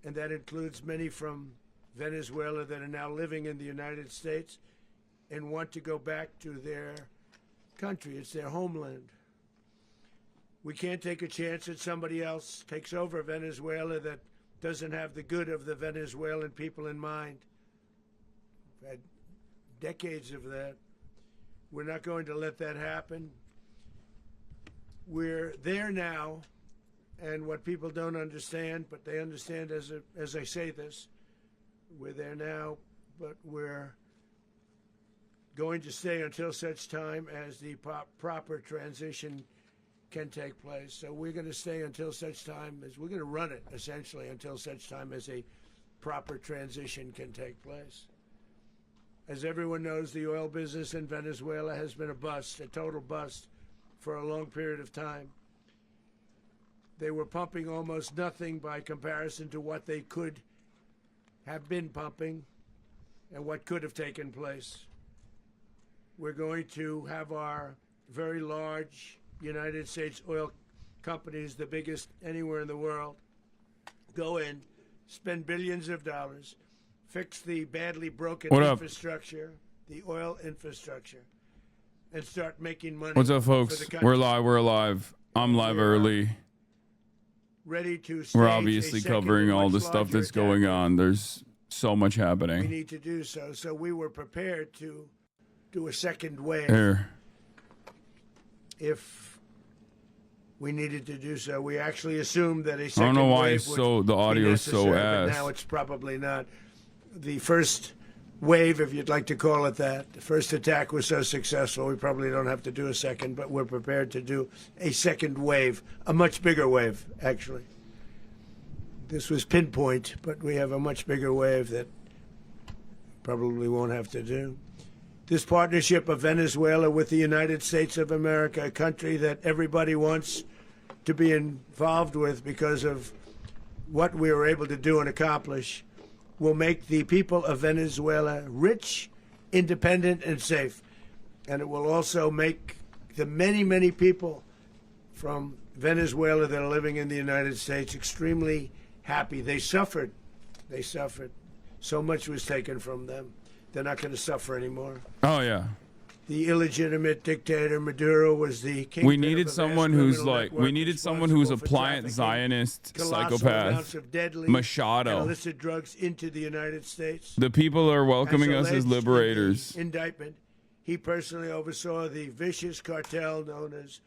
and that includes many from Venezuela that are now living in the United States and want to go back to their country. It's their homeland. We can't take a chance that somebody else takes over Venezuela that doesn't have the good of the Venezuelan people in mind. We've had decades of that. We're not going to let that happen. We're there now, and what people don't understand, but they understand as I say this, we're there now, but we're going to stay until such time as the proper transition can take place. So we're going to stay until such time as we're going to run it, essentially, until such time as a proper transition can take place. As everyone knows, the oil business in Venezuela has been a bust, a total bust, for a long period of time. They were pumping almost nothing by comparison to what they could have been pumping and what could have taken place. We're going to have our very large United States oil companies, the biggest anywhere in the world, go in, spend billions of dollars, fix the badly broken infrastructure, the oil infrastructure, and start making money. What's up, folks? We're live. We're alive. I'm live early. Ready to We're obviously covering all the stuff that's going on. There's so much happening. We need to do so. So we were prepared to do a second wave. Here. If we needed to do so, we actually assumed that a I second don't know why wave it's so the audio is so ass. Now it's probably not. The first wave, if you'd like to call it that, the first attack was so successful, we probably don't have to do a second, but we're prepared to do a second wave, a much bigger wave, actually. This was pinpoint, but we have a much bigger wave that probably won't have to do. This partnership of Venezuela with the United States of America, a country that everybody wants to be involved with because of what we were able to do and accomplish, will make the people of Venezuela rich, independent, and safe. And it will also make the many, many people from Venezuela that are living in the United States extremely happy. They suffered. They suffered. So much was taken from them. They're not going to suffer anymore. Oh, yeah. The illegitimate dictator Maduro was the king. We needed someone who's like, we needed someone who's a pliant Zionist psychopath. Machado. Illicit drugs into the United States. The people are welcoming us as liberators. Indictment. He personally oversaw the vicious cartel known as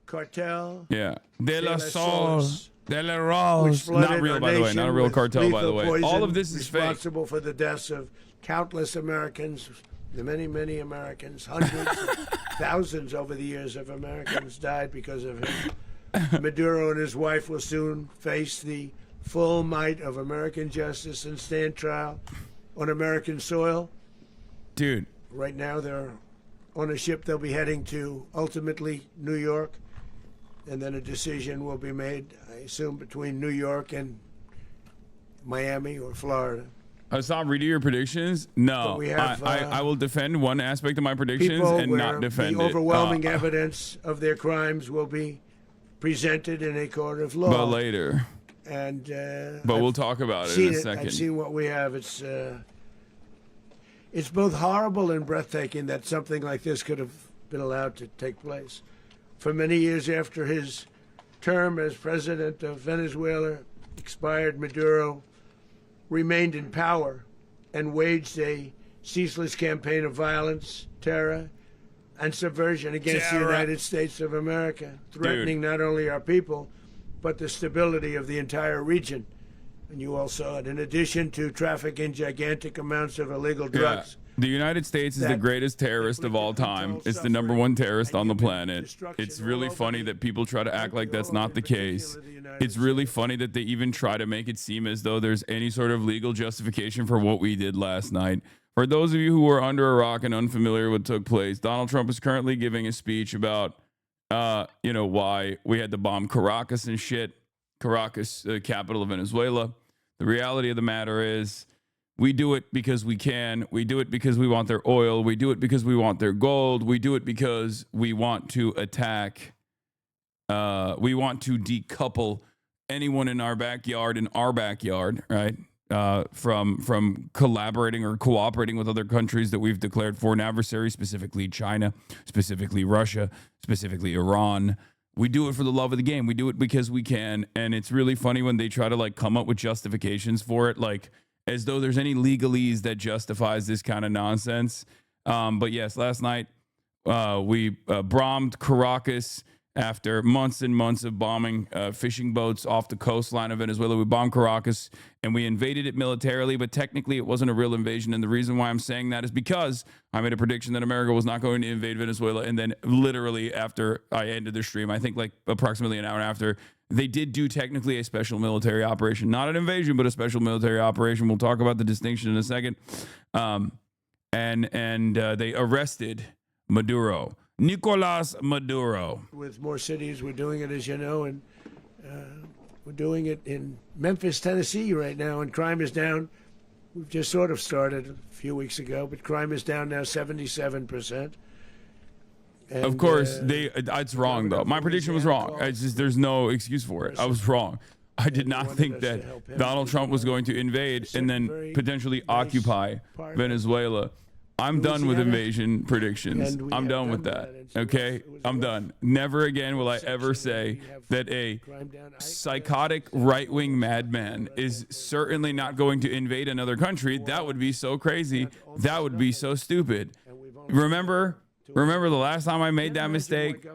Cartel. Yeah. De la Source. De la Rose. Not real, by the way. Not a real cartel, by the way. All of this is fake. Responsible for the deaths of countless Americans. The many, many Americans, hundreds, thousands over the years of Americans died because of him. Maduro and his wife will soon face the full might of American justice and stand trial on American soil. Dude. Right now they're on a ship. They'll be heading to, ultimately, New York. And then a decision will be made, I assume, between New York and Miami or Florida. Hasan, reading your predictions? No, have, I will defend one aspect of my predictions and not defend the overwhelming evidence of their crimes will be presented in a court of law. But later. And but we'll talk about it in a second. I've seen what we have. It's both horrible and breathtaking that something like this could have been allowed to take place. For many years after his term as president of Venezuela expired, Maduro remained in power and waged a ceaseless campaign of violence, terror, and subversion against the United States of America, threatening not only our people, but the stability of the entire region. And you all saw it. In addition to trafficking gigantic amounts of illegal drugs. The United States is the greatest terrorist of all time. It's the #1 terrorist on the planet. It's really funny that people try to act like that's not the case. It's really funny that they even try to make it seem as though there's any sort of legal justification for what we did last night. For those of you who are under a rock and unfamiliar with what took place, Donald Trump is currently giving a speech about, why we had to bomb Caracas and shit. Caracas, capital of Venezuela. The reality of the matter is, we do it because we can. We do it because we want their oil. We do it because we want their gold. We do it because we want to attack. We want to decouple anyone in our backyard, right? From collaborating or cooperating with other countries that we've declared foreign adversaries, specifically China, specifically Russia, specifically Iran. We do it for the love of the game. We do it because we can. And it's really funny when they try to like come up with justifications for it, like as though there's any legalese that justifies this kind of nonsense. But yes, last night we bombed Caracas after months and months of bombing fishing boats off the coastline of Venezuela. We bombed Caracas and we invaded it militarily, but technically it wasn't a real invasion. And the reason why I'm saying that is because I made a prediction that America was not going to invade Venezuela. And then literally after I ended the stream, I think like approximately an hour after, they did do technically a special military operation, not an invasion, but a special military operation. We'll talk about the distinction in a second. And they arrested Maduro. Nicolas Maduro. With more cities, we're doing it, as you know, and we're doing it in Memphis, Tennessee right now, and crime is down. We've just sort of started a few weeks ago, but crime is down now 77%. And, of course, it's wrong, though. My prediction was wrong. There's no excuse for it. I was wrong. I did not think that Donald Trump was going to invade and then potentially occupy Venezuela. I'm done with invasion predictions. I'm done with that. Okay? I'm done. Never again will I ever say that a psychotic right-wing madman is certainly not going to invade another country. That would be so crazy. That would be so stupid. Remember the last time I made that mistake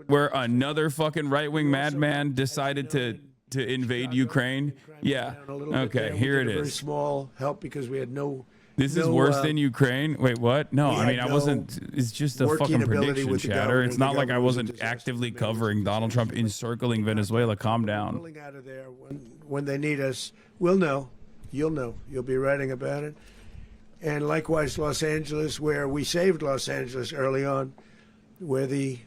where another fucking right-wing madman decided to invade Ukraine? Yeah. Okay, here it is. Very small help because we had no. This is worse than Ukraine? Wait, what? No, I mean, I wasn't. It's just a fucking prediction, chatter. It's not like I wasn't actively covering Donald Trump encircling Venezuela. Calm down. Pulling out of there when they need us, we'll know. You'll know. You'll be writing about it. And likewise, Los Angeles, where we saved Los Angeles early on, where the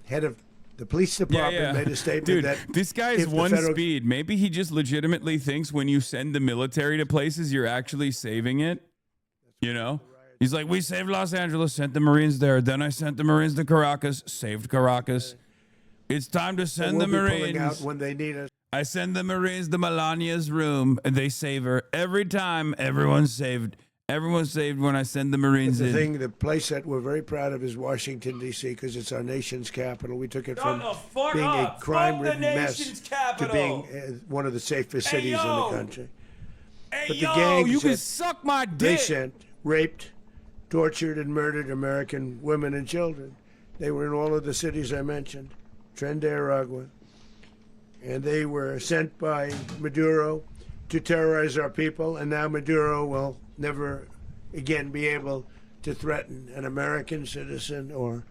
head of the police department made a statement. Dude, that this guy is one speed. Maybe he just legitimately thinks when you send the military to places, you're actually saving it. You know? He's like, we saved Los Angeles, sent the Marines there. Then I sent the Marines to Caracas, saved Caracas. It's time to send the Marines. Out when they need us. I send the Marines to Melania's room, and they save her. Every time, everyone's saved. Everyone's saved when I send the Marines in. The place that we're very proud of is Washington, D.C., because it's our nation's capital. We took it from being a crime-ridden mess to being one of the safest cities in the country. But the gangs you can suck my dick. They sent raped, tortured, and murdered American women and children. They were in all of the cities I mentioned, Tren de Aragua. And they were sent by Maduro to terrorize our people, and now Maduro will never again be able to threaten an American citizen or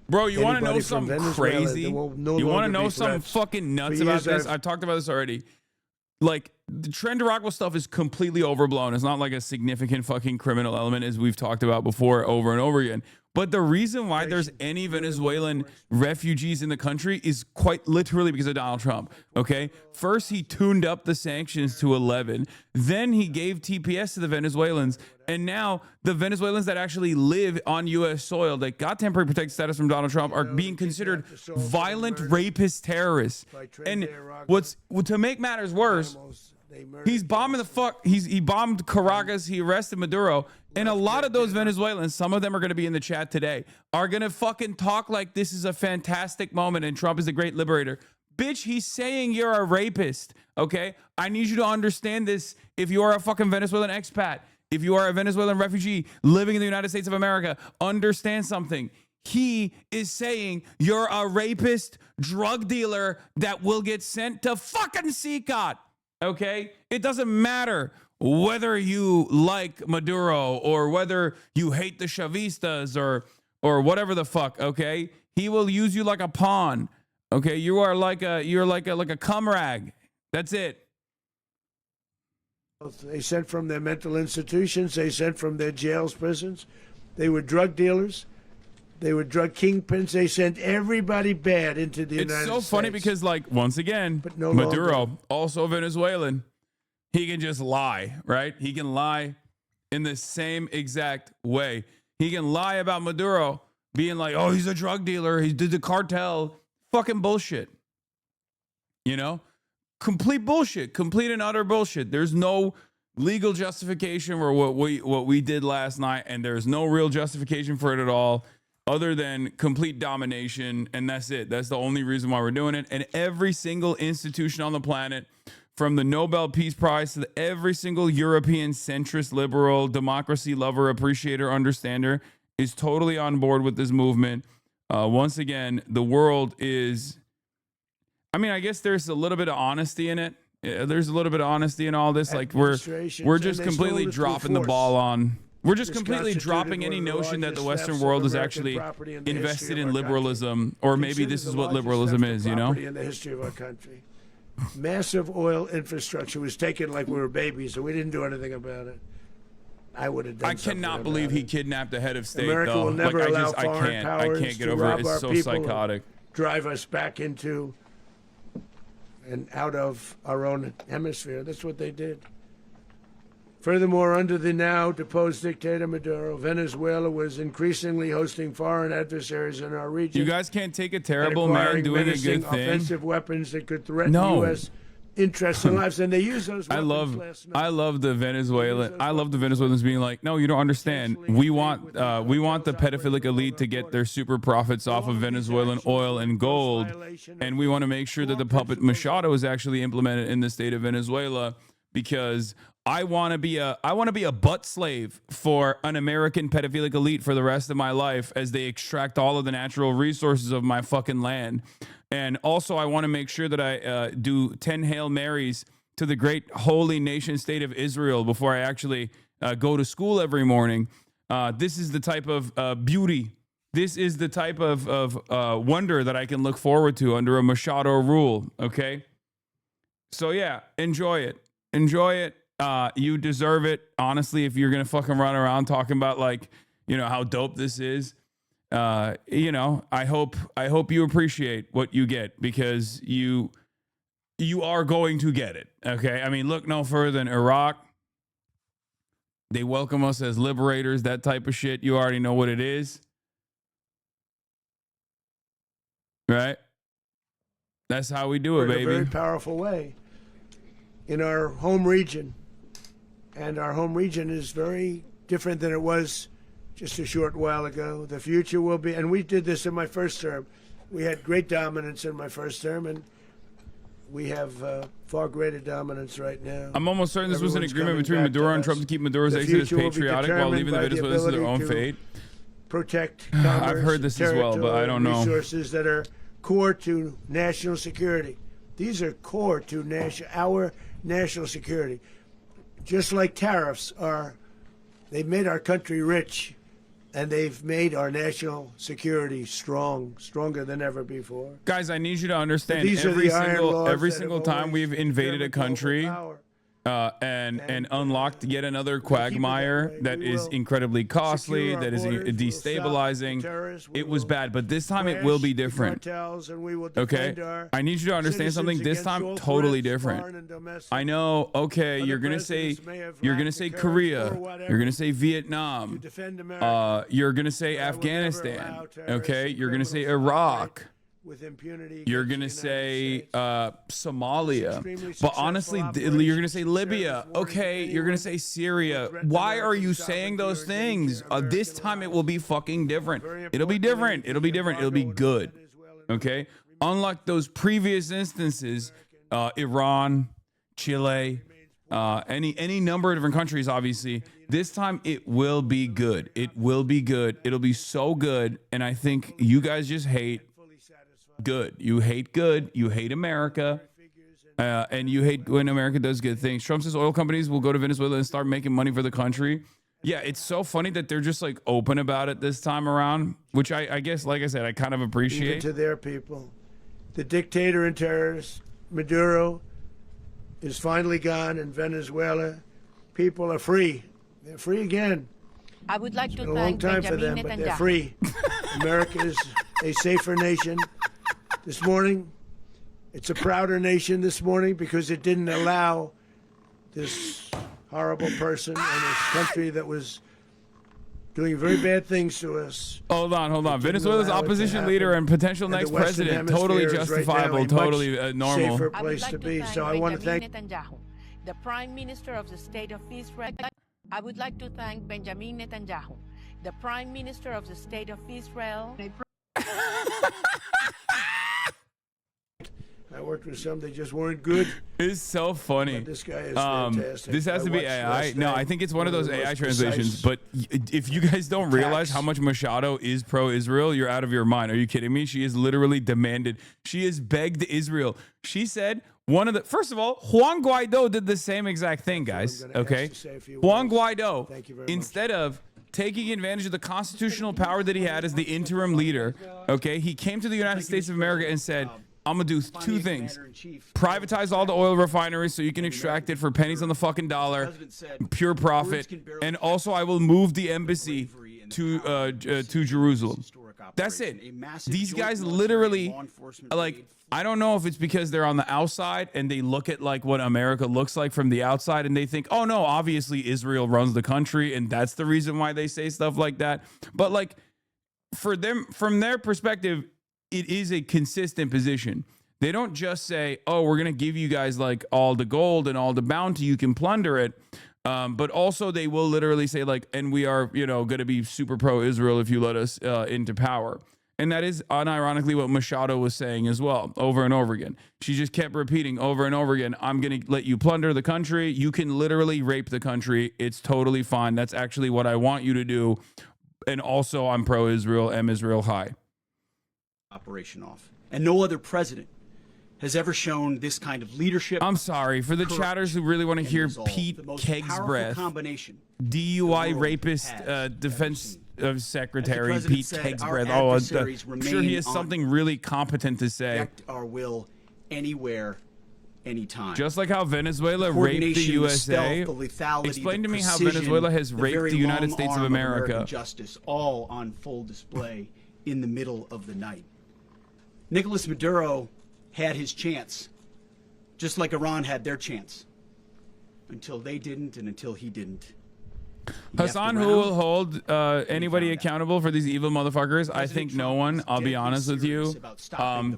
Bro, you want to know something crazy? You want to know something fucking nuts about this? I've talked about this already. Like, the Tren de Aragua stuff is completely overblown. It's not like a significant fucking criminal element, as we've talked about before over and over again. But the reason why there's any Venezuelan refugees in the country is quite literally because of Donald Trump, okay? First, he tuned up the sanctions to 11. Then he gave TPS to the Venezuelans. And now the Venezuelans that actually live on U.S. soil that got temporary protected status from Donald Trump are being considered violent rapist terrorists. And to make matters worse, he's bombing he bombed Caracas, he arrested Maduro, and a lot of those Venezuelans, some of them are going to be in the chat today, are going to fucking talk like this is a fantastic moment and Trump is a great liberator. Bitch, he's saying you're a rapist, okay? I need you to understand this. If you are a fucking Venezuelan expat, if you are a Venezuelan refugee living in the United States of America, understand something. He is saying you're a rapist drug dealer that will get sent to fucking CCOT. Okay? It doesn't matter whether you like Maduro or whether you hate the Chavistas or whatever the fuck, okay? He will use you like a pawn. Okay? You're like a cum rag. That's it. They sent from their mental institutions, they sent from their jails, prisons. They were drug dealers. They were drug kingpins. They sent everybody bad into the United States. It's so funny because, like, once again, Maduro, also Venezuelan, he can just lie, right? He can lie in the same exact way. He can lie about Maduro being like, oh, he's a drug dealer. He did the cartel. Fucking bullshit. You know? complete bullshit, complete and utter bullshit. There's no legal justification for what we did last night, and there's no real justification for it at all other than complete domination, and that's it. That's the only reason why we're doing it. And every single institution on the planet, from the Nobel Peace Prize to every single European centrist, liberal, democracy lover, appreciator, understander, is totally on board with this movement. Once again, the world is, I mean, I guess there's a little bit of honesty in it. There's a little bit of honesty in all this. Like we're just completely dropping the ball on. We're just completely dropping any notion that the Western world is actually invested in liberalism, or maybe this is what liberalism is, you know? In the history of our country, massive oil infrastructure was taken like we were babies, and we didn't do anything about it. I would have done. I cannot believe he kidnapped the head of state. America though. will never like, allow I foreign powers can't get to over rob it. our It's so people, psychotic. drive us back into and out of our own hemisphere. That's what they did. Furthermore, under the now deposed dictator Maduro, Venezuela was increasingly hosting foreign adversaries in our region. You guys can't take a terrible man doing a good thing. Offensive weapons that could threaten U.S. interests and lives, and they use those weapons last night. I love the Venezuelans being like, no, you don't understand. We want the pedophilic elite to get their super profits off of Venezuelan oil and gold, and we want to make sure that the puppet Machado is actually implemented in the state of Venezuela, because I want to be a butt slave for an American pedophilic elite for the rest of my life as they extract all of the natural resources of my fucking land. And also, I want to make sure that I do 10 Hail Marys to the great holy nation state of Israel before I actually go to school every morning. This is the type of beauty. This is the type of wonder that I can look forward to under a Machado rule, okay? So, yeah, enjoy it. Enjoy it. You deserve it. Honestly, if you're going to fucking run around talking about, like, you know, how dope this is, you know, I hope you appreciate what you get, because you are going to get it. Okay. I mean, look no further than Iraq. They welcome us as liberators, that type of shit. You already know what it is. Right? That's how we do it, baby. In a very powerful way in our home region. And our home region is very different than it was just a short while ago. The future will be, and we did this in my first term. We had great dominance in my first term, and we have far greater dominance right now. I'm almost certain this was an agreement between Maduro and Trump to keep Maduro's exodus patriotic while leaving the Venezuelans to their own fate. Protect commerce, I've heard this as well, but I don't know. Resources that are core to national security. These are core to our national security. Just like tariffs they've made our country rich, and they've made our national security stronger than ever before. Guys, I need you to understand, every single time we've invaded a country and unlocked yet another quagmire that is incredibly costly, that is destabilizing, it was bad. But this time it will be different. Okay? I need you to understand something. This time, totally different. I know, okay, you're gonna say Korea, you're gonna say Vietnam, you're gonna say Afghanistan, okay? You're gonna say Iraq. With impunity, you're going to say Somalia, but honestly, you're going to say Libya. Okay, you're going to say Syria. Why are you saying those things? This time it will be fucking different. It'll be different. It'll be different. It'll be good. Okay? Unlike those previous instances, Iran, Chile, any number of different countries, obviously, this time it will be good. It will be good. It'll be so good. And I think you guys just hate good. You hate good. You hate America. And you hate when America does good things. Trump says oil companies will go to Venezuela and start making money for the country. Yeah, it's so funny that they're just like open about it this time around, which I guess, like I said, I kind of appreciate. Even to their people. The dictator and terrorist, Maduro, is finally gone in Venezuela. People are free. They're free again. I would like to thank a long time for them, but they're free. America is a safer nation. This morning, it's a prouder nation this morning because it didn't allow this horrible person and this country that was doing very bad things to us. Hold on. Venezuela's opposition leader and potential next president, totally justifiable, totally normal. Safer place to be. So I want to thank Netanyahu, the Prime Minister of the State of Israel. I would like to thank Benjamin Netanyahu, the Prime Minister of the State of Israel. I worked with some, they just weren't good. It's so funny. But this guy is fantastic. This has to be AI. No, I think it's one of those AI translations. But if you guys don't realize how much Machado is pro-Israel, you're out of your mind. Are you kidding me? She has literally demanded. She has begged Israel. She said first of all, Juan Guaido did the same exact thing, guys. Okay? Juan Guaido, instead of taking advantage of the constitutional power that he had as the interim leader, okay, he came to the United States of America and said, I'm going to do two things. Privatize all the oil refineries so you can extract it for pennies on the fucking dollar, pure profit. And also I will move the embassy to Jerusalem. That's it. These guys literally, like, I don't know if it's because they're on the outside and they look at like what America looks like from the outside and they think, oh no, obviously Israel runs the country and that's the reason why they say stuff like that. But like for them, from their perspective, it is a consistent position. They don't just say, oh, we're going to give you guys like all the gold and all the bounty, you can plunder it. But also they will literally say like, and we are, going to be super pro-Israel if you let us into power. And that is unironically what Machado was saying as well, over and over again. She just kept repeating over and over again, I'm going to let you plunder the country. You can literally rape the country. It's totally fine. That's actually what I want you to do. And also I'm pro-Israel, Israel high. Operation off. And no other president has ever shown this kind of leadership. I'm sorry for the chatters who really want to hear Pete Kegsbreath, DUI rapist, defense secretary Pete Kegsbreath. I'm sure he has something really competent to say. Our will anywhere, anytime. Just like how Venezuela raped the USA. Explain to me how Venezuela has raped the United States of America. Justice, all on full display in the middle of the night. Nicolas Maduro had his chance, just like Iran had their chance, until they didn't and until he didn't. Hasan, who will hold anybody accountable for these evil motherfuckers? I think no one. I'll be honest with you.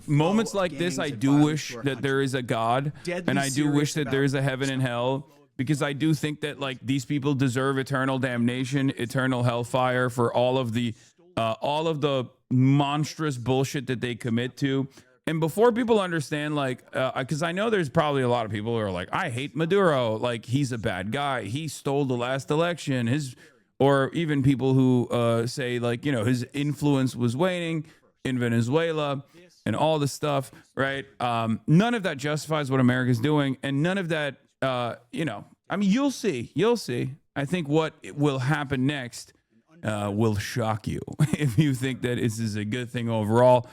Moments like this, I do wish that there is a God, and I do wish that there is a heaven and hell, because I do think that like these people deserve eternal damnation, eternal hellfire for all of the monstrous bullshit that they commit to. And before people understand, like, because I know there's probably a lot of people who are like, I hate Maduro, like he's a bad guy, he stole the last election, or even people who say like, his influence was waning in Venezuela and all the stuff, right? None of that justifies what America's doing, and none of that, I mean, you'll see. I think what will happen next will shock you if you think that this is a good thing overall.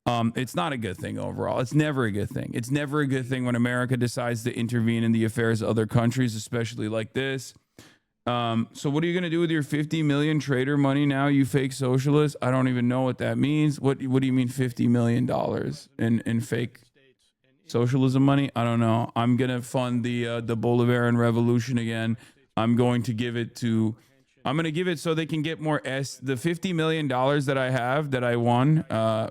It's not a good thing overall. It's never a good thing. It's never a good thing when America decides to intervene in the affairs of other countries, especially like this. So what are you going to do with your 50 million trader money now, you fake socialist? I don't even know what that means. What do you mean $50 million in fake socialism money? I don't know. I'm going to fund the Bolivarian Revolution again. I'm going to give it so they can get more the $50 million that I have, that I won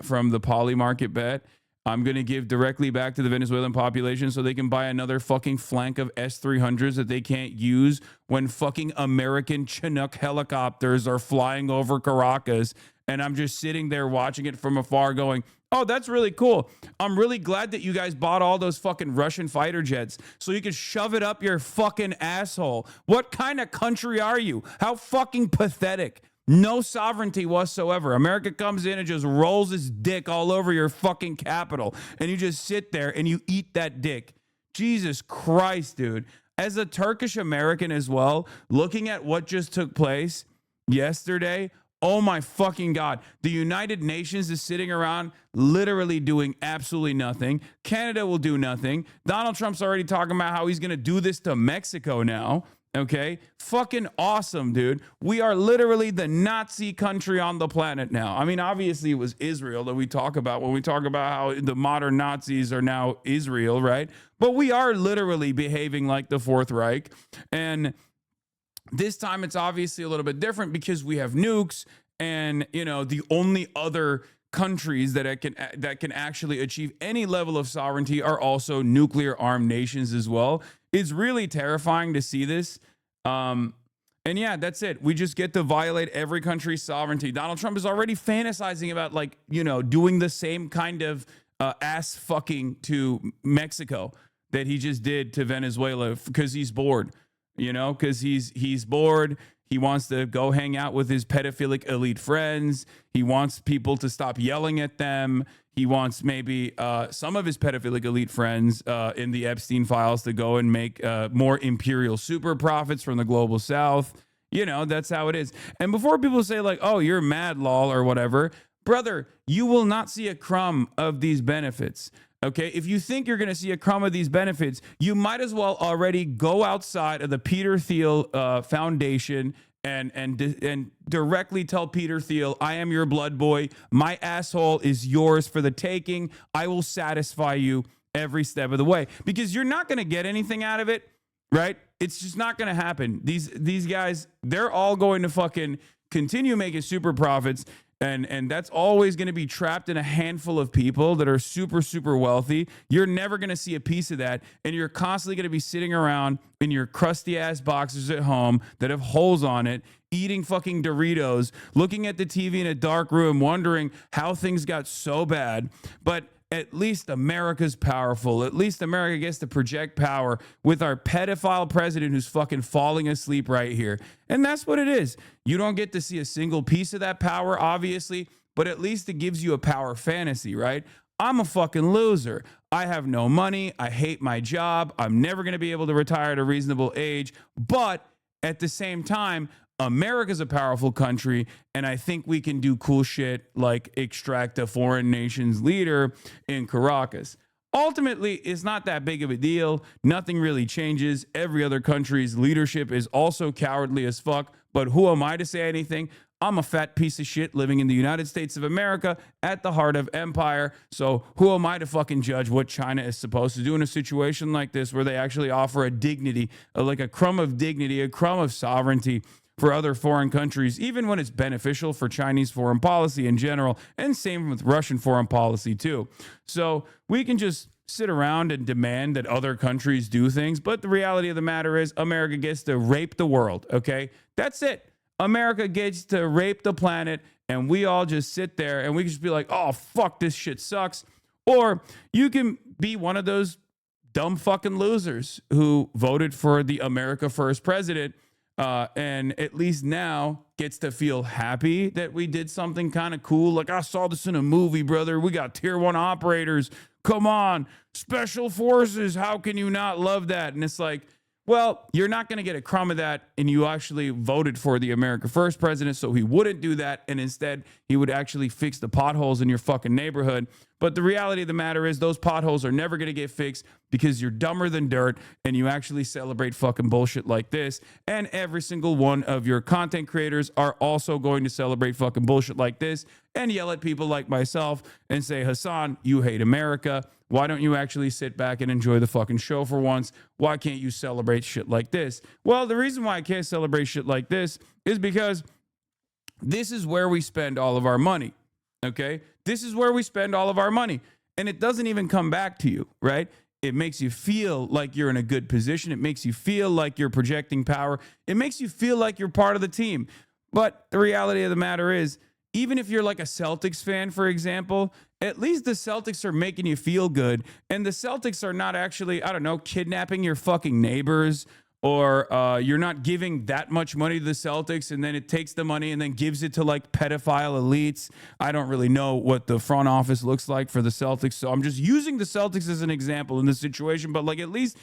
from the poly market bet, I'm going to give directly back to the Venezuelan population so they can buy another fucking flank of S-300s that they can't use when fucking American Chinook helicopters are flying over Caracas. And I'm just sitting there watching it from afar going, oh, that's really cool. I'm really glad that you guys bought all those fucking Russian fighter jets so you could shove it up your fucking asshole. What kind of country are you? How fucking pathetic. No sovereignty whatsoever. America comes in and just rolls its dick all over your fucking capital, and you just sit there and you eat that dick. Jesus Christ, dude. As a Turkish American as well, looking at what just took place yesterday, oh my fucking God. The United Nations is sitting around literally doing absolutely nothing. Canada will do nothing. Donald Trump's already talking about how he's going to do this to Mexico now. Okay? Fucking awesome, dude. We are literally the Nazi country on the planet now. I mean, obviously it was Israel that we talk about when we talk about how the modern Nazis are now Israel, right? But we are literally behaving like the Fourth Reich. And This time it's obviously a little bit different because we have nukes, and the only other countries that can actually achieve any level of sovereignty are also nuclear armed nations as well. It's really terrifying to see this. And yeah, that's it. We just get to violate every country's sovereignty. Donald Trump is already fantasizing about doing the same kind of ass fucking to Mexico that he just did to Venezuela because he's bored. Because he's bored. He wants to go hang out with his pedophilic elite friends. He wants people to stop yelling at them. He wants maybe some of his pedophilic elite friends in the Epstein files to go and make more imperial super profits from the global South. That's how it is. And before people say like, oh, you're mad, lol, or whatever, brother, you will not see a crumb of these benefits. Okay, if you think you're going to see a crumb of these benefits, you might as well already go outside of the Peter Thiel Foundation and directly tell Peter Thiel, I am your blood boy. My asshole is yours for the taking. I will satisfy you every step of the way, because you're not going to get anything out of it, right? It's just not going to happen. These guys, they're all going to fucking continue making super profits. And that's always going to be trapped in a handful of people that are super, super wealthy. You're never going to see a piece of that. And you're constantly going to be sitting around in your crusty ass boxers at home that have holes on it, eating fucking Doritos, looking at the TV in a dark room, wondering how things got so bad. But at least America's powerful. At least America gets to project power with our pedophile president who's fucking falling asleep right here. And that's what it is. You don't get to see a single piece of that power, obviously, but at least it gives you a power fantasy, right? I'm a fucking loser. I have no money. I hate my job. I'm never going to be able to retire at a reasonable age. But at the same time, America's a powerful country, and I think we can do cool shit like extract a foreign nation's leader in Caracas. Ultimately, it's not that big of a deal. Nothing really changes. Every other country's leadership is also cowardly as fuck, but who am I to say anything? I'm a fat piece of shit living in the United States of America at the heart of empire. So who am I to fucking judge what China is supposed to do in a situation like this where they actually offer a dignity, like a crumb of dignity, a crumb of sovereignty for other foreign countries, even when it's beneficial for Chinese foreign policy in general, and same with Russian foreign policy too. So we can just sit around and demand that other countries do things, but the reality of the matter is America gets to rape the world, okay? That's it. America gets to rape the planet, and we all just sit there and we can just be like, oh, fuck, this shit sucks. Or you can be one of those dumb fucking losers who voted for the America First president, and at least now gets to feel happy that we did something kind of cool. Like, I saw this in a movie, brother. We got tier 1 operators. Come on, special forces. How can you not love that? And it's like, well, you're not going to get a crumb of that, and you actually voted for the America First president, so he wouldn't do that, and instead he would actually fix the potholes in your fucking neighborhood. But the reality of the matter is those potholes are never going to get fixed because you're dumber than dirt, and you actually celebrate fucking bullshit like this, and every single one of your content creators are also going to celebrate fucking bullshit like this and yell at people like myself and say, Hasan, you hate America. Why don't you actually sit back and enjoy the fucking show for once? Why can't you celebrate shit like this? Well, the reason why I can't celebrate shit like this is because this is where we spend all of our money, okay? This is where we spend all of our money, and it doesn't even come back to you, right? It makes you feel like you're in a good position. It makes you feel like you're projecting power. It makes you feel like you're part of the team. But the reality of the matter is, even if you're like a Celtics fan, for example, at least the Celtics are making you feel good. And the Celtics are not actually, I don't know, kidnapping your fucking neighbors, or you're not giving that much money to the Celtics and then it takes the money and then gives it to like pedophile elites. I don't really know what the front office looks like for the Celtics, so I'm just using the Celtics as an example in this situation. But like, at least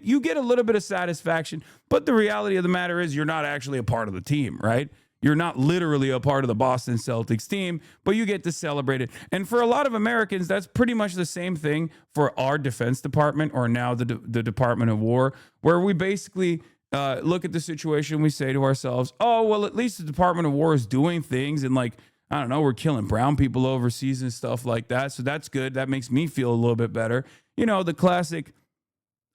you get a little bit of satisfaction. But the reality of the matter is you're not actually a part of the team, right? You're not literally a part of the Boston Celtics team, but you get to celebrate it. And for a lot of Americans, that's pretty much the same thing for our Defense Department, or now the Department of War, where we basically look at the situation. We say to ourselves, oh, well, at least the Department of War is doing things. And like, I don't know, we're killing brown people overseas and stuff like that. So that's good. That makes me feel a little bit better. You know, the classic,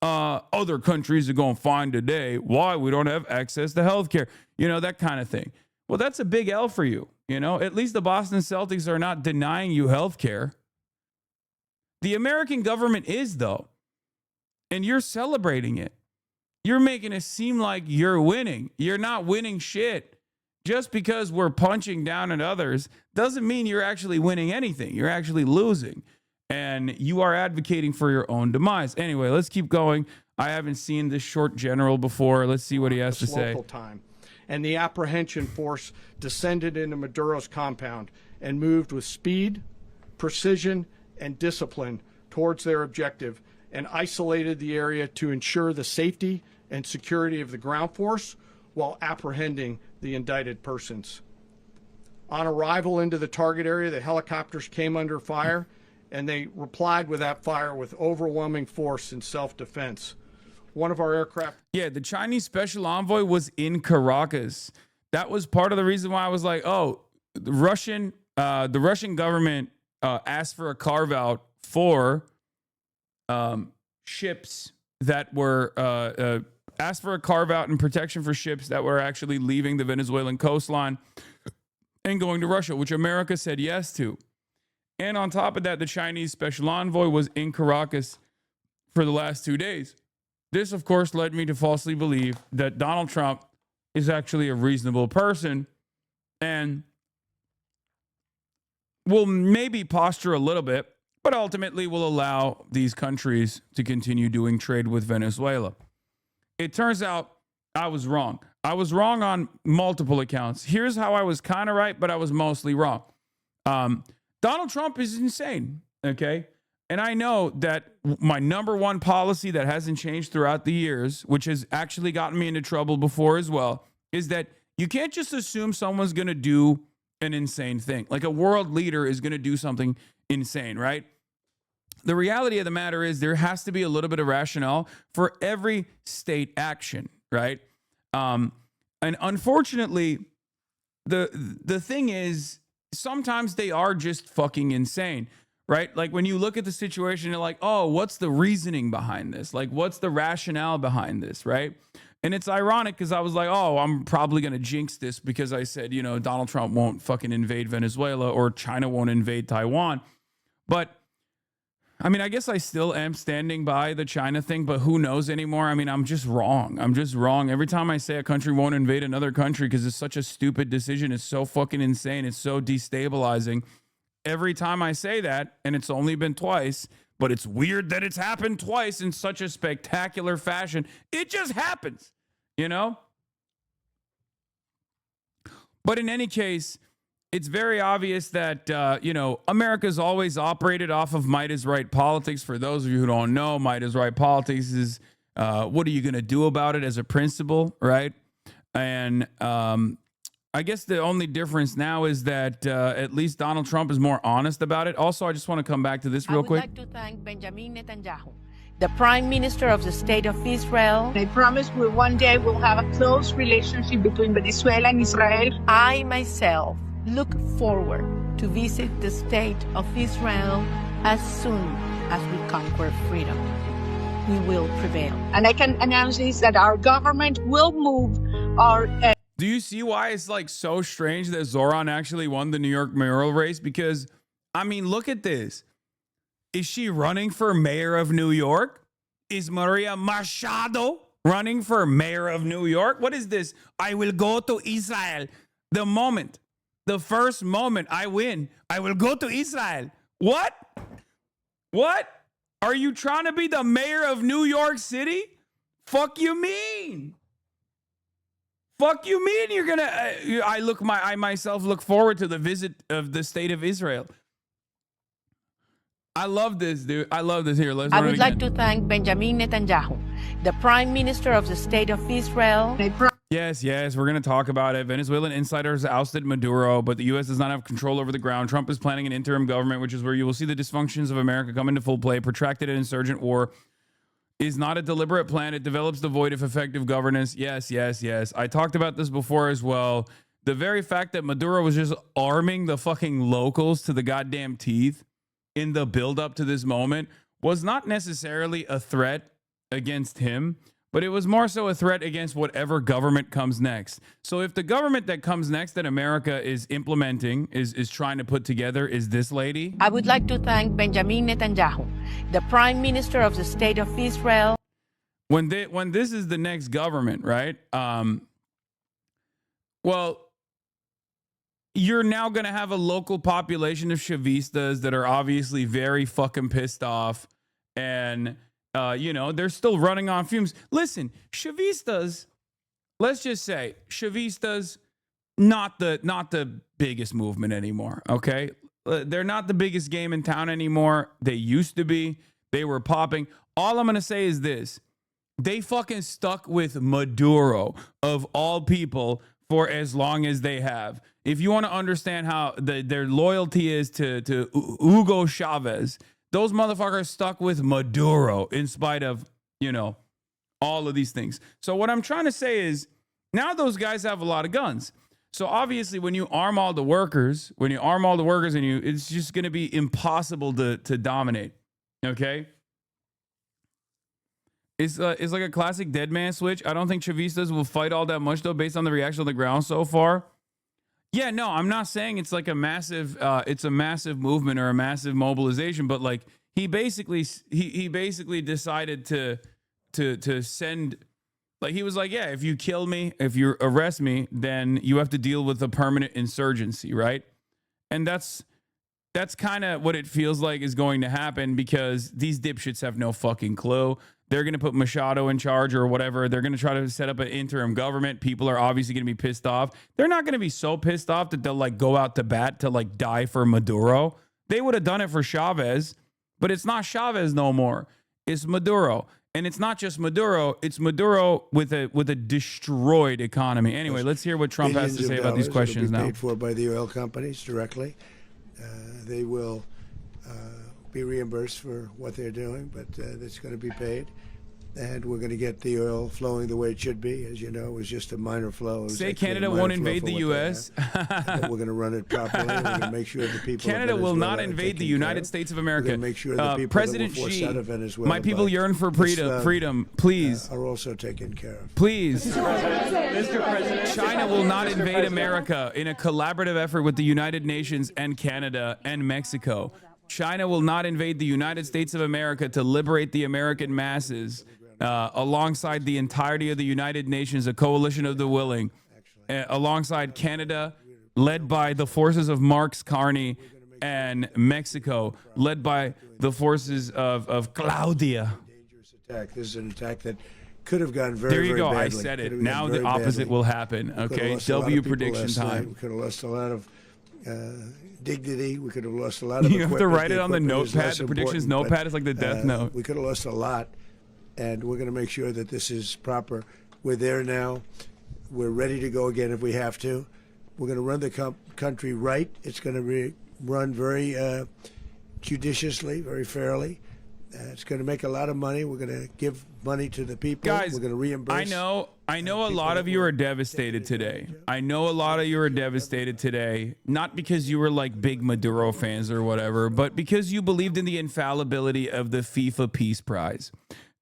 other countries are going to find today why we don't have access to healthcare. You know, that kind of thing. Well, that's a big L for you. You know, at least the Boston Celtics are not denying you healthcare. The American government is, though. And you're celebrating it. You're making it seem like you're winning. You're not winning shit. Just because we're punching down at others doesn't mean you're actually winning anything. You're actually losing. And you are advocating for your own demise. Anyway, let's keep going. I haven't seen this short general before. Let's see what he has to say. Local time. And the apprehension force descended into Maduro's compound and moved with speed, precision, and discipline towards their objective, and isolated the area to ensure the safety and security of the ground force while apprehending the indicted persons. On arrival into the target area, the helicopters came under fire, and they replied with that fire with overwhelming force in self-defense. One of our aircraft... Yeah, the Chinese special envoy was in Caracas. That was part of the reason why I was like, oh, the Russian government asked for a carve-out for ships that were... asked for a carve-out and protection for ships that were actually leaving the Venezuelan coastline and going to Russia, which America said yes to. And on top of that, the Chinese special envoy was in Caracas for the last 2 days. This, of course, led me to falsely believe that Donald Trump is actually a reasonable person and will maybe posture a little bit, but ultimately will allow these countries to continue doing trade with Venezuela. It turns out I was wrong. I was wrong on multiple accounts. Here's how I was kind of right, but I was mostly wrong. Donald Trump is insane, okay? And I know that my number one policy that hasn't changed throughout the years, which has actually gotten me into trouble before as well, is that you can't just assume someone's going to do an insane thing. Like a world leader is going to do something insane, right? The reality of the matter is there has to be a little bit of rationale for every state action, right? And unfortunately, the thing is, sometimes they are just fucking insane, right? Like when you look at the situation, you're like, oh, what's the reasoning behind this? Like, what's the rationale behind this, right? And it's ironic because I was like, oh, I'm probably going to jinx this because I said, you know, Donald Trump won't fucking invade Venezuela or China won't invade Taiwan. But I mean, I guess I still am standing by the China thing, but who knows anymore? I mean, I'm just wrong. I'm just wrong. Every time I say a country won't invade another country because it's such a stupid decision, it's so fucking insane, it's so destabilizing. Every time I say that, and it's only been twice, but it's weird that it's happened twice in such a spectacular fashion. It just happens, you know? But in any case, it's very obvious that, America's always operated off of might is right politics. For those of you who don't know, might is right politics is what are you going to do about it as a principle, right? And I guess the only difference now is that at least Donald Trump is more honest about it. Also, I just want to come back to this real quick. I would like to thank Benjamin Netanyahu, the Prime Minister of the State of Israel. I promise we one day will have a close relationship between Venezuela and Israel. I myself look forward to visit the State of Israel as soon as we conquer freedom. We will prevail. And I can announce this, that our government will move our... Do you see why it's like so strange that Zoran actually won the New York mayoral race? Because, I mean, look at this. Is she running for mayor of New York? Is Maria Machado running for mayor of New York? What is this? I will go to Israel. The first moment I win, I will go to Israel. What? What? Are you trying to be the mayor of New York City? Fuck you mean? Fuck you mean you're gonna? I myself look forward to the visit of the state of Israel. I love this, dude. I love this. Here, let's. I would like to thank Benjamin Netanyahu, the Prime Minister of the State of Israel. Yes, we're going to talk about it. Venezuelan insiders ousted Maduro, but the U.S. does not have control over the ground. Trump is planning an interim government, which is where you will see the dysfunctions of America come into full play. Protracted and insurgent war is not a deliberate plan. It develops devoid of effective governance. Yes. I talked about this before as well. The very fact that Maduro was just arming the fucking locals to the goddamn teeth in the buildup to this moment was not necessarily a threat against him, but it was more so a threat against whatever government comes next. So if the government that comes next that America is implementing, is trying to put together, is this lady. I would like to thank Benjamin Netanyahu, the Prime Minister of the State of Israel. When this is the next government, right? Well, you're now going to have a local population of Chavistas that are obviously very fucking pissed off. And, they're still running on fumes. Listen, Chavistas, let's just say, Chavistas, not the biggest movement anymore, okay? They're not the biggest game in town anymore. They used to be. They were popping. All I'm going to say is this. They fucking stuck with Maduro, of all people, for as long as they have. If you want to understand how their loyalty is to Hugo Chavez, those motherfuckers stuck with Maduro in spite of, all of these things. So what I'm trying to say is now those guys have a lot of guns. So obviously when you arm all the workers, it's just going to be impossible to dominate. Okay? It's like a classic dead man switch. I don't think Chavistas will fight all that much, though, based on the reaction on the ground so far. Yeah, no, I'm not saying it's like a massive movement or a massive mobilization, but like he basically decided to send, like he was like, yeah, if you kill me, if you arrest me, then you have to deal with a permanent insurgency, right? And that's kind of what it feels like is going to happen because these dipshits have no fucking clue. They're going to put Machado in charge or whatever. They're going to try to set up an interim government. People are obviously going to be pissed off. They're not going to be so pissed off that they'll like go out to bat to like die for Maduro. They would have done it for Chavez, but it's not Chavez no more. It's Maduro. And it's not just Maduro. It's Maduro with a destroyed economy. Anyway, let's hear what Trump has to say about these questions now. Paid for by the oil companies directly. They will be reimbursed for what they're doing, but it's going to be paid. And we're going to get the oil flowing the way it should be. As you know, it was just a minor flow. Say Canada won't invade the U.S. But we're going to run it properly. We're going to make sure the people Canada will not invade the United States of America. We're going to make sure the people President that were forced out of Venezuela, my people yearn for freedom. Please. Are also taken care of. Please. Mr. President, China will not invade America in a collaborative effort with the United Nations and Canada and Mexico. China will not invade the United States of America to liberate the American masses. Alongside the entirety of the United Nations, a coalition of the willing, alongside Canada, led by the forces of Marx Carney, and Mexico, led by the forces of Claudia. This is an attack that could have gone very, there you go. Badly. I said it. Now the opposite will happen. Okay, W prediction time. We could have lost a lot of dignity. We could have lost a lot of. You have to write it on the notepad. The predictions notepad is like the death note. We could have lost a lot. And we're going to make sure that this is proper. We're there now. We're ready to go again if we have to. We're going to run the country right. It's going to be run very judiciously, very fairly. It's going to make a lot of money. We're going to give money to the people. Guys, we're going to reimburse. I know a lot of you are devastated today. I know a lot of you are devastated today, not because you were like big Maduro fans or whatever, but because you believed in the infallibility of the FIFA Peace Prize.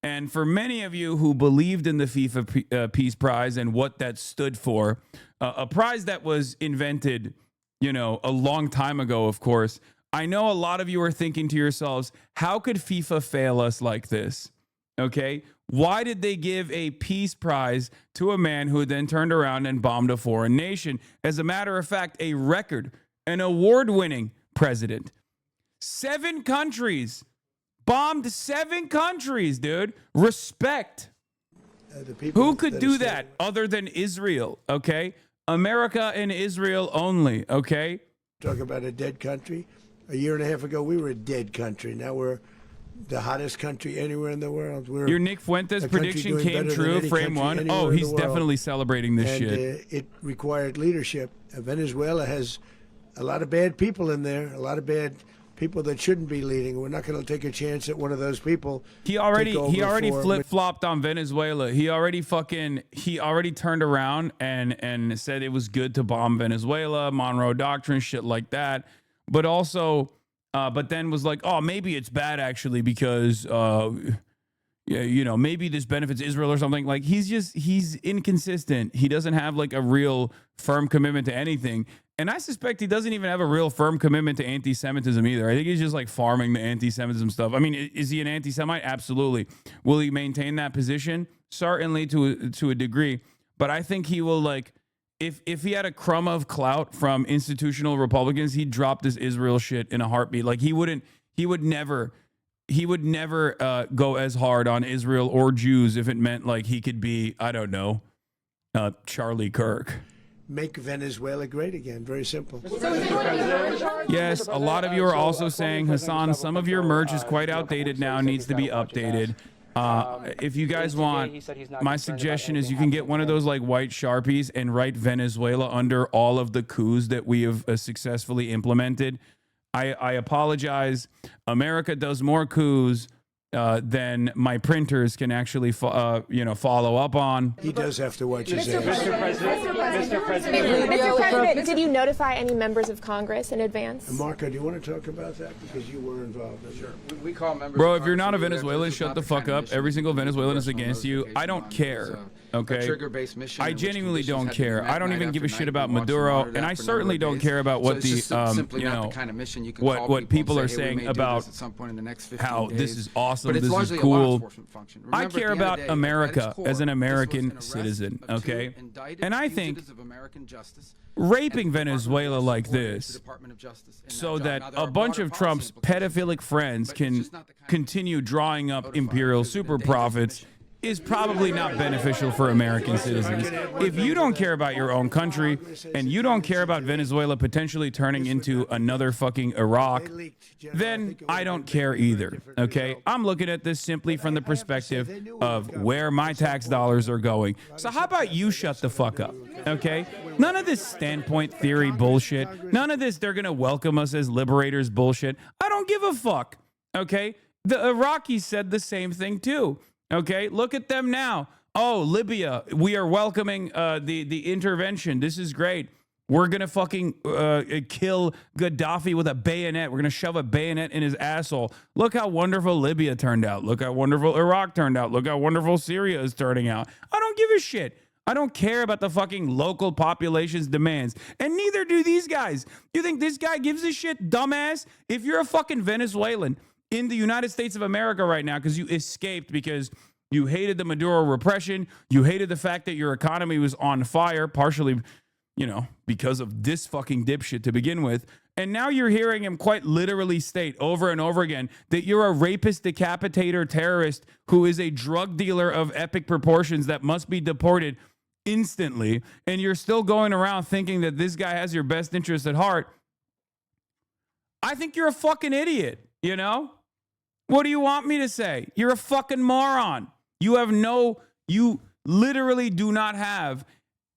And for many of you who believed in the FIFA Peace Prize and what that stood for, a prize that was invented, a long time ago, of course, I know a lot of you are thinking to yourselves, how could FIFA fail us like this? Okay? Why did they give a peace prize to a man who then turned around and bombed a foreign nation? As a matter of fact, an award-winning president. 7 countries. Bombed 7 countries, dude. Respect. Who could do that other than Israel? Okay. America and Israel only. Okay. Talk about a dead country. A year and a half ago, we were a dead country. Now we're the hottest country anywhere in the world. Your Nick Fuentes prediction came true. Frame 1. Oh, he's definitely celebrating this shit. It required leadership. Venezuela has a lot of bad people in there. A lot of bad people that shouldn't be leading. We're not going to take a chance at one of those people. He already flip-flopped on Venezuela. He already turned around and said it was good to bomb Venezuela, Monroe Doctrine, shit like that. But also, but then was like, oh, maybe it's bad actually because, yeah, you know, maybe this benefits Israel or something. Like he's inconsistent. He doesn't have like a real firm commitment to anything. And I suspect he doesn't even have a real firm commitment to anti-Semitism either. I think he's just like farming the anti-Semitism stuff. I mean, is he an anti-Semite? Absolutely. Will he maintain that position? Certainly to a degree. But I think he will, like, if he had a crumb of clout from institutional Republicans, he'd drop this Israel shit in a heartbeat. Like he would never go as hard on Israel or Jews if it meant like he could be, I don't know, Charlie Kirk. Make Venezuela great again. Very simple. Yes, a lot of you are also saying, Hasan, some of your merch is quite outdated now, needs to be updated. If you guys want, my suggestion is you can get one of those like white Sharpies and write Venezuela under all of the coups that we have successfully implemented. I apologize. America does more coups than my printers can actually, follow up on. He does have to watch his ass. Mr. President, did you notify any members of Congress in advance? Marco, do you want to talk about that? Because you were involved. Sure. We call members. Bro, if you're not a Venezuelan, shut the fuck up. Every single Venezuelan is against you. I don't care. Okay, I genuinely don't care. I don't even give a shit about Maduro, and I certainly don't care about what the what people are saying about how this is awesome, this is cool. I care about America as an American citizen, okay? And I think raping Venezuela like this so that a bunch of Trump's pedophilic friends can continue drawing up imperial super profits is probably not beneficial for American citizens. If you don't care about your own country and you don't care about Venezuela potentially turning into another fucking Iraq, then I don't care either, okay? I'm looking at this simply from the perspective of where my tax dollars are going. So how about you shut the fuck up, okay? None of this standpoint theory bullshit. None of this they're going to welcome us as liberators bullshit. I don't give a fuck, okay? The Iraqis said the same thing too. Okay, look at them now. Oh, Libya, we are welcoming the intervention. This is great. We're going to fucking kill Gaddafi with a bayonet. We're going to shove a bayonet in his asshole. Look how wonderful Libya turned out. Look how wonderful Iraq turned out. Look how wonderful Syria is turning out. I don't give a shit. I don't care about the fucking local population's demands. And neither do these guys. You think this guy gives a shit, dumbass? If you're a fucking Venezuelan in the United States of America right now because you escaped because you hated the Maduro repression, you hated the fact that your economy was on fire, partially, because of this fucking dipshit to begin with, and now you're hearing him quite literally state over and over again that you're a rapist, decapitator, terrorist who is a drug dealer of epic proportions that must be deported instantly, and you're still going around thinking that this guy has your best interest at heart. I think you're a fucking idiot, What do you want me to say? You're a fucking moron. You literally do not have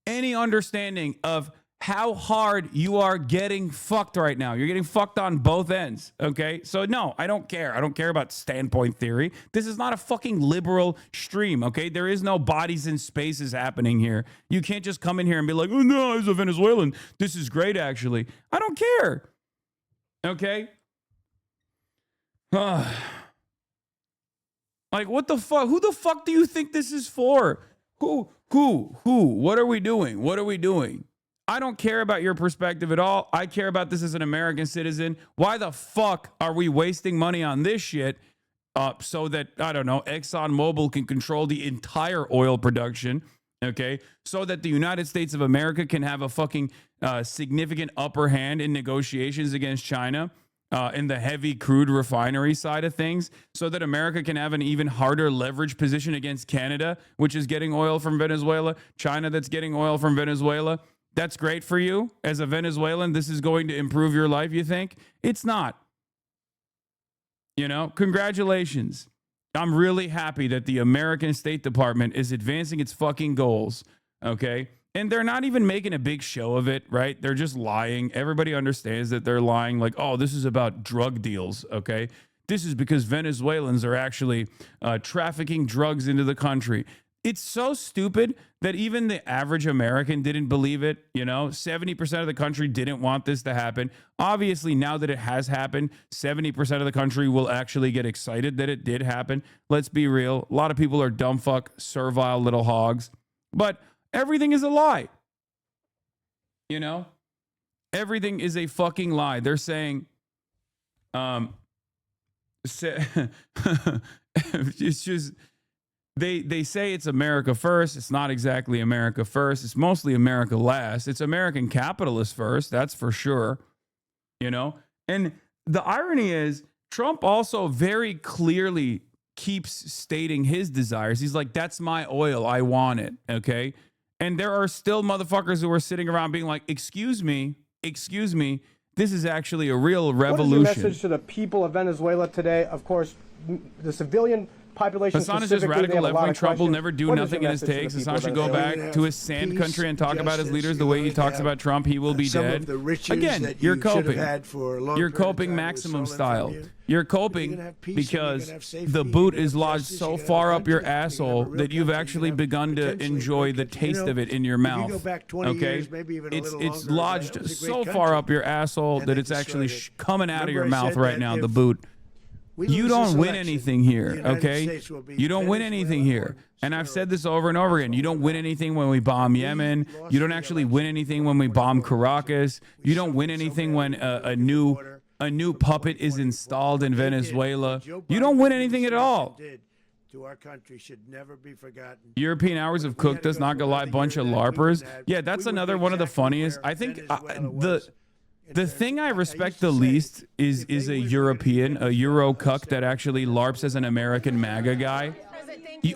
any understanding of how hard you are getting fucked right now. You're getting fucked on both ends, okay? So no, I don't care. I don't care about standpoint theory. This is not a fucking liberal stream, okay? There is no bodies in spaces happening here. You can't just come in here and be like, oh no, as a Venezuelan, this is great actually. I don't care, okay? Like, what the fuck? Who the fuck do you think this is for? Who? What are we doing? What are we doing? I don't care about your perspective at all. I care about this as an American citizen. Why the fuck are we wasting money on this shit so that, I don't know, ExxonMobil can control the entire oil production, okay? So that the United States of America can have a fucking significant upper hand in negotiations against China? In the heavy crude refinery side of things, so that America can have an even harder leverage position against Canada, which is getting oil from Venezuela, China that's getting oil from Venezuela. That's great for you as a Venezuelan. This is going to improve your life, you think? It's not. Congratulations. I'm really happy that the American State Department is advancing its fucking goals, okay? And they're not even making a big show of it, right? They're just lying. Everybody understands that they're lying. Like, oh, this is about drug deals, okay? This is because Venezuelans are actually trafficking drugs into the country. It's so stupid that even the average American didn't believe it. 70% of the country didn't want this to happen. Obviously, now that it has happened, 70% of the country will actually get excited that it did happen. Let's be real. A lot of people are dumb fuck, servile little hogs. But everything is a lie. Everything is a fucking lie. They're saying, it's just... They say it's America first. It's not exactly America first. It's mostly America last. It's American capitalist first. That's for sure. And the irony is Trump also very clearly keeps stating his desires. He's like, that's my oil. I want it. Okay. And there are still motherfuckers who are sitting around being like, excuse me. This is actually a real revolution. What is your message to the people of Venezuela today? Of course, the civilian population. Hasan is just radical left-wing. Trump will never do nothing in his takes. Hasan should go back to his sand country and talk about his leaders the way he talks about Trump. He will be dead. Again, you're coping. You're coping maximum style. You're coping because the boot is lodged so far up your asshole that you've actually begun to enjoy the taste of it in your mouth. Okay? It's lodged so far up your asshole that it's actually coming out of your mouth right now, the boot. You don't win anything here, okay? You don't win anything here. And I've said this over and over again. You don't win anything when we bomb Yemen. You don't actually win anything when we bomb Caracas. You don't win anything when a new puppet is installed in Venezuela. You don't win anything at all. European hours of cook does not go lie, bunch of LARPers. Yeah, that's another one of the funniest. I think the thing I respect the least is a European, a Euro cuck that actually LARPs as an American MAGA guy.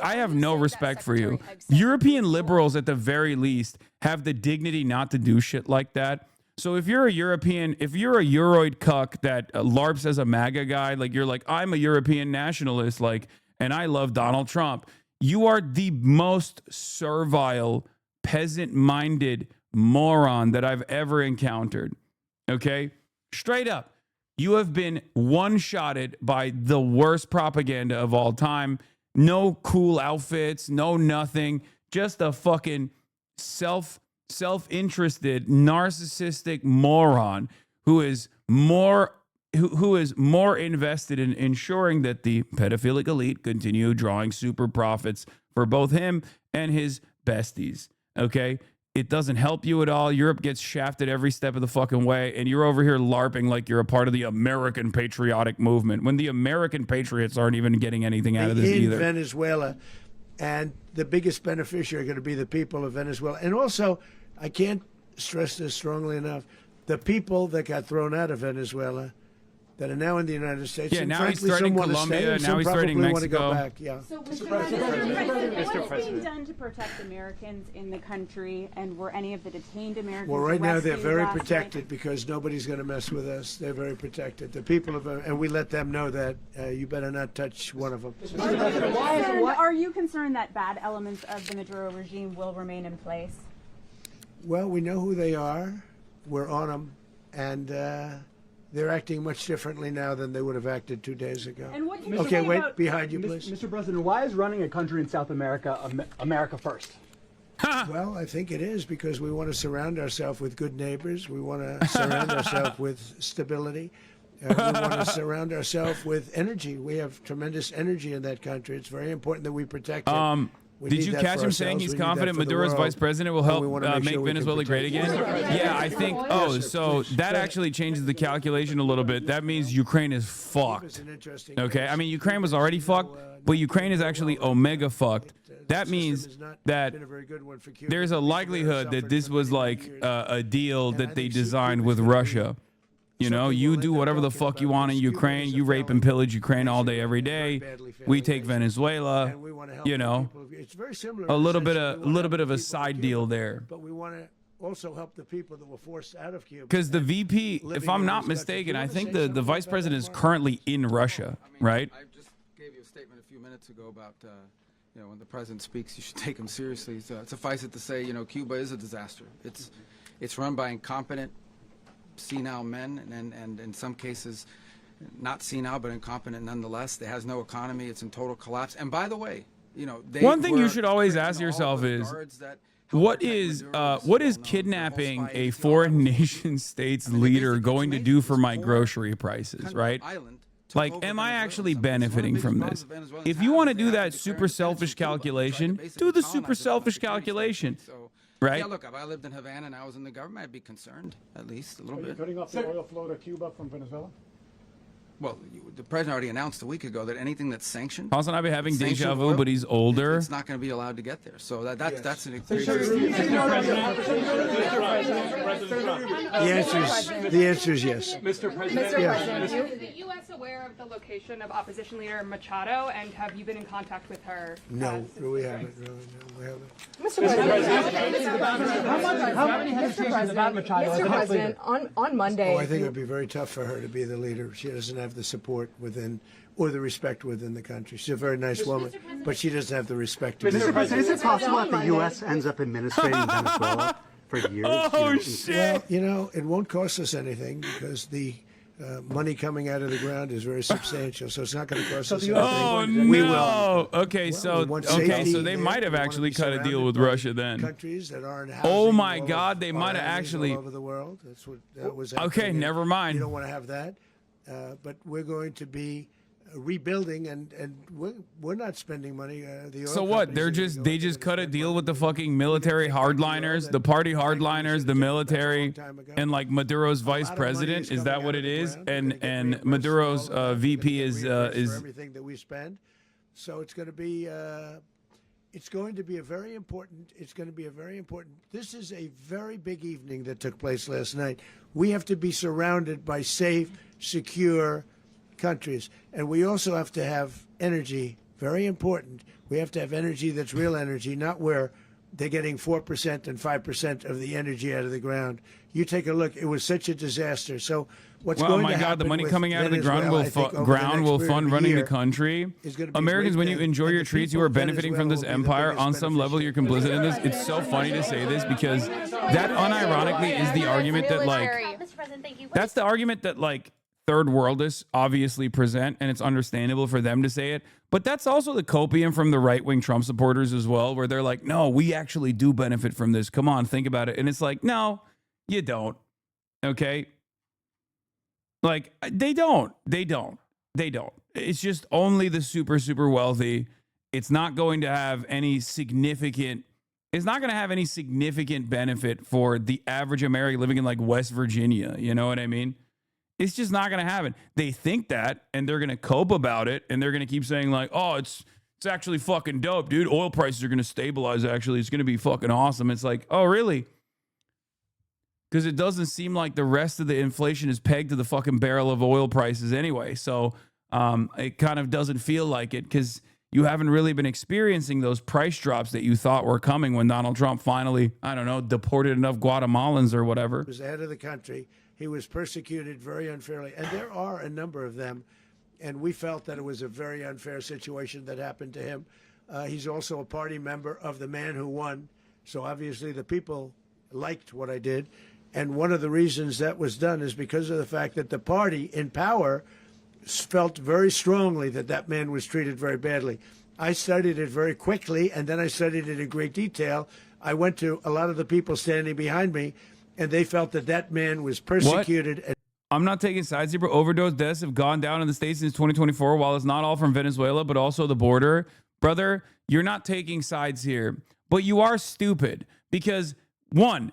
I have no respect for you. European liberals, at the very least, have the dignity not to do shit like that. So if you're a Euroid cuck that LARPs as a MAGA guy, like you're like, I'm a European nationalist, like, and I love Donald Trump, you are the most servile, peasant-minded moron that I've ever encountered. Okay? Straight up. You have been one-shotted by the worst propaganda of all time. No cool outfits, no nothing. Just a fucking self-interested, narcissistic moron who is more invested in ensuring that the pedophilic elite continue drawing super profits for both him and his besties. Okay? It doesn't help you at all. Europe gets shafted every step of the fucking way, and you're over here LARPing like you're a part of the American patriotic movement when the American patriots aren't even getting anything out of this either. In Venezuela, and the biggest beneficiary are going to be the people of Venezuela. And also, I can't stress this strongly enough, the people that got thrown out of Venezuela that are now in the United States. Yeah, now he's threatening Colombia, now he's threatening Mexico. Yeah. So, Mr. President, what is being done to protect Americans in the country, and were any of the detained Americans Well, right now they're arrested very last protected night? because nobody's going to mess with us. They're very protected. The people of, and we let them know that you better not touch one of them. Are you concerned that bad elements of the Maduro regime will remain in place? Well, we know who they are. We're on them, and they're acting much differently now than they would have acted 2 days ago. And what can you Okay, say wait, about behind you, please. Mr. President, why is running a country in South America America first? Well, I think it is because we want to surround ourselves with good neighbors. We want to surround ourselves with stability. We want to surround ourselves with energy. We have tremendous energy in that country. It's very important that we protect it. Did you catch him saying he's confident Maduro's vice president will help make Venezuela great again? Yeah, I think. Oh, so that actually changes the calculation a little bit. That means Ukraine is fucked. Okay, I mean Ukraine was already fucked, but Ukraine is actually omega fucked. That means that there's a likelihood that this was like a deal that they designed with Russia. You know, you do whatever the fuck you want in Ukraine. You rape and pillage Ukraine all day, every day. We take Venezuela. You know, a little bit of a side deal there. But we want to also help the people that were forced out of Cuba. Because the VP, if I'm not mistaken, I think the vice president is currently in Russia, right? I just gave you a statement a few minutes ago about, you know, when the president speaks, you should take him seriously. So suffice it to say, you know, Cuba is a disaster. It's run by incompetent, senile men, and in some cases, not senile but incompetent nonetheless. It has no economy. It's in total collapse. And by the way, you know, one thing you should always ask yourself is, what is kidnapping kidnapping a foreign nation state's leader going to do for my grocery prices, right? Like, am I actually benefiting from this? If you want to do that super selfish calculation, do the super selfish calculation, right? Yeah, look, if I lived in Havana and I was in the government, I'd be concerned, at least a little bit. Cutting off the oil flow to Cuba from Venezuela? Well, the president already announced a week ago that anything that's sanctioned, Hasan, I've been having deja sanctioned vu, oil, but he's older. it's not going to be allowed to get there. So that's an The answer is yes. Mr. President, Is the U.S. aware of the location of opposition leader Machado, and have you been in contact with her? No, we haven't. No, we haven't. Mr. President, how many hesitations about Machado as the next leader? on Monday. Oh, I think it would be very tough for her to be the leader. She doesn't have the support within or the respect within the country. She's a very nice woman, but she doesn't have the respect. Mr. President, Is it possible that the U.S. ends up administrating Venezuela for years? Oh, shit. Well, you know, it won't cost us anything because the money coming out of the ground is very substantial, so it's not going to cost us anything. Oh We no! will. Okay, so we want safety so they there. might have We wanna actually be cut a deal surrounded with by Russia then. Countries that aren't Oh housing my all God, of they our might have enemies actually. all over the world. That's what that was. Okay, happening. never mind. You don't want to have that, but we're going to be rebuilding, and we're not spending money. The oil So what? companies They just cut a deal with the fucking military hardliners, the party hardliners, the military, and like Maduro's vice president. Is that what it is? And Maduro's VP is for everything that we spend. So it's going to be a very important. It's going to be a very important. This is a very big evening that took place last night. We have to be surrounded by safe, secure countries, and we also have to have energy. Very important. We have to have energy that's real energy, not where they're getting 4% and 5% of the energy out of the ground. You take a look. It was such a disaster. So what's Well, oh going my to God, happen the money with coming out of the ground Venezuela, will I think, over the next will period fund of a running the year country. is gonna be a Americans, great when you thing. enjoy And your the treats, you people are of benefiting from this Venezuela will be the empire. biggest On some level, you're complicit in this. It's so funny to say this because that unironically is the argument that like that's the argument that like third worldists obviously present, and it's understandable for them to say it. But that's also the copium from the right-wing Trump supporters as well, where they're like, no, we actually do benefit from this. Come on, think about it. And it's like, no, you don't. Okay? Like, they don't. It's just only the super, super wealthy. It's not going to have any significant benefit for the average American living in like West Virginia. You know what I mean? It's just not going to happen. They think that, and they're going to cope about it, and they're going to keep saying like, oh, it's actually fucking dope, dude. Oil prices are going to stabilize, actually. It's going to be fucking awesome. It's like, oh, really? Because it doesn't seem like the rest of the inflation is pegged to the fucking barrel of oil prices anyway. So it kind of doesn't feel like it because you haven't really been experiencing those price drops that you thought were coming when Donald Trump finally, I don't know, deported enough Guatemalans or whatever. He was the head of the country. He was persecuted very unfairly, and there are a number of them, and we felt that it was a very unfair situation that happened to him. He's also a party member of the man who won, so obviously the people liked what I did, and one of the reasons that was done is because of the fact that the party in power felt very strongly that that man was treated very badly. I studied it very quickly, and then I studied it in great detail. I went to a lot of the people standing behind me, and they felt that that man was persecuted. What? I'm not taking sides here, but overdose deaths have gone down in the States since 2024. While it's not all from Venezuela, but also the border. Brother, you're not taking sides here, but you are stupid because, one,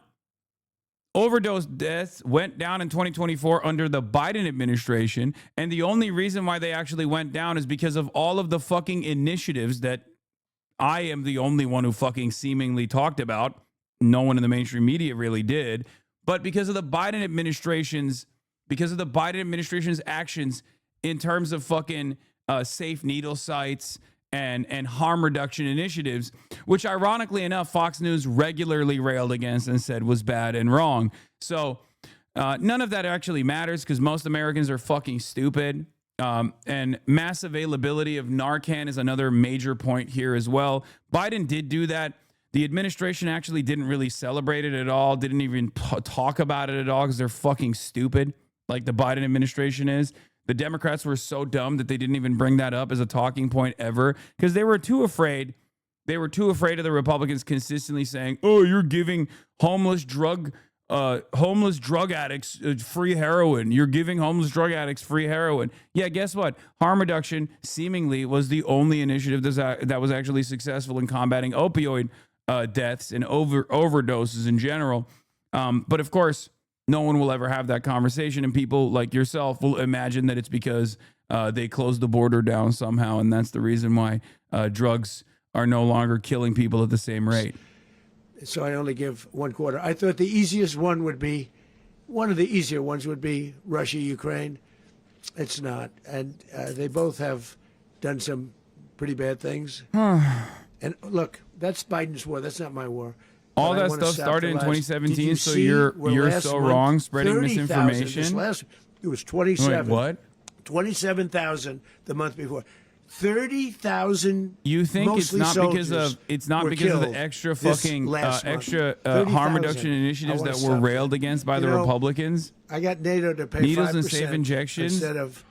overdose deaths went down in 2024 under the Biden administration, and the only reason why they actually went down is because of all of the fucking initiatives that I am the only one who fucking seemingly talked about. No one in the mainstream media really did, but because of the Biden administration's actions in terms of fucking safe needle sites and harm reduction initiatives, which ironically enough, Fox News regularly railed against and said was bad and wrong. So none of that actually matters because most Americans are fucking stupid. And mass availability of Narcan is another major point here as well. Biden did do that. The administration actually didn't really celebrate it at all, didn't even talk about it at all because they're fucking stupid, like the Biden administration is. The Democrats were so dumb that they didn't even bring that up as a talking point ever because they were too afraid. They were too afraid of the Republicans consistently saying, "Oh, you're giving homeless drug addicts free heroin. You're giving homeless drug addicts free heroin." Yeah, guess what? Harm reduction seemingly was the only initiative that was actually successful in combating opioid deaths and overdoses in general. But of course, no one will ever have that conversation, and people like yourself will imagine that it's because they closed the border down somehow, and that's the reason why drugs are no longer killing people at the same rate. So I only give 1/4. I thought the easiest one of the easier ones would be Russia, Ukraine. It's not. And they both have done some pretty bad things. And look, that's Biden's war. That's not my war. All that stuff started in 2017, so you're so wrong, spreading misinformation. It was 27. Wait, what? 27,000 the month before. 30,000. You think it's not because of the extra fucking harm reduction initiatives that were railed against by the Republicans? I got NATO to pay needles 5% and safe injections instead of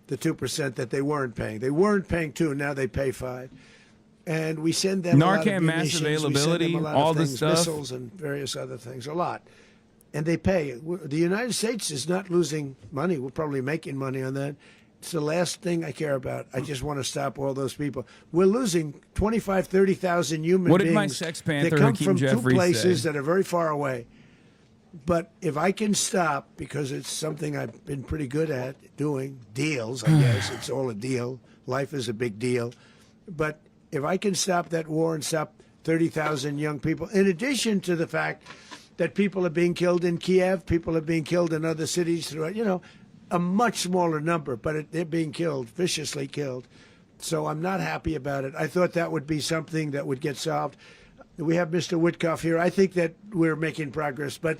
the 2% that they weren't paying. They weren't paying 2, now they pay 5. And we send them Narcan mass availability, all this stuff, missiles and various other things, a lot. And they pay. The United States is not losing money. We're probably making money on that. It's the last thing I care about. I just want to stop all those people. We're losing 25, 30,000 human beings. What did my sex panther that come Hakeem from Jeffries two places say? that are very far away. But if I can stop, because it's something I've been pretty good at doing, deals, I guess. It's all a deal. Life is a big deal. But if I can stop that war and stop 30,000 young people, in addition to the fact that people are being killed in Kiev, people are being killed in other cities throughout, a much smaller number, but they're being killed, viciously killed. So I'm not happy about it. I thought that would be something that would get solved. We have Mr. Witkoff here. I think that we're making progress, but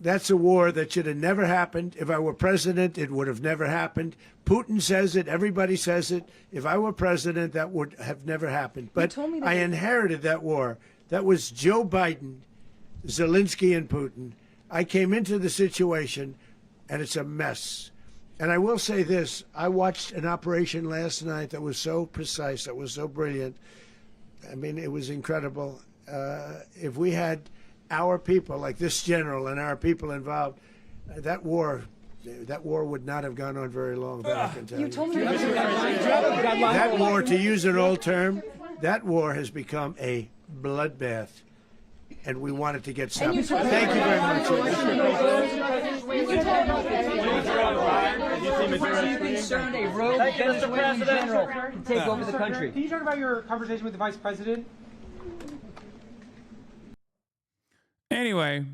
that's a war that should have never happened. If I were president, it would have never happened. Putin says it. Everybody says it. If I were president, that would have never happened. But I inherited that war. That was Joe Biden, Zelensky, and Putin. I came into the situation, and it's a mess. And I will say this. I watched an operation last night that was so precise, that was so brilliant. I mean, it was incredible. If we had our people, like this general and our people involved, that war would not have gone on very long. I can tell you. That war, to use an old term, that war has become a bloodbath. And we want it to get stopped. Thank you very much. Are you concerned a rogue Venezuelan general can take over the country? Can you talk about your conversation with the vice president? Anyway,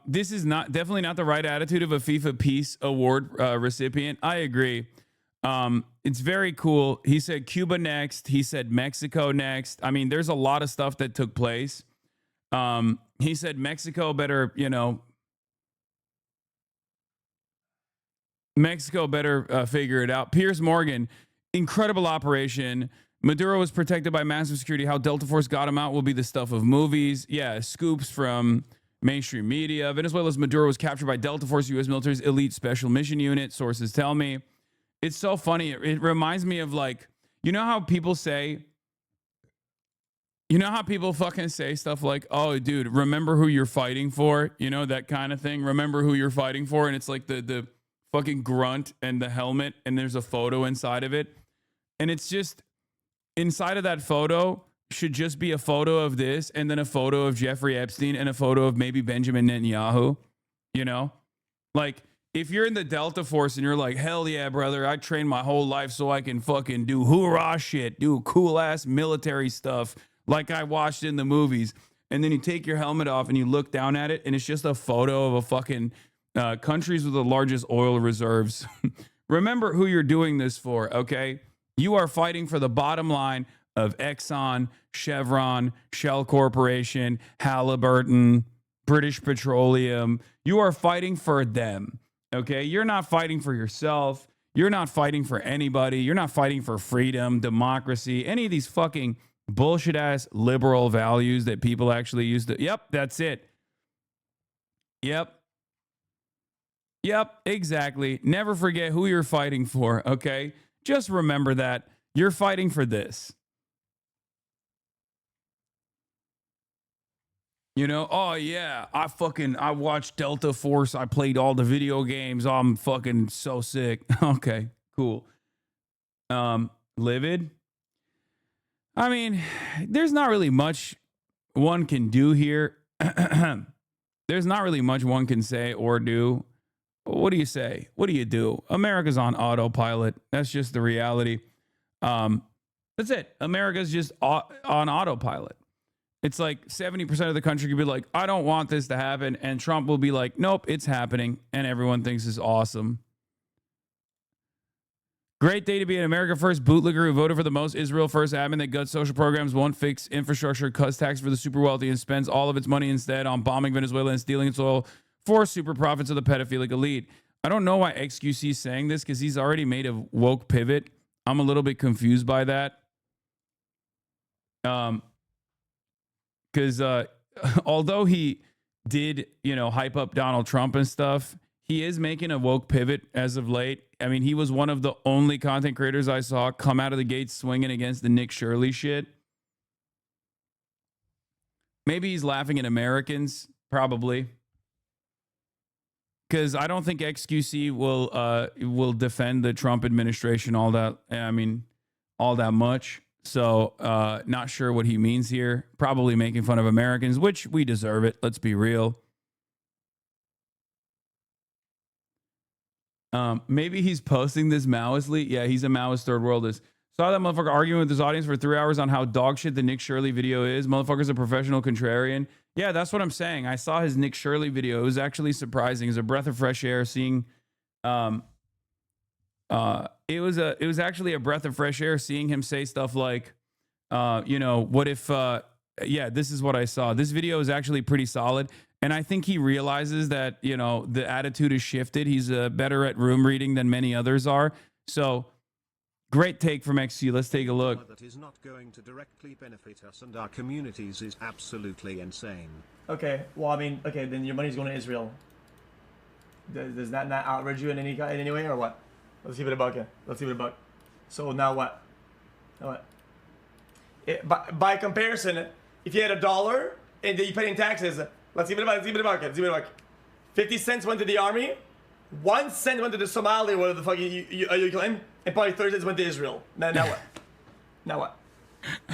this is definitely not the right attitude of a FIFA Peace Award recipient. I agree. It's very cool. He said Cuba next. He said Mexico next. I mean, there's a lot of stuff that took place. He said Mexico better, figure it out. Piers Morgan, incredible operation. Maduro was protected by massive security. How Delta Force got him out will be the stuff of movies. Yeah, scoops from mainstream media. Venezuela's Maduro was captured by Delta Force, U.S. military's elite special mission unit. Sources tell me. It's so funny. It reminds me of how people say, how people fucking say stuff like, "Oh, dude, remember who you're fighting for?" That kind of thing. Remember who you're fighting for? And it's like the fucking grunt and the helmet, and there's a photo inside of it. And it's just, inside of that photo should just be a photo of this, and then a photo of Jeffrey Epstein, and a photo of maybe Benjamin Netanyahu. Like, if you're in the Delta Force and you're like, "Hell yeah, brother, I trained my whole life so I can fucking do hoorah shit, do cool ass military stuff like I watched in the movies," and then you take your helmet off and you look down at it, and it's just a photo of a fucking countries with the largest oil reserves. Remember who you're doing this for, okay? You are fighting for the bottom line of Exxon, Chevron, Shell Corporation, Halliburton, British Petroleum. You are fighting for them, okay? You're not fighting for yourself. You're not fighting for anybody. You're not fighting for freedom, democracy, any of these fucking bullshit ass liberal values that people actually use to. Yep, that's it. Yep. Yep, exactly. Never forget who you're fighting for, okay? Just remember that. You're fighting for this. You know, oh yeah, I watched Delta Force. I played all the video games. I'm fucking so sick. Okay, cool. Livid. I mean, there's not really much one can do here. There's not really much one can say or do. What do you say? What do you do? America's on autopilot. That's just the reality. That's it. America's just on autopilot. It's like 70% of the country could be like, I don't want this to happen. And Trump will be like, nope, it's happening. And everyone thinks it's awesome. Great day to be an America First bootlegger who voted for the most Israel First admin that guts social programs, won't fix infrastructure, cuts tax for the super wealthy, and spends all of its money instead on bombing Venezuela and stealing its oil for super profits of the pedophilic elite. I don't know why XQC is saying this because he's already made a woke pivot. I'm a little bit confused by that. Because although he did, hype up Donald Trump and stuff, he is making a woke pivot as of late. I mean, he was one of the only content creators I saw come out of the gate swinging against the Nick Shirley shit. Maybe he's laughing at Americans, probably. Because I don't think XQC will defend the Trump administration all that much. So not sure what he means here. Probably making fun of Americans, which we deserve it. Let's be real. Maybe he's posting this Maoistly. Yeah, he's a Maoist third worldist. Saw that motherfucker arguing with his audience for 3 hours on how dog shit the Nick Shirley video is. Motherfucker's a professional contrarian. Yeah, that's what I'm saying. I saw his Nick Shirley video. It was actually surprising. It was a breath of fresh air seeing it was actually a breath of fresh air seeing him say stuff like what if this is what I saw. This video is actually pretty solid. And I think he realizes that, the attitude has shifted. He's better at room reading than many others are. So great take from XC. Let's take a look. That is not going to directly benefit us and our communities is absolutely insane. Okay, well, I mean, okay, then your money's going to Israel. Does that not outrage you in any way or what? Let's keep it a buck. Let's keep it a buck. So now what? By comparison, if you had $1 and you paid in taxes, let's keep it a buck. 50 cents went to the army, 1 cent went to the Somali, whatever the fuck you claim, and probably 30 cents went to Israel. Now what? Now what?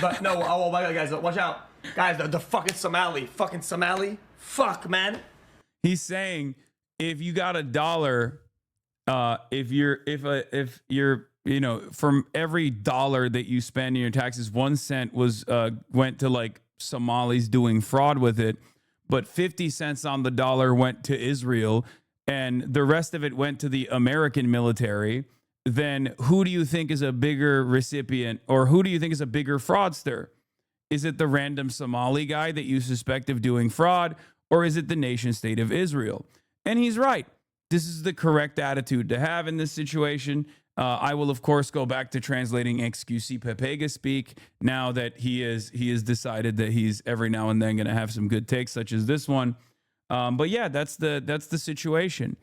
But no, oh my God, guys, watch out. Guys, the fucking Somali. Fuck, man. He's saying if you got $1, if you're from every dollar that you spend in your taxes, 1 cent went to like Somalis doing fraud with it, but 50 cents on the dollar went to Israel, and the rest of it went to the American military. Then who do you think is a bigger recipient, or who do you think is a bigger fraudster? Is it the random Somali guy that you suspect of doing fraud, or is it the nation state of Israel? And he's right. This is the correct attitude to have in this situation. I will, of course, go back to translating XQC Pepega speak now that he has decided that he's every now and then going to have some good takes, such as this one. But yeah, that's the situation.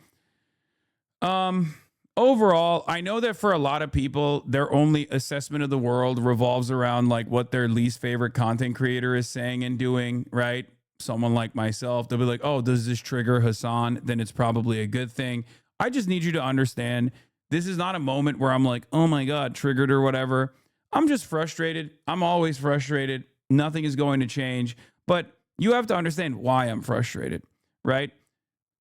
Overall, I know that for a lot of people, their only assessment of the world revolves around like what their least favorite content creator is saying and doing, right? Someone like myself, they'll be like, oh, does this trigger Hasan? Then it's probably a good thing. I just need you to understand, this is not a moment where I'm like, oh my God, triggered or whatever. I'm just frustrated. I'm always frustrated. Nothing is going to change. But you have to understand why I'm frustrated, right?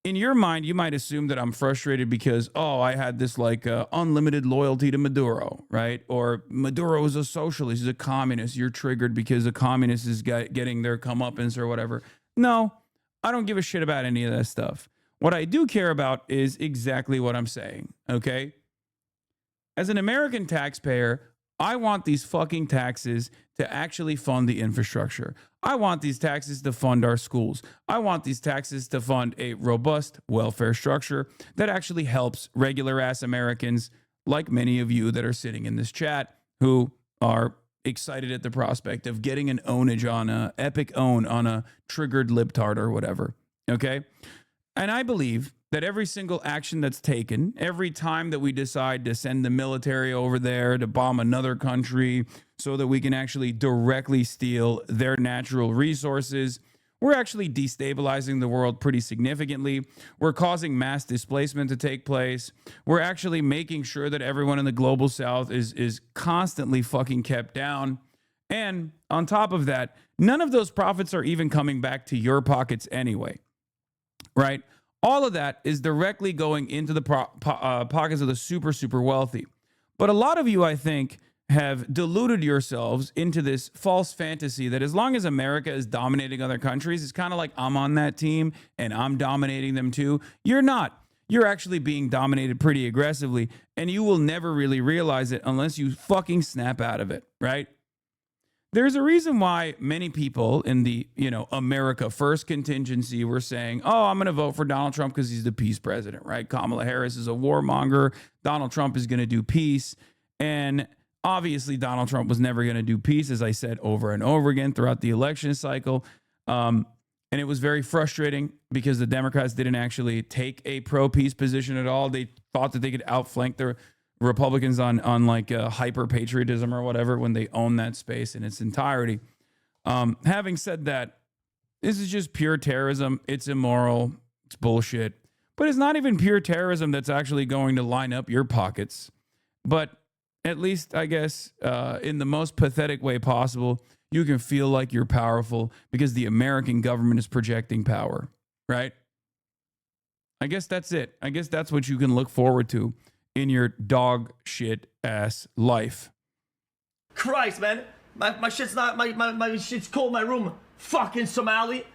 In your mind, you might assume that I'm frustrated because, oh, I had this like unlimited loyalty to Maduro, right? Or Maduro is a socialist, he's a communist. You're triggered because a communist is getting their comeuppance or whatever. No, I don't give a shit about any of that stuff. What I do care about is exactly what I'm saying, okay? As an American taxpayer, I want these fucking taxes to actually fund the infrastructure. I want these taxes to fund our schools. I want these taxes to fund a robust welfare structure that actually helps regular ass Americans like many of you that are sitting in this chat who are excited at the prospect of getting an ownage on a epic own on a triggered libtard or whatever. Okay. And I believe that every single action that's taken, every time that we decide to send the military over there to bomb another country so that we can actually directly steal their natural resources, we're actually destabilizing the world pretty significantly. We're causing mass displacement to take place. We're actually making sure that everyone in the global south is constantly fucking kept down. And on top of that, none of those profits are even coming back to your pockets anyway, right? All of that is directly going into the pockets of the super, super wealthy. But a lot of you, I think, have deluded yourselves into this false fantasy that as long as America is dominating other countries, it's kind of like I'm on that team and I'm dominating them too. You're not. You're actually being dominated pretty aggressively, and you will never really realize it unless you fucking snap out of it, right? There's a reason why many people in the, America First contingency were saying, oh, I'm going to vote for Donald Trump because he's the peace president, right? Kamala Harris is a warmonger. Donald Trump is going to do peace. And obviously, Donald Trump was never going to do peace, as I said over and over again throughout the election cycle. And it was very frustrating because the Democrats didn't actually take a pro-peace position at all. They thought that they could outflank the Republicans on like hyper patriotism or whatever when they own that space in its entirety. Having said that, this is just pure terrorism. It's immoral. It's bullshit. But it's not even pure terrorism that's actually going to line up your pockets. But at least, I guess, in the most pathetic way possible, you can feel like you're powerful because the American government is projecting power, right? I guess that's it. I guess that's what you can look forward to in your dog shit ass life. Christ, man. My shit's not, my shit's cold in my room. Fucking Somali.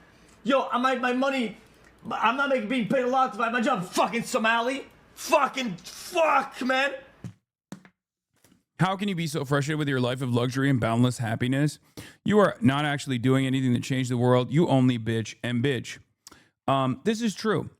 Yo, my money, I'm not being paid a lot to my job. Fucking Somali. Fucking fuck, man. How can you be so frustrated with your life of luxury and boundless happiness? You are not actually doing anything to change the world. You only bitch and bitch. This is true.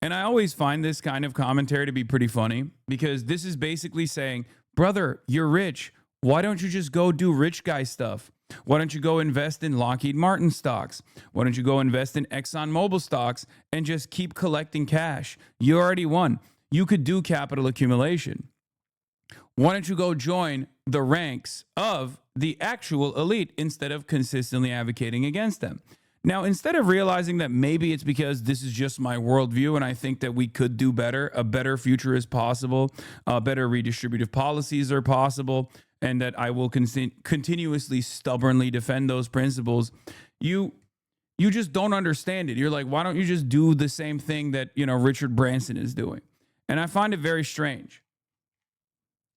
And I always find this kind of commentary to be pretty funny because this is basically saying, brother, you're rich. Why don't you just go do rich guy stuff? Why don't you go invest in Lockheed Martin stocks? Why don't you go invest in ExxonMobil stocks and just keep collecting cash? You already won. You could do capital accumulation. Why don't you go join the ranks of the actual elite instead of consistently advocating against them? Now, instead of realizing that maybe it's because this is just my worldview and I think that we could do better, a better future is possible, better redistributive policies are possible, and that I will continuously, stubbornly defend those principles, you just don't understand it. You're like, why don't you just do the same thing that, Richard Branson is doing? And I find it very strange.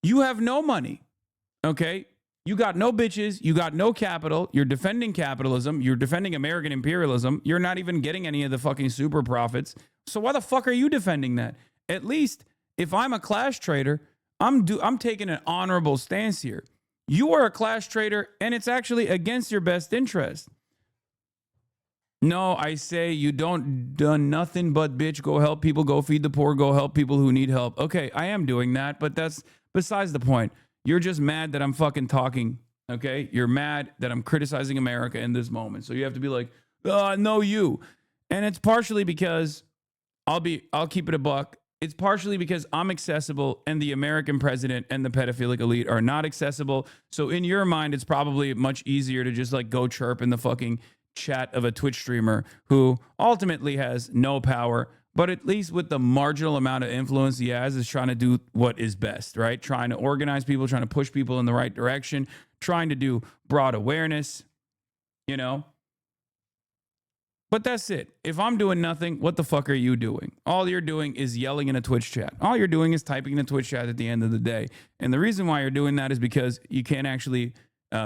You have no money, okay? You got no bitches. You got no capital. You're defending capitalism. You're defending American imperialism. You're not even getting any of the fucking super profits. So why the fuck are you defending that? At least if I'm a class trader, I'm taking an honorable stance here. You are a class trader, and it's actually against your best interest. No, I say you don't done nothing but bitch. Go help people. Go feed the poor. Go help people who need help. Okay, I am doing that, but that's besides the point. You're just mad that I'm fucking talking, okay? You're mad that I'm criticizing America in this moment. So you have to be like, no, you. And it's partially because I'll keep it a buck. It's partially because I'm accessible and the American president and the pedophilic elite are not accessible. So in your mind, it's probably much easier to just like go chirp in the fucking chat of a Twitch streamer who ultimately has no power, but at least with the marginal amount of influence he has is trying to do what is best, right? Trying to organize people, trying to push people in the right direction, trying to do broad awareness, But that's it. If I'm doing nothing, what the fuck are you doing? All you're doing is yelling in a Twitch chat. All you're doing is typing in a Twitch chat at the end of the day. And the reason why you're doing that is because you can't actually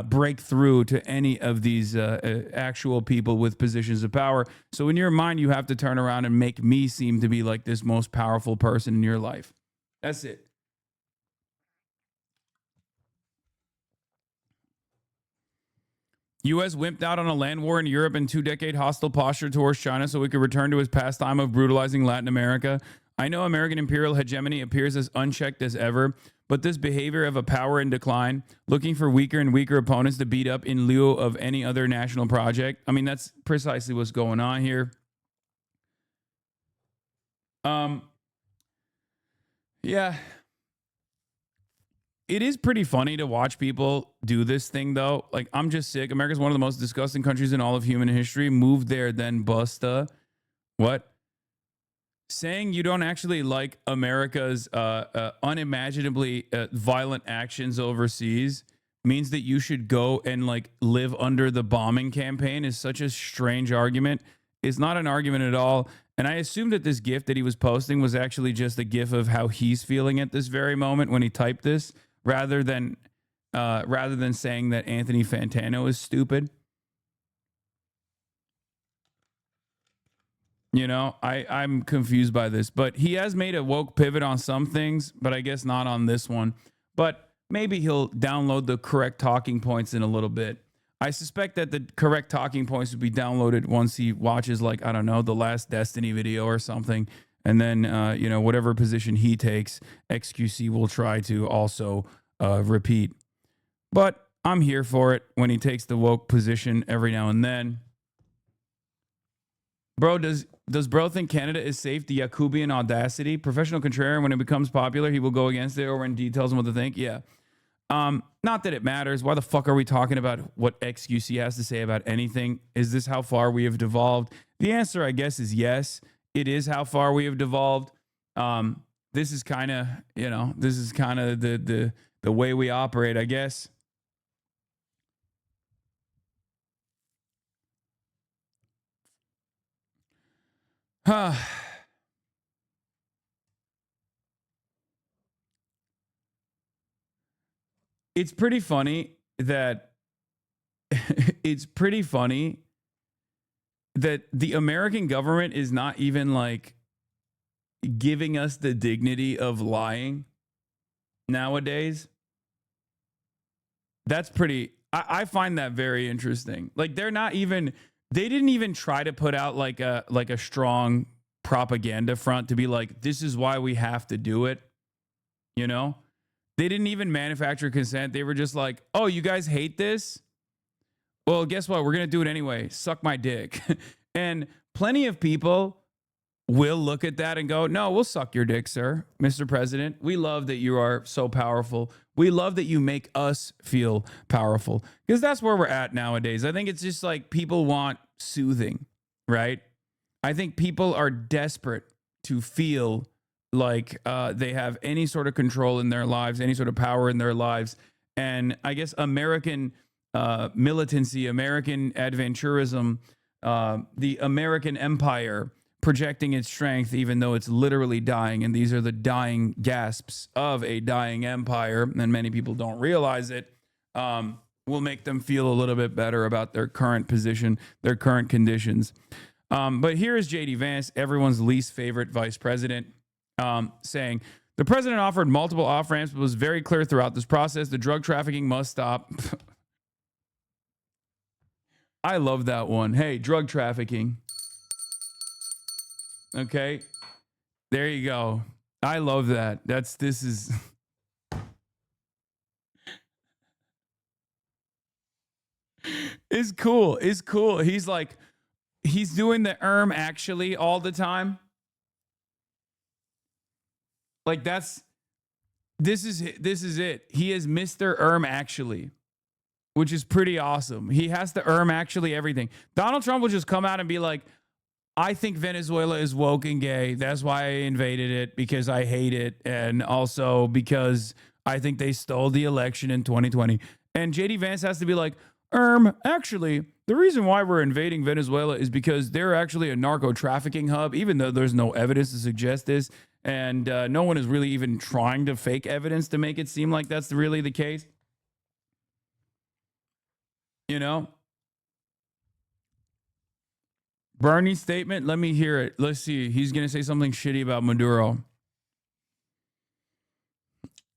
break through to any of these actual people with positions of power. So in your mind, you have to turn around and make me seem to be like this most powerful person in your life. That's it. U.S. wimped out on a land war in Europe and 2-decade hostile posture towards China so we could return to his pastime of brutalizing Latin America. I know American imperial hegemony appears as unchecked as ever, but this behavior of a power in decline, looking for weaker and weaker opponents to beat up in lieu of any other national project, I mean, that's precisely what's going on here. Yeah. It is pretty funny to watch people do this thing, though. Like, I'm just sick. America's one of the most disgusting countries in all of human history. Move there, then busta. What? Saying you don't actually like America's unimaginably violent actions overseas means that you should go and like live under the bombing campaign is such a strange argument. It's not an argument at all. And I assume that this GIF that he was posting was actually just a GIF of how he's feeling at this very moment when he typed this, rather than saying that Anthony Fantano is stupid. You know, I'm confused by this, but he has made a woke pivot on some things, but I guess not on this one. But maybe he'll download the correct talking points in a little bit. I suspect that the correct talking points would be downloaded once he watches, like, I don't know, the last Destiny video or something. And then, whatever position he takes, XQC will try to also repeat. But I'm here for it when he takes the woke position every now and then. Bro, does bro think Canada is safe? The Yakubian audacity. Professional contrarian, when it becomes popular, he will go against it, or when D tells him what to think. Yeah. Not that it matters. Why the fuck are we talking about what XQC has to say about anything? Is this how far we have devolved? The answer, I guess, is yes. It is how far we have devolved. This is kind of, the way we operate, I guess. It's pretty funny that the American government is not even like giving us the dignity of lying nowadays. That's pretty, I find that very interesting. Like they didn't even try to put out like a strong propaganda front to be like, this is why we have to do it. You know? They didn't even manufacture consent. They were just like, oh, you guys hate this? Well, guess what? We're going to do it anyway. Suck my dick. And plenty of people will look at that and go, no, we'll suck your dick, sir, Mr. President. We love that you are so powerful. We love that you make us feel powerful, because that's where we're at nowadays. I think it's just like people want soothing, right? I think people are desperate to feel like they have any sort of control in their lives, any sort of power in their lives. And I guess American militancy, American adventurism, the American empire projecting its strength, even though it's literally dying. And these are the dying gasps of a dying empire. And many people don't realize it. Will make them feel a little bit better about their current position, their current conditions. But here is J.D. Vance, everyone's least favorite vice president, saying, the president offered multiple off-ramps, but was very clear throughout this process. The drug trafficking must stop. I love that one. Hey, drug trafficking. Okay. There you go. I love that. This is... It's cool. It's cool. He's like, he's doing the actually all the time. Like this is it. He is Mr. actually, which is pretty awesome. He has to actually everything. Donald Trump will just come out and be like, I think Venezuela is woke and gay. That's why I invaded it, because I hate it. And also because I think they stole the election in 2020. And JD Vance has to be like, actually, the reason why we're invading Venezuela is because they're actually a narco trafficking hub, even though there's no evidence to suggest this. And no one is really even trying to fake evidence to make it seem like that's really the case. You know? Bernie's statement, let me hear it. Let's see. He's going to say something shitty about Maduro.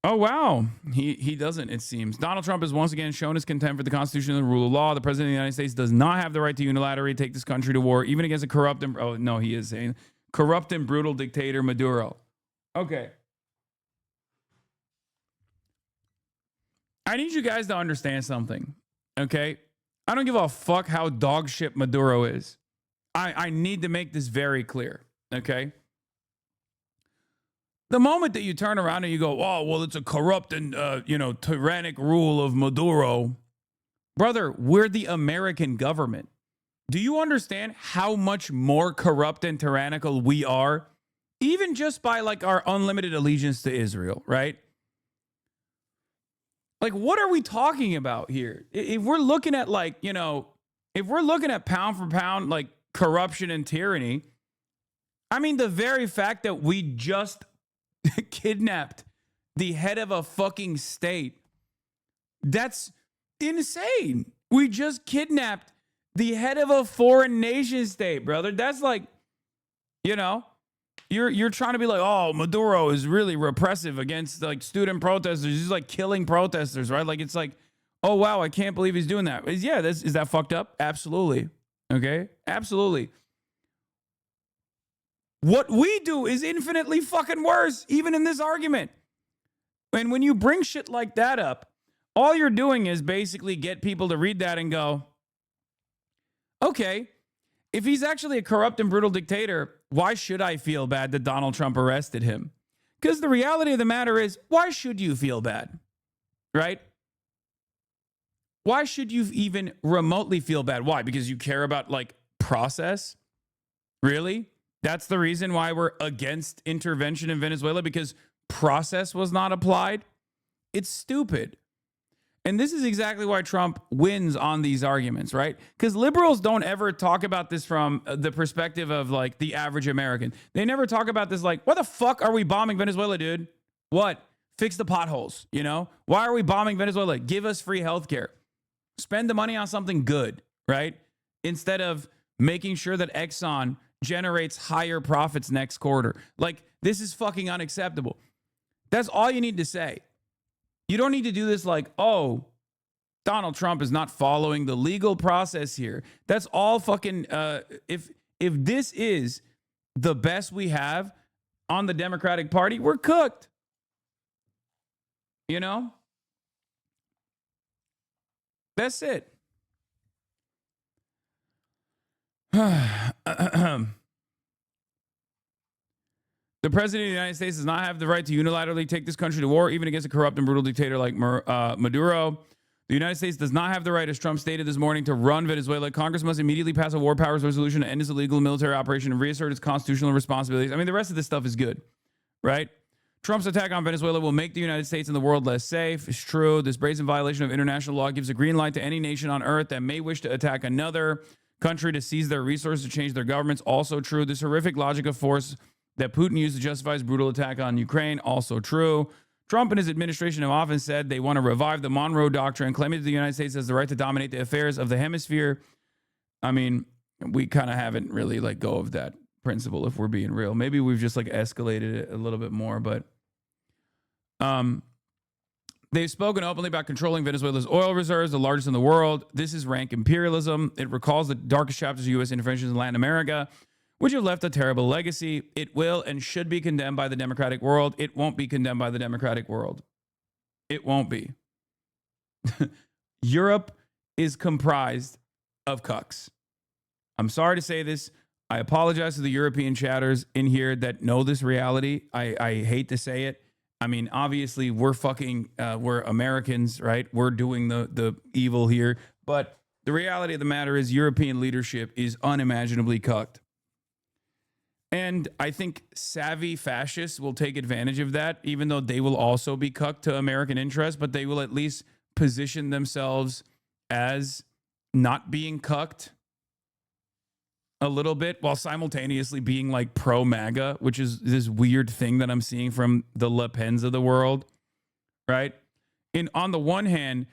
Oh, wow. He doesn't, it seems. Donald Trump has once again shown his contempt for the Constitution and the rule of law. The president of the United States does not have the right to unilaterally take this country to war, even against a corrupt and... Oh, no, he is saying... corrupt and brutal dictator Maduro. Okay. I need you guys to understand something. Okay? I don't give a fuck how dog shit Maduro is. I need to make this very clear. Okay? The moment that you turn around and you go, oh, well, it's a corrupt and, tyrannic rule of Maduro. Brother, we're the American government. Do you understand how much more corrupt and tyrannical we are? Even just by like our unlimited allegiance to Israel, right? Like, what are we talking about here? If we're looking at like, if we're looking at pound for pound, like corruption and tyranny, I mean, the very fact that we just kidnapped the head of a fucking state, that's insane. We just kidnapped the head of a foreign nation state, brother. That's like, you're trying to be like, oh, Maduro is really repressive against like student protesters. He's like killing protesters, right? Like, it's like, oh, wow, I can't believe he's doing that. Yeah, is that fucked up? Absolutely. Okay, absolutely. What we do is infinitely fucking worse, even in this argument. And when you bring shit like that up, all you're doing is basically get people to read that and go, okay, if he's actually a corrupt and brutal dictator, why should I feel bad that Donald Trump arrested him? Because the reality of the matter is, why should you feel bad? Right? Why should you even remotely feel bad? Why? Because you care about like process? Really? That's the reason why we're against intervention in Venezuela, because process was not applied? It's stupid. And this is exactly why Trump wins on these arguments, right? Because liberals don't ever talk about this from the perspective of like the average American. They never talk about this like, why the fuck are we bombing Venezuela, dude? What? Fix the potholes, Why are we bombing Venezuela? Give us free healthcare. Spend the money on something good, right? Instead of making sure that Exxon generates higher profits next quarter. Like, this is fucking unacceptable. That's all you need to say. You don't need to do this like, oh, Donald Trump is not following the legal process here. That's all fucking, if this is the best we have on the Democratic Party, we're cooked. That's it. The president of the United States does not have the right to unilaterally take this country to war, even against a corrupt and brutal dictator like Maduro. The United States does not have the right, as Trump stated this morning, to run Venezuela. Congress must immediately pass a war powers resolution to end this illegal military operation and reassert its constitutional responsibilities. I mean, the rest of this stuff is good, right? Trump's attack on Venezuela will make the United States and the world less safe. It's true. This brazen violation of international law gives a green light to any nation on earth that may wish to attack another country to seize their resources, to change their governments. Also true. This horrific logic of force that Putin used to justify his brutal attack on Ukraine. Also true. Trump and his administration have often said they want to revive the Monroe Doctrine, claiming that the United States has the right to dominate the affairs of the hemisphere. I mean, we kind of haven't really let go of that principle, if we're being real. Maybe we've just like escalated it a little bit more, but they've spoken openly about controlling Venezuela's oil reserves, the largest in the world. This is rank imperialism. It recalls the darkest chapters of U.S. interventions in Latin America, which have left a terrible legacy. It will and should be condemned by the democratic world. It won't be condemned by the democratic world. It won't be. Europe is comprised of cucks. I'm sorry to say this. I apologize to the European chatters in here that know this reality. I hate to say it. I mean, obviously, we're Americans, right? We're doing the evil here. But the reality of the matter is European leadership is unimaginably cucked. And I think savvy fascists will take advantage of that, even though they will also be cucked to American interests, but they will at least position themselves as not being cucked a little bit while simultaneously being like pro-MAGA, which is this weird thing that I'm seeing from the Le Pens of the world, right? On the one hand,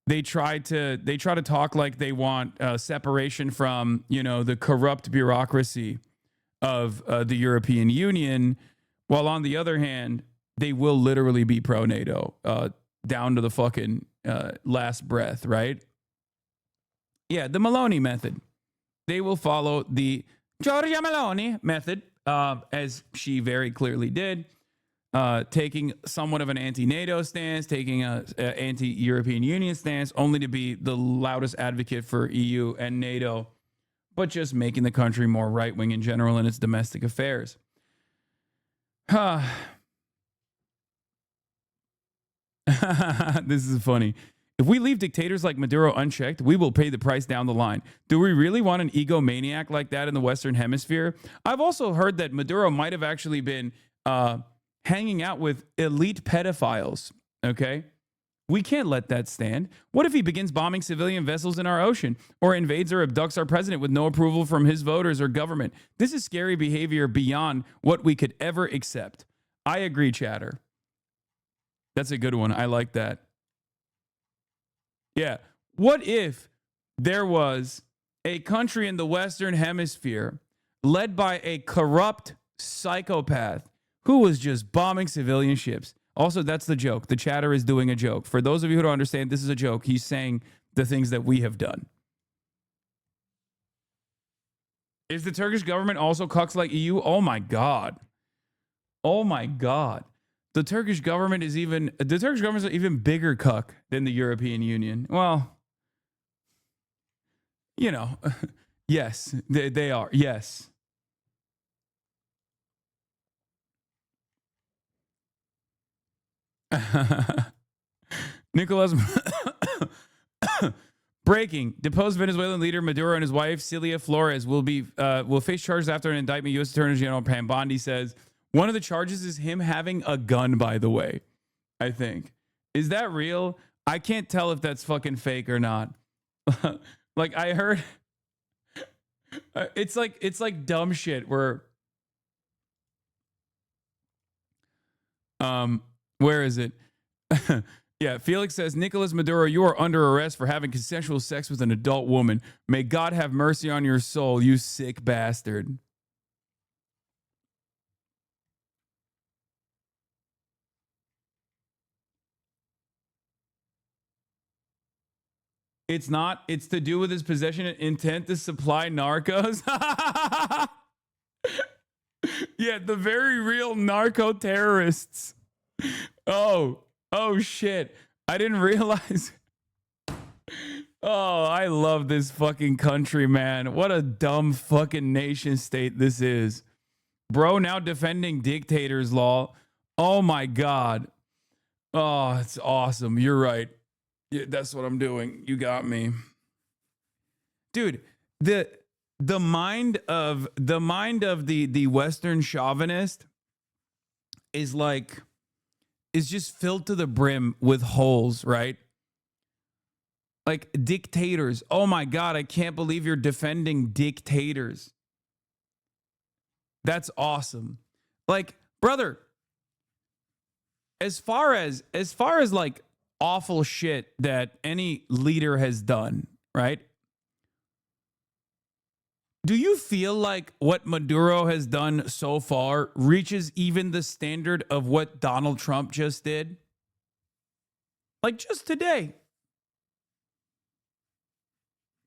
they try to talk like they want separation from, the corrupt bureaucracy of the European Union, while on the other hand, they will literally be pro-NATO down to the fucking last breath, right? Yeah, the Meloni method. They will follow the Giorgia Meloni method, as she very clearly did, taking somewhat of an anti-NATO stance, taking an anti-European Union stance, only to be the loudest advocate for EU and NATO, but just making the country more right-wing in general in its domestic affairs. This is funny. If we leave dictators like Maduro unchecked, we will pay the price down the line. Do we really want an egomaniac like that in the Western Hemisphere? I've also heard that Maduro might have actually been hanging out with elite pedophiles. Okay? We can't let that stand. What if he begins bombing civilian vessels in our ocean or invades or abducts our president with no approval from his voters or government? This is scary behavior beyond what we could ever accept. I agree, chatter. That's a good one. I like that. Yeah. What if there was a country in the Western Hemisphere led by a corrupt psychopath who was just bombing civilian ships? Also, that's the joke. The chatter is doing a joke. For those of you who don't understand, this is a joke. He's saying the things that we have done. Is the Turkish government also cucks like EU? Oh my God. Oh my God. The Turkish government is even an even bigger cuck than the European Union. Well, you know, yes, they are. Yes. Nicolas breaking. Deposed Venezuelan leader Maduro and his wife Celia Flores will face charges after an indictment. U.S. Attorney General Pam Bondi says one of the charges is him having a gun, by the way. I think. Is that real? I can't tell if that's fucking fake or not. Like I heard it's like dumb shit where where is it? Yeah, Felix says, Nicolas Maduro, you are under arrest for having consensual sex with an adult woman. May God have mercy on your soul, you sick bastard. It's not. It's to do with his possession and intent to supply narcos. Yeah, the very real narco terrorists. Oh shit. I didn't realize. Oh, I love this fucking country, man. What a dumb fucking nation state this is. Bro, now defending dictators law. Oh my God. Oh, it's awesome. You're right. Yeah, that's what I'm doing. You got me. Dude, the mind of the Western chauvinist is just filled to the brim with holes, right? Like dictators. Oh my God, I can't believe you're defending dictators. That's awesome. Like, brother, as far as like awful shit that any leader has done, right? Do you feel like what Maduro has done so far reaches even the standard of what Donald Trump just did? Like just today.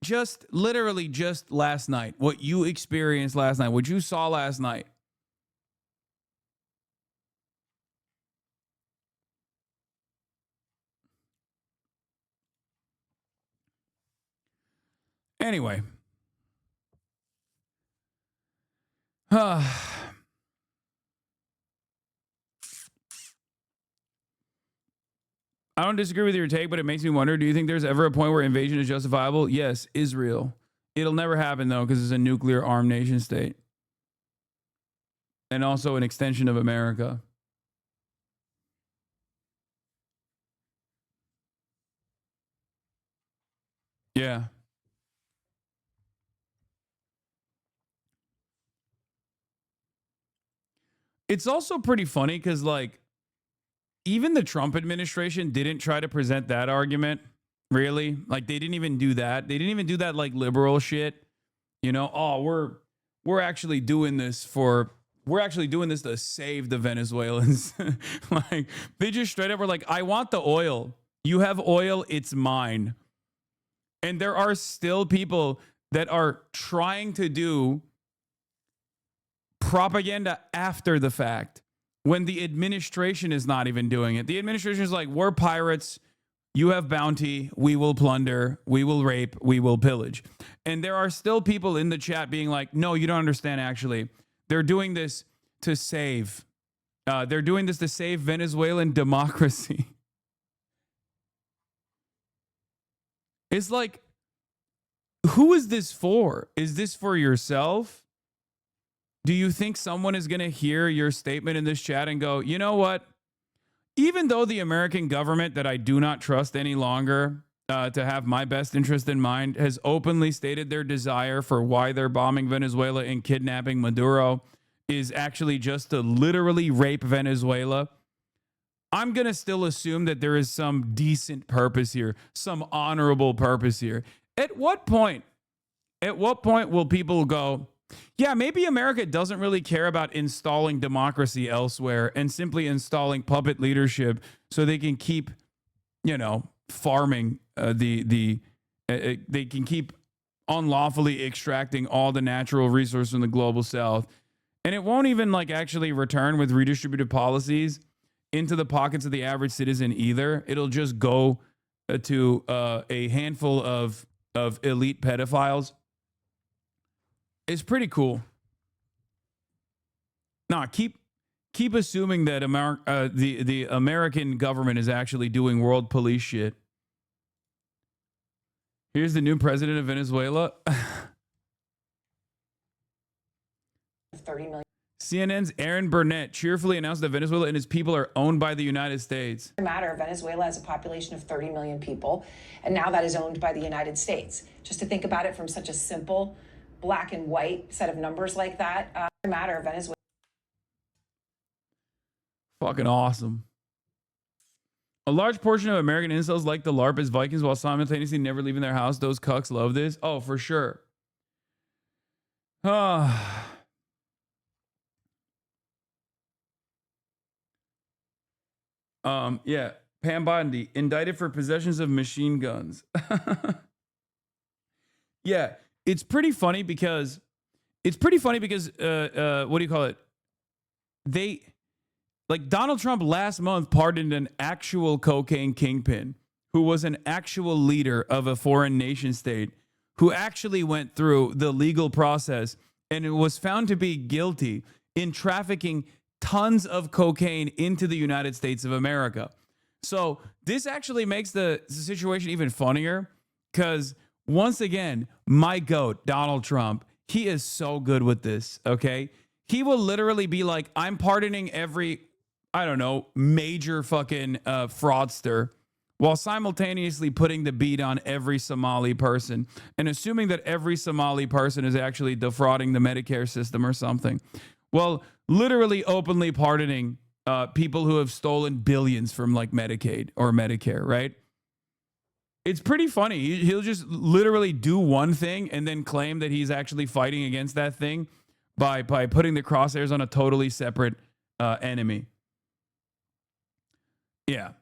Just literally just last night. What you experienced last night. What you saw last night. Anyway. I don't disagree with your take, but it makes me wonder, do you think there's ever a point where invasion is justifiable? Yes, Israel. It'll never happen, though, because it's a nuclear armed nation state. And also an extension of America. Yeah. It's also pretty funny because, like, even the Trump administration didn't try to present that argument, really. Like, they didn't even do that. They didn't even do that, like, liberal shit. You know, oh, we're actually doing this to save the Venezuelans. Like, they just straight up were like, I want the oil. You have oil, it's mine. And there are still people that are trying to do propaganda after the fact when the administration is not even doing it. The administration is like, we're pirates. You have bounty. We will plunder. We will rape. We will pillage. And there are still people in the chat being like, no, you don't understand, actually. They're doing this to save. They're doing this to save Venezuelan democracy. It's like, who is this for? Is this for yourself? Do you think someone is going to hear your statement in this chat and go, you know what? Even though the American government that I do not trust any longer to have my best interest in mind has openly stated their desire for why they're bombing Venezuela and kidnapping Maduro is actually just to literally rape Venezuela, I'm going to still assume that there is some decent purpose here, some honorable purpose here. At what point will people go, yeah, maybe America doesn't really care about installing democracy elsewhere and simply installing puppet leadership so they can keep, farming they can keep unlawfully extracting all the natural resources from the global south. And it won't even actually return with redistributive policies into the pockets of the average citizen either. It'll just go to a handful of elite pedophiles. It's pretty cool. Nah, keep assuming that the American government is actually doing world police shit. Here's the new president of Venezuela. 30 million. CNN's Aaron Burnett cheerfully announced that Venezuela and its people are owned by the United States. Venezuela has a population of 30 million people, and now that is owned by the United States. Just to think about it from such a simple black and white set of numbers like that, Venezuela. Fucking awesome. A large portion of American incels like the LARP as Vikings while simultaneously never leaving their house. Those cucks love this. Oh, for sure. Yeah. Pam Bondi, indicted for possessions of machine guns. Yeah. It's pretty funny because what do you call it? Donald Trump last month pardoned an actual cocaine kingpin who was an actual leader of a foreign nation state who actually went through the legal process and was found to be guilty in trafficking tons of cocaine into the United States of America. So this actually makes the situation even funnier because once again, my GOAT, Donald Trump, he is so good with this, okay? He will literally be like, I'm pardoning every, major fucking fraudster while simultaneously putting the beat on every Somali person and assuming that every Somali person is actually defrauding the Medicare system or something. Well, literally openly pardoning people who have stolen billions from Medicaid or Medicare, right? It's pretty funny. He'll just literally do one thing and then claim that he's actually fighting against that thing by putting the crosshairs on a totally separate enemy. Yeah.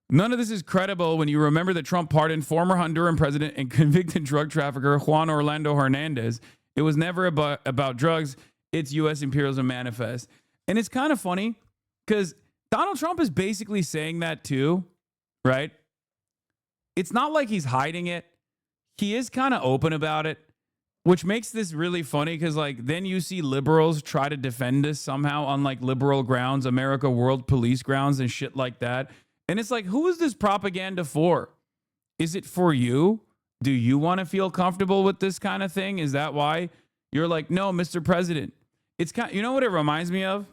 None of this is credible when you remember that Trump pardoned former Honduran president and convicted drug trafficker Juan Orlando Hernandez. It was never about drugs. It's U.S. imperialism manifest. And it's kind of funny because Donald Trump is basically saying that too, right? It's not like he's hiding it. He is kind of open about it, which makes this really funny because then you see liberals try to defend this somehow on liberal grounds, America world police grounds and shit like that. And it's who is this propaganda for? Is it for you? Do you want to feel comfortable with this kind of thing? Is that why you're no, Mr. President? It's you know what it reminds me of?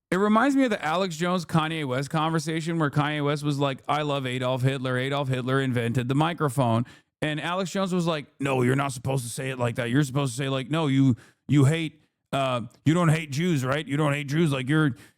It reminds me of the Alex Jones Kanye West conversation where Kanye West was like, I love Adolf Hitler. Adolf Hitler invented the microphone. And Alex Jones was like, no, you're not supposed to say it like that. You're supposed to say no, you hate, you don't hate Jews, right? You don't hate Jews.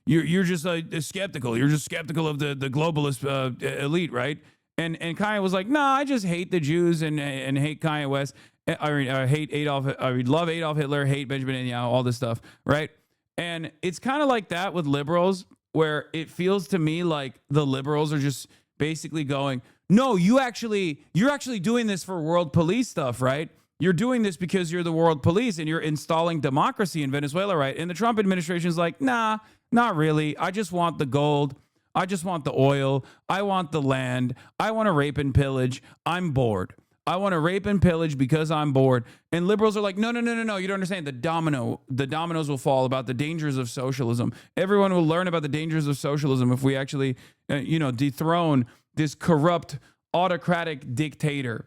You're just skeptical. You're just skeptical of the globalist elite, right? And Kanye was like, nah, I just hate the Jews and hate Kanye West. I hate Adolf. I love Adolf Hitler, hate Benjamin Netanyahu, all this stuff, right? And it's kind of like that with liberals, where it feels to me like the liberals are just basically going, no, you're actually doing this for world police stuff, right? You're doing this because you're the world police and you're installing democracy in Venezuela, right? And the Trump administration is like, nah, not really. I just want the gold. I just want the oil. I want the land. I want to rape and pillage. I'm bored. I want to rape and pillage because I'm bored. And liberals are like, no. You don't understand. The dominoes will fall about the dangers of socialism. Everyone will learn about the dangers of socialism if we actually, dethrone this corrupt, autocratic dictator,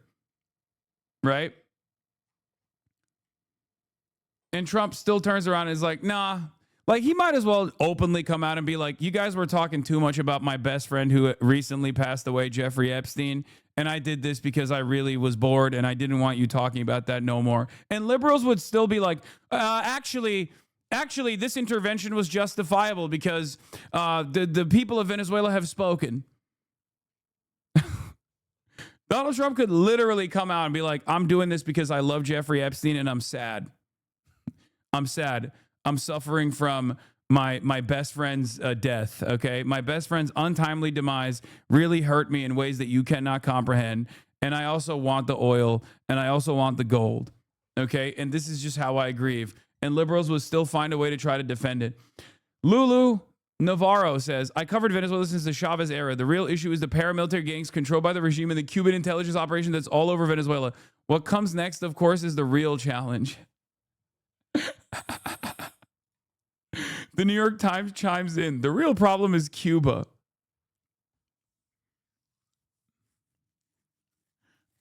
right? And Trump still turns around and is like, nah. Like, he might as well openly come out and be like, you guys were talking too much about my best friend who recently passed away, Jeffrey Epstein, and I did this because I really was bored and I didn't want you talking about that no more. And liberals would still be like, actually, this intervention was justifiable because the people of Venezuela have spoken. Donald Trump could literally come out and be like, I'm doing this because I love Jeffrey Epstein and I'm sad. I'm sad. I'm suffering from my best friend's death, okay? My best friend's untimely demise really hurt me in ways that you cannot comprehend. And I also want the oil and I also want the gold, okay? And this is just how I grieve. And liberals would still find a way to try to defend it. Lulu Navarro says, I covered Venezuela since the Chavez era. The real issue is the paramilitary gangs controlled by the regime and the Cuban intelligence operation that's all over Venezuela. What comes next, of course, is the real challenge. The New York Times chimes in. The real problem is Cuba.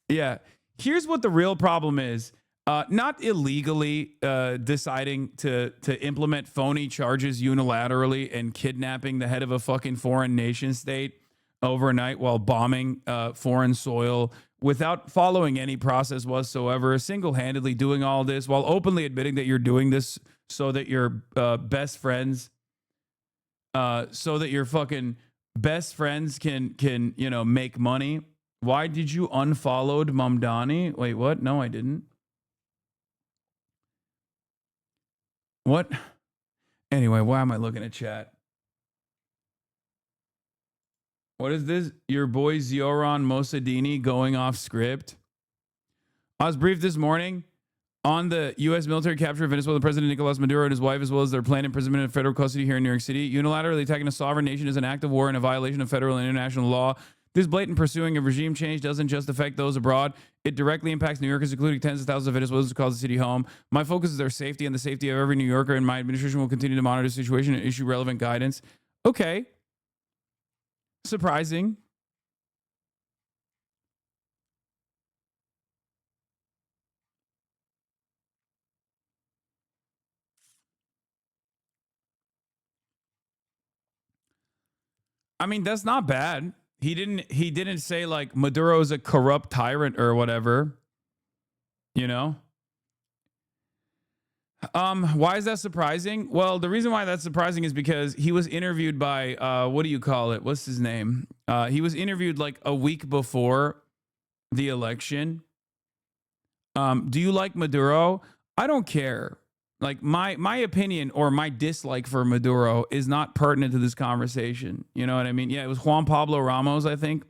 Yeah. Here's what the real problem is. Not illegally deciding to implement phony charges unilaterally and kidnapping the head of a fucking foreign nation state overnight while bombing foreign soil without following any process whatsoever, single-handedly doing all this while openly admitting that you're doing this so that your best friends, so that your fucking best friends can make money. Why did you unfollowed Mamdani? Wait, what? No, I didn't. What? Anyway, why am I looking at chat? What is this? Your boy Zoran Mossadini going off script? I was briefed this morning on the U.S. military capture of Venezuela. President Nicolas Maduro and his wife, as well as their planned imprisonment in federal custody here in New York City. Unilaterally attacking a sovereign nation is an act of war and a violation of federal and international law. This blatant pursuing of regime change doesn't just affect those abroad. It directly impacts New Yorkers, including tens of thousands of Venezuelans who call the city home. My focus is their safety and the safety of every New Yorker, and my administration will continue to monitor the situation and issue relevant guidance. Okay. Surprising. I mean, that's not bad. He didn't say like Maduro's a corrupt tyrant or whatever. You know? Why is that surprising? Well, the reason why that's surprising is because he was interviewed by what do you call it? What's his name? He was interviewed like a week before the election. Do you like Maduro? I don't care. Like my opinion or my dislike for Maduro is not pertinent to this conversation. You know what I mean? Yeah, it was Juan Pablo Ramos, I think,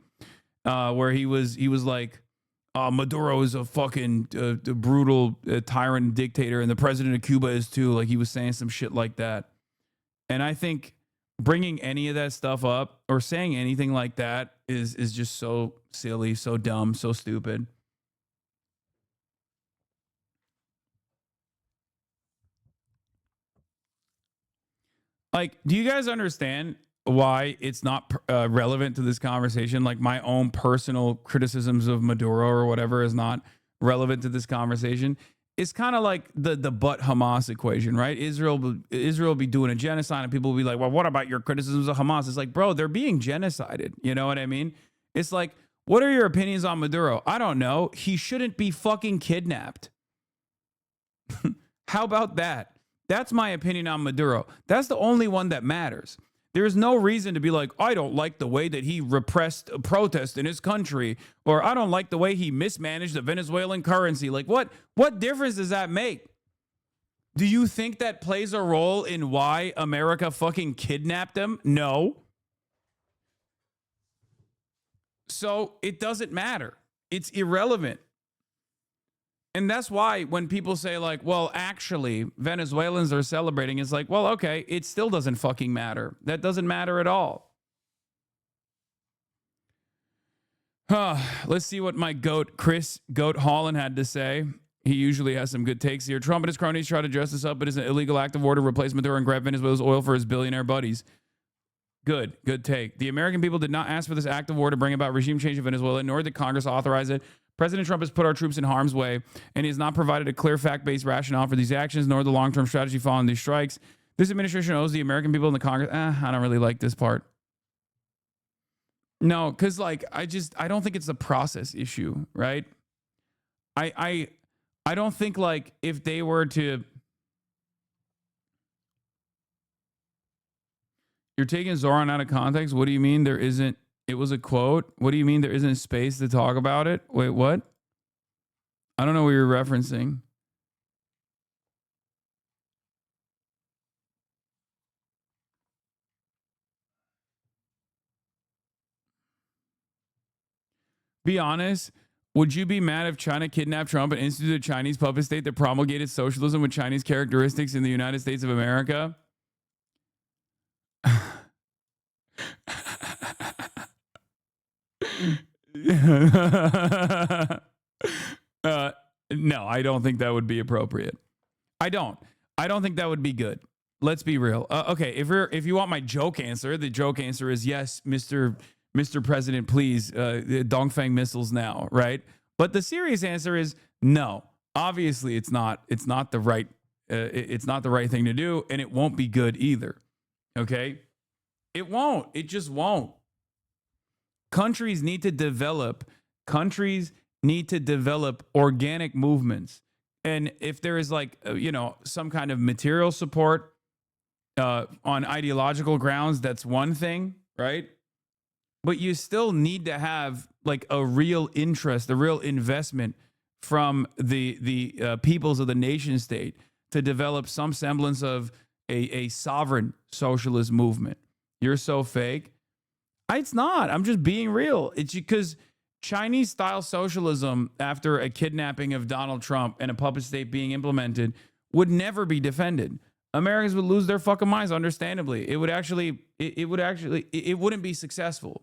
where he was like, Maduro is a fucking brutal tyrant dictator, and the president of Cuba is too. Like, he was saying some shit like that. And I think bringing any of that stuff up or saying anything like that is just so silly, so dumb, so stupid. Like, do you guys understand why it's not relevant to this conversation? Like, my own personal criticisms of Maduro or whatever is not relevant to this conversation. It's kind of like the but Hamas equation, right? Israel will be doing a genocide, and people will be like, well, what about your criticisms of Hamas? It's like, bro, they're being genocided. You know what I mean? It's like, what are your opinions on Maduro? I don't know. He shouldn't be fucking kidnapped. How about that? That's my opinion on Maduro. That's the only one that matters. There's no reason to be like, I don't like the way that he repressed a protest in his country, or I don't like the way he mismanaged the Venezuelan currency. Like, what difference does that make? Do you think that plays a role in why America fucking kidnapped him? No. So it doesn't matter. It's irrelevant. And that's why when people say like, well, actually, Venezuelans are celebrating, it's like, well, okay, it still doesn't fucking matter. That doesn't matter at all. Let's see what my goat, Chris Goat Holland, had to say. He usually has some good takes here. Trump and his cronies try to dress this up, but it's an illegal act of war to replace Maduro and grab Venezuela's oil for his billionaire buddies. Good take. The American people did not ask for this act of war to bring about regime change in Venezuela, nor did Congress authorize it. President Trump has put our troops in harm's way, and he has not provided a clear fact-based rationale for these actions, nor the long-term strategy following these strikes. This administration owes the American people and the Congress. I don't really like this part. No, because like I don't think it's a process issue, right? I don't think like if they were to. You're taking Zoran out of context. What do you mean there isn't? It was a quote. What do you mean there isn't space to talk about it? Wait, what? I don't know what you're referencing. Be honest. Would you be mad if China kidnapped Trump and instituted a Chinese puppet state that promulgated socialism with Chinese characteristics in the United States of America? No, I don't think that would be appropriate. I don't think that would be good. Let's be real. Okay, if you want my joke answer, the joke answer is yes, Mr. President, please, Dongfeng missiles now, right? But the serious answer is no. Obviously, it's not the right thing to do, and it won't be good either. Okay, it won't. It just won't. Countries need to develop organic movements. And if there is like, some kind of material support on ideological grounds, that's one thing, right? But you still need to have like a real interest, a real investment from the peoples of the nation state to develop some semblance of a sovereign socialist movement. You're so fake. It's not. I'm just being real. It's because Chinese-style socialism, after a kidnapping of Donald Trump and a puppet state being implemented, would never be defended. Americans would lose their fucking minds, understandably. It wouldn't be successful.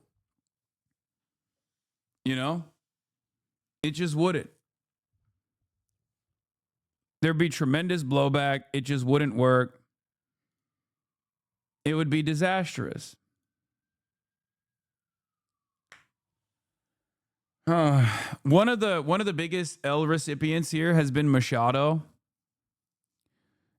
It just wouldn't. There'd be tremendous blowback. It just wouldn't work. It would be disastrous. One of the biggest L recipients here has been Machado.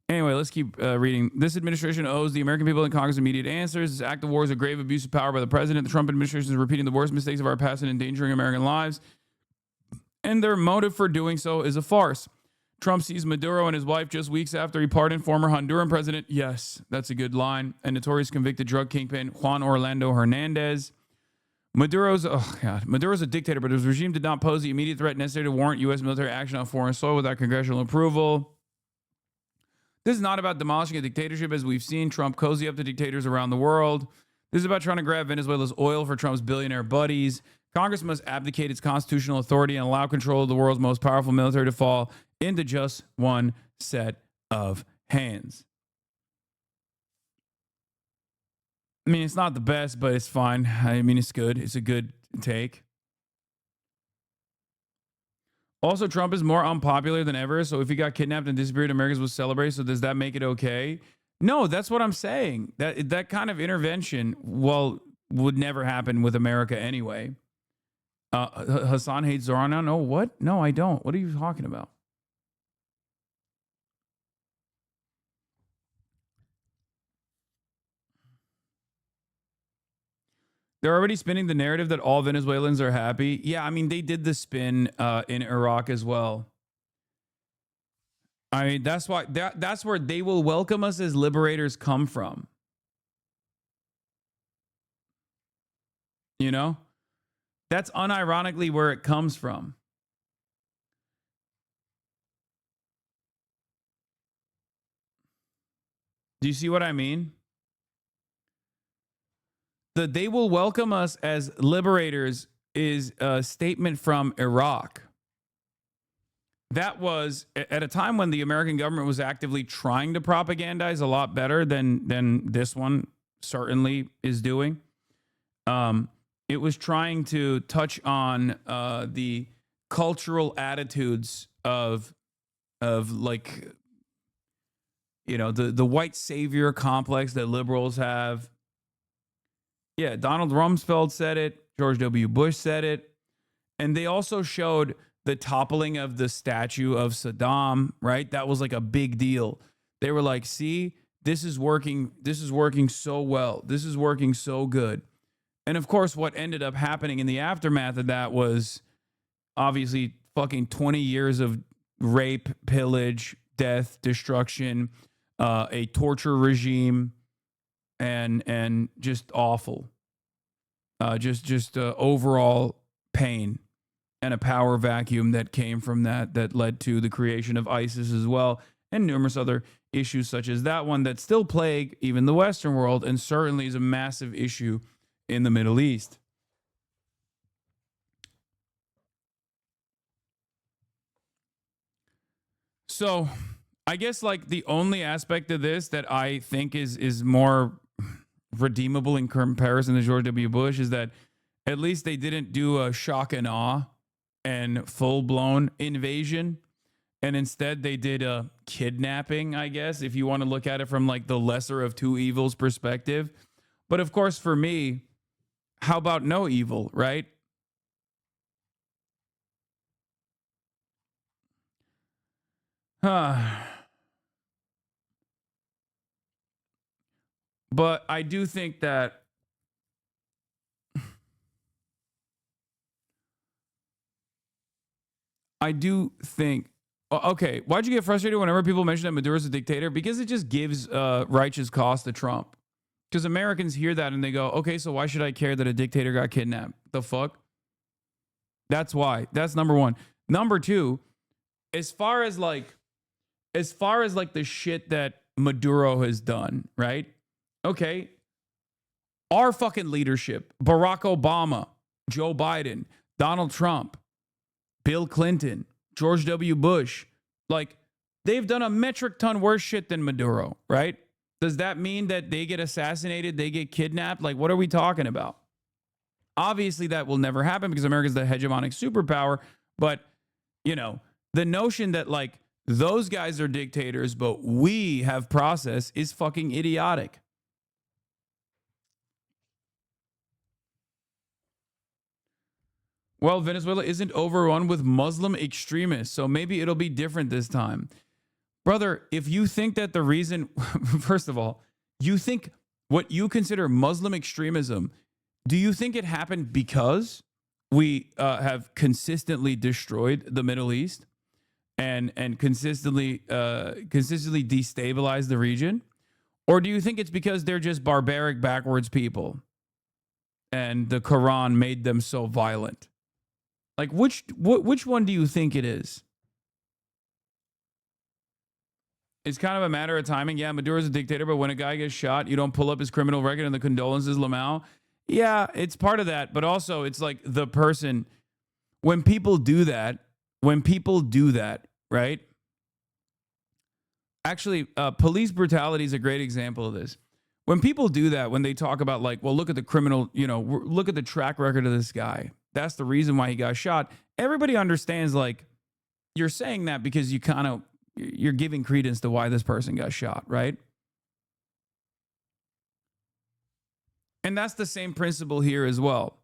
Anyway, let's keep reading. This administration owes the American people and Congress immediate answers. This act of war is a grave abuse of power by the president. The Trump administration is repeating the worst mistakes of our past and endangering American lives. And their motive for doing so is a farce. Trump sees Maduro and his wife just weeks after he pardoned former Honduran president. Yes, that's a good line. And notorious convicted drug kingpin Juan Orlando Hernandez. Maduro's a dictator, but his regime did not pose the immediate threat necessary to warrant U.S. military action on foreign soil without congressional approval. This is not about demolishing a dictatorship, as we've seen Trump cozy up to dictators around the world. This is about trying to grab Venezuela's oil for Trump's billionaire buddies. Congress must abdicate its constitutional authority and allow control of the world's most powerful military to fall into just one set of hands. I mean, it's not the best, but it's fine. I mean, it's good. It's a good take. Also, Trump is more unpopular than ever. So if he got kidnapped and disappeared, Americans would celebrate. So does that make it okay? No, that's what I'm saying. That kind of intervention, would never happen with America anyway. Hasan hates Zoran now? No, what? No, I don't. What are you talking about? They're already spinning the narrative that all Venezuelans are happy. Yeah, I mean, they did the spin in Iraq as well. I mean, that's why that's where they will welcome us as liberators come from. That's unironically where it comes from. Do you see what I mean? The "they will welcome us as liberators" is a statement from Iraq. That was at a time when the American government was actively trying to propagandize a lot better than this one certainly is doing. It was trying to touch on the cultural attitudes of like, the white savior complex that liberals have. Yeah, Donald Rumsfeld said it. George W. Bush said it. And they also showed the toppling of the statue of Saddam, right? That was like a big deal. They were like, see, this is working. This is working so well. This is working so good. And of course, what ended up happening in the aftermath of that was obviously fucking 20 years of rape, pillage, death, destruction, a torture regime, and just awful. Just overall pain and a power vacuum that came from that led to the creation of ISIS as well, and numerous other issues such as that one that still plague even the Western world and certainly is a massive issue in the Middle East. So I guess like the only aspect of this that I think is more redeemable in comparison to George W. Bush is that at least they didn't do a shock and awe and full-blown invasion. And instead they did a kidnapping, I guess, if you want to look at it from like the lesser of two evils perspective. But of course, for me, how about no evil, right? But I do think that okay, why'd you get frustrated whenever people mention that Maduro's a dictator? Because it just gives righteous cause to Trump. Because Americans hear that and they go, okay, so why should I care that a dictator got kidnapped? The fuck? That's why. That's number one. Number two, as far as like the shit that Maduro has done, right? Okay. Our fucking leadership, Barack Obama, Joe Biden, Donald Trump, Bill Clinton, George W. Bush, like they've done a metric ton worse shit than Maduro, right? Does that mean that they get assassinated, they get kidnapped? Like, what are we talking about? Obviously, that will never happen because America's the hegemonic superpower. But, you know, the notion that like those guys are dictators, but we have process is fucking idiotic. Well, Venezuela isn't overrun with Muslim extremists, so maybe it'll be different this time. Brother, if you think that the reason, first of all, you think what you consider Muslim extremism, do you think it happened because we have consistently destroyed the Middle East and consistently destabilized the region? Or do you think it's because they're just barbaric, backwards people and the Quran made them so violent? Like, which one do you think it is? It's kind of a matter of timing. Yeah, Maduro's a dictator, but when a guy gets shot, you don't pull up his criminal record and the condolences, Lamau. Yeah, it's part of that, but also it's like the person, when people do that, right? Actually, police brutality is a great example of this. When people do that, when they talk about like, well, look at the criminal, you know, look at the track record of this guy. That's the reason why he got shot. Everybody understands like you're saying that because you're giving credence to why this person got shot, right? And that's the same principle here as well.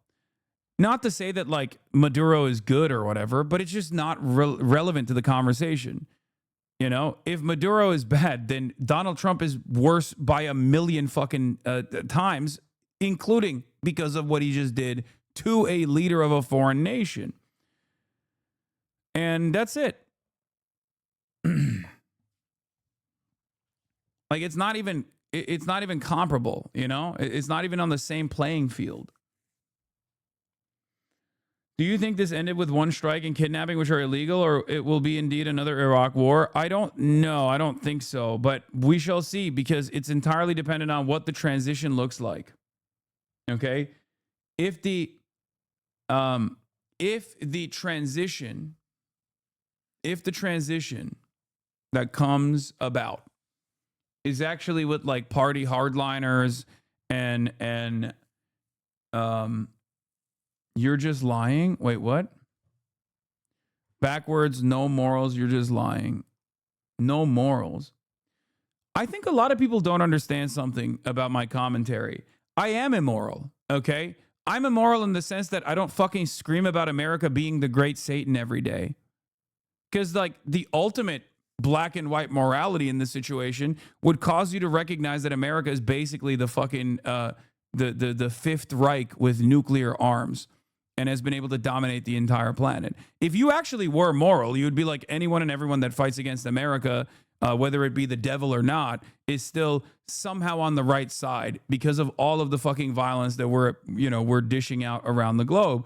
Not to say that like Maduro is good or whatever, but it's just not relevant to the conversation. You know, if Maduro is bad, then Donald Trump is worse by a million fucking times, including because of what he just did to a leader of a foreign nation. And that's it. Like it's not even comparable, you know? It's not even on the same playing field. Do you think this ended with one strike and kidnapping, which are illegal, or it will be indeed another Iraq war? I don't know. I don't think so, but we shall see because it's entirely dependent on what the transition looks like. Okay? If the transition that comes about is actually with like party hardliners and you're just lying. Wait, what? Backwards, no morals, you're just lying. No morals. I think a lot of people don't understand something about my commentary. I am immoral. Okay? I'm immoral in the sense that I don't fucking scream about America being the great Satan every day. Because, like, the ultimate black and white morality in this situation would cause you to recognize that America is basically the fucking, the Fifth Reich with nuclear arms and has been able to dominate the entire planet. If you actually were moral, you would be like anyone and everyone that fights against America, whether it be the devil or not, is still somehow on the right side because of all of the fucking violence that we're dishing out around the globe.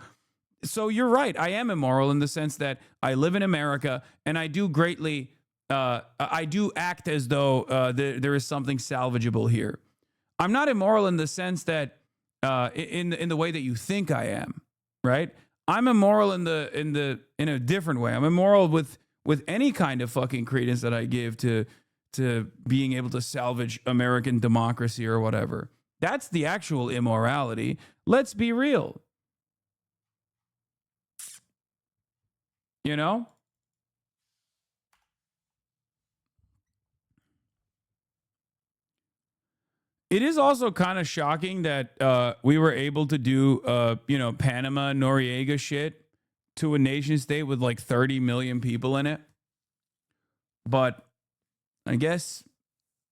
So you're right. I am immoral in the sense that I live in America and I do greatly, I do act as though there is something salvageable here. I'm not immoral in the sense that in the way that you think I am, right? I'm immoral in a different way. I'm immoral with any kind of fucking credence that I give to being able to salvage American democracy or whatever. That's the actual immorality. Let's be real. You know? It is also kind of shocking that we were able to do, Panama Noriega shit to a nation state with like 30 million people in it. But I guess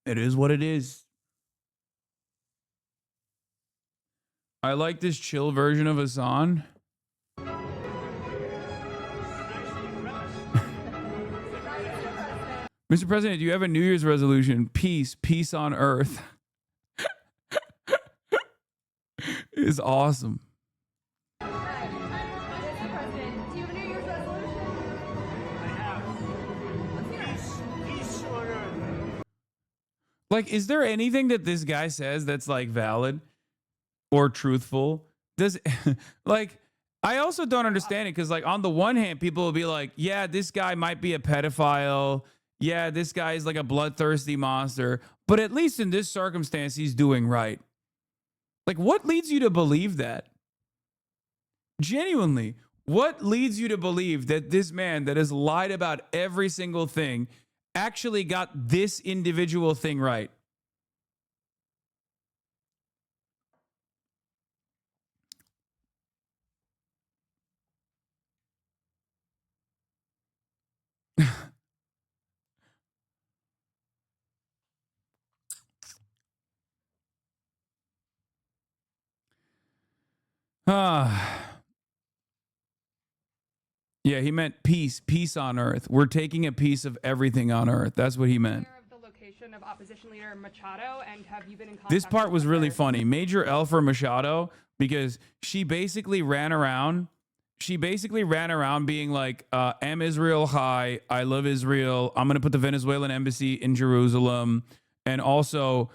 it is what it is. I like this chill version of Hasan. Mr. President, do you have a New Year's resolution? Peace on earth. Is awesome. Like, is there anything that this guy says that's like valid or truthful? Like, I also don't understand it because, like, on the one hand, people will be like, yeah, this guy might be a pedophile. Yeah, this guy is like a bloodthirsty monster. But at least in this circumstance, he's doing right. Like, what leads you to believe that? Genuinely, what leads you to believe that this man that has lied about every single thing actually got this individual thing right? Yeah, he meant peace on earth. We're taking a piece of everything on earth. That's what he meant. Of the location of opposition leader Machado, and have you been in contact? This part was really funny. Major L for Machado, because she basically ran around. She basically ran around being like, "Am Israel high? I love Israel. I'm gonna put the Venezuelan embassy in Jerusalem, and also,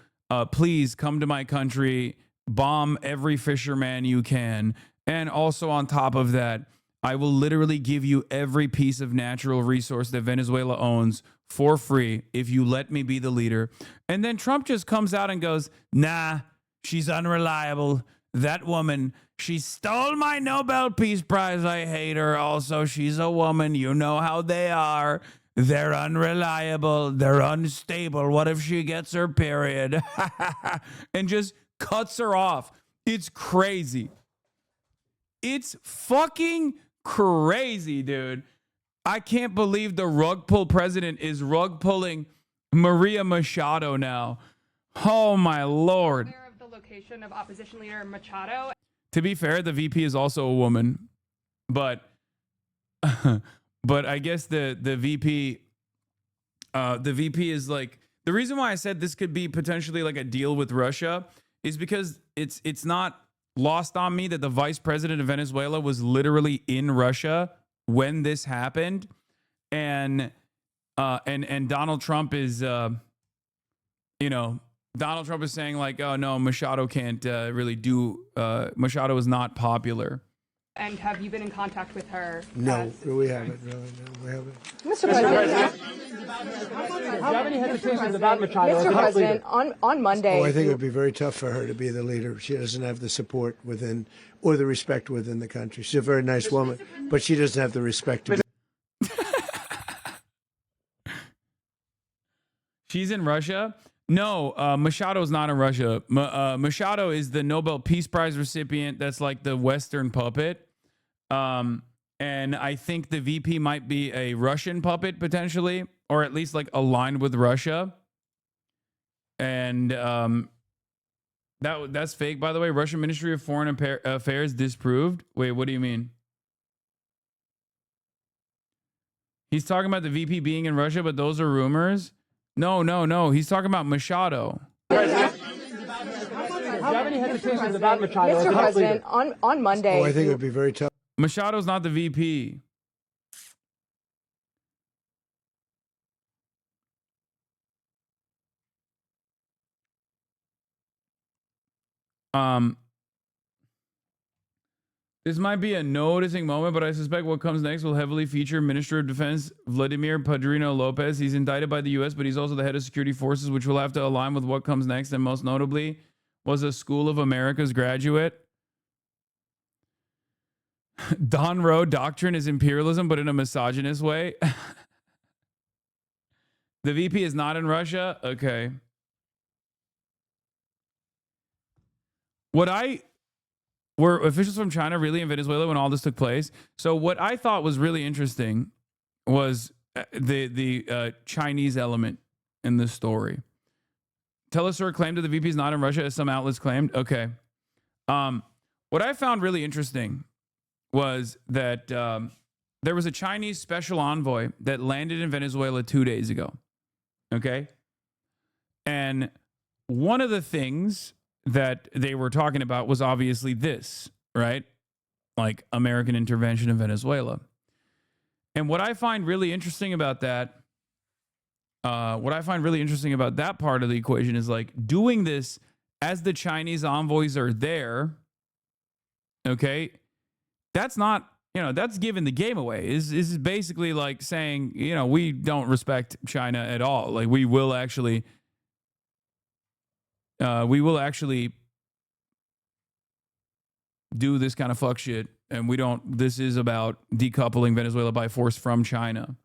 please come to my country, bomb every fisherman you can, and also on top of that, I will literally give you every piece of natural resource that Venezuela owns for free if you let me be the leader." And then Trump just comes out and goes, "Nah, she's unreliable. That woman, she stole my Nobel Peace Prize. I hate her. Also, she's a woman. You know how they are. They're unreliable. They're unstable. What if she gets her period?" And just cuts her off. It's crazy. It's fucking crazy, dude. I can't believe the rug pull president is rug pulling Maria Machado now. Oh my Lord. Aware of the location of opposition leader Machado. To be fair, the VP is also a woman, but I guess the VP is like, the reason why I said this could be potentially like a deal with Russia is because it's not lost on me that the vice president of Venezuela was literally in Russia when this happened, and Donald Trump is Donald Trump is saying like, oh no, Machado can't really do, Machado is not popular. And have you been in contact with her? No, we haven't. No, we haven't. Mr. President, how many hesitations about Machado? Mr. President, on Monday. Oh, I think it would be very tough for her to be the leader. She doesn't have the support within or the respect within the country. She's a very nice woman, but she doesn't have the respect to be. She's in Russia. No, Machado is not in Russia. Machado is the Nobel Peace Prize recipient. That's like the Western puppet. And I think the VP might be a Russian puppet potentially, or at least like aligned with Russia. And that's fake, by the way. Russian Ministry of Foreign Affairs disproved. Wait, what do you mean? He's talking about the VP being in Russia, but those are rumors. No. He's talking about Machado. President, do you have any hesitations about Machado? Mr. President, on Monday. I think it would be very tough. Machado's not the VP. This might be a noticing moment, but I suspect what comes next will heavily feature Minister of Defense Vladimir Padrino Lopez. He's indicted by the U.S., but he's also the head of security forces, which will have to align with what comes next, and most notably was a School of America's graduate. Don Rowe doctrine is imperialism, but in a misogynist way. The VP is not in Russia? Okay. Were officials from China really in Venezuela when all this took place? So what I thought was really interesting was the Chinese element in this story. Telesur claimed that the VP is not in Russia, as some outlets claimed. Okay. What I found really interesting was that there was a Chinese special envoy that landed in Venezuela 2 days ago. Okay. And one of the things that they were talking about was obviously this, right? Like American intervention in Venezuela. And what I find really interesting about that, part of the equation is like doing this as the Chinese envoys are there. Okay. That's not, that's giving the game away. Is basically like saying, we don't respect China at all. Like we will actually do this kind of fuck shit, and this is about decoupling Venezuela by force from China.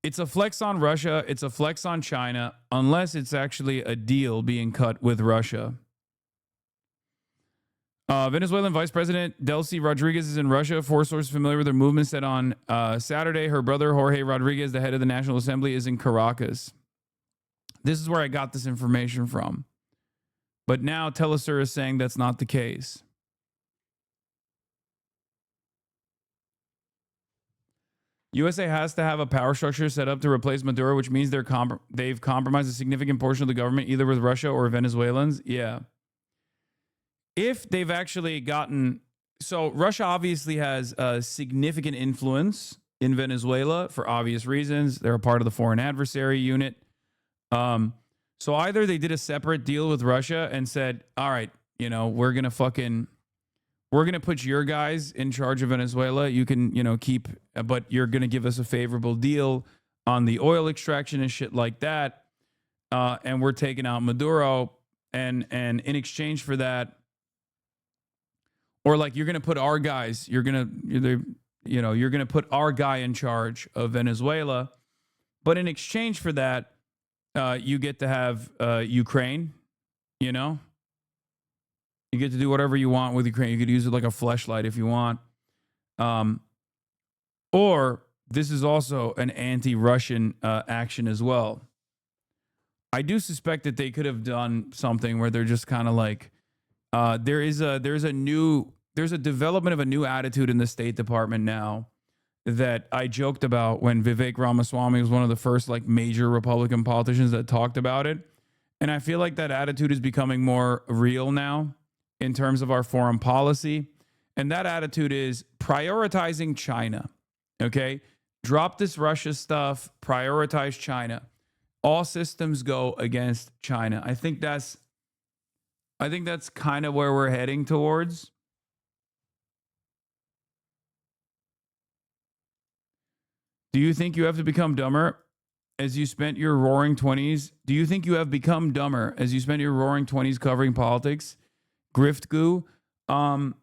It's a flex on Russia, it's a flex on China, unless it's actually a deal being cut with Russia. Venezuelan Vice President Delcy Rodriguez is in Russia. Four sources familiar with her movement said on Saturday her brother Jorge Rodriguez, the head of the National Assembly, is in Caracas. This is where I got this information from. But now Telesur is saying that's not the case. USA has to have a power structure set up to replace Maduro, which means they've compromised a significant portion of the government, either with Russia or Venezuelans. Yeah. If they've actually gotten... So Russia obviously has a significant influence in Venezuela for obvious reasons. They're a part of the foreign adversary unit. So either they did a separate deal with Russia and said, all right, we're going to put your guys in charge of Venezuela. You can, keep, but you're going to give us a favorable deal on the oil extraction and shit like that. And we're taking out Maduro. And in exchange for that, or like, you're going to put our guys, you're going to put our guy in charge of Venezuela. But in exchange for that, you get to have Ukraine, you get to do whatever you want with Ukraine. You could use it like a fleshlight if you want. Or this is also an anti-Russian action as well. I do suspect that they could have done something where they're just kind of like, there's a development of a new attitude in the State Department now that I joked about when Vivek Ramaswamy was one of the first like major Republican politicians that talked about it. And I feel like that attitude is becoming more real now in terms of our foreign policy. And that attitude is prioritizing China. Okay. Drop this Russia stuff, prioritize China. All systems go against China. I think that's kind of where we're heading towards. Do you think you have to become dumber as you spent your roaring 20s? Do you think you have become dumber as you spent your roaring 20s covering politics? Grift goo? I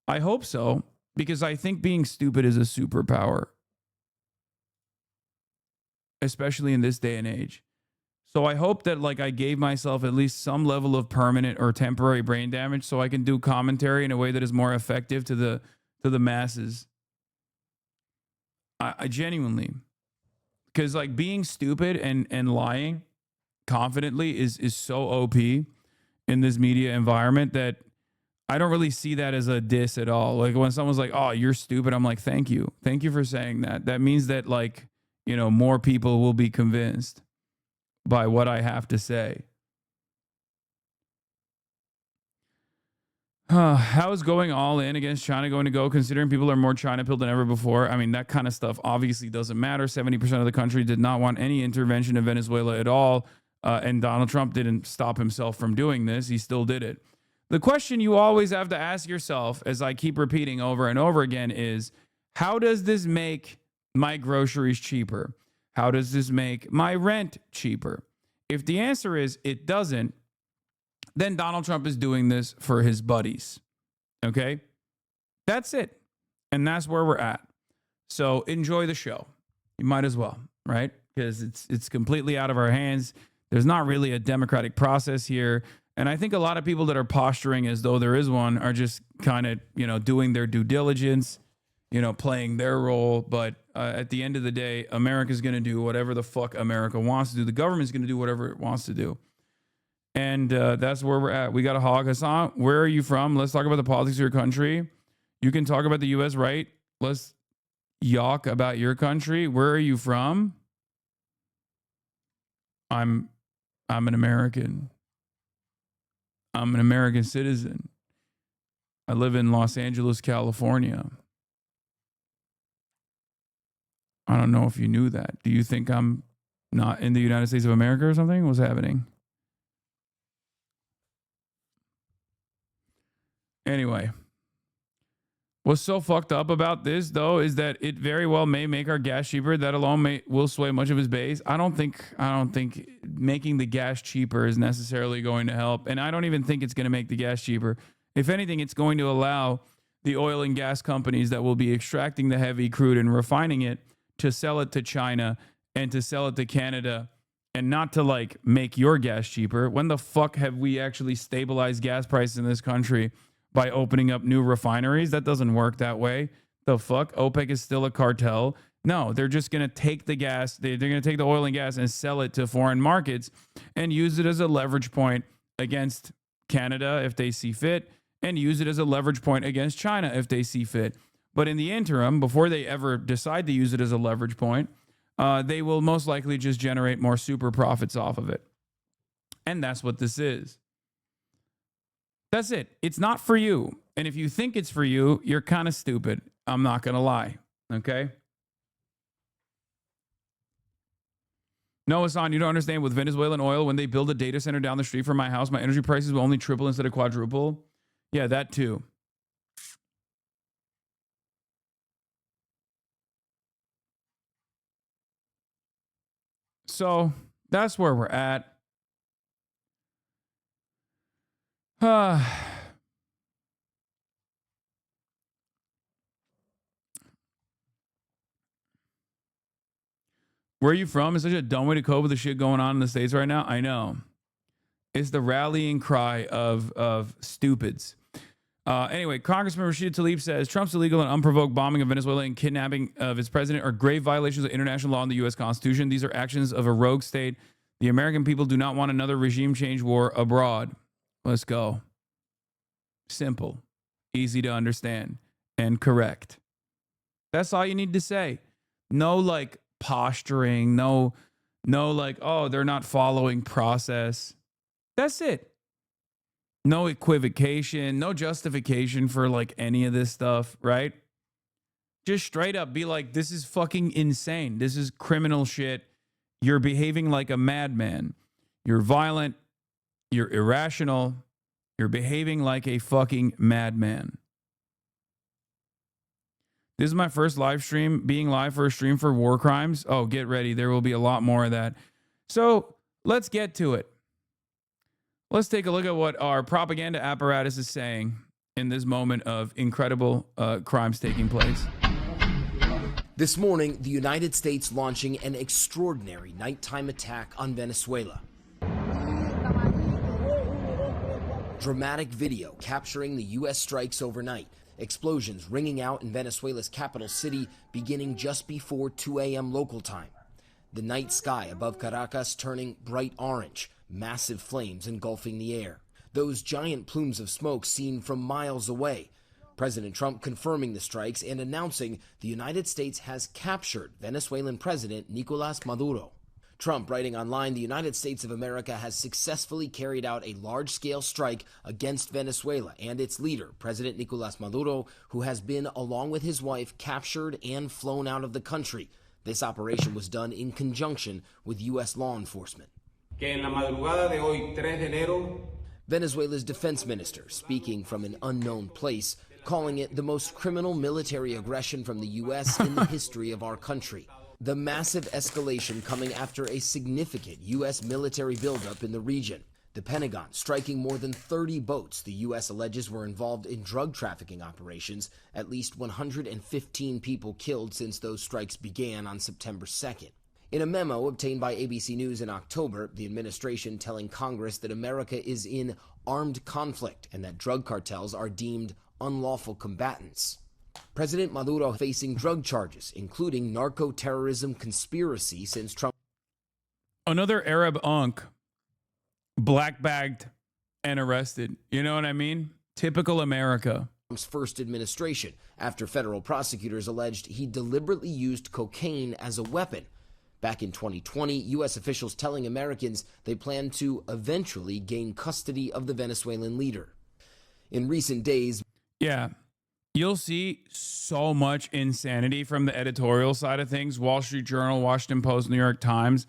hope so, because I think being stupid is a superpower. especially in this day and age. So I hope that like I gave myself at least some level of permanent or temporary brain damage so I can do commentary in a way that is more effective to the masses. I genuinely, because like being stupid and lying confidently is so OP in this media environment that I don't really see that as a diss at all. Like when someone's like, "Oh, you're stupid," I'm like, "Thank you for saying that." That means that like, you know, more people will be convinced by what I have to say. How is going all in against China going to go, considering people are more China pilled than ever before? I mean, that kind of stuff obviously doesn't matter. 70% of the country did not want any intervention in Venezuela at all. And Donald Trump didn't stop himself from doing this. He still did it. The question you always have to ask yourself, as I keep repeating over and over again, is how does this make my groceries cheaper? How does this make my rent cheaper? If the answer is it doesn't, then Donald Trump is doing this for his buddies. Okay? That's it. And that's where we're at. So enjoy the show. You might as well, right? Because it's completely out of our hands. There's not really a democratic process here. And I think a lot of people that are posturing as though there is one are just kind of, you know, doing their due diligence, you know, playing their role. But at the end of the day, America's going to do whatever the fuck America wants to do. The government's going to do whatever it wants to do. And that's where we're at. We got a hog. Hasan, where are you from? Let's talk about the politics of your country. You can talk about the U.S., right? Let's yawk about your country. Where are you from? I'm an American. I'm an American citizen. I live in Los Angeles, California. I don't know if you knew that. Do you think I'm not in the United States of America or something? What's happening? Anyway, what's so fucked up about this, though, is that it very well may make our gas cheaper. That alone will sway much of his base. I don't think making the gas cheaper is necessarily going to help. And I don't even think it's going to make the gas cheaper. If anything, it's going to allow the oil and gas companies that will be extracting the heavy crude and refining it to sell it to China and to sell it to Canada and not to like make your gas cheaper. When the fuck have we actually stabilized gas prices in this country by opening up new refineries? That doesn't work that way. The fuck? OPEC is still a cartel. No, they're just going to take the gas. They're going to take the oil and gas and sell it to foreign markets and use it as a leverage point against Canada if they see fit, and use it as a leverage point against China if they see fit. But in the interim, before they ever decide to use it as a leverage point, they will most likely just generate more super profits off of it. And that's what this is. That's it. It's not for you. And if you think it's for you, you're kind of stupid. I'm not going to lie. Okay? No, Hasan, you don't understand. With Venezuelan oil, when they build a data center down the street from my house, my energy prices will only triple instead of quadruple. Yeah, that too. So that's where we're at. Where are you from? It's such a dumb way to cope with the shit going on in the States right now. I know. It's the rallying cry of stupids. Anyway, Congressman Rashid Tlaib says Trump's illegal and unprovoked bombing of Venezuela and kidnapping of its president are grave violations of international law and the U.S. Constitution. These are actions of a rogue state. The American people do not want another regime change war abroad. Let's go. Simple, easy to understand, and correct. That's all you need to say. No like posturing, no like, oh, they're not following process. That's it. No equivocation, no justification for like any of this stuff, right? Just straight up be like, this is fucking insane. This is criminal shit. You're behaving like a madman. You're violent. You're irrational. You're behaving like a fucking madman. This is my first live stream, being live for a stream for war crimes. Oh, get ready. There will be a lot more of that. So let's get to it. Let's take a look at what our propaganda apparatus is saying in this moment of incredible crimes taking place. This morning, the United States launching an extraordinary nighttime attack on Venezuela. Dramatic video capturing the U.S. strikes overnight. Explosions ringing out in Venezuela's capital city beginning just before 2 a.m. local time. The night sky above Caracas turning bright orange, massive flames engulfing the air. Those giant plumes of smoke seen from miles away. President Trump confirming the strikes and announcing the United States has captured Venezuelan President Nicolas Maduro. Trump writing online, the United States of America has successfully carried out a large-scale strike against Venezuela and its leader, President Nicolas Maduro, who has been, along with his wife, captured and flown out of the country. This operation was done in conjunction with U.S. law enforcement. Venezuela's defense minister, speaking from an unknown place, calling it the most criminal military aggression from the U.S. in the history of our country. The massive escalation coming after a significant U.S. military buildup in the region. The Pentagon striking more than 30 boats the U.S. alleges were involved in drug trafficking operations, at least 115 people killed since those strikes began on September 2nd. In a memo obtained by ABC News in October, the administration telling Congress that America is in armed conflict and that drug cartels are deemed unlawful combatants. President Maduro facing drug charges, including narco-terrorism conspiracy since Trump. Another Arab unk, black-bagged and arrested. You know what I mean? Typical America. Trump's first administration, after federal prosecutors alleged he deliberately used cocaine as a weapon. Back in 2020, U.S. officials telling Americans they plan to eventually gain custody of the Venezuelan leader. In recent days, yeah, you'll see so much insanity from the editorial side of things. Wall Street Journal, Washington Post, New York Times.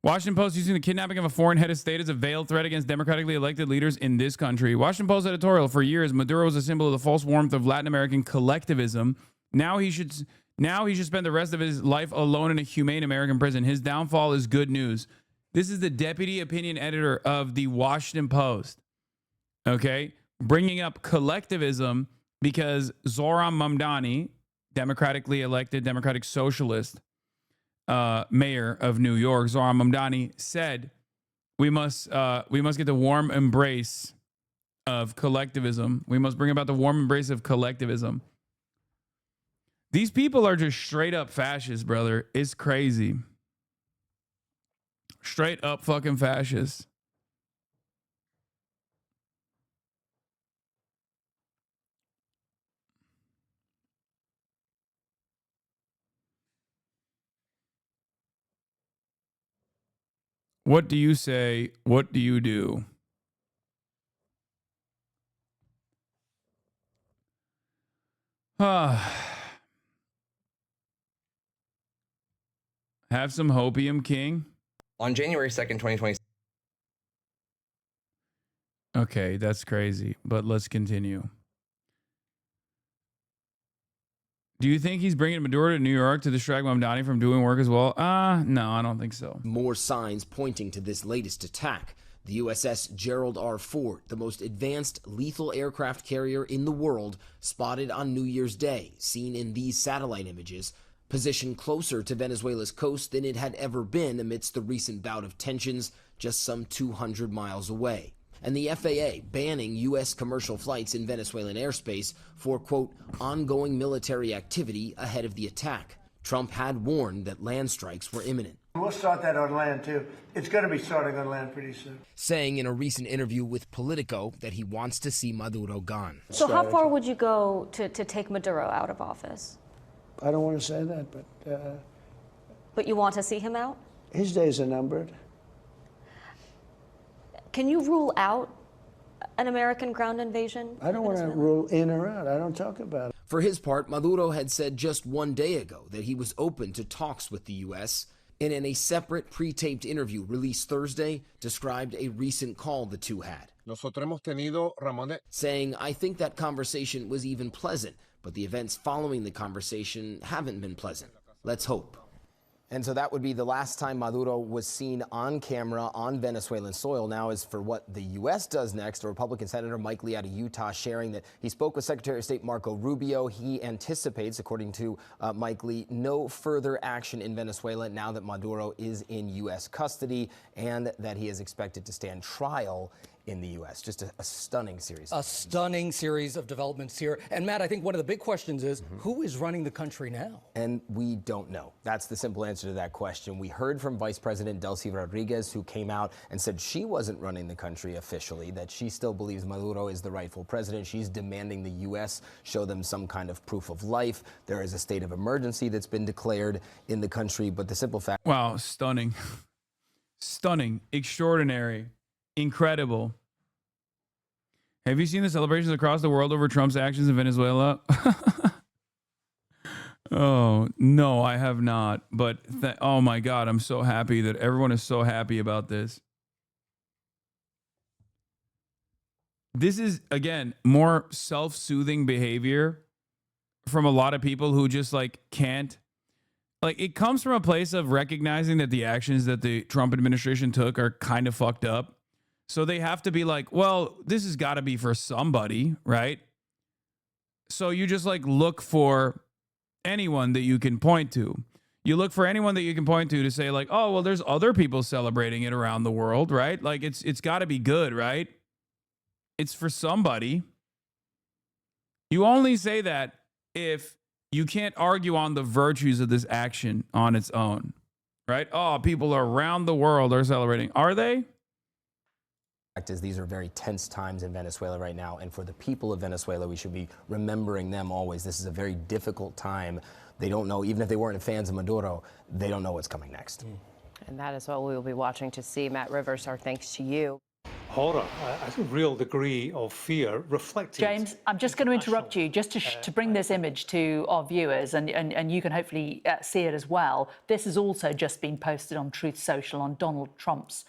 Washington Post using the kidnapping of a foreign head of state as a veiled threat against democratically elected leaders in this country. Washington Post editorial, for years, Maduro was a symbol of the false warmth of Latin American collectivism. Now he should spend the rest of his life alone in a humane American prison. His downfall is good news. This is the deputy opinion editor of the Washington Post. Okay? Bringing up collectivism because Zoran Mamdani, democratically elected Democratic Socialist mayor of New York, Zoran Mamdani, said we must get the warm embrace of collectivism. We must bring about the warm embrace of collectivism. These people are just straight up fascists, brother. It's crazy. Straight up fucking fascists. What do you say? What do you do? Have some hopium, King. On January 2nd, 2020. Okay, that's crazy, but let's continue. Do you think he's bringing Maduro to New York to distract Mamdani from doing work as well? No, I don't think so. More signs pointing to this latest attack. The USS Gerald R. Ford, the most advanced lethal aircraft carrier in the world, spotted on New Year's Day, seen in these satellite images, positioned closer to Venezuela's coast than it had ever been amidst the recent bout of tensions just some 200 miles away. And the FAA banning U.S. commercial flights in Venezuelan airspace for, quote, ongoing military activity ahead of the attack. Trump had warned that land strikes were imminent. We'll start that on land, too. It's going to be starting on land pretty soon. Saying in a recent interview with Politico that he wants to see Maduro gone. So how far would you go to take Maduro out of office? I don't want to say that, But you want to see him out? His days are numbered. Can you rule out an American ground invasion? I don't want to rule in or out. I don't talk about it. For his part, Maduro had said just one day ago that he was open to talks with the U.S., and in a separate pre-taped interview released Thursday, described a recent call the two had. Saying, I think that conversation was even pleasant, but the events following the conversation haven't been pleasant. Let's hope. And so that would be the last time Maduro was seen on camera on Venezuelan soil. Now, as for what the U.S. does next, a Republican Senator Mike Lee out of Utah sharing that he spoke with Secretary of State Marco Rubio. He anticipates, according to Mike Lee, no further action in Venezuela now that Maduro is in U.S. custody, and that he is expected to stand trial in the U.S. Just a stunning series. A stunning series of developments here. And Matt, I think one of the big questions is, who is running the country now? And we don't know. That's the simple answer to that question. We heard from Vice President Delcy Rodriguez, who came out and said she wasn't running the country officially, that she still believes Maduro is the rightful president. She's demanding the U.S. show them some kind of proof of life. There is a state of emergency that's been declared in the country, but the simple fact... Wow, stunning. Stunning, extraordinary, incredible. Have you seen the celebrations across the world over Trump's actions in Venezuela? Oh, no, I have not. But oh my God, I'm so happy that everyone is so happy about this. This is, again, more self-soothing behavior from a lot of people who just can't. It comes from a place of recognizing that the actions that the Trump administration took are kind of fucked up. So they have to be like, well, this has got to be for somebody, right? So you just look for anyone that you can point to. You look for anyone that you can point to say oh, well, there's other people celebrating it around the world, right? It's got to be good, right? It's for somebody. You only say that if you can't argue on the virtues of this action on its own, right? Oh, people around the world are celebrating. Are they? Is these are very tense times in Venezuela right now, and for the people of Venezuela, we should be remembering them always. This is a very difficult time. They don't know, even if they weren't fans of Maduro, they don't know what's coming next. And that is what we will be watching to see. Matt Rivers, our thanks to you. Horror, a real degree of fear reflected. James, I'm just going to interrupt you just to bring this image to our viewers, and you can hopefully see it as well. This has also just been posted on Truth Social on Donald Trump's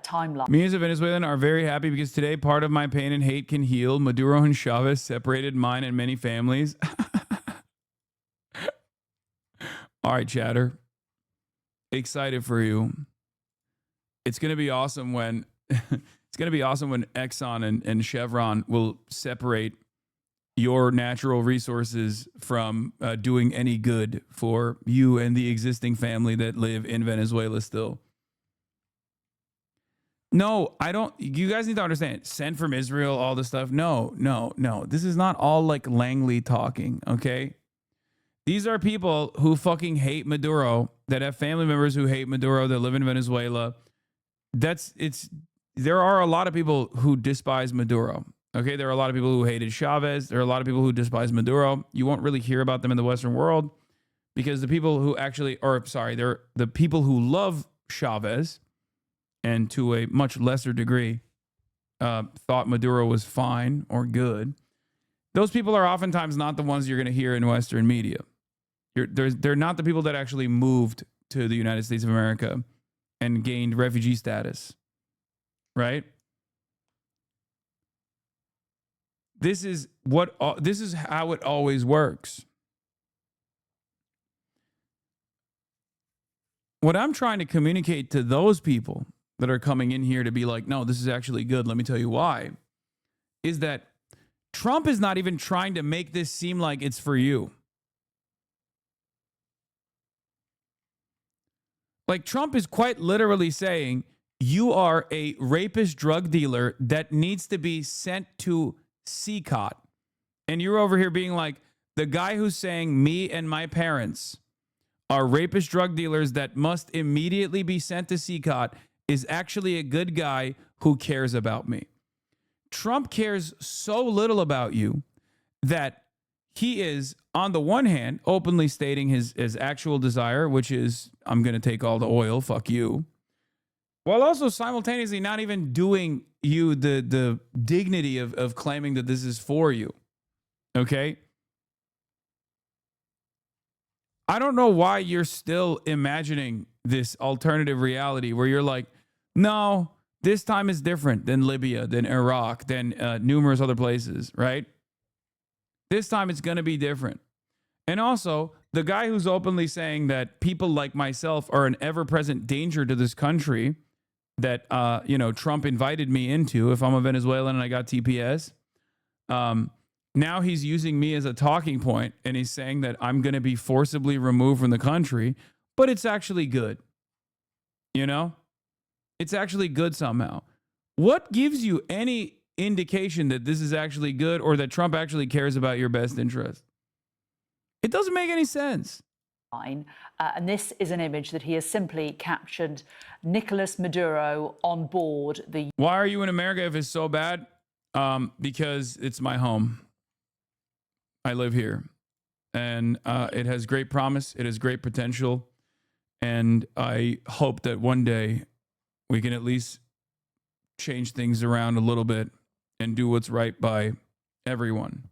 timeline. Me as a Venezuelan are very happy because today part of my pain and hate can heal. Maduro and Chavez separated mine and many families. All right, chatter. Excited for you. It's going to be awesome when... It's going to be awesome when Exxon and Chevron will separate your natural resources from doing any good for you and the existing family that live in Venezuela still. No, I don't. You guys need to understand. Sent from Israel, all this stuff. No. This is not all Langley talking, okay? These are people who fucking hate Maduro, that have family members who hate Maduro, that live in Venezuela. There are a lot of people who despise Maduro. Okay, there are a lot of people who hated Chavez. There are a lot of people who despise Maduro. You won't really hear about them in the Western world because the people who they're the people who love Chavez and to a much lesser degree thought Maduro was fine or good. Those people are oftentimes not the ones you're going to hear in Western media. They're not the people that actually moved to the United States of America and gained refugee status. Right? This is how it always works. What I'm trying to communicate to those people that are coming in here to be like, no, this is actually good. Let me tell you why. Is that Trump is not even trying to make this seem like it's for you. Trump is quite literally saying, you are a rapist drug dealer that needs to be sent to CCOT. And you're over here being like, the guy who's saying me and my parents are rapist drug dealers that must immediately be sent to CCOT is actually a good guy who cares about me. Trump cares so little about you that he is, on the one hand, openly stating his actual desire, which is, I'm going to take all the oil, fuck you. While also simultaneously not even doing you the dignity of claiming that this is for you. Okay? I don't know why you're still imagining this alternative reality where you're like, no, this time is different than Libya, than Iraq, than numerous other places, right? This time it's going to be different. And also, the guy who's openly saying that people like myself are an ever-present danger to this country that, Trump invited me into if I'm a Venezuelan and I got TPS. Now he's using me as a talking point, and he's saying that I'm going to be forcibly removed from the country, but it's actually good. It's actually good somehow. What gives you any indication that this is actually good or that Trump actually cares about your best interest? It doesn't make any sense. And this is an image that he has simply captured Nicolas Maduro on board the... Why are you in America if it's so bad? Because it's my home. I live here. And it has great promise. It has great potential. And I hope that one day we can at least change things around a little bit and do what's right by everyone,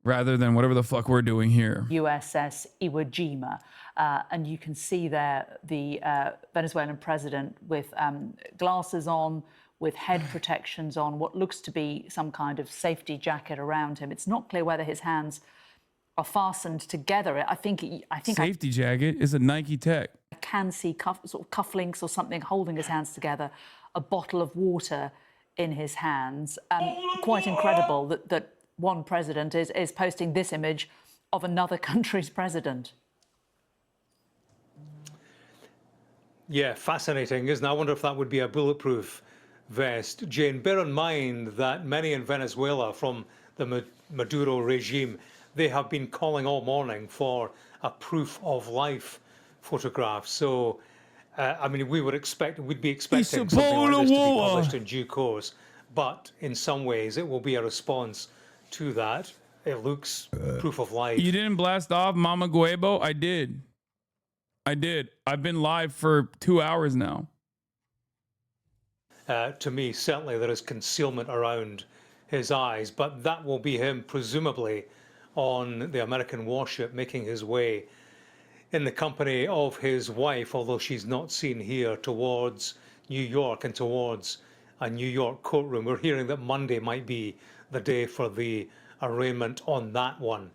rather than whatever the fuck we're doing here. USS Iwo Jima. And you can see there the Venezuelan president with glasses on, with head protections on, what looks to be some kind of safety jacket around him. It's not clear whether his hands are fastened together. I think safety jacket is a Nike Tech. I can see sort of cufflinks or something holding his hands together, a bottle of water in his hands. Quite incredible that one president is posting this image of another country's president. Yeah, fascinating, isn't it? I wonder if that would be a bulletproof vest. Jane, bear in mind that many in Venezuela from the Maduro regime, they have been calling all morning for a proof of life photograph. So, we'd be expecting something like this to be published in due course. But in some ways, it will be a response to that. It looks proof of life. You didn't blast off Mama Guebo? I did. I've been live for 2 hours now. To me, certainly there is concealment around his eyes, but that will be him presumably on the American warship making his way in the company of his wife, although she's not seen here, towards New York and towards a New York courtroom. We're hearing that Monday might be the day for the arraignment on that one.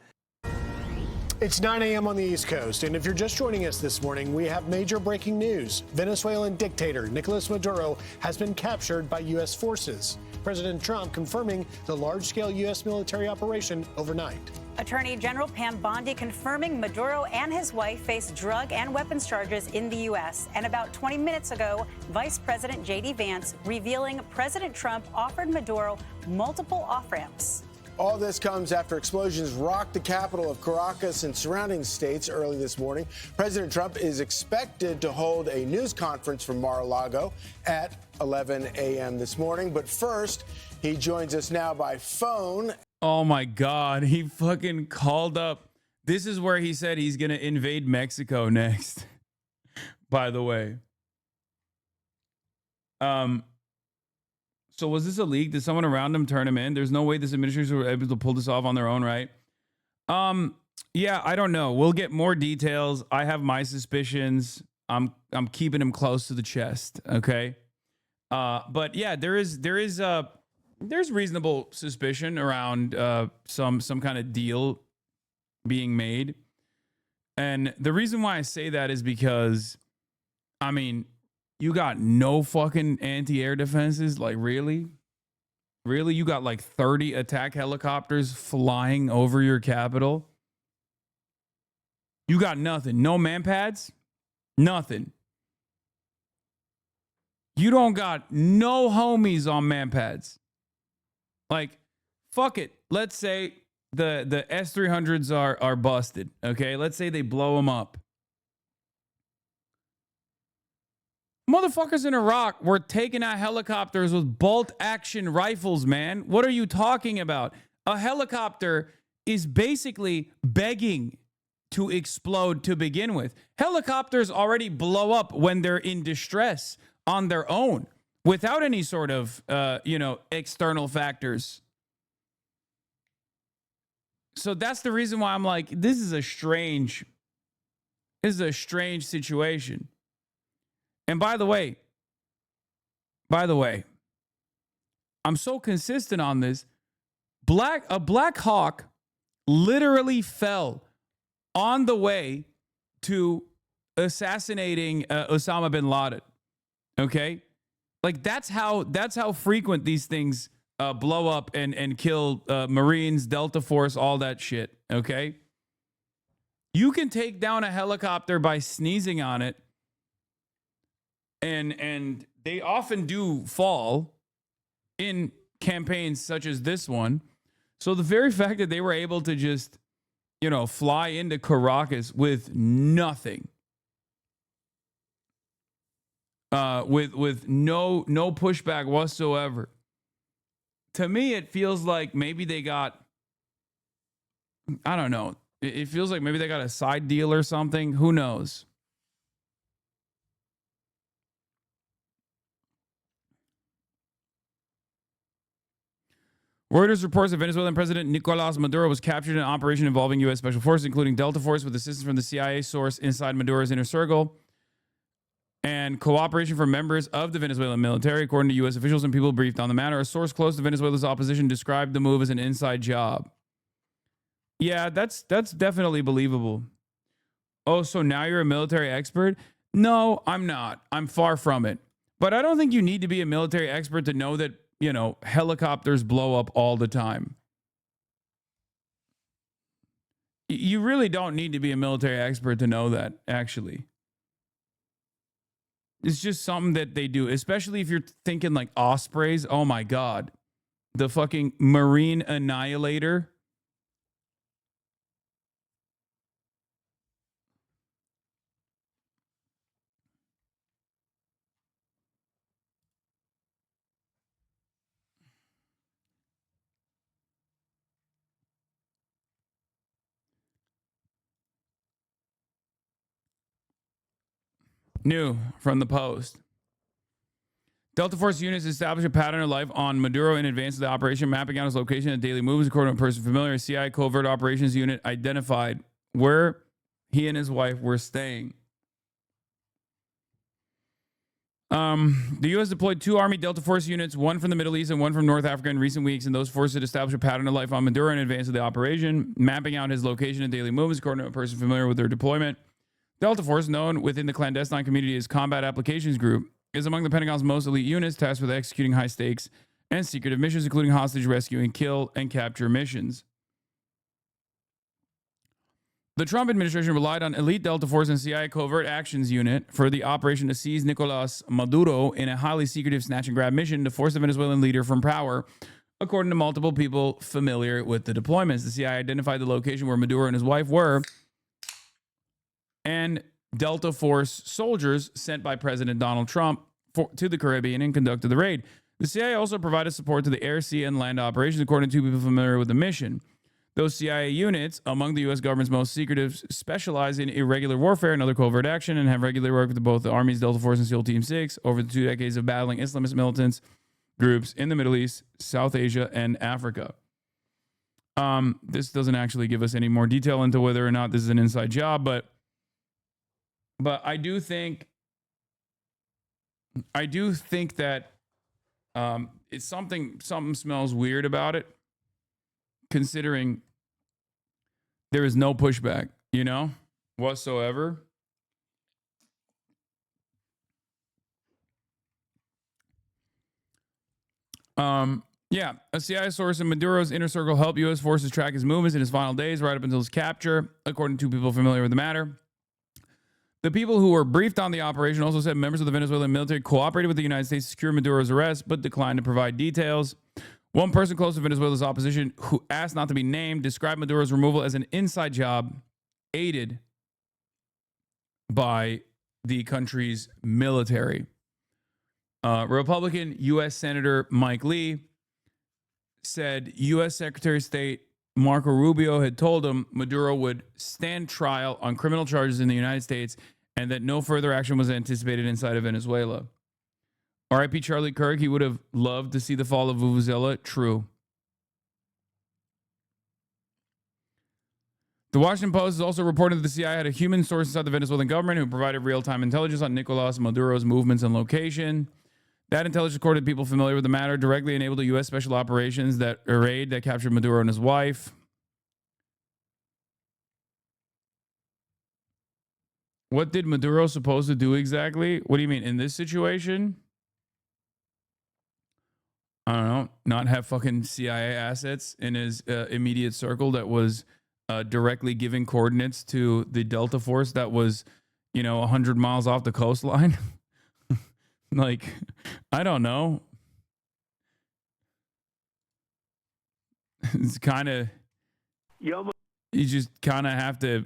It's 9 a.m. on the East Coast, and if you're just joining us this morning, we have major breaking news. Venezuelan dictator Nicolas Maduro has been captured by U.S. forces. President Trump confirming the large-scale U.S. military operation overnight. Attorney General Pam Bondi confirming Maduro and his wife face drug and weapons charges in the U.S. And about 20 minutes ago, Vice President J.D. Vance revealing President Trump offered Maduro multiple off-ramps. All this comes after explosions rocked the capital of Caracas and surrounding states early this morning. President Trump is expected to hold a news conference from Mar-a-Lago at 11 a.m. this morning. But first, he joins us now by phone. Oh, my God. He fucking called up. This is where he said he's going to invade Mexico next, by the way. So was this a leak? Did someone around him turn him in? There's no way this administration were able to pull this off on their own, right? Yeah, I don't know. We'll get more details. I have my suspicions. I'm keeping him close to the chest, okay? But yeah, there's reasonable suspicion around some kind of deal being made. And the reason why I say that is because, I mean, you got no fucking anti-air defenses? Like, really? Really? You got like 30 attack helicopters flying over your capital? You got nothing. No manpads? Nothing. You don't got no homies on manpads. Like, fuck it. Let's say the S-300s are busted, okay? Let's say they blow them up. Motherfuckers in Iraq were taking out helicopters with bolt-action rifles, man. What are you talking about? A helicopter is basically begging to explode to begin with. Helicopters already blow up when they're in distress on their own without any sort of, external factors. So that's the reason why I'm like, this is a strange situation. And by the way, I'm so consistent on this. A Black Hawk literally fell on the way to assassinating Osama bin Laden. Okay? Like that's how frequent these things blow up and kill Marines, Delta Force, all that shit. Okay? You can take down a helicopter by sneezing on it, and they often do fall in campaigns such as this one. So the very fact that they were able to just, fly into Caracas with nothing, with no pushback whatsoever, to me it feels like maybe they got, I don't know, it feels like maybe they got a side deal or something. Who knows? Reuters reports that Venezuelan President Nicolas Maduro was captured in an operation involving U.S. Special Forces, including Delta Force, with assistance from the CIA source inside Maduro's inner circle and cooperation from members of the Venezuelan military, according to U.S. officials and people briefed on the matter. A source close to Venezuela's opposition described the move as an inside job. Yeah, that's definitely believable. Oh, so now you're a military expert? No, I'm not. I'm far from it. But I don't think you need to be a military expert to know that, helicopters blow up all the time. You really don't need to be a military expert to know that, actually. It's just something that they do, especially if you're thinking like Ospreys. Oh my God. The fucking Marine Annihilator. New from the Post. Delta Force units established a pattern of life on Maduro in advance of the operation, mapping out his location and daily moves. According to a person familiar, a CIA covert operations unit identified where he and his wife were staying. The U.S. deployed 2 Army Delta Force units, one from the Middle East and one from North Africa in recent weeks, and those forces had established a pattern of life on Maduro in advance of the operation, mapping out his location and daily moves. According to a person familiar with their deployment, Delta Force, known within the clandestine community as Combat Applications Group, is among the Pentagon's most elite units tasked with executing high-stakes and secretive missions, including hostage rescue and kill and capture missions. The Trump administration relied on elite Delta Force and CIA Covert Actions Unit for the operation to seize Nicolas Maduro in a highly secretive snatch-and-grab mission to force the Venezuelan leader from power, according to multiple people familiar with the deployments. The CIA identified the location where Maduro and his wife were, and Delta Force soldiers sent by President Donald Trump to the Caribbean and conducted the raid. The CIA also provided support to the air, sea, and land operations, according to people familiar with the mission. Those CIA units, among the U.S. government's most secretive, specialize in irregular warfare and other covert action and have regularly worked with both the Army's Delta Force and SEAL Team 6 over the 2 decades of battling Islamist militants groups in the Middle East, South Asia, and Africa. This doesn't actually give us any more detail into whether or not this is an inside job, but I do think that it's something smells weird about it, considering there is no pushback, whatsoever. Yeah, a CIA source in Maduro's inner circle helped U.S. forces track his movements in his final days, right up until his capture, according to people familiar with the matter. The people who were briefed on the operation also said members of the Venezuelan military cooperated with the United States to secure Maduro's arrest, but declined to provide details. One person close to Venezuela's opposition, who asked not to be named, described Maduro's removal as an inside job aided by the country's military. Republican U.S. Senator Mike Lee said U.S. Secretary of State Marco Rubio had told him Maduro would stand trial on criminal charges in the United States and that no further action was anticipated inside of Venezuela. R.I.P. Charlie Kirk, he would have loved to see the fall of Vuvuzela. True. The Washington Post has also reported that the CIA had a human source inside the Venezuelan government who provided real-time intelligence on Nicolas Maduro's movements and location. That intelligence, according to people familiar with the matter, directly enabled a U.S. special operations raid that captured Maduro and his wife. What did Maduro supposed to do exactly? What do you mean in this situation? I don't know. Not have fucking CIA assets in his immediate circle that was directly giving coordinates to the Delta Force that was, 100 miles off the coastline. Like, I don't know. It's kind of, you just kind of have to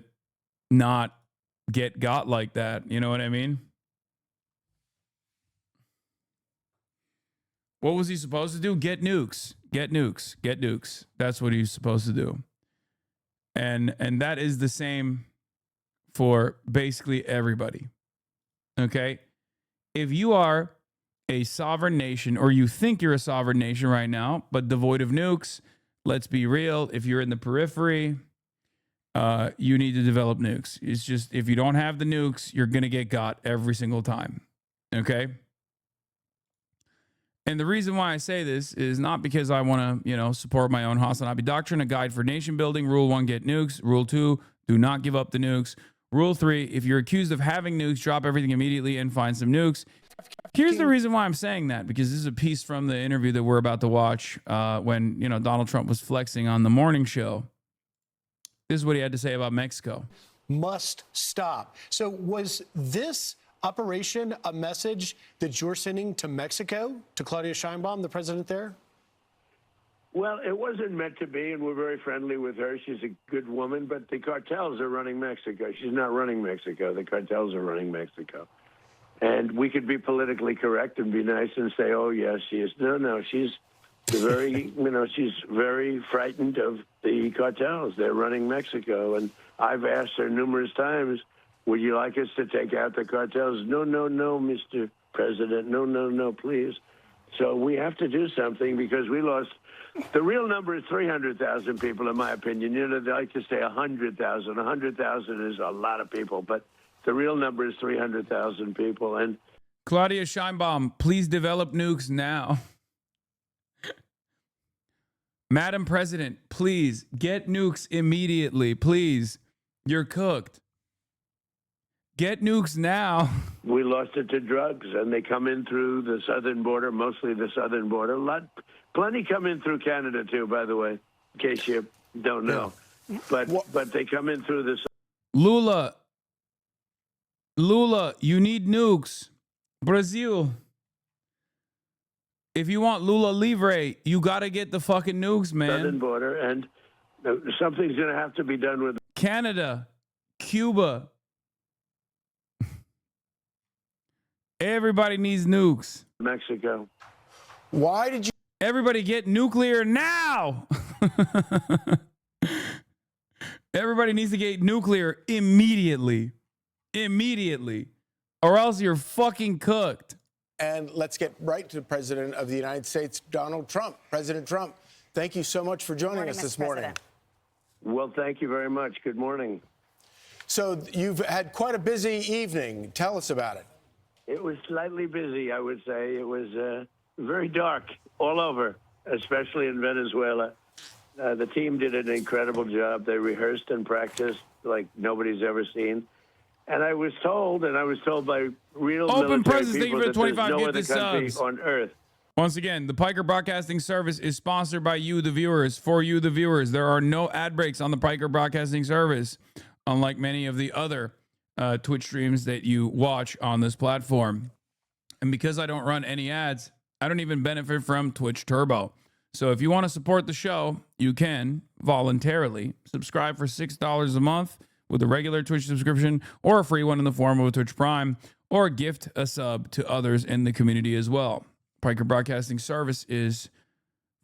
not get got like that. You know what I mean? What was he supposed to do? Get nukes. Get nukes. Get nukes. That's what he's supposed to do. And that is the same for basically everybody. Okay? If you are a sovereign nation, or you think you're a sovereign nation right now, but devoid of nukes, let's be real. If you're in the periphery, you need to develop nukes. It's just, if you don't have the nukes, you're going to get got every single time. Okay? And the reason why I say this is not because I want to, support my own Hasan doctrine, a guide for nation building. Rule 1, get nukes. Rule 2, do not give up the nukes. Rule 3, if you're accused of having nukes, drop everything immediately and find some nukes. Here's the reason why I'm saying that, because this is a piece from the interview that we're about to watch when, Donald Trump was flexing on the morning show. This is what he had to say about Mexico. Must stop. So was this operation a message that you're sending to Mexico, to Claudia Sheinbaum, the president there? Well, it wasn't meant to be, and we're very friendly with her. She's a good woman, but the cartels are running Mexico. She's not running Mexico. The cartels are running Mexico. And we could be politically correct and be nice and say, oh, yes, she is. No, she's very, she's very frightened of the cartels. They're running Mexico. And I've asked her numerous times, would you like us to take out the cartels? No, Mr. President. No, please. So we have to do something, because we lost. The real number is 300,000 people, in my opinion. They like to say 100,000. 100,000 is a lot of people, but the real number is 300,000 people. And Claudia Sheinbaum, please develop nukes now. Madam President, please get nukes immediately. Please. You're cooked. Get nukes now. We lost it to drugs, and they come in through the southern border, mostly the southern border. Plenty come in through Canada, too, by the way, in case you don't know. But they come in through the... Lula, you need nukes. Brazil. If you want Lula Livre, you got to get the fucking nukes, man. Southern border, and something's going to have to be done with... Canada, Cuba. Everybody needs nukes. Mexico. Why did you... Everybody get nuclear now. Everybody needs to get nuclear immediately. Immediately. Or else you're fucking cooked. And let's get right to the President of the United States, Donald Trump. President Trump, thank you so much for joining us this morning. Well, thank you very much. Good morning. So you've had quite a busy evening. Tell us about it. It was slightly busy, I would say. It was very dark all over, especially in Venezuela. The team did an incredible job. They rehearsed and practiced like nobody's ever seen. And I was told by real Open military Presence, thank you people for the that 25 there's no gift other of country subs. on earth. Once again, the Piker Broadcasting Service is sponsored by you, the viewers, for you, the viewers. There are no ad breaks on the Piker Broadcasting Service, unlike many of the other Twitch streams that you watch on this platform. And because I don't run any ads, I don't even benefit from Twitch Turbo. So if you want to support the show, you can voluntarily subscribe for $6 a month with a regular Twitch subscription, or a free one in the form of a Twitch Prime, or gift a sub to others in the community as well. Piker Broadcasting Service is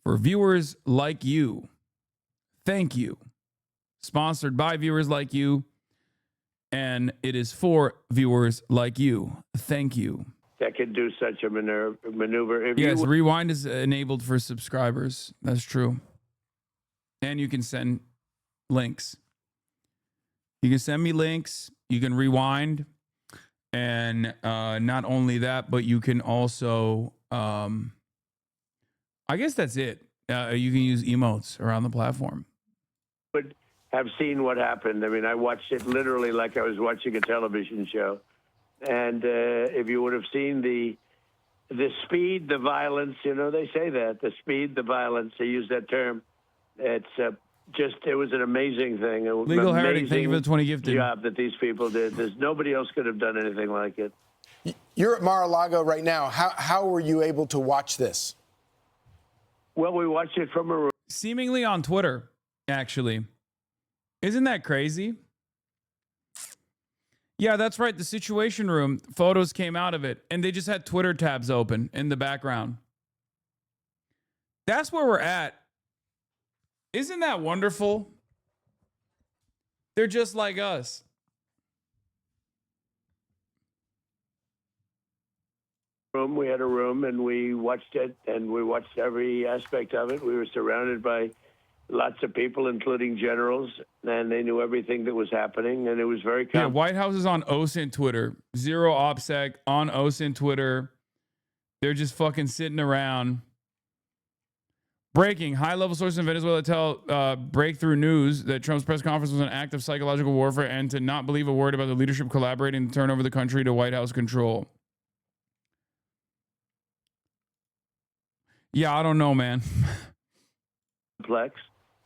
for viewers like you. Thank you. Sponsored by viewers like you, and it is for viewers like you. Thank you. That can do such a maneuver. Yes, rewind is enabled for subscribers. That's true. And you can send links. You can send me links. You can rewind. And not only that, but you can also, I guess that's it. You can use emotes around the platform. have seen what happened. I mean, I watched it literally like I was watching a television show. And if you would have seen the speed, the violence, you know, they say that, the speed, the violence, they use that term. It's it was an amazing thing. Legal Heretic, thank you for the 20 gifted. Job that these people did. There's nobody else could have done anything like it. You're at Mar-a-Lago right now. How were you able to watch this? Well, we watched it from a room. Seemingly on Twitter, actually. Isn't that crazy? Yeah, that's right. The Situation Room, photos came out of it, and they just had Twitter tabs open in the background. That's where we're at. Isn't that wonderful? They're just like us. We had a room, and we watched it, and we watched every aspect of it. We were surrounded by lots of people, including generals, and they knew everything that was happening, and it was very Yeah, White House is on OSINT Twitter. Zero OPSEC on OSINT Twitter. They're just fucking sitting around. Breaking. High-level sources in Venezuela tell Breakthrough News that Trump's press conference was an act of psychological warfare and to not believe a word about the leadership collaborating to turn over the country to White House control. Yeah, I don't know, man. Complex,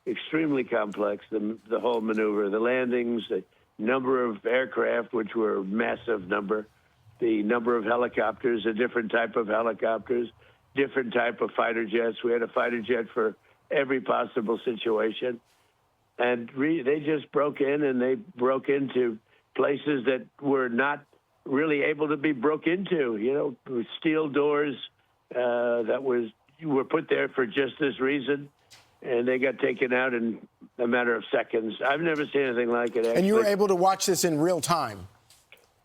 extremely complex, the whole maneuver, the landings, the number of aircraft, which were a massive number, the number of helicopters, a different type of helicopters, different type of fighter jets. We had a fighter jet for every possible situation. And they just broke in, and they broke into places that were not really able to be broke into, you know, with steel doors that were put there for just this reason. And they got taken out in a matter of seconds. I've never seen anything like it, actually. And you were able to watch this in real time.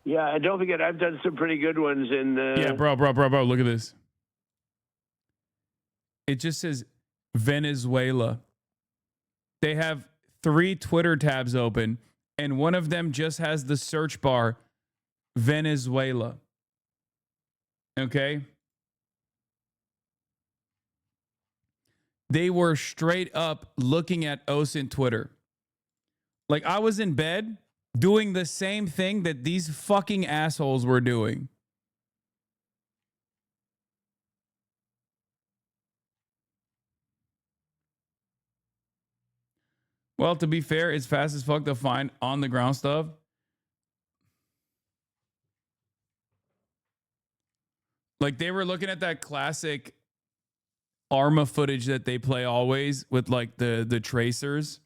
Yeah, and don't forget, I've done some pretty good ones in... Yeah, bro, look at this. It just says Venezuela. They have 3 Twitter tabs open, and one of them just has the search bar, Venezuela. Okay? They were straight up looking at OSINT Twitter. Like, I was in bed doing the same thing that these fucking assholes were doing. Well, to be fair, it's fast as fuck to find on the ground stuff. Like, they were looking at that classic Arma footage that they play always with like the tracers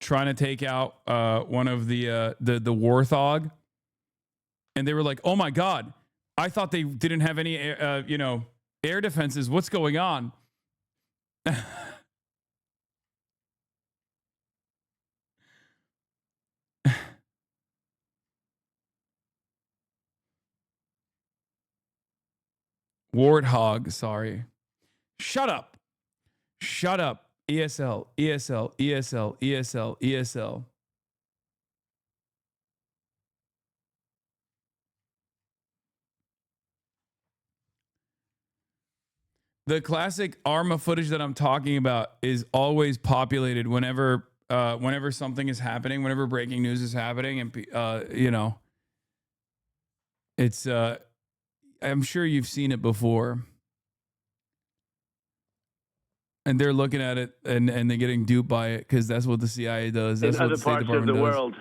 trying to take out one of the Warthog, and they were like, "Oh my god, I thought they didn't have any air defenses. What's going on?" Warthog, sorry. Shut up. Shut up. ESL, ESL, ESL, ESL, ESL. The classic Arma footage that I'm talking about is always populated whenever something is happening, whenever breaking news is happening, and it's I'm sure you've seen it before. And they're looking at it and they're getting duped by it because that's what the CIA does. That's what the State Department does. World.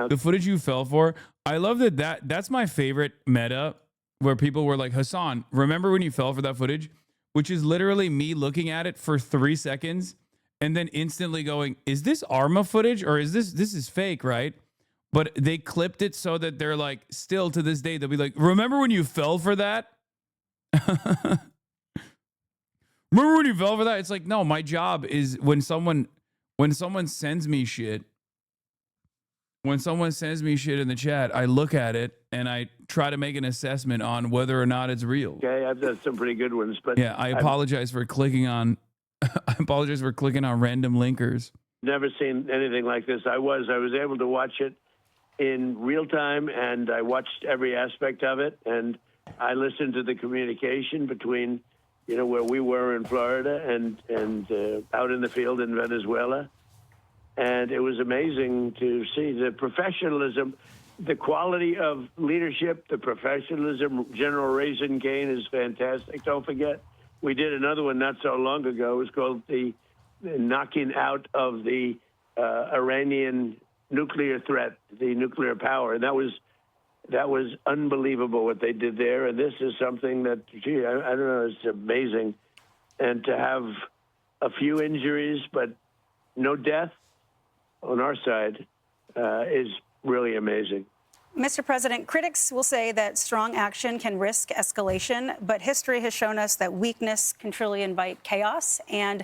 The footage you fell for, I love that's my favorite meta where people were like, Hasan, remember when you fell for that footage? Which is literally me looking at it for 3 seconds and then instantly going, is this Arma footage or is this is fake, right? But they clipped it so that they're like, still to this day, they'll be like, remember when you fell for that? Remember when you fell for that? It's like, no, my job is when someone sends me shit, in the chat, I look at it and I try to make an assessment on whether or not it's real. Okay, I've done some pretty good ones, but yeah, I apologize for clicking on random linkers. Never seen anything like this. I was able to watch it in real time, and I watched every aspect of it, and I listened to the communication between, where we were in Florida and out in the field in Venezuela. And it was amazing to see the professionalism, the quality of leadership, the professionalism. General Raisin Kane is fantastic. Don't forget, we did another one not so long ago. It was called the knocking out of the Iranian nuclear threat, the nuclear power. And that was unbelievable what they did there. And this is something that, gee, I don't know, it's amazing. And to have a few injuries, but no death on our side is really amazing. Mr. President, critics will say that strong action can risk escalation, but history has shown us that weakness can truly invite chaos. And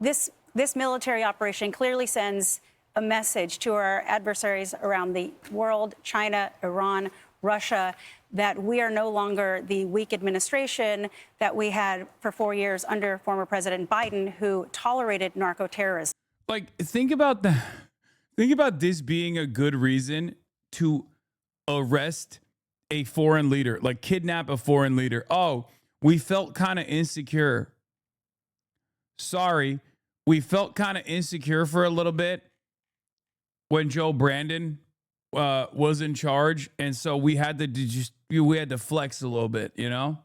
this military operation clearly sends a message to our adversaries around the world, China, Iran, Russia, that we are no longer the weak administration that we had for 4 years under former President Biden, who tolerated narco-terrorism. Like, think about this being a good reason to arrest a foreign leader, like kidnap a foreign leader. Oh, we felt kind of insecure. Sorry, we felt kind of insecure for a little bit when Joe Brandon was in charge, and so we had to flex a little bit, you know?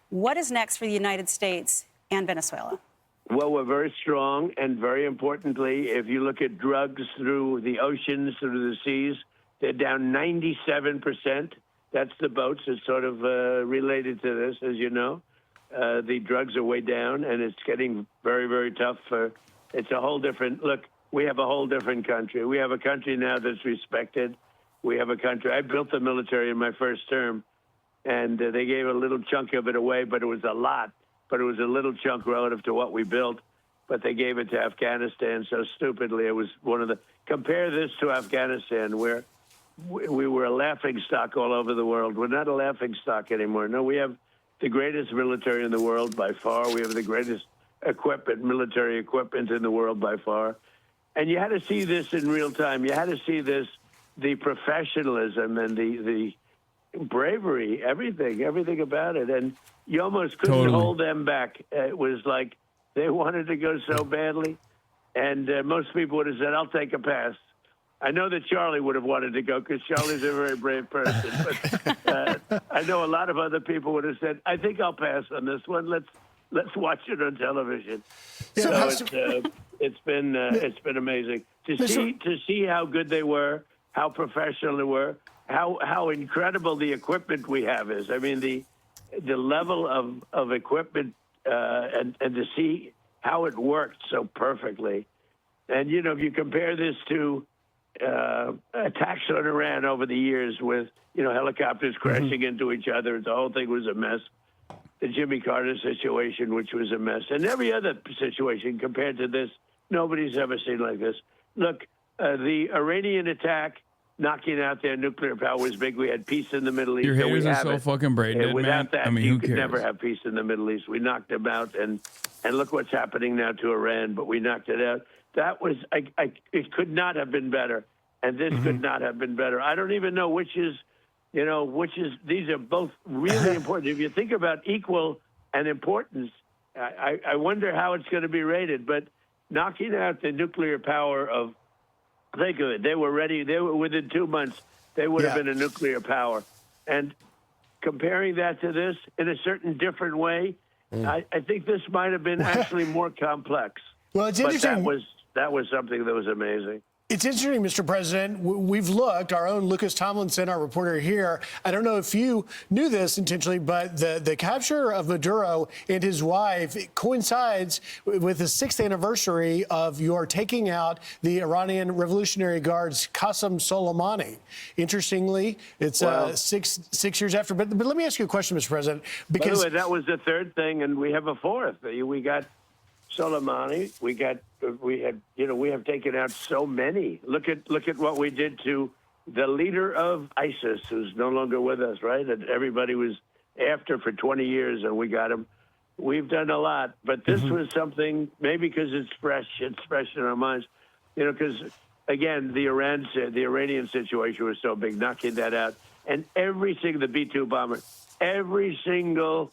What is next for the United States and Venezuela? Well, we're very strong, and very importantly, if you look at drugs through the oceans, through the seas, they're down 97%. That's the boats. It's sort of related to this, as you know. The drugs are way down, and it's getting very, very tough. It's a whole different look. We have a whole different country. We have a country now that's respected. We have a country. I built the military in my first term, and they gave a little chunk of it away, but it was a lot. But it was a little chunk relative to what we built. But they gave it to Afghanistan so stupidly. It was one of the. Compare this to Afghanistan, where we were a laughing stock all over the world. We're not a laughing stock anymore. No, we have the greatest military in the world by far. We have the greatest equipment, military equipment in the world by far. And you had to see this in real time. You had to see this, the professionalism and the bravery, everything about it. And you almost couldn't hold them back. It was like they wanted to go so badly. And most people would have said, I'll take a pass. I know that Charlie would have wanted to go because Charlie's a very brave person. But I know a lot of other people would have said, I think I'll pass on this one. Let's watch it on television. So it's been amazing to see how good they were, how professional they were, how incredible the equipment we have is. I mean, the level of equipment and to see how it worked so perfectly. And, you know, if you compare this to attacks on Iran over the years with, you know, helicopters crashing into each other, the whole thing was a mess. The Jimmy Carter situation, which was a mess, and every other situation compared to this, nobody's ever seen like this. Look, the Iranian attack, knocking out their nuclear power was big. We had peace in the Middle East. Your haters are so fucking brain dead, man. Without that, I mean, you who could cares? never have peace in the Middle East. We knocked them out, and look what's happening now to Iran, but we knocked it out. That was, it could not have been better, and this could not have been better. I don't even know which is, these are both really important. If you think about equal and importance, I wonder how it's going to be rated, but knocking out the nuclear power of, think of it, they were ready, they were within 2 months, they would have been a nuclear power. And comparing that to this in a certain different way, I think this might have been actually more complex. Well, it's interesting. That was something that was amazing. It's interesting, Mr. President. We've looked, our own Lucas Tomlinson, our reporter here. I don't know if you knew this intentionally, but the capture of Maduro and his wife coincides with the 6th anniversary of your taking out the Iranian Revolutionary Guard's Qasem Soleimani. Interestingly, it's 6 years after. But let me ask you a question, Mr. President. Because by the way, that was the third thing, and we have a fourth. We got Soleimani. We have taken out so many. Look at what we did to the leader of ISIS, who's no longer with us, right? And everybody was after for 20 years, and we got him. We've done a lot, but this was something, maybe because it's fresh in our minds, because again, the Iranian situation was so big, knocking that out, and the B-2 bomber, every single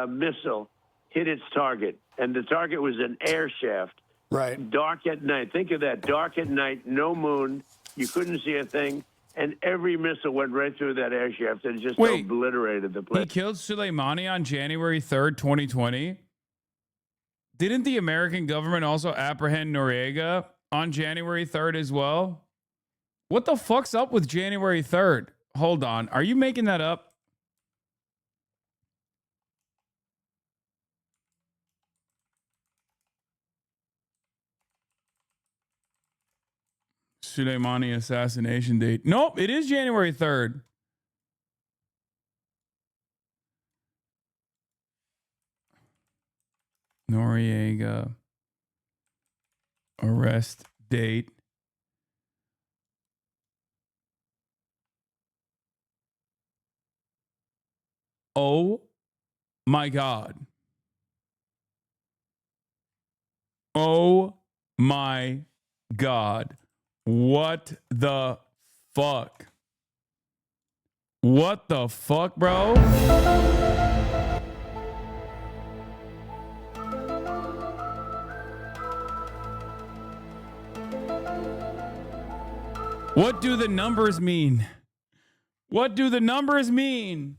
missile hit its target. And the target was an air shaft. Right. Dark at night. Think of that. Dark at night, no moon. You couldn't see a thing. And every missile went right through that aircraft and just obliterated the place. He killed Soleimani on January 3rd, 2020. Didn't the American government also apprehend Noriega on January 3rd as well? What the fuck's up with January 3rd? Hold on. Are you making that up? Soleimani assassination date. Nope, it is January 3rd. Noriega arrest date. Oh my God. Oh my God. What the fuck? What the fuck, bro? What do the numbers mean? What do the numbers mean?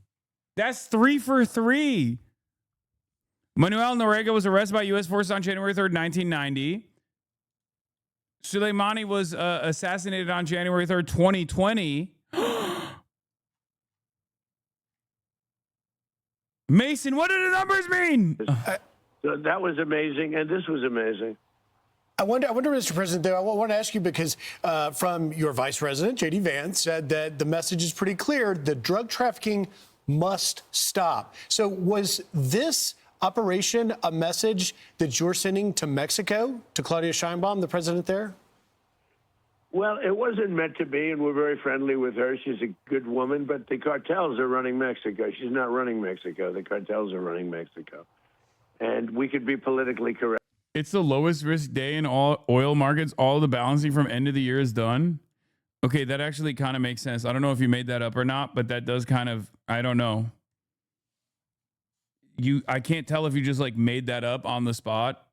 That's 3 for 3. Manuel Noriega was arrested by U.S. forces on January 3rd, 1990. Soleimani was assassinated on January 3rd, 2020. Mason, what do the numbers mean? So that was amazing, and this was amazing. I wonder, Mr. President, though, I want to ask you because from your Vice President, J.D. Vance, said that the message is pretty clear. The drug trafficking must stop. So was this operation a message that you're sending to Mexico, to Claudia Sheinbaum, the president there? Well, it wasn't meant to be, and we're very friendly with her. She's a good woman, but the cartels are running Mexico. She's not running Mexico. The cartels are running Mexico. And we could be politically correct. It's the lowest risk day in all oil markets. All the balancing from end of the year is done. Okay, that actually kind of makes sense. I don't know if you made that up or not, but that does kind of, I don't know. I can't tell if you just like made that up on the spot.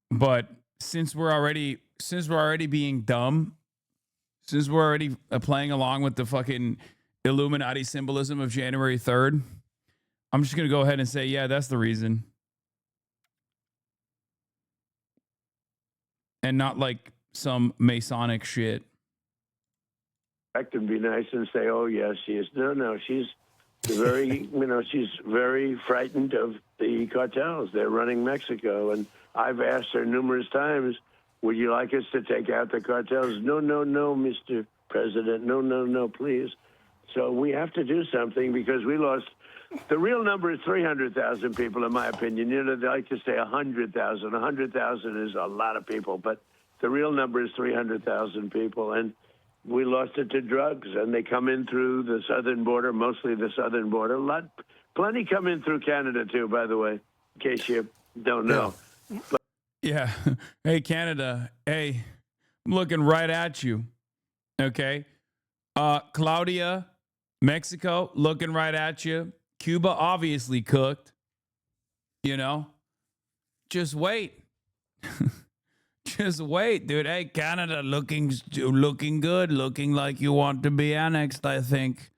But since we're already being dumb, since we're already playing along with the fucking Illuminati symbolism of January 3rd, I'm just going to go ahead and say, yeah, that's the reason. And not like some Masonic shit. And be nice and say, oh, yes, she is. No, she's very, she's very frightened of the cartels. They're running Mexico. And I've asked her numerous times, would you like us to take out the cartels? No, Mr. President. No, please. So we have to do something because we lost. The real number is 300,000 people, in my opinion. They like to say 100,000. 100,000 is a lot of people, but the real number is 300,000 people. And we lost it to drugs, and they come in through the southern border, mostly the southern border. Plenty come in through Canada, too, by the way, in case you don't know. Yeah. Hey, Canada. Hey, I'm looking right at you. Okay. Claudia, Mexico, looking right at you. Cuba, obviously cooked. Just wait. Just wait, dude. Hey, Canada, looking good. Looking like you want to be annexed, I think.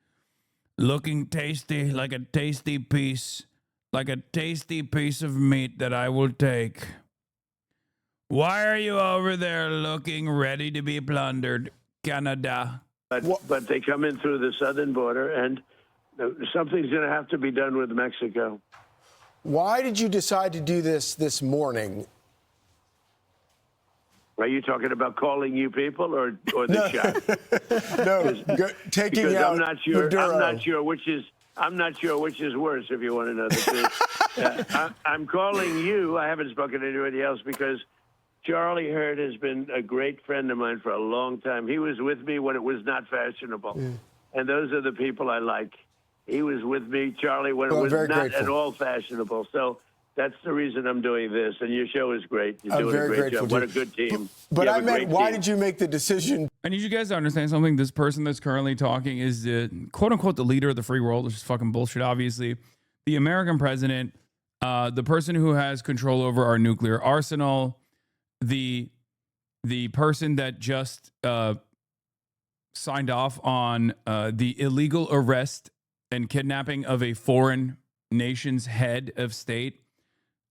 Looking tasty, like a tasty piece of meat that I will take. Why are you over there looking ready to be plundered, Canada? But they come in through the southern border, and something's going to have to be done with Mexico. Why did you decide to do this morning? Are you talking about calling you people or the shot? No, taking out I'm not sure. Maduro. I'm not sure which is worse. If you want to know the truth, I'm calling you. I haven't spoken to anybody else because Charlie Hurd has been a great friend of mine for a long time. He was with me when it was not fashionable, and those are the people I like. He was with me, Charlie, when it was not at all fashionable. So that's the reason I'm doing this. And your show is great. You're doing a great job. What a good team. But I meant, why did you make the decision? I need you guys to understand something. This person that's currently talking is the quote unquote the leader of the free world, which is fucking bullshit, obviously. The American president the person who has control over our nuclear arsenal, the person that just signed off on the illegal arrest and kidnapping of a foreign nation's head of state.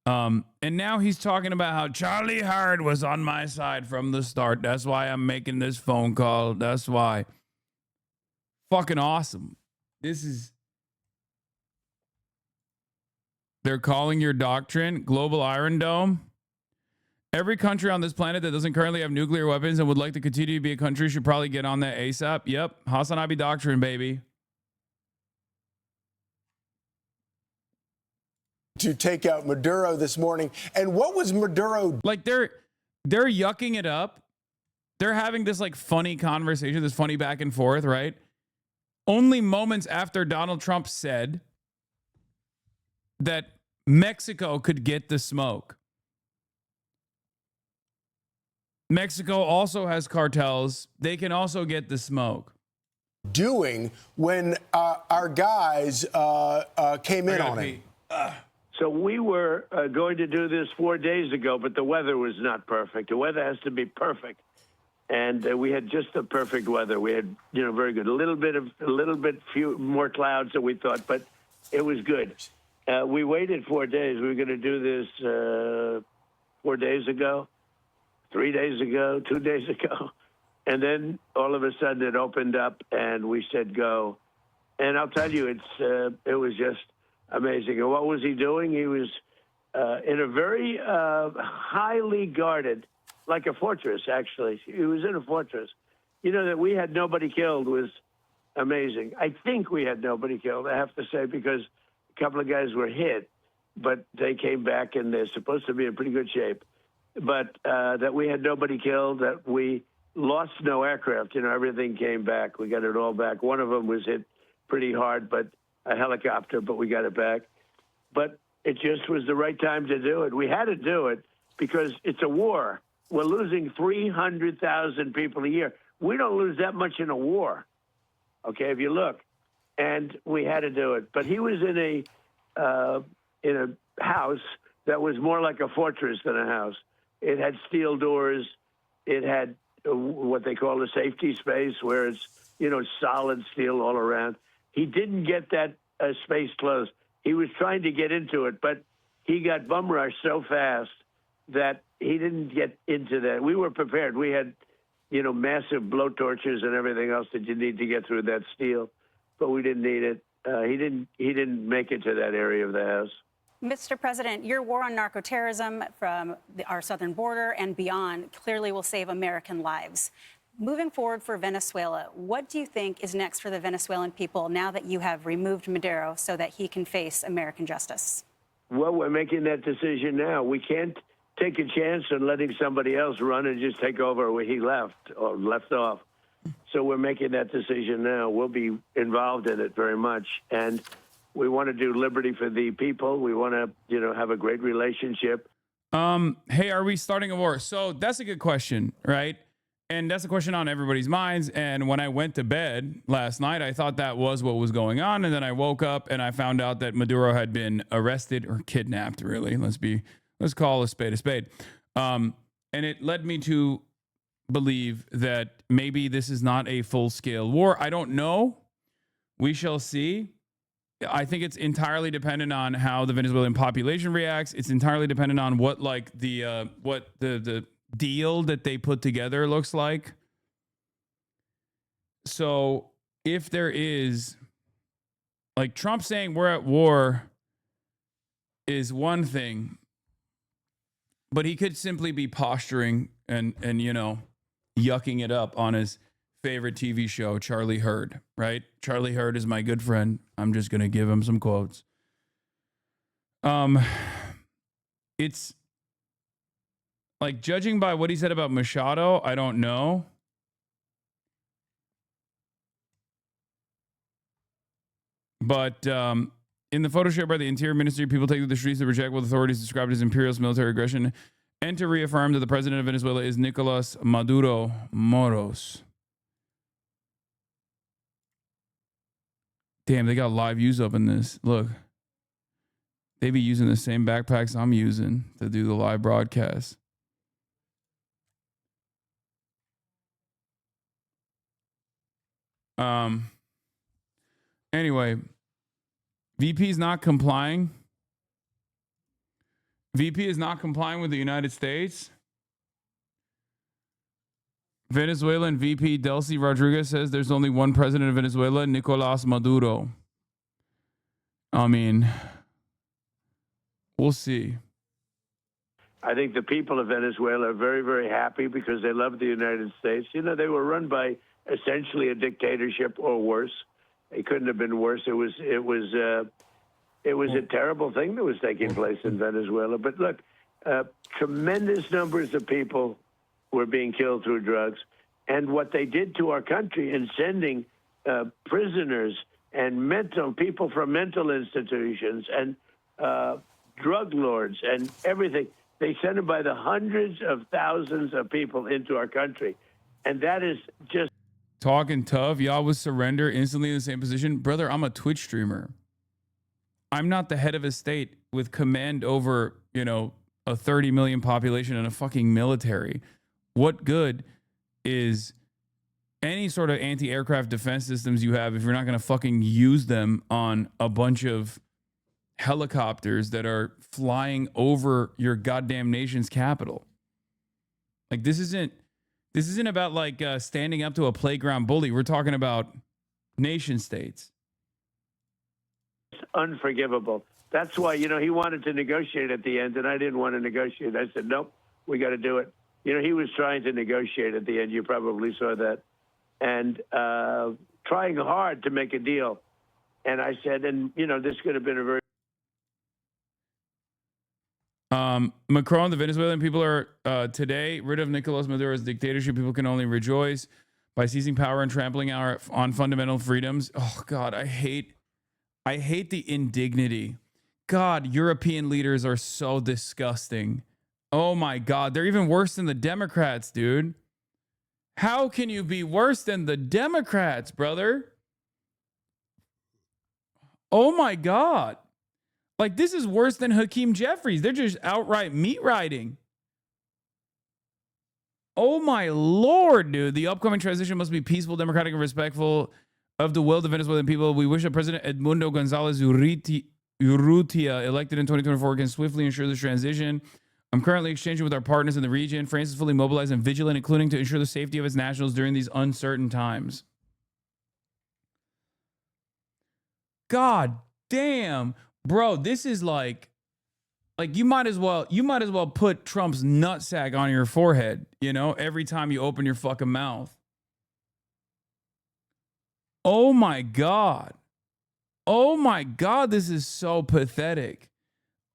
And now he's talking about how Charlie Hard was on my side from the start. That's why I'm making this phone call. That's why. Fucking awesome. They're calling your doctrine Global Iron Dome. Every country on this planet that doesn't currently have nuclear weapons and would like to continue to be a country should probably get on that ASAP. Yep. Hasan Abi doctrine, baby. To take out Maduro this morning. And what was Maduro? Like they're yucking it up. They're having this like funny conversation, this funny back and forth, right? Only moments after Donald Trump said that Mexico could get the smoke. Mexico also has cartels. They can also get the smoke. Doing when our guys came in on him. So we were going to do this 4 days ago, but the weather was not perfect. The weather has to be perfect. And we had just the perfect weather. We had, very good. A little bit few more clouds than we thought, but it was good. We waited 4 days. We were going to do this 4 days ago, 3 days ago, 2 days ago. And then all of a sudden it opened up and we said go. And I'll tell you, it was just amazing. And what was he doing? He was in a very highly guarded, like a fortress, actually. He was in a fortress. That we had nobody killed was amazing. I think we had nobody killed, I have to say, because a couple of guys were hit, but they came back and they're supposed to be in pretty good shape. But that we had nobody killed, that we lost no aircraft. Everything came back. We got it all back. One of them was hit pretty hard, but a helicopter, but we got it back. But it just was the right time to do it. We had to do it because it's a war. We're losing 300,000 people a year. We don't lose that much in a war, okay, if you look. And we had to do it. But he was in a house that was more like a fortress than a house. It had steel doors. It had what they call a safety space where it's, solid steel all around. He didn't get that space closed. He was trying to get into it, but he got bum rushed so fast that he didn't get into that. We were prepared. We had, massive blowtorches and everything else that you need to get through that steel, but we didn't need it. He didn't make it to that area of the house. Mr. President, your war on narcoterrorism from our southern border and beyond clearly will save American lives. Moving forward for Venezuela, what do you think is next for the Venezuelan people now that you have removed Maduro so that he can face American justice? Well, we're making that decision now. We can't take a chance on letting somebody else run and just take over where he left or left off. So we're making that decision now. We'll be involved in it very much. And we want to do liberty for the people. We want to, have a great relationship. Hey, are we starting a war? So that's a good question, right? And that's a question on everybody's minds. And when I went to bed last night, I thought that was what was going on. And then I woke up and I found out that Maduro had been arrested or kidnapped, really. Let's call a spade a spade. And it led me to believe that maybe this is not a full-scale war. I don't know. We shall see. I think it's entirely dependent on how the Venezuelan population reacts. It's entirely dependent on what the deal that they put together looks like. So if there is, like, Trump saying we're at war is one thing, but he could simply be posturing and yucking it up on his favorite TV show, Charlie Herd, right? Charlie Herd is my good friend. I'm just going to give him some quotes. It's like, judging by what he said about Machado, I don't know. But in the photo shared by the Interior Ministry, people take to the streets to reject what authorities described as imperialist military aggression and to reaffirm that the president of Venezuela is Nicolas Maduro Moros. Damn, they got live views up in this. Look. They be using the same backpacks I'm using to do the live broadcast. Anyway, VP is not complying. VP is not complying with the United States. Venezuelan VP Delcy Rodriguez says there's only one president of Venezuela, Nicolas Maduro. I mean, we'll see. I think the people of Venezuela are very, very happy because they love the United States. You know, they were run by essentially a dictatorship or worse. It couldn't have been worse. It was a terrible thing that was taking place in Venezuela. But look, tremendous numbers of people were being killed through drugs. And what they did to our country in sending prisoners and people from mental institutions and drug lords and everything, they sent them by the hundreds of thousands of people into our country. And that is just... Talking tough. Y'all would surrender instantly in the same position. Brother, I'm a Twitch streamer. I'm not the head of a state with command over, a 30 million population and a fucking military. What good is any sort of anti-aircraft defense systems you have if you're not going to fucking use them on a bunch of helicopters that are flying over your goddamn nation's capital? Like, this isn't about like standing up to a playground bully. We're talking about nation states. Unforgivable. That's why, he wanted to negotiate at the end, and I didn't want to negotiate. I said, nope, we got to do it. He was trying to negotiate at the end. You probably saw that. And trying hard to make a deal. And I said, this could have been a very... Macron, the Venezuelan people are today rid of Nicolas Maduro's dictatorship. People can only rejoice by seizing power and trampling on fundamental freedoms. Oh, God, I hate the indignity. God, European leaders are so disgusting. Oh, my God. They're even worse than the Democrats, dude. How can you be worse than the Democrats, brother? Oh, my God. Like, this is worse than Hakeem Jeffries. They're just outright meat riding. Oh, my Lord, dude. The upcoming transition must be peaceful, democratic, and respectful of the will of the Venezuelan people. We wish that President Edmundo Gonzalez Urrutia, elected in 2024, can swiftly ensure this transition. I'm currently exchanging with our partners in the region. France is fully mobilized and vigilant, including to ensure the safety of its nationals during these uncertain times. God damn. Bro, this is like you might as well put Trump's nutsack on your forehead, every time you open your fucking mouth. Oh my God. Oh my God, this is so pathetic.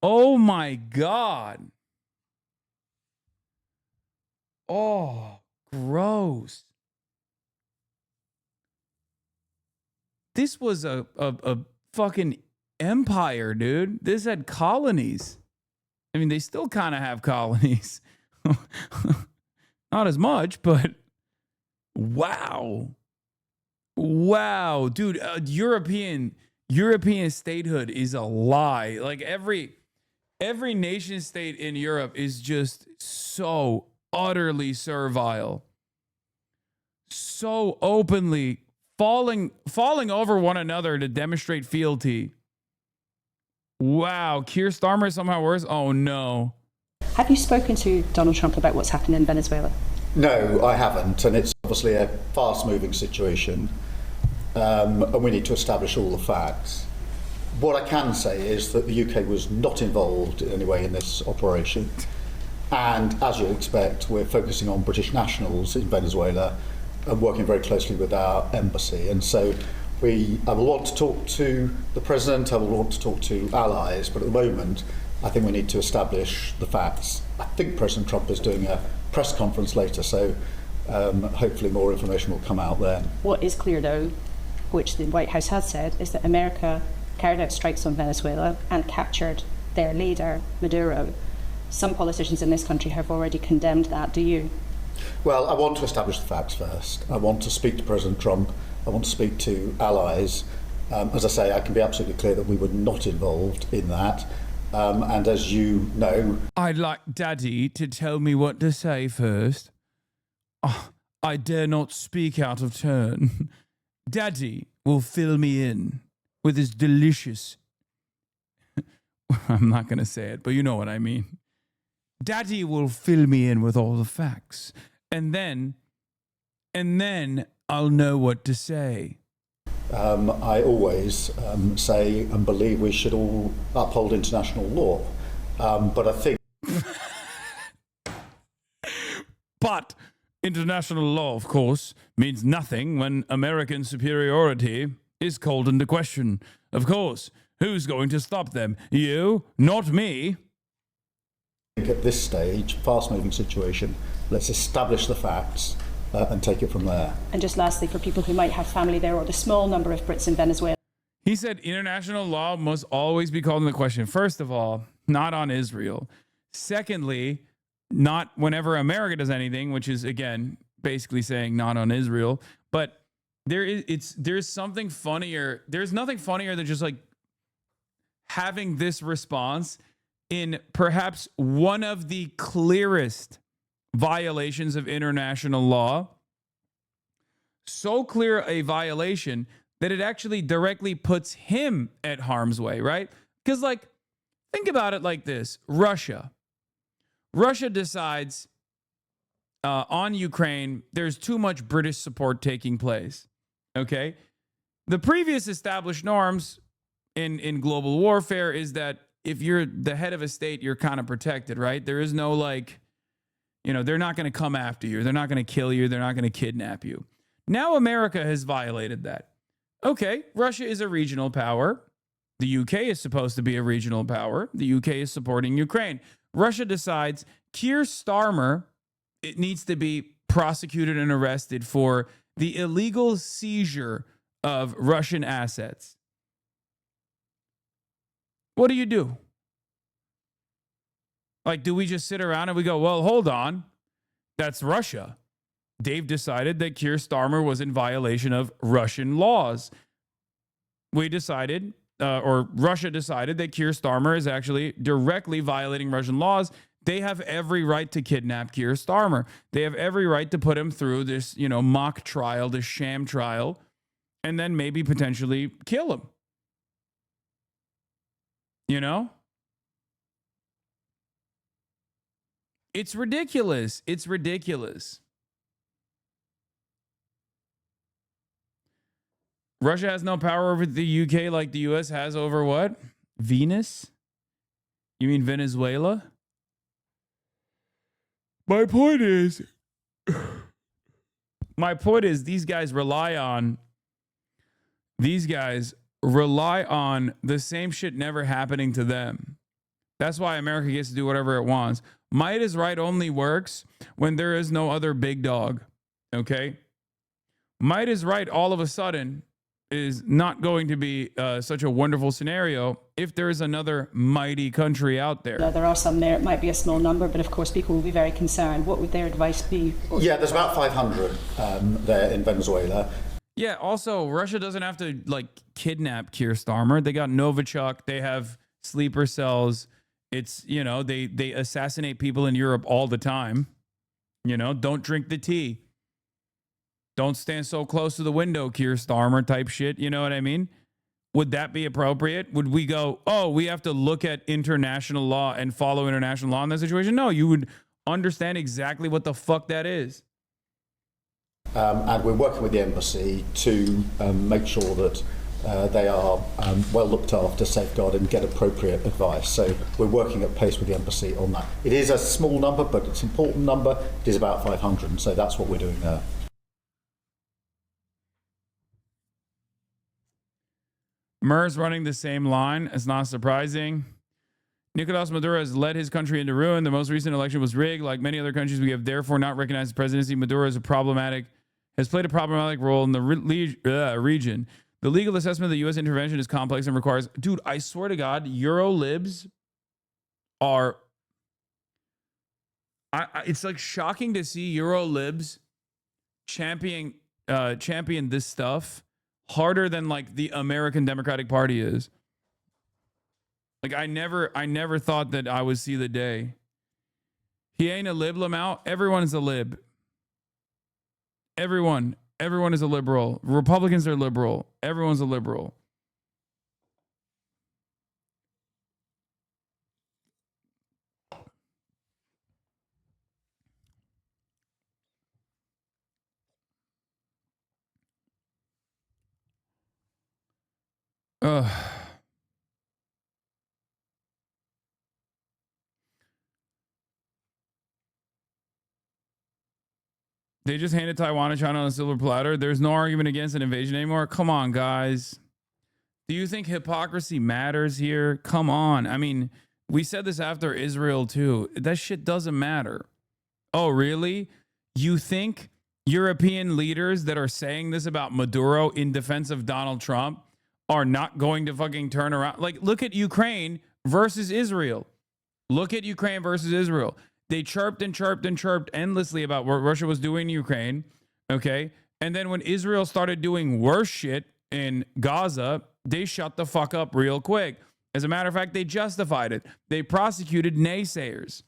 Oh my God. Oh, gross. This was a fucking empire, dude. This had colonies. I mean, they still kind of have colonies. Not as much, but wow. Wow, dude, European statehood is a lie. Like every nation state in Europe is just so utterly servile. So openly falling over one another to demonstrate fealty. Wow, Keir Starmer is somehow worse? Oh, no. Have you spoken to Donald Trump about what's happened in Venezuela? No, I haven't, and it's obviously a fast-moving situation, and we need to establish all the facts. What I can say is that the UK was not involved in any way in this operation, and as you'd expect, we're focusing on British nationals in Venezuela and working very closely with our embassy, and so I will want to talk to the president, I will want to talk to allies, but at the moment, I think we need to establish the facts. I think President Trump is doing a press conference later, so hopefully more information will come out then. What is clear, though, which the White House has said, is that America carried out strikes on Venezuela and captured their leader, Maduro. Some politicians in this country have already condemned that. Do you? Well, I want to establish the facts first. I want to speak to President Trump. I want to speak to allies. As I say, I can be absolutely clear that we were not involved in that. And as you know, I'd like Daddy to tell me what to say first. Oh, I dare not speak out of turn. Daddy will fill me in with his delicious... I'm not going to say it, but you know what I mean. Daddy will fill me in with all the facts. And then I'll know what to say. I always say and believe we should all uphold international law. But I think... But international law, of course, means nothing when American superiority is called into question. Of course, who's going to stop them? You, not me. At this stage, fast-moving situation, let's establish the facts and take it from there. And just lastly, for people who might have family there or the small number of Brits in Venezuela. He said international law must always be called into question. First of all, not on Israel. Secondly, not whenever America does anything, which is, again, basically saying not on Israel. But there's something funnier. There's nothing funnier than just like having this response in perhaps one of the clearest violations of international law. So clear a violation that it actually directly puts him at harm's way, right? Because, like, think about it like this. Russia decides on Ukraine, there's too much British support taking place, okay? The previous established norms in global warfare is that if you're the head of a state, you're kind of protected, right? There is no, like, you know, they're not going to come after you. They're not going to kill you. They're not going to kidnap you. Now America has violated that. Okay, Russia is a regional power. The UK is supposed to be a regional power. The UK is supporting Ukraine. Russia decides Keir Starmer, it needs to be prosecuted and arrested for the illegal seizure of Russian assets. What do you do? Like, do we just sit around and we go, well, hold on, that's Russia. They've decided that Keir Starmer was in violation of Russian laws. We decided, or Russia decided, that Keir Starmer is actually directly violating Russian laws. They have every right to kidnap Keir Starmer. They have every right to put him through this, you know, mock trial, this sham trial, and then maybe potentially kill him. You know? It's ridiculous. It's ridiculous. Russia has no power over the UK like the US has over what? Venus? You mean Venezuela? My point is these guys rely on the same shit never happening to them. That's why America gets to do whatever it wants. Might is right only works when there is no other big dog. Okay? Might is right all of a sudden is not going to be such a wonderful scenario if there is another mighty country out there. There are some there. It might be a small number, but of course people will be very concerned. What would their advice be? Yeah, there's about 500 there in Venezuela. Yeah, also, Russia doesn't have to, like, kidnap Keir Starmer. They got Novichok. They have sleeper cells. It's, you know, they assassinate people in Europe all the time. You know, don't drink the tea. Don't stand so close to the window, Keir Starmer type shit. You know what I mean? Would that be appropriate? Would we go, oh, we have to look at international law and follow international law in that situation? No, you would understand exactly what the fuck that is. And we're working with the embassy to make sure that they are well looked after, safeguarded, and get appropriate advice. So we're working at pace with the embassy on that. It is a small number, but it's an important number. It is about 500, so that's what we're doing there. Mer's running the same line. It's not surprising. Nicolas Maduro has led his country into ruin. The most recent election was rigged. Like many other countries, we have therefore not recognized the presidency. Maduro has played a problematic role in the region. The legal assessment of the U.S. intervention is complex and requires... Dude, I swear to God, Eurolibs are... it's like shocking to see Eurolibs champion this stuff harder than like the American Democratic Party is. Like I never thought that I would see the day. He ain't a liblim out. Everyone is a lib. Everyone is a liberal. Republicans are liberal. Everyone's a liberal. Ugh. They just handed Taiwan and China on a silver platter. There's no argument against an invasion anymore. Come on, guys. Do you think hypocrisy matters here? Come on. I mean, we said this after Israel too. That shit doesn't matter. Oh, really? You think European leaders that are saying this about Maduro in defense of Donald Trump are not going to fucking turn around? Like, look at Ukraine versus Israel. Look at Ukraine versus Israel. They chirped and chirped and chirped endlessly about what Russia was doing in Ukraine. Okay. And then when Israel started doing worse shit in Gaza, they shut the fuck up real quick. As a matter of fact, they justified it. They prosecuted naysayers.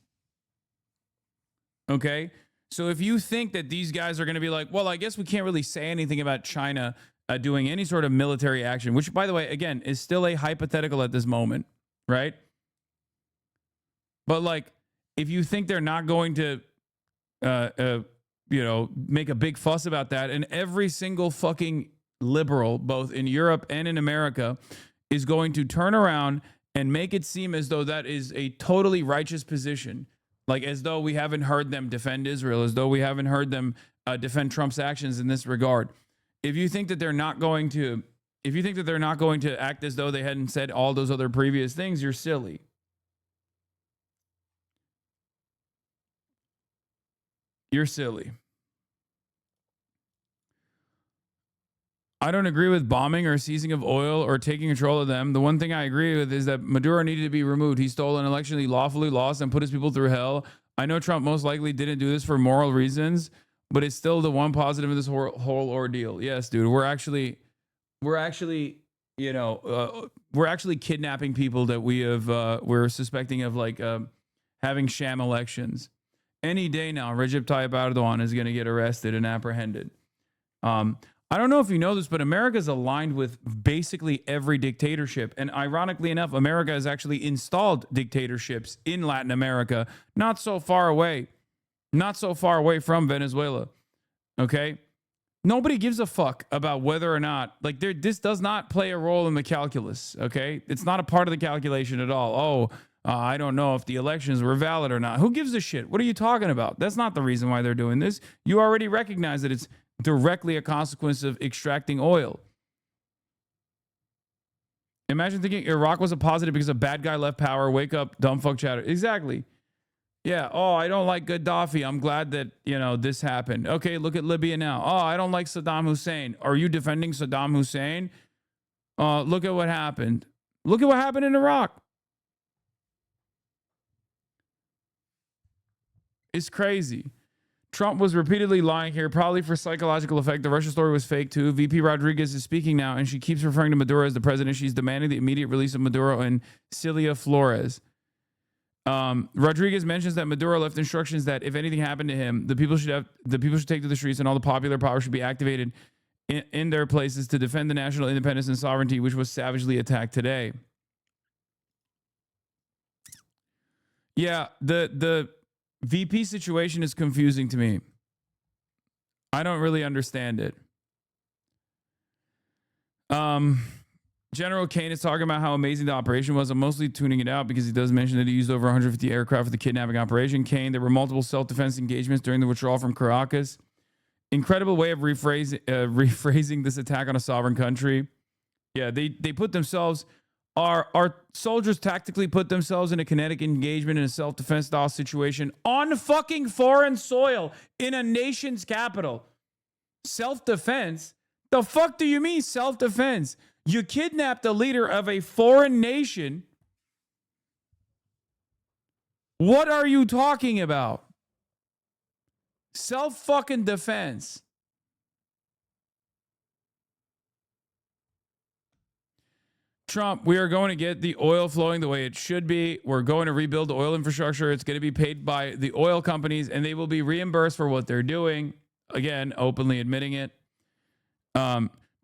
Okay. So if you think that these guys are going to be like, well, I guess we can't really say anything about China doing any sort of military action, which, by the way, again, is still a hypothetical at this moment, right? But like, if you think they're not going to, make a big fuss about that, and every single fucking liberal, both in Europe and in America, is going to turn around and make it seem as though that is a totally righteous position, like as though we haven't heard them defend Israel, as though we haven't heard them defend Trump's actions in this regard. If you think that they're not going to, act as though they hadn't said all those other previous things, you're silly. You're silly. I don't agree with bombing or seizing of oil or taking control of them. The one thing I agree with is that Maduro needed to be removed. He stole an election he lawfully lost and put his people through hell. I know Trump most likely didn't do this for moral reasons, but it's still the one positive of this whole ordeal. Yes, dude, we're actually kidnapping people that we're suspecting of having sham elections. Any day now, Recep Tayyip Erdogan is going to get arrested and apprehended. I don't know if you know this, but America is aligned with basically every dictatorship. And ironically enough, America has actually installed dictatorships in Latin America, not so far away from Venezuela. Okay? Nobody gives a fuck about whether or not, this does not play a role in the calculus. Okay? It's not a part of the calculation at all. I don't know if the elections were valid or not. Who gives a shit? What are you talking about? That's not the reason why they're doing this. You already recognize that it's directly a consequence of extracting oil. Imagine thinking Iraq was a positive because a bad guy left power. Wake up, dumb fuck chatter. Exactly. Yeah. Oh, I don't like Gaddafi. I'm glad that, this happened. Okay, look at Libya now. Oh, I don't like Saddam Hussein. Are you defending Saddam Hussein? Look at what happened. Look at what happened in Iraq. It's crazy. Trump was repeatedly lying here, probably for psychological effect. The Russia story was fake too. VP Rodriguez is speaking now, and she keeps referring to Maduro as the president. She's demanding the immediate release of Maduro and Cilia Flores. Rodriguez mentions that Maduro left instructions that if anything happened to him, the people should take to the streets, and all the popular power should be activated in their places to defend the national independence and sovereignty, which was savagely attacked today. Yeah, the VP situation is confusing to me. I don't really understand it. General Kane is talking about how amazing the operation was. I'm mostly tuning it out because he does mention that he used over 150 aircraft for the kidnapping operation. Kane, there were multiple self-defense engagements during the withdrawal from Caracas. Incredible way of rephrasing this attack on a sovereign country. Yeah, they put themselves... Our soldiers tactically put themselves in a kinetic engagement in a self-defense style situation on fucking foreign soil in a nation's capital. Self-defense? The fuck do you mean self-defense? You kidnapped the leader of a foreign nation. What are you talking about? Self-fucking defense. Trump, we are going to get the oil flowing the way it should be. We're going to rebuild the oil infrastructure. It's going to be paid by the oil companies, and they will be reimbursed for what they're doing. Again, openly admitting it.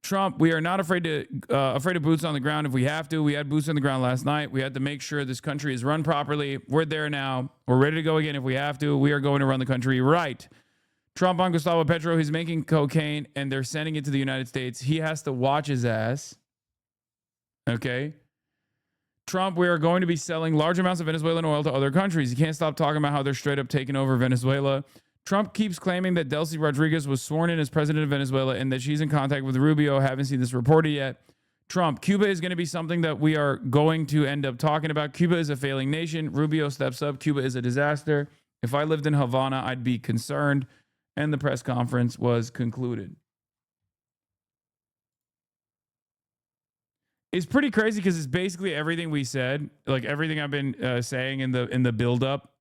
Trump, we are not afraid of boots on the ground if we have to. We had boots on the ground last night. We had to make sure this country is run properly. We're there now. We're ready to go again if we have to. We are going to run the country right. Trump on Gustavo Petro, he's making cocaine and they're sending it to the United States. He has to watch his ass. Okay. Trump, we are going to be selling large amounts of Venezuelan oil to other countries. You can't stop talking about how they're straight up taking over Venezuela. Trump keeps claiming that Delcy Rodriguez was sworn in as president of Venezuela and that she's in contact with Rubio. Haven't seen this reported yet. Trump, Cuba is going to be something that we are going to end up talking about. Cuba is a failing nation. Rubio steps up. Cuba is a disaster. If I lived in Havana, I'd be concerned. And the press conference was concluded. It's pretty crazy because it's basically everything we said, like everything I've been saying in the build up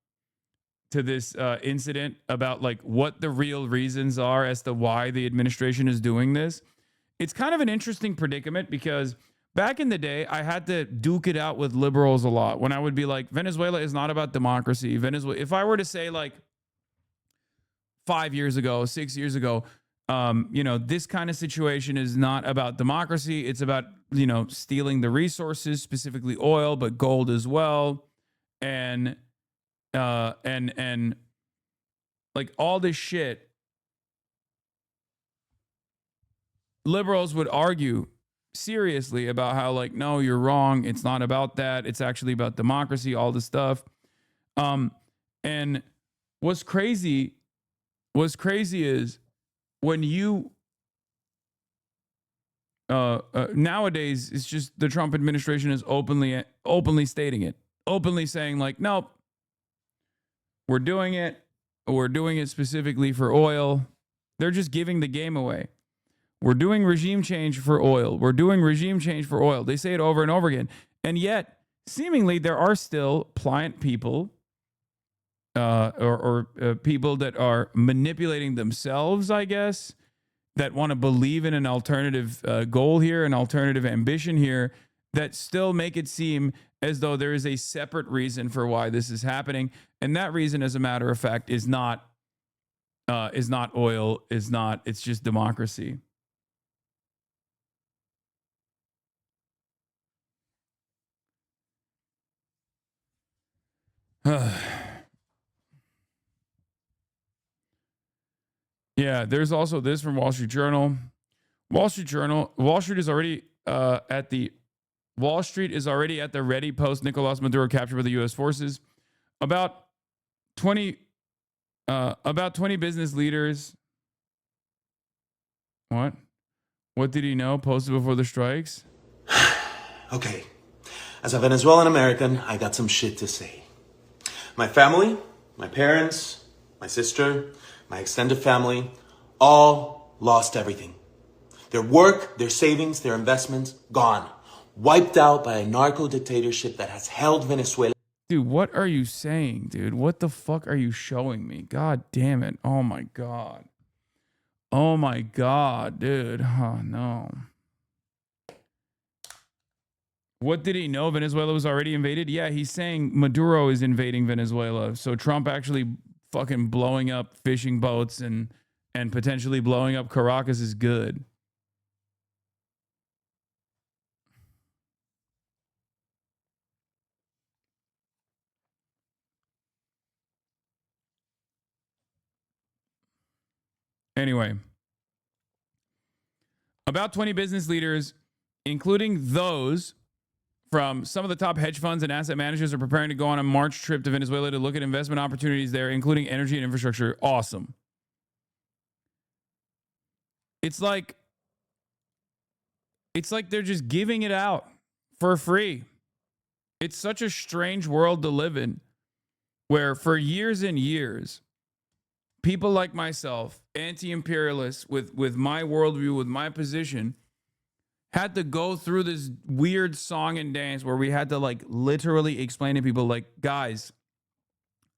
to this incident about like what the real reasons are as to why the administration is doing this. It's kind of an interesting predicament because back in the day, I had to duke it out with liberals a lot when I would be like, Venezuela is not about democracy. Venezuela, if I were to say like 5 years ago, 6 years ago, this kind of situation is not about democracy. It's about, stealing the resources, specifically oil, but gold as well. And like all this shit, liberals would argue seriously about how like, no, you're wrong. It's not about that. It's actually about democracy, all this stuff. And what's crazy is when you nowadays it's just the Trump administration is openly stating it, openly saying like, nope, we're doing it specifically for oil. They're just giving the game away. We're doing regime change for oil. We're doing regime change for oil. They say it over and over again. And yet seemingly there are still pliant people or people that are manipulating themselves, I guess, that want to believe in an alternative goal here, an alternative ambition here, that still make it seem as though there is a separate reason for why this is happening. And that reason, as a matter of fact, is not oil, it's just democracy. Yeah, there's also this from Wall Street Journal. Wall Street is already at the ready post Nicolas Maduro captured by the U.S. forces. About 20 business leaders. What did he know? Posted before the strikes? Okay. As a Venezuelan American, I got some shit to say. My family, my parents, my sister, my extended family, all lost everything. Their work, their savings, their investments, gone. Wiped out by a narco dictatorship that has held Venezuela. Dude, what are you saying, dude? What the fuck are you showing me? God damn it. Oh my God. Oh my God, dude. Oh no. What did he know? Venezuela was already invaded? Yeah, he's saying Maduro is invading Venezuela. So Trump actually fucking blowing up fishing boats and potentially blowing up Caracas is good. Anyway, about 20 business leaders, including those from some of the top hedge funds and asset managers, are preparing to go on a March trip to Venezuela to look at investment opportunities there, including energy and infrastructure. Awesome. It's like they're just giving it out for free. It's such a strange world to live in, where for years and years, people like myself, anti-imperialists with my worldview, with my position, had to go through this weird song and dance where we had to like literally explain to people like, guys,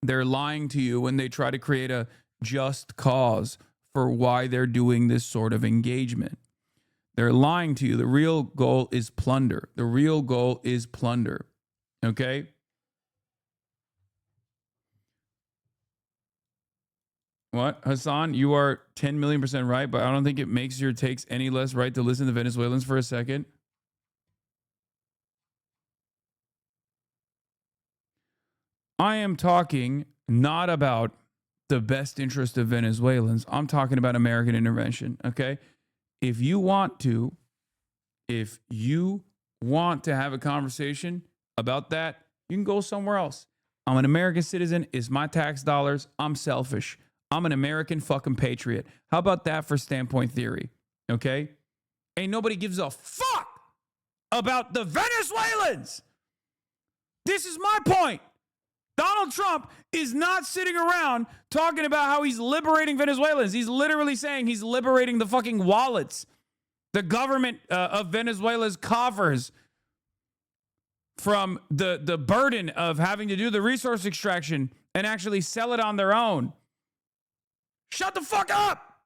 they're lying to you when they try to create a just cause for why they're doing this sort of engagement. They're lying to you. The real goal is plunder. The real goal is plunder. Okay? What? Hasan, you are 10 million % right, but I don't think it makes your takes any less right to listen to Venezuelans for a second. I am talking not about the best interest of Venezuelans. I'm talking about American intervention, okay? If you want to have a conversation about that, you can go somewhere else. I'm an American citizen. It's my tax dollars. I'm selfish. I'm an American fucking patriot. How about that for standpoint theory? Okay? Ain't nobody gives a fuck about the Venezuelans. This is my point. Donald Trump is not sitting around talking about how he's liberating Venezuelans. He's literally saying he's liberating the fucking wallets, the government of Venezuela's coffers from the burden of having to do the resource extraction and actually sell it on their own. Shut the fuck up.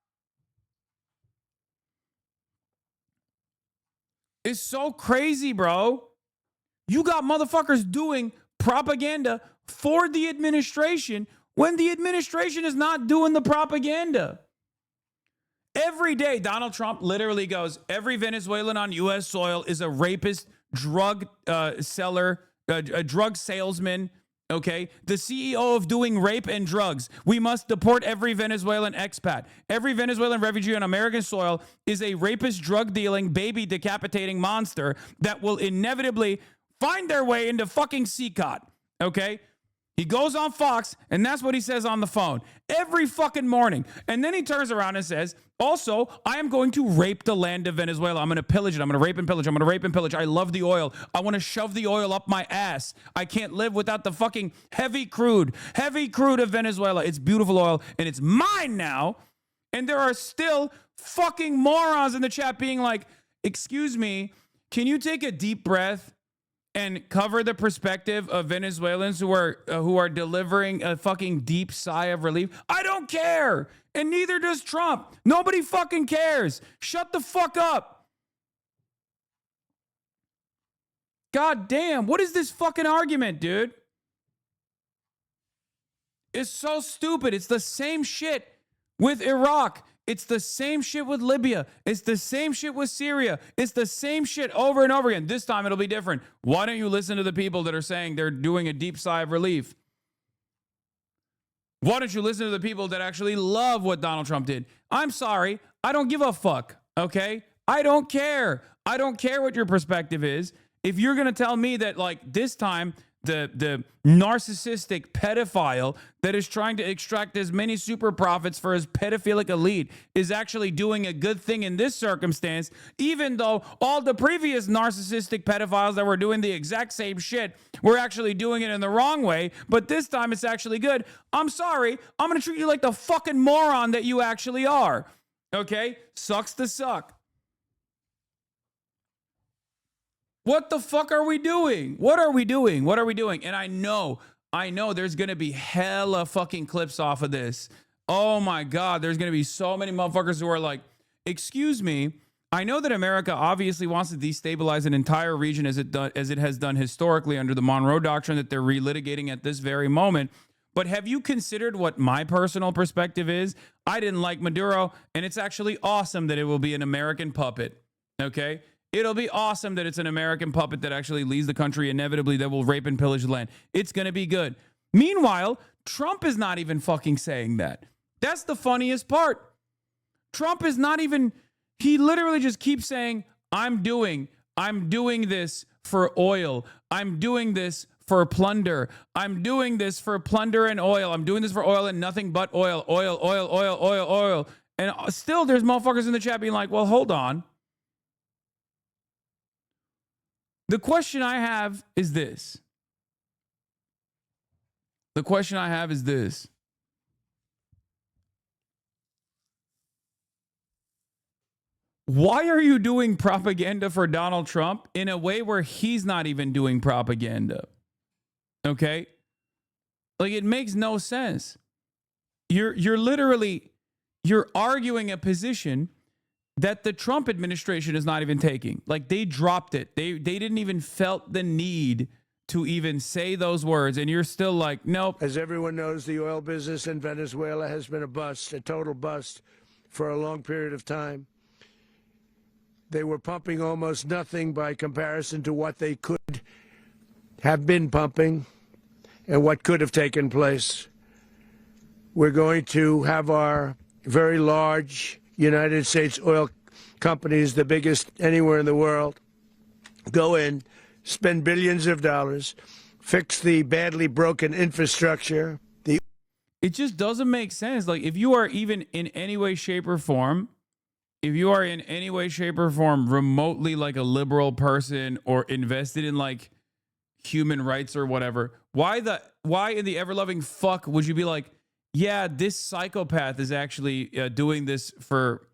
It's so crazy, bro. You got motherfuckers doing propaganda for the administration when the administration is not doing the propaganda. Every day, Donald Trump literally goes, every Venezuelan on U.S. soil is a rapist, drug seller, a drug salesman, okay? The CEO of doing rape and drugs. We must deport every Venezuelan expat. Every Venezuelan refugee on American soil is a rapist, drug-dealing, baby decapitating monster that will inevitably find their way into fucking CCOT, okay? He goes on Fox, and that's what he says on the phone every fucking morning. And then he turns around and says, also, I am going to rape the land of Venezuela. I'm going to pillage it. I'm going to rape and pillage. I'm going to rape and pillage. I love the oil. I want to shove the oil up my ass. I can't live without the fucking heavy crude of Venezuela. It's beautiful oil, and it's mine now. And there are still fucking morons in the chat being like, excuse me, can you take a deep breath and cover the perspective of Venezuelans who are delivering a fucking deep sigh of relief? I don't care. And neither does Trump. Nobody fucking cares. Shut the fuck up. God damn. What is this fucking argument, dude? It's so stupid. It's the same shit with Iraq. It's the same shit with Libya. It's the same shit with Syria. It's the same shit over and over again. This time it'll be different. Why don't you listen to the people that are saying they're doing a deep sigh of relief? Why don't you listen to the people that actually love what Donald Trump did? I'm sorry. I don't give a fuck, okay? I don't care. I don't care what your perspective is. If you're going to tell me that, like, this time the narcissistic pedophile that is trying to extract as many super profits for his pedophilic elite is actually doing a good thing in this circumstance, even though all the previous narcissistic pedophiles that were doing the exact same shit were actually doing it in the wrong way, but this time it's actually good. I'm sorry. I'm going to treat you like the fucking moron that you actually are. Okay? Sucks to suck. What the fuck are we doing? What are we doing? What are we doing? And I know there's going to be hella fucking clips off of this. Oh my God, there's going to be so many motherfuckers who are like, excuse me, I know that America obviously wants to destabilize an entire region as it has done historically under the Monroe Doctrine that they're relitigating at this very moment. But have you considered what my personal perspective is? I didn't like Maduro, and it's actually awesome that it will be an American puppet, okay? It'll be awesome that it's an American puppet that actually leads the country inevitably that will rape and pillage the land. It's going to be good. Meanwhile, Trump is not even fucking saying that. That's the funniest part. Trump is not even, he literally just keeps saying, I'm doing this for oil. I'm doing this for plunder. I'm doing this for plunder and oil. I'm doing this for oil and nothing but oil, oil, oil, oil, oil, oil. And still there's motherfuckers in the chat being like, well, hold on. The question I have is this. Why are you doing propaganda for Donald Trump in a way where he's not even doing propaganda? Okay? Like, it makes no sense. You're arguing a position that the Trump administration is not even taking. Like, they dropped it. They didn't even felt the need to even say those words, and you're still like, nope. As everyone knows, the oil business in Venezuela has been a bust, a total bust, for a long period of time. They were pumping almost nothing by comparison to what they could have been pumping and what could have taken place. We're going to have our very large United States oil companies, the biggest anywhere in the world, go in, spend billions of dollars, fix the badly broken infrastructure. It just doesn't make sense. Like, if you are even in any way, shape, or form, remotely like a liberal person or invested in like human rights or whatever, why in the ever-loving fuck would you be like, yeah, this psychopath is actually doing this for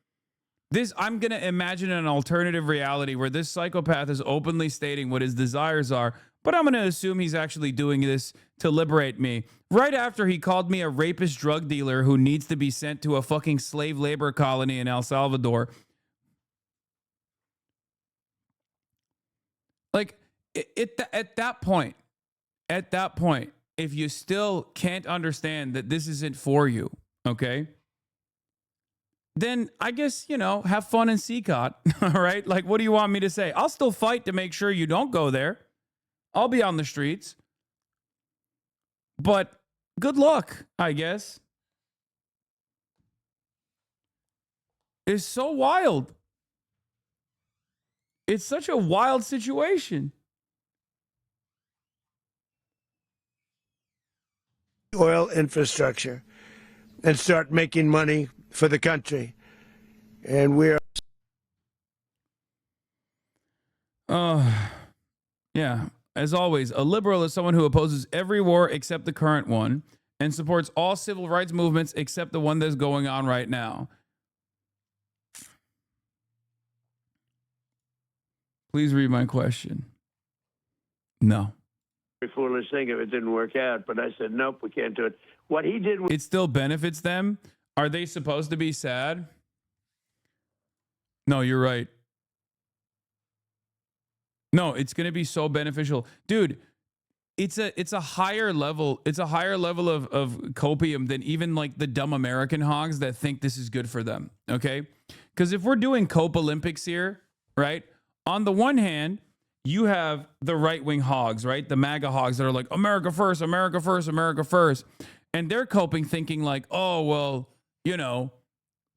this? I'm going to imagine an alternative reality where this psychopath is openly stating what his desires are, but I'm going to assume he's actually doing this to liberate me. Right after he called me a rapist drug dealer who needs to be sent to a fucking slave labor colony in El Salvador. Like, at that point, if you still can't understand that this isn't for you, okay, then I guess, have fun in CCOT, all right? Like, what do you want me to say? I'll still fight to make sure you don't go there. I'll be on the streets. But good luck, I guess. It's so wild. It's such a wild situation. Oil infrastructure and start making money for the country. And we're yeah, as always, a liberal is someone who opposes every war except the current one and supports all civil rights movements except the one that's going on right now. Please read my question. No. Very foolish thing if it didn't work out, but I said, nope, we can't do it. What he did was... It still benefits them? Are they supposed to be sad? No, you're right. No, it's going to be so beneficial. Dude, it's a higher level. It's a higher level of copium than even like the dumb American hogs that think this is good for them. Okay? Because if we're doing Cope Olympics here, right? On the one hand, you have the right-wing hogs, right? The MAGA hogs that are like, America first, America first, America first. And they're coping thinking like, oh, well,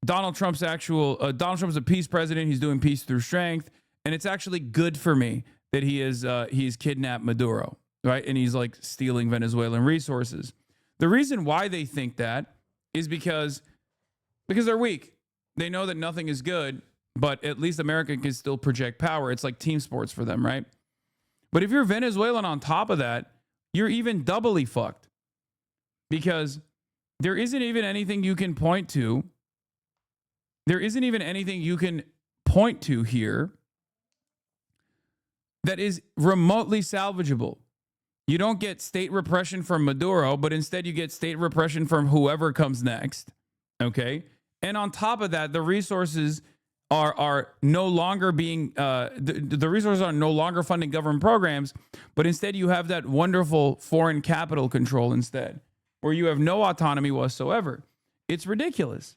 Donald Trump's a peace president. He's doing peace through strength. And it's actually good for me that he's kidnapped Maduro, right? And he's like stealing Venezuelan resources. The reason why they think that is because they're weak. They know that nothing is good, but at least America can still project power. It's like team sports for them, right? But if you're Venezuelan on top of that, you're even doubly fucked because there isn't even anything you can point to. There isn't even anything you can point to here that is remotely salvageable. You don't get state repression from Maduro, but instead you get state repression from whoever comes next, okay? And on top of that, the resources are no longer being, the resources are no longer funding government programs, but instead you have that wonderful foreign capital control instead, where you have no autonomy whatsoever. It's ridiculous.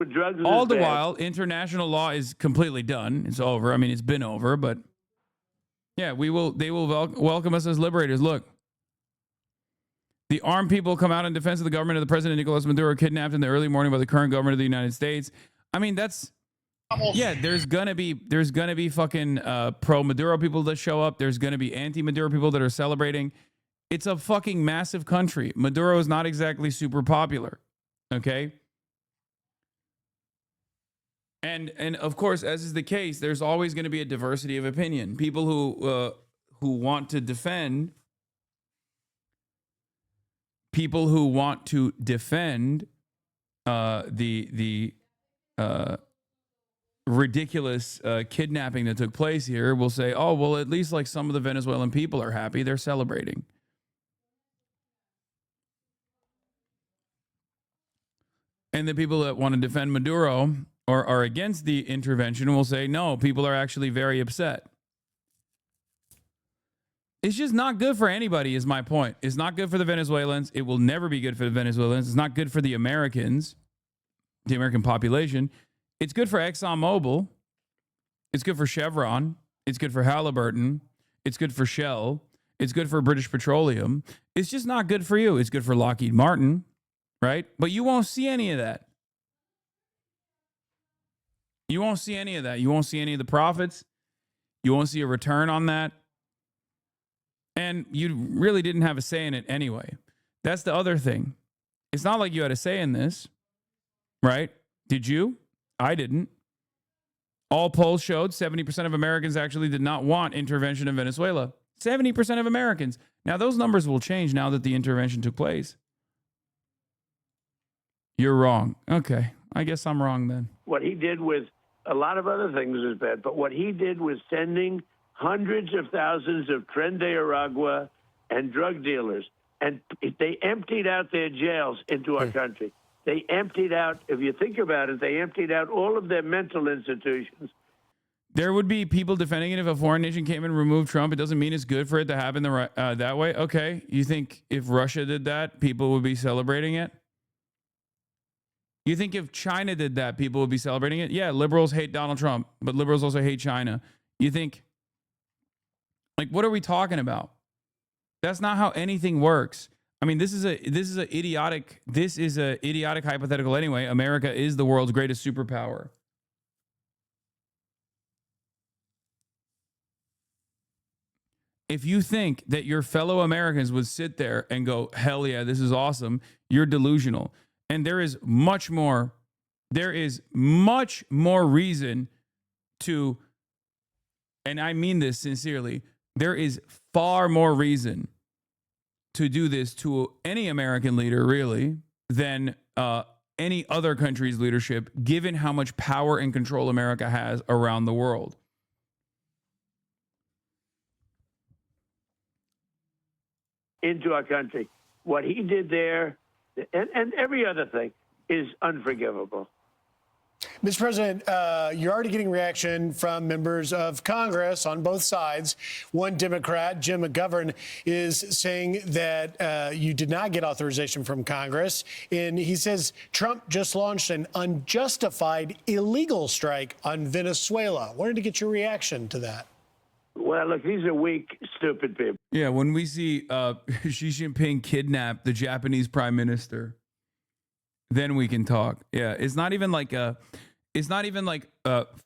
Drugs all the while, international law is completely done. It's over. I mean, it's been over, but yeah, they will welcome us as liberators. Look, the armed people come out in defense of the government of the President Nicolas Maduro, kidnapped in the early morning by the current government of the United States. I mean, there's gonna be fucking pro-Maduro people that show up. There's gonna be anti-Maduro people that are celebrating. It's a fucking massive country. Maduro is not exactly super popular. Okay. And of course, as is the case, there's always going to be a diversity of opinion. People who want to defend the ridiculous kidnapping that took place here will say, oh, well, at least like some of the Venezuelan people are happy. They're celebrating. And the people that want to defend Maduro or are against the intervention will say, no, people are actually very upset. It's just not good for anybody, is my point. It's not good for the Venezuelans. It will never be good for the Venezuelans. It's not good for the Americans, the American population. It's good for ExxonMobil. It's good for Chevron. It's good for Halliburton. It's good for Shell. It's good for British Petroleum. It's just not good for you. It's good for Lockheed Martin, right? But you won't see any of that. You won't see any of that. You won't see any of the profits. You won't see a return on that. And you really didn't have a say in it anyway. That's the other thing. It's not like you had a say in this, right? Did you? I didn't. All polls showed 70% of Americans actually did not want intervention in Venezuela. 70% of Americans. Now, those numbers will change now that the intervention took place. You're wrong. Okay. I guess I'm wrong then. What he did with a lot of other things is bad, but what he did was sending hundreds of thousands of Tren de Aragua and drug dealers, and they emptied out their jails into our country. They emptied out, if you think about it, they emptied out all of their mental institutions. There would be people defending it if a foreign nation came and removed Trump. It doesn't mean it's good for it to happen that way. Okay. You think if Russia did that, people would be celebrating it? You think if China did that, people would be celebrating it? Yeah, liberals hate Donald Trump, but liberals also hate China. You think, like, what are we talking about? That's not how anything works. I mean, this is a idiotic hypothetical anyway. America is the world's greatest superpower. If you think that your fellow Americans would sit there and go, hell yeah, this is awesome, you're delusional. And there is much more reason to, and I mean this sincerely, there is far more reason to do this to any American leader, really, than any other country's leadership, given how much power and control America has around the world. Into our country. What he did there, and every other thing, is unforgivable. Mr. President, you're already getting reaction from members of Congress on both sides. One Democrat, Jim McGovern, is saying that you did not get authorization from Congress. And he says Trump just launched an unjustified illegal strike on Venezuela. Wanted to get your reaction to that. Well, look, these are weak, stupid people. Yeah, when we see Xi Jinping kidnap the Japanese prime minister, then we can talk. Yeah, it's not even like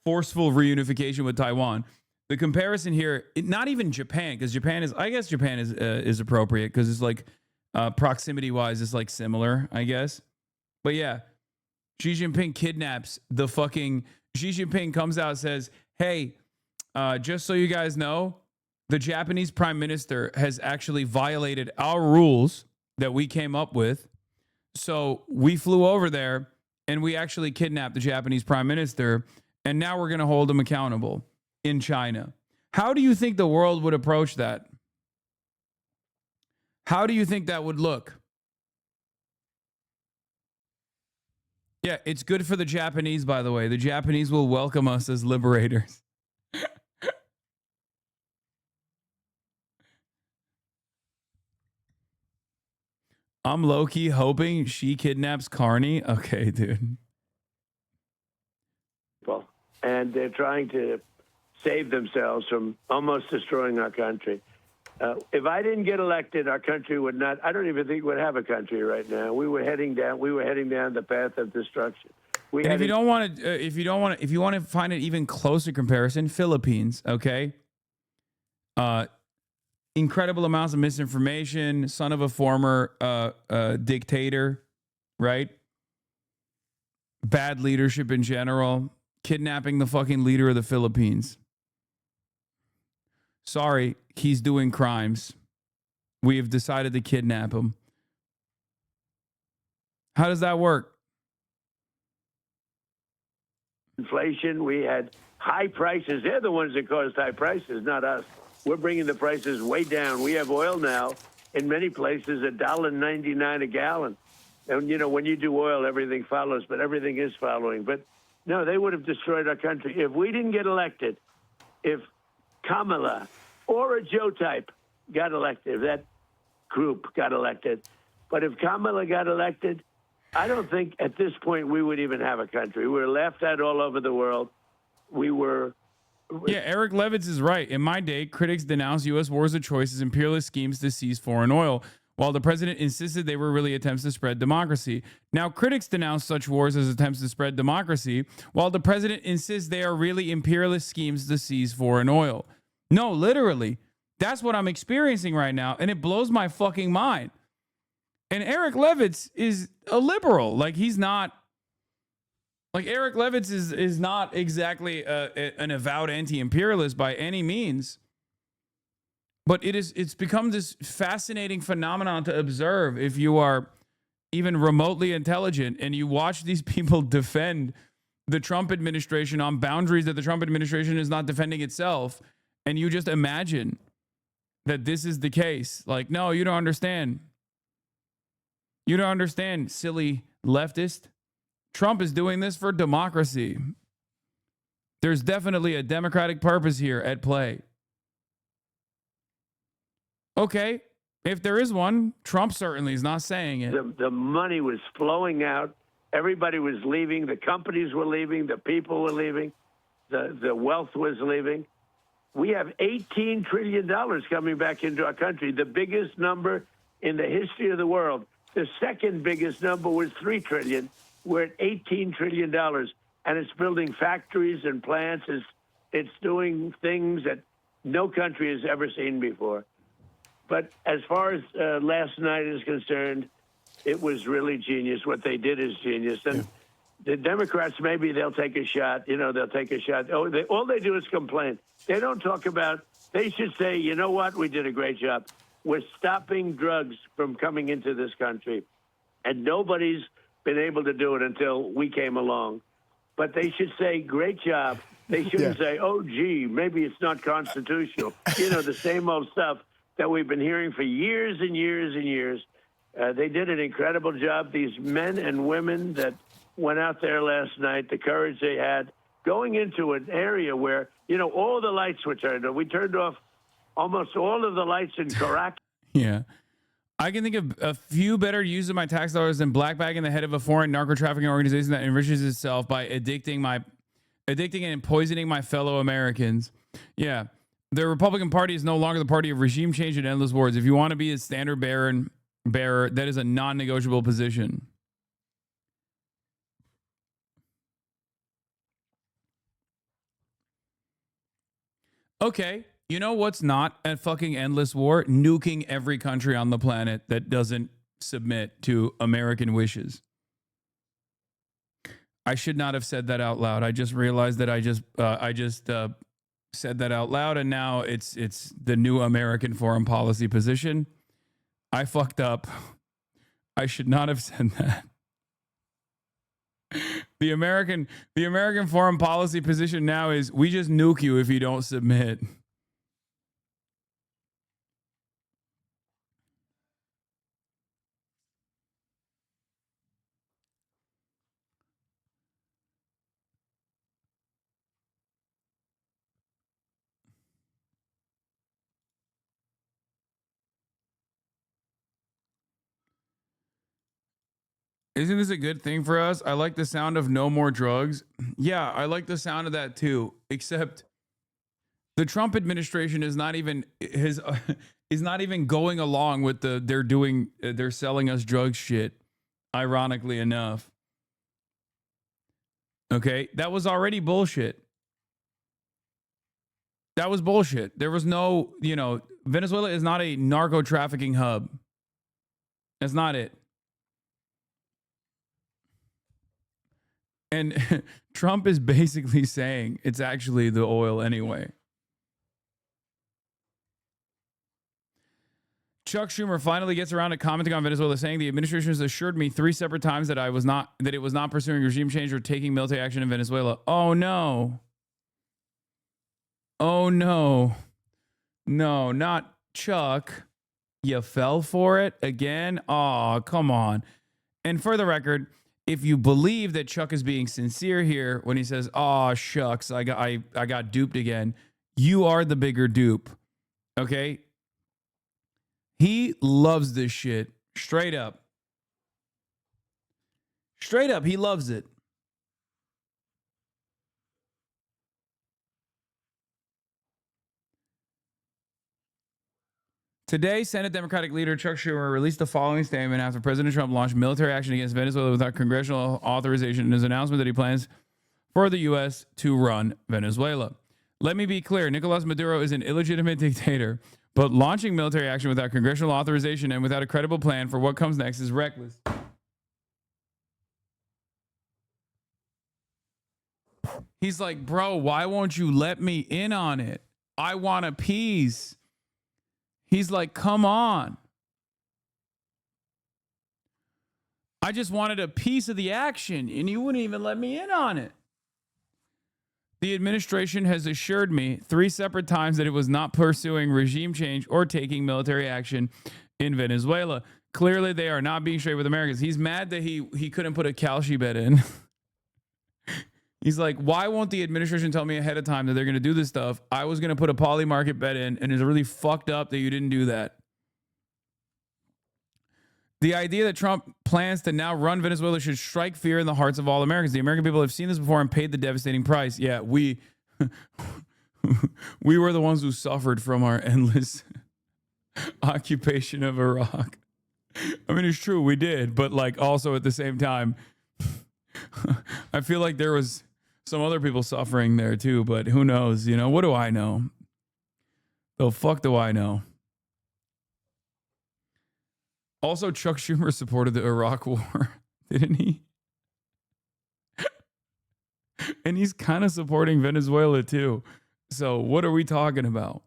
forceful reunification with Taiwan. The comparison here, not even Japan, because Japan is appropriate because it's like proximity wise, it's like similar, I guess. But yeah, Xi Jinping kidnaps the fucking. Xi Jinping comes out and says, "Hey, just so you guys know, the Japanese prime minister has actually violated our rules that we came up with. So we flew over there and we actually kidnapped the Japanese prime minister. And now we're going to hold him accountable in China." How do you think the world would approach that? How do you think that would look? Yeah, it's good for the Japanese, by the way. The Japanese will welcome us as liberators. I'm low-key hoping she kidnaps Carney. Okay, dude. And they're trying to save themselves from almost destroying our country. If I didn't get elected, our country would not. I don't even think we'd have a country right now. We were heading down the path of destruction. And if you want to find an even closer comparison, Philippines. Okay. Incredible amounts of misinformation, son of a former dictator, right? Bad leadership in general, kidnapping the fucking leader of the Philippines. Sorry, he's doing crimes. We have decided to kidnap him. How does that work? Inflation, we had high prices. They're the ones that caused high prices, not us. We're bringing the prices way down. We have oil now in many places $1.99 a gallon. And, you know, when you do oil, everything follows, but everything is following. But No, they would have destroyed our country. If we didn't get elected, if Kamala or a Joe type got elected, if that group got elected, but if Kamala got elected, I don't think at this point we would even have a country. We were laughed at all over the world. We were... Yeah, Eric Levitz is right. In my day, critics denounced U.S. wars of choice as imperialist schemes to seize foreign oil, while the president insisted they were really attempts to spread democracy. Now, critics denounce such wars as attempts to spread democracy, while the president insists they are really imperialist schemes to seize foreign oil. No, literally. That's what I'm experiencing right now, and it blows my fucking mind. And Eric Levitz is a liberal. Like, he's not... Like, Eric Levitz is not exactly an avowed anti-imperialist by any means. But it's become this fascinating phenomenon to observe if you are even remotely intelligent and you watch these people defend the Trump administration on boundaries that the Trump administration is not defending itself. And you just imagine that this is the case. Like, no, you don't understand. You don't understand, silly leftist. Trump is doing this for democracy. There's definitely a democratic purpose here at play. Okay, if there is one, Trump certainly is not saying it. The money was flowing out. Everybody was leaving. The companies were leaving. The people were leaving. The wealth was leaving. We have $18 trillion coming back into our country, the biggest number in the history of the world. The second biggest number was $3 trillion. We're at $18 trillion, and it's building factories and plants. It's doing things that no country has ever seen before. But as far as last night is concerned, it was really genius. What they did is genius. And the Democrats, maybe they'll take a shot. You know, they'll take a shot. All they do is complain. They don't talk about, they should say, you know what, we did a great job. We're stopping drugs from coming into this country. And nobody's been able to do it until we came along. But they should say, great job. They shouldn't say, oh, gee, maybe it's not constitutional. You know, the same old stuff that we've been hearing for years and years and years. They did an incredible job. These men and women that went out there last night, the courage they had, going into an area where, you know, all the lights were turned off. We turned off almost all of the lights in Caracas. Yeah. I can think of a few better use of my tax dollars than blackbagging the head of a foreign narco-trafficking organization that enriches itself by addicting and poisoning my fellow Americans. Yeah. The Republican Party is no longer the party of regime change and endless wars. If you want to be a standard bearer, that is a non-negotiable position. Okay. You know what's not a fucking endless war? Nuking every country on the planet that doesn't submit to American wishes. I should not have said that out loud. I just realized that I just said that out loud, and now it's the new American foreign policy position. I fucked up. I should not have said that. The American foreign policy position now is we just nuke you if you don't submit. Isn't this a good thing for us? I like the sound of no more drugs. Yeah, I like the sound of that too. Except the Trump administration is not even going along with they're selling us drugs shit. Ironically enough. Okay, that was already bullshit. That was bullshit. There was no, Venezuela is not a narco trafficking hub. That's not it. And Trump is basically saying it's actually the oil anyway. Chuck Schumer finally gets around to commenting on Venezuela, saying the administration has assured me 3 separate times that it was not pursuing regime change or taking military action in Venezuela. Oh no. Oh no. No, not Chuck. You fell for it again? Oh, come on. And for the record, if you believe that Chuck is being sincere here when he says, "Oh shucks, I got duped again," you are the bigger dupe. Okay? He loves this shit. Straight up. Straight up, he loves it. Today, Senate Democratic leader Chuck Schumer released the following statement after President Trump launched military action against Venezuela without congressional authorization in his announcement that he plans for the U.S. to run Venezuela. Let me be clear, Nicolas Maduro is an illegitimate dictator, but launching military action without congressional authorization and without a credible plan for what comes next is reckless. He's like, bro, why won't you let me in on it? I want a peace. He's like, come on. I just wanted a piece of the action, and you wouldn't even let me in on it. The administration has assured me 3 separate times that it was not pursuing regime change or taking military action in Venezuela. Clearly, they are not being straight with Americans. He's mad that he couldn't put a Calci bed in. He's like, why won't the administration tell me ahead of time that they're going to do this stuff? I was going to put a poly market bet in, and it's really fucked up that you didn't do that. The idea that Trump plans to now run Venezuela should strike fear in the hearts of all Americans. The American people have seen this before and paid the devastating price. Yeah, we were the ones who suffered from our endless occupation of Iraq. I mean, it's true, we did, but like also at the same time, I feel like there was some other people suffering there too, but who knows? You know, what do I know? The fuck do I know? Also, Chuck Schumer supported the Iraq War, didn't he? And he's kind of supporting Venezuela too. So what are we talking about?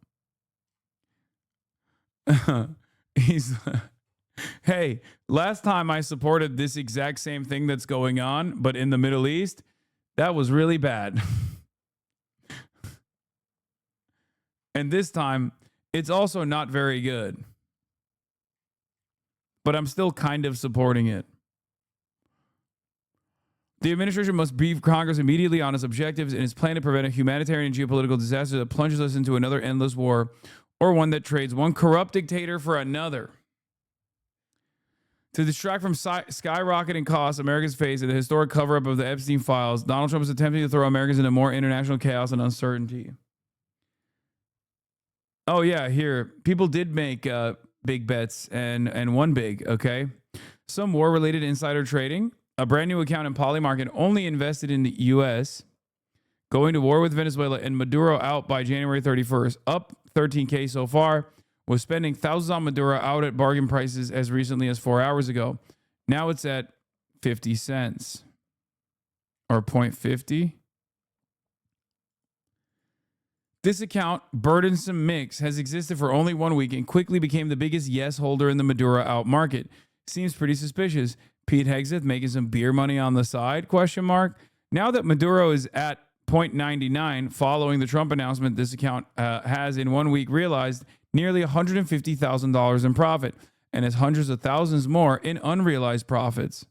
Hey, last time I supported this exact same thing that's going on, but in the Middle East, that was really bad. And this time, it's also not very good. But I'm still kind of supporting it. The administration must brief Congress immediately on its objectives and its plan to prevent a humanitarian and geopolitical disaster that plunges us into another endless war, or one that trades one corrupt dictator for another. To distract from skyrocketing costs Americans face in the historic cover-up of the Epstein files, Donald Trump is attempting to throw Americans into more international chaos and uncertainty. Oh, yeah, here. People did make big bets and won big, okay? Some war-related insider trading. A brand new account in Polymarket only invested in the U.S., going to war with Venezuela, and Maduro out by January 31st. Up 13K so far. Was spending thousands on Maduro out at bargain prices as recently as 4 hours ago. Now it's at 50 cents or 0.50. This account, Burdensome Mix, has existed for only 1 week and quickly became the biggest yes holder in the Maduro out market. Seems pretty suspicious. Pete Hegseth making some beer money on the side, question mark. Now that Maduro is at 0.99 following the Trump announcement, this account has in 1 week realized nearly $150,000 in profit and has hundreds of thousands more in unrealized profits.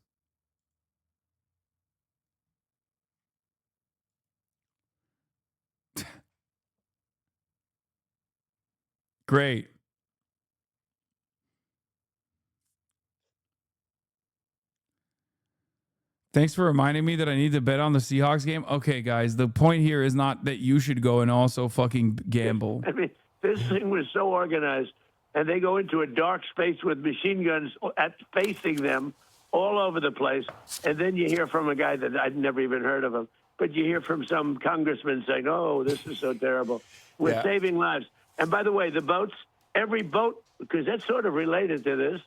Great. Thanks for reminding me that I need to bet on the Seahawks game. Okay, guys, the point here is not that you should go and also fucking gamble. I mean, this thing was so organized, and they go into a dark space with machine guns facing them all over the place, and then you hear from a guy that I'd never even heard of him, but you hear from some congressman saying, oh, this is so terrible. We're saving lives. And by the way, the boats, every boat, because that's sort of related to this,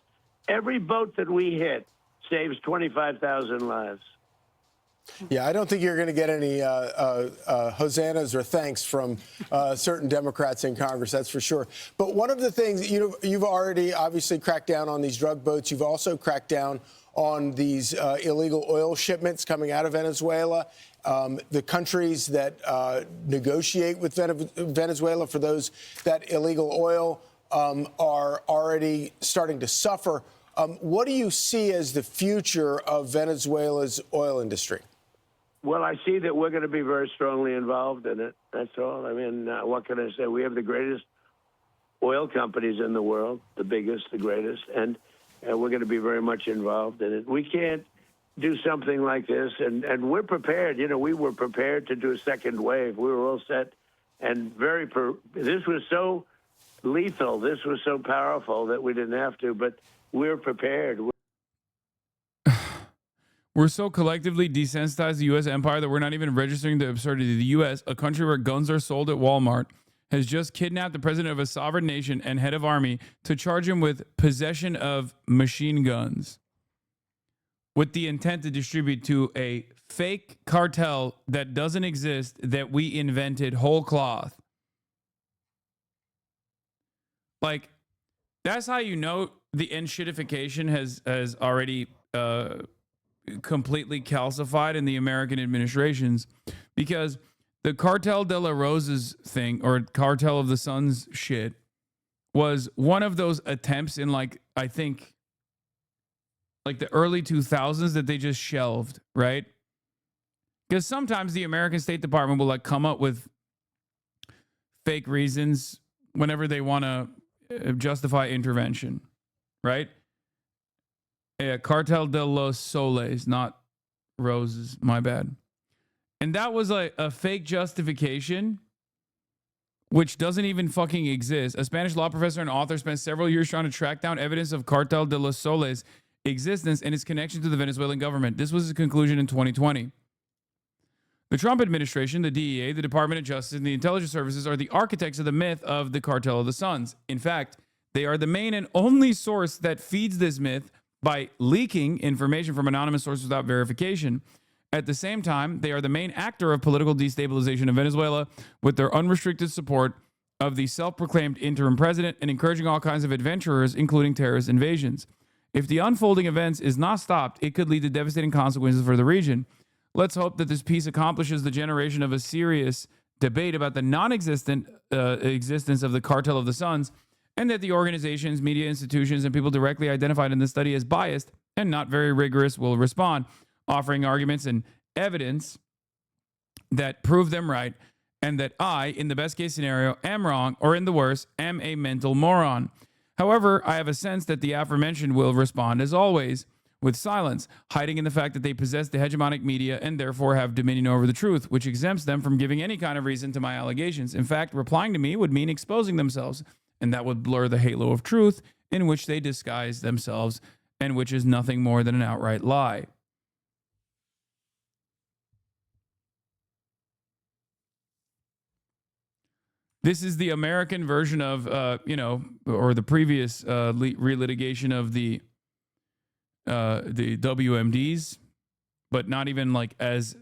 every boat that we hit saves 25,000 lives. Yeah, I don't think you're going to get any hosannas or thanks from certain Democrats in Congress, that's for sure. But one of the things, you've already obviously cracked down on these drug boats. You've also cracked down on these illegal oil shipments coming out of Venezuela. The countries that negotiate with Venezuela for that illegal oil are already starting to suffer What do you see as the future of Venezuela's oil industry? Well, I see that we're going to be very strongly involved in it. That's all. I mean, what can I say? We have the greatest oil companies in the world, the biggest, the greatest, and we're going to be very much involved in it. We can't do something like this, and we're prepared. You know, we were prepared to do a second wave. We were all set, and this was so lethal, this was so powerful that we didn't have to, but we're prepared. We're so collectively desensitized the U.S. empire that we're not even registering the absurdity. The U.S., a country where guns are sold at Walmart, has just kidnapped the president of a sovereign nation and head of army to charge him with possession of machine guns with the intent to distribute to a fake cartel that doesn't exist, that we invented whole cloth. Like, that's how you know the enshittification has already completely calcified in the American administrations, because the Cartel de la Rosas thing, or Cartel of the Suns shit, was one of those attempts in, like, I think, like the early 2000s that they just shelved, right? Because sometimes the American State Department will, like, come up with fake reasons whenever they want to justify intervention, right? Cartel de los Soles, not Roses, my bad. And that was like a fake justification, which doesn't even fucking exist. A Spanish law professor and author spent several years trying to track down evidence of Cartel de los Soles' existence and its connection to the Venezuelan government. This was his conclusion in 2020. The Trump administration, the DEA, the Department of Justice, and the intelligence services are the architects of the myth of the Cartel of the Suns. In fact, they are the main and only source that feeds this myth by leaking information from anonymous sources without verification. At the same time, they are the main actor of political destabilization of Venezuela with their unrestricted support of the self-proclaimed interim president and encouraging all kinds of adventurers, including terrorist invasions. If the unfolding events is not stopped, it could lead to devastating consequences for the region. Let's hope that this piece accomplishes the generation of a serious debate about the non-existent existence of the Cartel of the Suns, and that the organizations, media institutions, and people directly identified in this study as biased and not very rigorous will respond, offering arguments and evidence that prove them right, and that I, in the best case scenario, am wrong, or in the worst, am a mental moron. However, I have a sense that the aforementioned will respond, as always, with silence, hiding in the fact that they possess the hegemonic media and therefore have dominion over the truth, which exempts them from giving any kind of reason to my allegations. In fact, replying to me would mean exposing themselves, and that would blur the halo of truth in which they disguise themselves, and which is nothing more than an outright lie. This is the American version of, or the previous relitigation of the WMDs, but not even like as,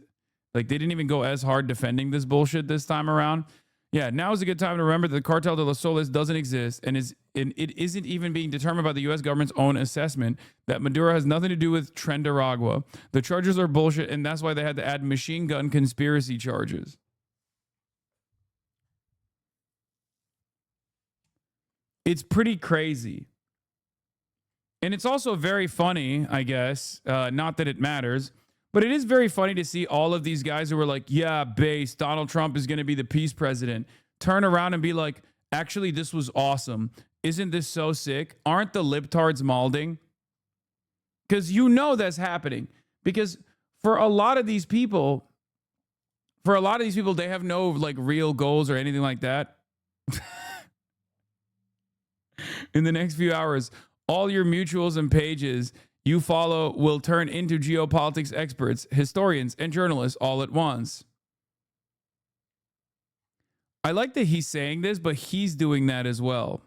like, they didn't even go as hard defending this bullshit this time around. Yeah, now is a good time to remember that the Cartel de los Soles doesn't exist, and it isn't even being determined by the U.S. government's own assessment, that Maduro has nothing to do with Trendaragua. The charges are bullshit, and that's why they had to add machine gun conspiracy charges. It's pretty crazy. And it's also very funny, I guess, not that it matters, but it is very funny to see all of these guys who were like, yeah, base, Donald Trump is going to be the peace president, turn around and be like, actually, this was awesome. Isn't this so sick? Aren't the libtards malding? Because you know that's happening. Because for a lot of these people, they have no like real goals or anything like that. In the next few hours, all your mutuals and pages you follow will turn into geopolitics experts, historians, and journalists all at once. I like that he's saying this, but he's doing that as well.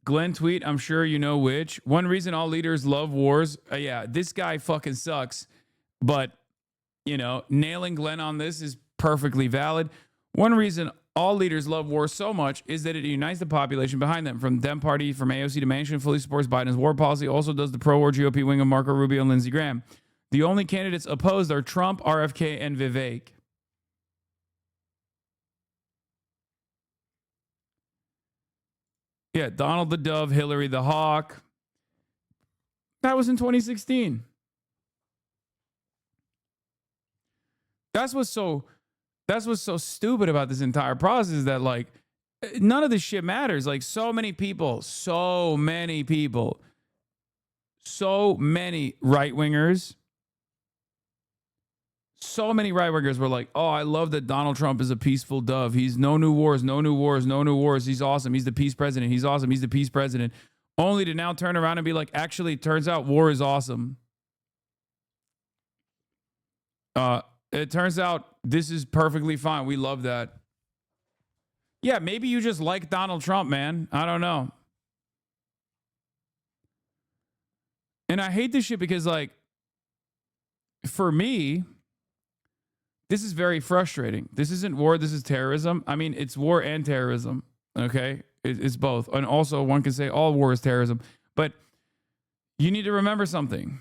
Glenn tweet, I'm sure you know which. One reason all leaders love wars. Yeah, this guy fucking sucks. But, nailing Glenn on this is perfectly valid. One reason all leaders love war so much is that it unites the population behind them. From Dem Party, from AOC to Manchin, fully supports Biden's war policy, also does the pro-war GOP wing of Marco Rubio and Lindsey Graham. The only candidates opposed are Trump, RFK, and Vivek. Yeah, Donald the Dove, Hillary the Hawk. That was in 2016. That's what's so stupid about this entire process is that, like, none of this shit matters. Like, so many right-wingers, were like, oh, I love that Donald Trump is a peaceful dove. He's no new wars. He's awesome. He's the peace president. He's awesome. He's the peace president. Only to now turn around and be like, actually, it turns out war is awesome. It turns out this is perfectly fine. We love that. Yeah, maybe you just like Donald Trump, man. I don't know. And I hate this shit because, like, for me, this is very frustrating. This isn't war. This is terrorism. I mean, it's war and terrorism. Okay? It's both. And also, one can say all war is terrorism. But you need to remember something.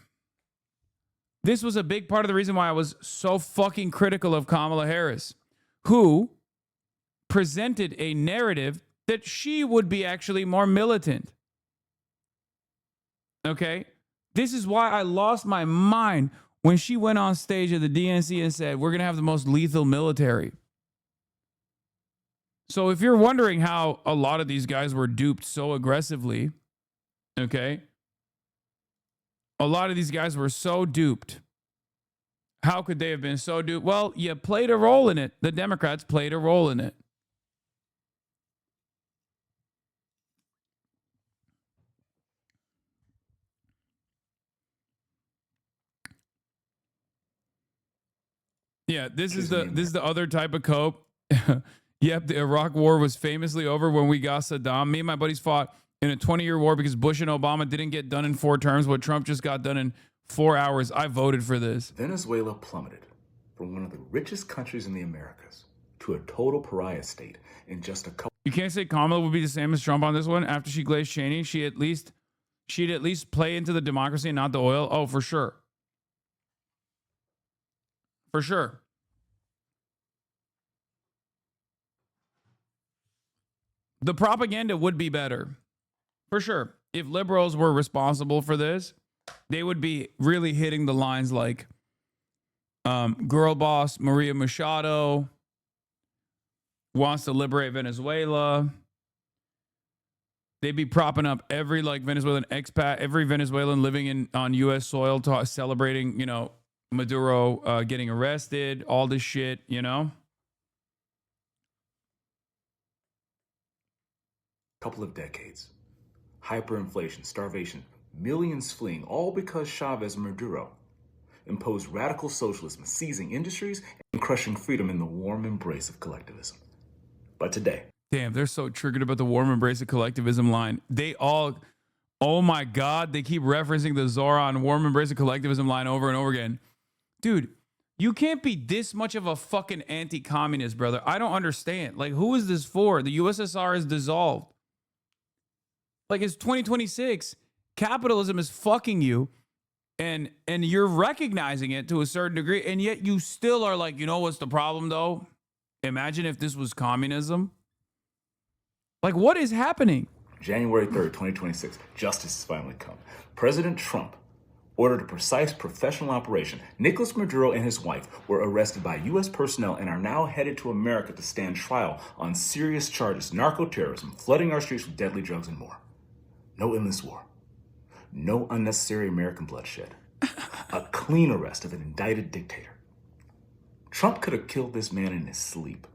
This was a big part of the reason why I was so fucking critical of Kamala Harris, who presented a narrative that she would be actually more militant. Okay? This is why I lost my mind when she went on stage at the DNC and said, we're going to have the most lethal military. So if you're wondering how a lot of these guys were duped so aggressively, okay? A lot of these guys were so duped. How could they have been so duped? Well, you played a role in it. The Democrats played a role in it. Yeah, this is the other type of cope. Yep, the Iraq war was famously over when we got Saddam. Me and my buddies fought in a 20-year war because Bush and Obama didn't get done in 4 terms. What Trump just got done in 4 hours. I voted for this. Venezuela plummeted from one of the richest countries in the Americas to a total pariah state in just a couple. You can't say Kamala would be the same as Trump on this one. After she glazed Cheney, she'd at least play into the democracy and not the oil. Oh, for sure. For sure. The propaganda would be better. For sure. If liberals were responsible for this, they would be really hitting the lines like girl boss Maria Machado wants to liberate Venezuela. They'd be propping up every Venezuelan expat, every Venezuelan living on U.S. soil, celebrating, Maduro getting arrested, all this shit, Couple of decades. Hyperinflation, starvation, millions fleeing, all because Chavez and Maduro imposed radical socialism, seizing industries and crushing freedom in the warm embrace of collectivism. But today... Damn, they're so triggered about the warm embrace of collectivism line. They all... Oh my God, they keep referencing the Zoran warm embrace of collectivism line over and over again. Dude, you can't be this much of a fucking anti-communist, brother. I don't understand. Like, who is this for? The USSR is dissolved. Like, it's 2026. Capitalism is fucking you, and you're recognizing it to a certain degree, and yet you still are like, what's the problem, though? Imagine if this was communism. Like, what is happening? January 3rd, 2026, justice has finally come. President Trump ordered a precise professional operation. Nicolas Maduro and his wife were arrested by U.S. personnel and are now headed to America to stand trial on serious charges, narco-terrorism, flooding our streets with deadly drugs, and more. No endless war. No unnecessary American bloodshed. A clean arrest of an indicted dictator. Trump could have killed this man in his sleep,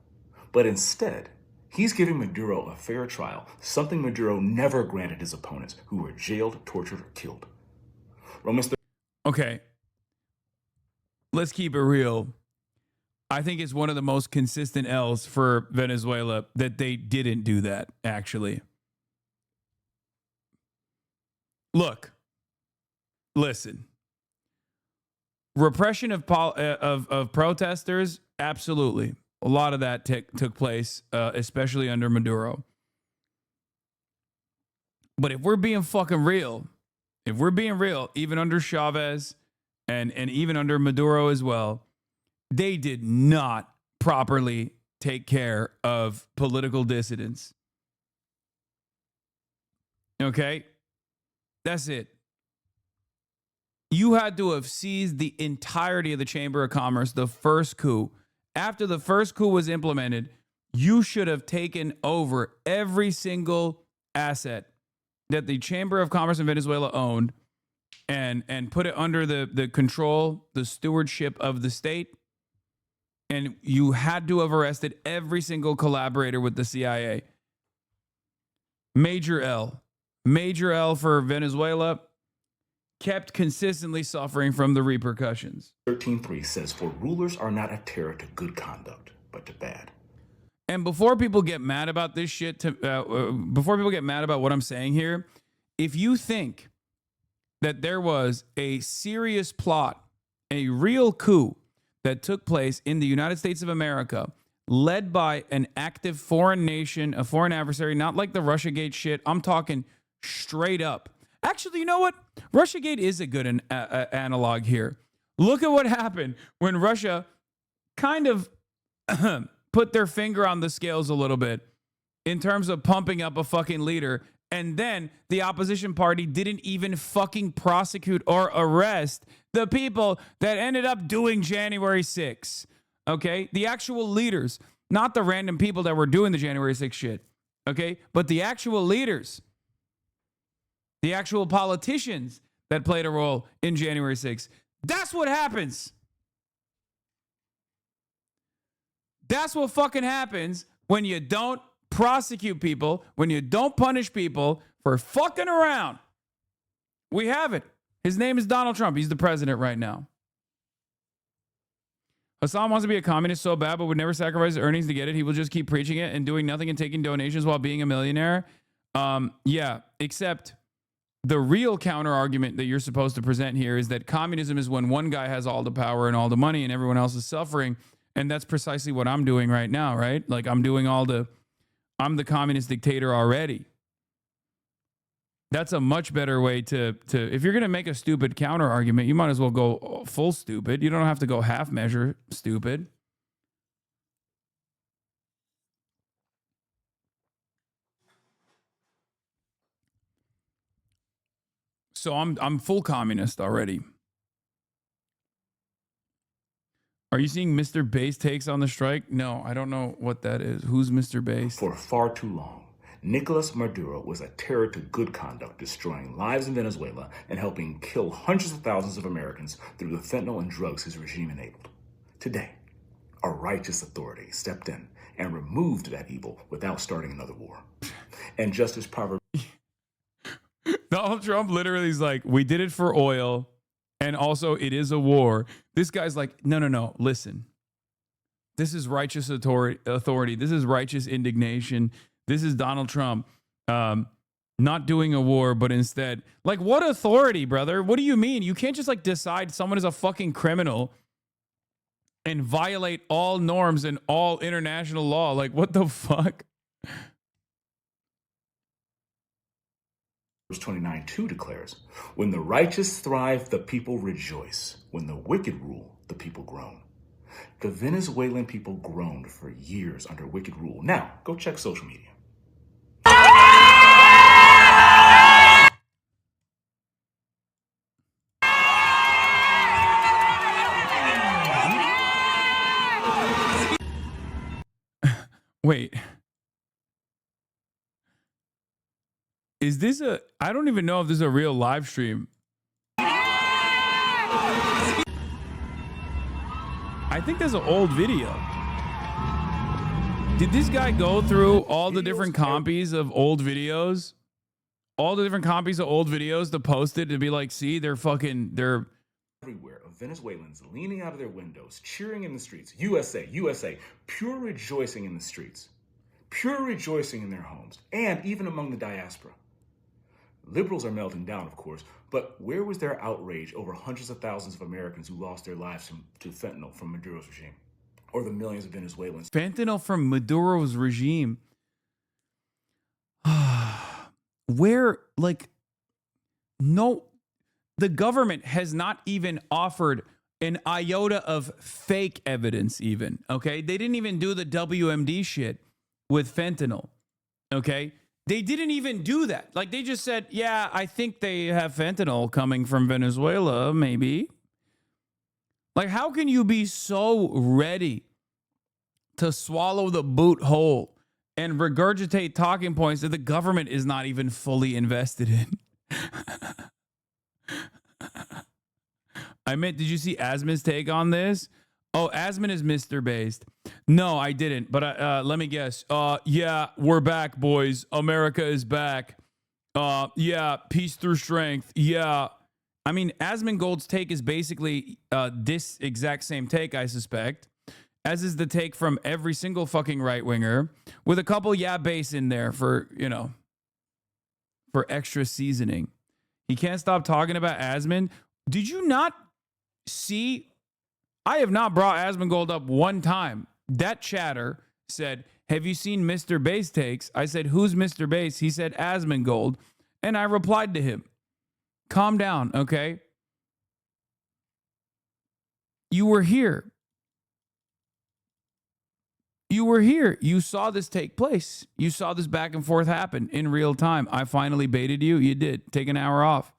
but instead, he's giving Maduro a fair trial, something Maduro never granted his opponents who were jailed, tortured, or killed. Okay. Let's keep it real. I think it's one of the most consistent L's for Venezuela that they didn't do that, actually. Look, listen. Repression of protesters, absolutely. A lot of that took place, especially under Maduro. But if we're being fucking real, even under Chavez and even under Maduro as well, they did not properly take care of political dissidents. Okay? That's it. You had to have seized the entirety of the Chamber of Commerce, the first coup. After the first coup was implemented, you should have taken over every single asset that the Chamber of Commerce in Venezuela owned and put it under the control, the stewardship of the state. And you had to have arrested every single collaborator with the CIA. Major L. Major L for Venezuela. Kept consistently suffering from the repercussions. 13.3 says, for rulers are not a terror to good conduct, but to bad. And before people get mad about this shit, before people get mad about what I'm saying here, if you think that there was a serious plot, a real coup that took place in the United States of America, led by an active foreign nation, a foreign adversary, not like the Russiagate shit, I'm talking straight up. Actually, you know what? Russiagate is a good analog here. Look at what happened when Russia kind of put their finger on the scales a little bit in terms of pumping up a fucking leader. And then the opposition party didn't even fucking prosecute or arrest the people that ended up doing January 6th. Okay? The actual leaders, not the random people that were doing the January 6th shit. Okay? But the actual leaders. The actual politicians that played a role in January 6th. That's what happens. That's what fucking happens when you don't prosecute people, when you don't punish people for fucking around. We have it. His name is Donald Trump. He's the president right now. Hasan wants to be a communist so bad, but would never sacrifice his earnings to get it. He will just keep preaching it and doing nothing and taking donations while being a millionaire. Yeah, except the real counter argument that you're supposed to present here is that communism is when one guy has all the power and all the money and everyone else is suffering. And that's precisely what I'm doing right now, right? Like I'm the communist dictator already. That's a much better way to if you're going to make a stupid counter argument, you might as well go full stupid. You don't have to go half measure stupid. So I'm full communist already. Are you seeing Mr. Base takes on the strike? No, I don't know what that is. Who's Mr. Base? For far too long, Nicolas Maduro was a terror to good conduct, destroying lives in Venezuela and helping kill hundreds of thousands of Americans through the fentanyl and drugs his regime enabled. Today, a righteous authority stepped in and removed that evil without starting another war. And just as Proverbs... Donald Trump literally is like, we did it for oil, and also it is a war. This guy's like, no, listen. This is righteous authority. This is righteous indignation. This is Donald Trump not doing a war, but instead, like, what authority, brother? What do you mean? You can't just like decide someone is a fucking criminal and violate all norms and all international law. Like, what the fuck? 29:2 declares, when the righteous thrive, the people rejoice. When the wicked rule, the people groan. The Venezuelan people groaned for years under wicked rule. Now, go check social media. Wait. Is this I don't even know if this is a real live stream. I think there's an old video. Did this guy go through all the different copies of old videos? All the different copies of old videos to post it to be like, see, they're everywhere of Venezuelans leaning out of their windows, cheering in the streets, USA, USA, pure rejoicing in the streets, pure rejoicing in their homes, and even among the diaspora. Liberals are melting down, of course, but where was their outrage over hundreds of thousands of Americans who lost their lives to fentanyl from Maduro's regime? Or the millions of Venezuelans. Fentanyl from Maduro's regime. Where, like, no, the government has not even offered an iota of fake evidence even, okay? They didn't even do the WMD shit with fentanyl, okay? They didn't even do that. Like, they just said, yeah, I think they have fentanyl coming from Venezuela, maybe. Like, how can you be so ready to swallow the boot whole and regurgitate talking points that the government is not even fully invested in? I meant, did you see Asman's take on this? Oh, Asman is Mr. Based. No, I didn't. But let me guess. Yeah, we're back, boys. America is back. Yeah, peace through strength. Yeah. I mean, Asmongold's take is basically this exact same take, I suspect, as is the take from every single fucking right winger, with a couple base in there for, for extra seasoning. He can't stop talking about Asman. Did you not see? I have not brought Asmongold up one time. That chatter said, have you seen Mr. Base takes? I said, who's Mr. Base? He said, Asmongold. And I replied to him, calm down, okay? You were here. You were here. You saw this take place. You saw this back and forth happen in real time. I finally baited you. You did. Take an hour off.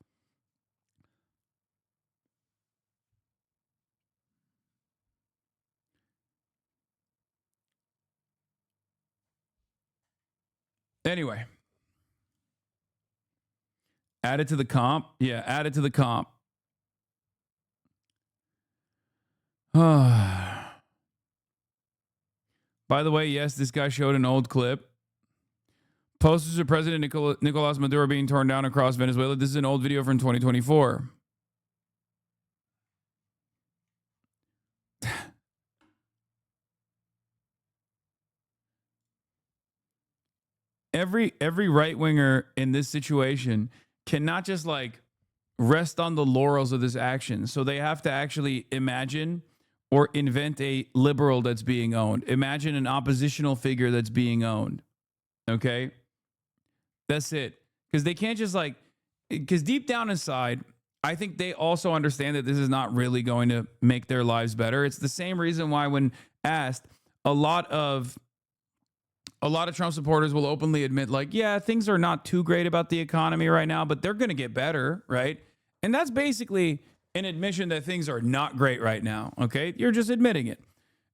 Anyway. Add it to the comp. Yeah, add it to the comp. By the way, yes, this guy showed an old clip. Posters of President Nicolas Maduro being torn down across Venezuela. This is an old video from 2024. Every right winger in this situation cannot just like rest on the laurels of this action. So they have to actually imagine or invent a liberal that's being owned. Imagine an oppositional figure that's being owned. Okay? That's it. Because they can't just like, because deep down inside, I think they also understand that this is not really going to make their lives better. It's the same reason why when asked, a lot of Trump supporters will openly admit, like, yeah, things are not too great about the economy right now, but they're going to get better, right? And that's basically an admission that things are not great right now, okay? You're just admitting it.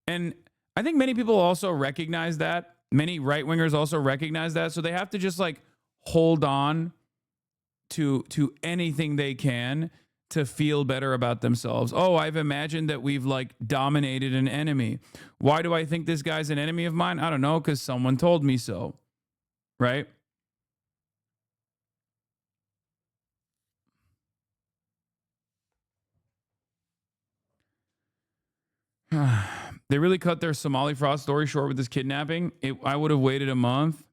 And I think many people also recognize that. Many right-wingers also recognize that. So they have to just, like, hold on to anything they can to feel better about themselves. Oh, I've imagined that we've like dominated an enemy. Why do I think this guy's an enemy of mine? I don't know, because someone told me so, right? They really cut their Somali fraud story short with this kidnapping. I would have waited a month.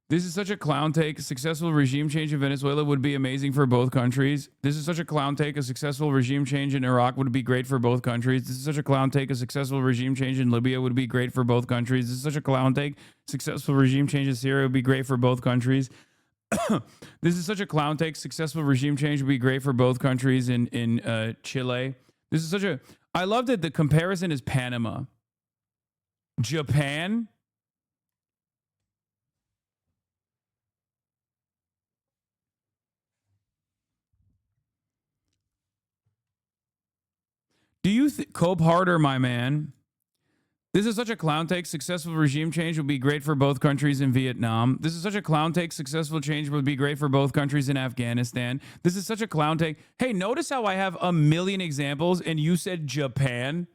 This is such a clown take. A successful regime change in Venezuela would be amazing for both countries. This is such a clown take. A successful regime change in Iraq would be great for both countries. This is such a clown take. A successful regime change in Libya would be great for both countries. This is such a clown take. Successful regime change in Syria would be great for both countries. This is such a clown take. Successful regime change would be great for both countries in Chile. This is such a... I love that the comparison is Panama. Japan... Do you cope harder, my man? This is such a clown take. Successful regime change would be great for both countries in Vietnam. This is such a clown take. Successful change would be great for both countries in Afghanistan. This is such a clown take. Hey, notice how I have a million examples and you said Japan?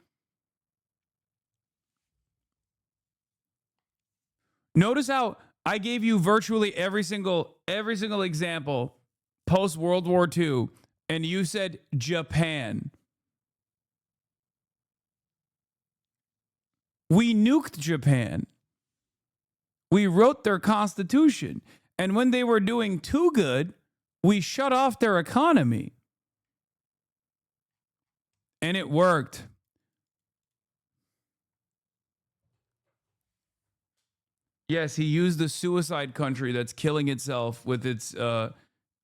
Notice how I gave you virtually every single example post World War II and you said Japan. We nuked Japan. We wrote their constitution. And when they were doing too good, we shut off their economy. And it worked. Yes, he used the suicide country that's killing itself with its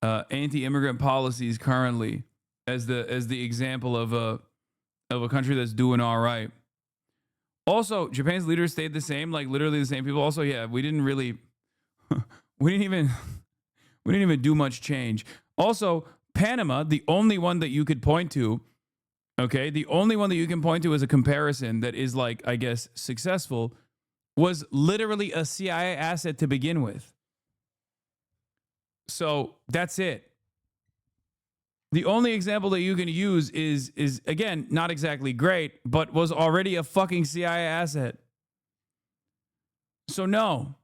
anti-immigrant policies currently as the example of a country that's doing all right. Also, Japan's leaders stayed the same, like literally the same people. Also, yeah, we didn't even do much change. Also, Panama, the only one that you could point to, okay, the only one that you can point to as a comparison that is like, I guess, successful, was literally a CIA asset to begin with. So that's it. The only example that you can use is again, not exactly great, but was already a fucking CIA asset. So no.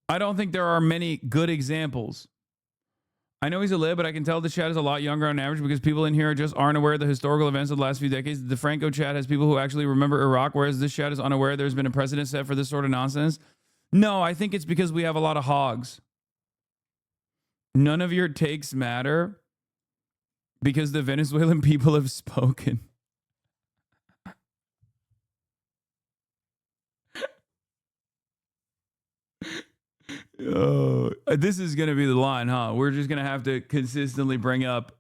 I don't think there are many good examples. I know he's a lib, but I can tell the chat is a lot younger on average because people in here just aren't aware of the historical events of the last few decades. The Franco chat has people who actually remember Iraq, whereas this chat is unaware there's been a precedent set for this sort of nonsense. No, I think it's because we have a lot of hogs. None of your takes matter because the Venezuelan people have spoken. Oh, this is going to be the line, huh? We're just going to have to consistently bring up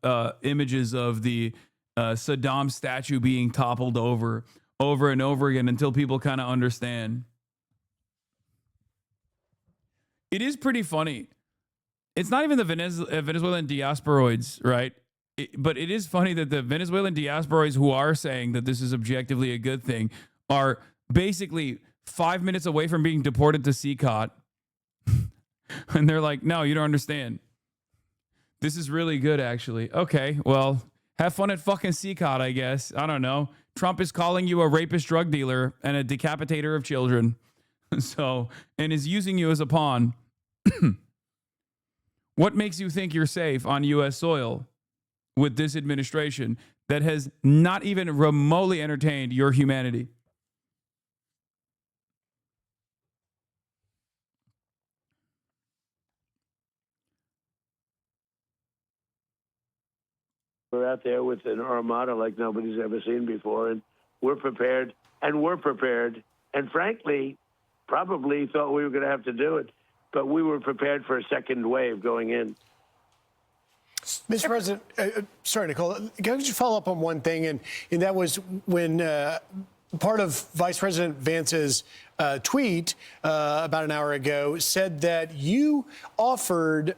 images of the Saddam statue being toppled over and over again until people kind of understand. It is pretty funny. It's not even the Venezuelan diasporoids, right? But it is funny that the Venezuelan diasporoids who are saying that this is objectively a good thing are basically 5 minutes away from being deported to CCOT. And they're like, no, you don't understand. This is really good, actually. Okay, well, have fun at fucking CCOT, I guess. I don't know. Trump is calling you a rapist drug dealer and a decapitator of children. So, and is using you as a pawn. What makes you think you're safe on U.S. soil with this administration that has not even remotely entertained your humanity? We're out there with an armada like nobody's ever seen before, and we're prepared, and frankly, probably thought we were going to have to do it, but we were prepared for a second wave going in. Mr. President, sorry, Nicole, can I just follow up on one thing, and that was when part of Vice President Vance's tweet about an hour ago said that you offered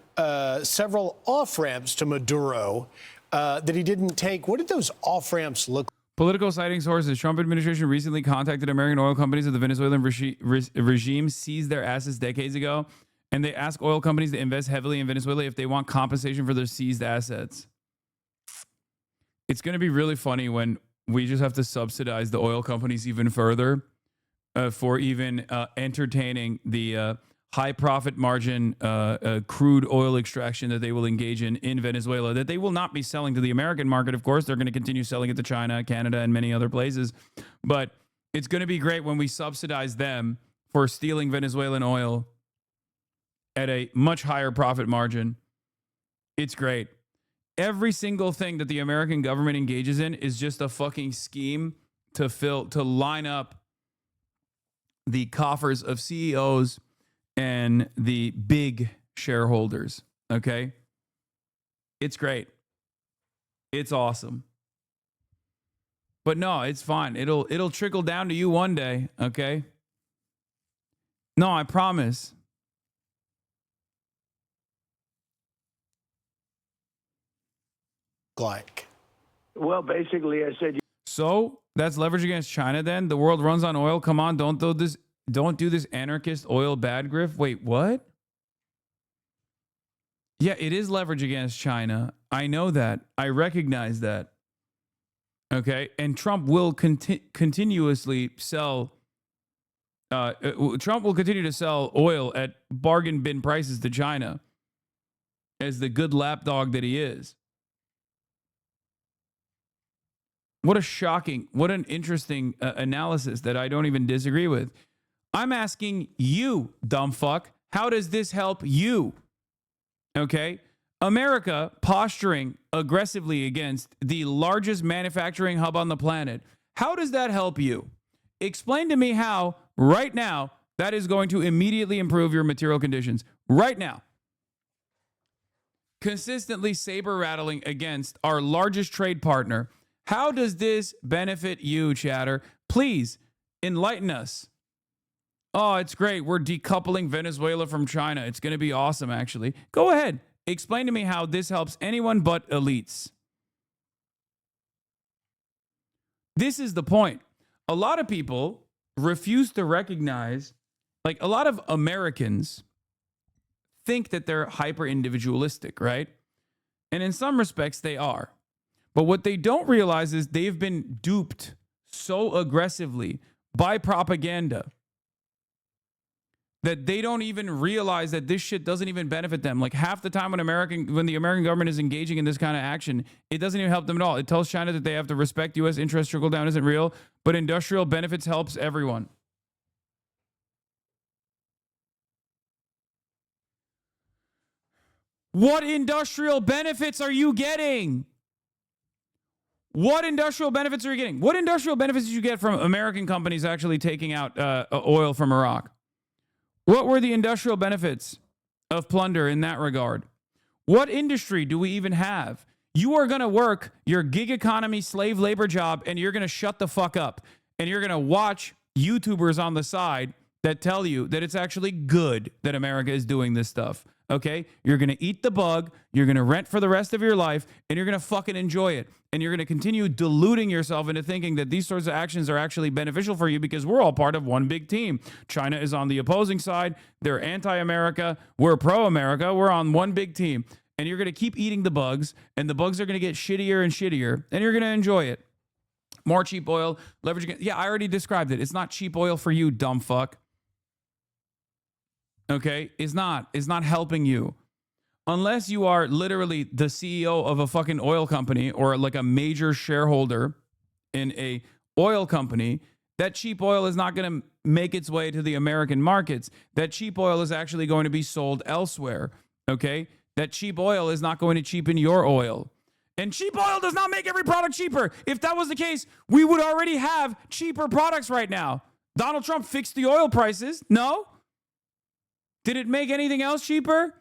several off-ramps to Maduro that he didn't take. What did those off-ramps look like? Political citing sources. Trump administration recently contacted American oil companies that the Venezuelan regime seized their assets decades ago, and they ask oil companies to invest heavily in Venezuela if they want compensation for their seized assets. It's going to be really funny when we just have to subsidize the oil companies even further for even entertaining the high profit margin crude oil extraction that they will engage in Venezuela, that they will not be selling to the American market. Of course, they're going to continue selling it to China, Canada, and many other places. But it's going to be great when we subsidize them for stealing Venezuelan oil at a much higher profit margin. It's great. Every single thing that the American government engages in is just a fucking scheme to line up the coffers of CEOs and the big shareholders, okay? It's great. It's awesome. But no, it's fine. It'll trickle down to you one day, okay? No, I promise. Like. Well, basically, I said. So that's leverage against China. Then the world runs on oil. Come on, don't do this anarchist oil bad grift. Wait, what? Yeah, it is leverage against China. I know that. I recognize that. Okay, and Trump will continuously sell. Trump will continue to sell oil at bargain bin prices to China as the good lapdog that he is. What an interesting analysis that I don't even disagree with. I'm asking you, dumb fuck, how does this help you? Okay? America posturing aggressively against the largest manufacturing hub on the planet. How does that help you? Explain to me how, right now, that is going to immediately improve your material conditions. Right now. Consistently saber rattling against our largest trade partner. How does this benefit you, chatter? Please enlighten us. Oh, it's great. We're decoupling Venezuela from China. It's going to be awesome, actually. Go ahead. Explain to me how this helps anyone but elites. This is the point. A lot of people refuse to recognize, like a lot of Americans think that they're hyper individualistic, right? And in some respects, they are. But what they don't realize is they've been duped so aggressively by propaganda that they don't even realize that this shit doesn't even benefit them. Like half the time when the American government is engaging in this kind of action, it doesn't even help them at all. It tells China that they have to respect U.S. interest, trickle down isn't real, but industrial benefits helps everyone. What industrial benefits are you getting? What industrial benefits are you getting? What industrial benefits did you get from American companies actually taking out oil from Iraq? What were the industrial benefits of plunder in that regard? What industry do we even have? You are going to work your gig economy slave labor job and you're going to shut the fuck up. And you're going to watch YouTubers on the side that tell you that it's actually good that America is doing this stuff. Okay? You're going to eat the bug. You're going to rent for the rest of your life and you're going to fucking enjoy it. And you're going to continue deluding yourself into thinking that these sorts of actions are actually beneficial for you because we're all part of one big team. China is on the opposing side. They're anti-America. We're pro-America. We're on one big team. And you're going to keep eating the bugs, and the bugs are going to get shittier and shittier, and you're going to enjoy it. More cheap oil, leveraging it. Yeah, I already described it. It's not cheap oil for you, dumb fuck. Okay? It's not helping you. Unless you are literally the CEO of a fucking oil company or like a major shareholder in a oil company, that cheap oil is not going to make its way to the American markets. That cheap oil is actually going to be sold elsewhere. Okay? That cheap oil is not going to cheapen your oil. And cheap oil does not make every product cheaper. If that was the case, we would already have cheaper products right now. Donald Trump fixed the oil prices. No? Did it make anything else cheaper?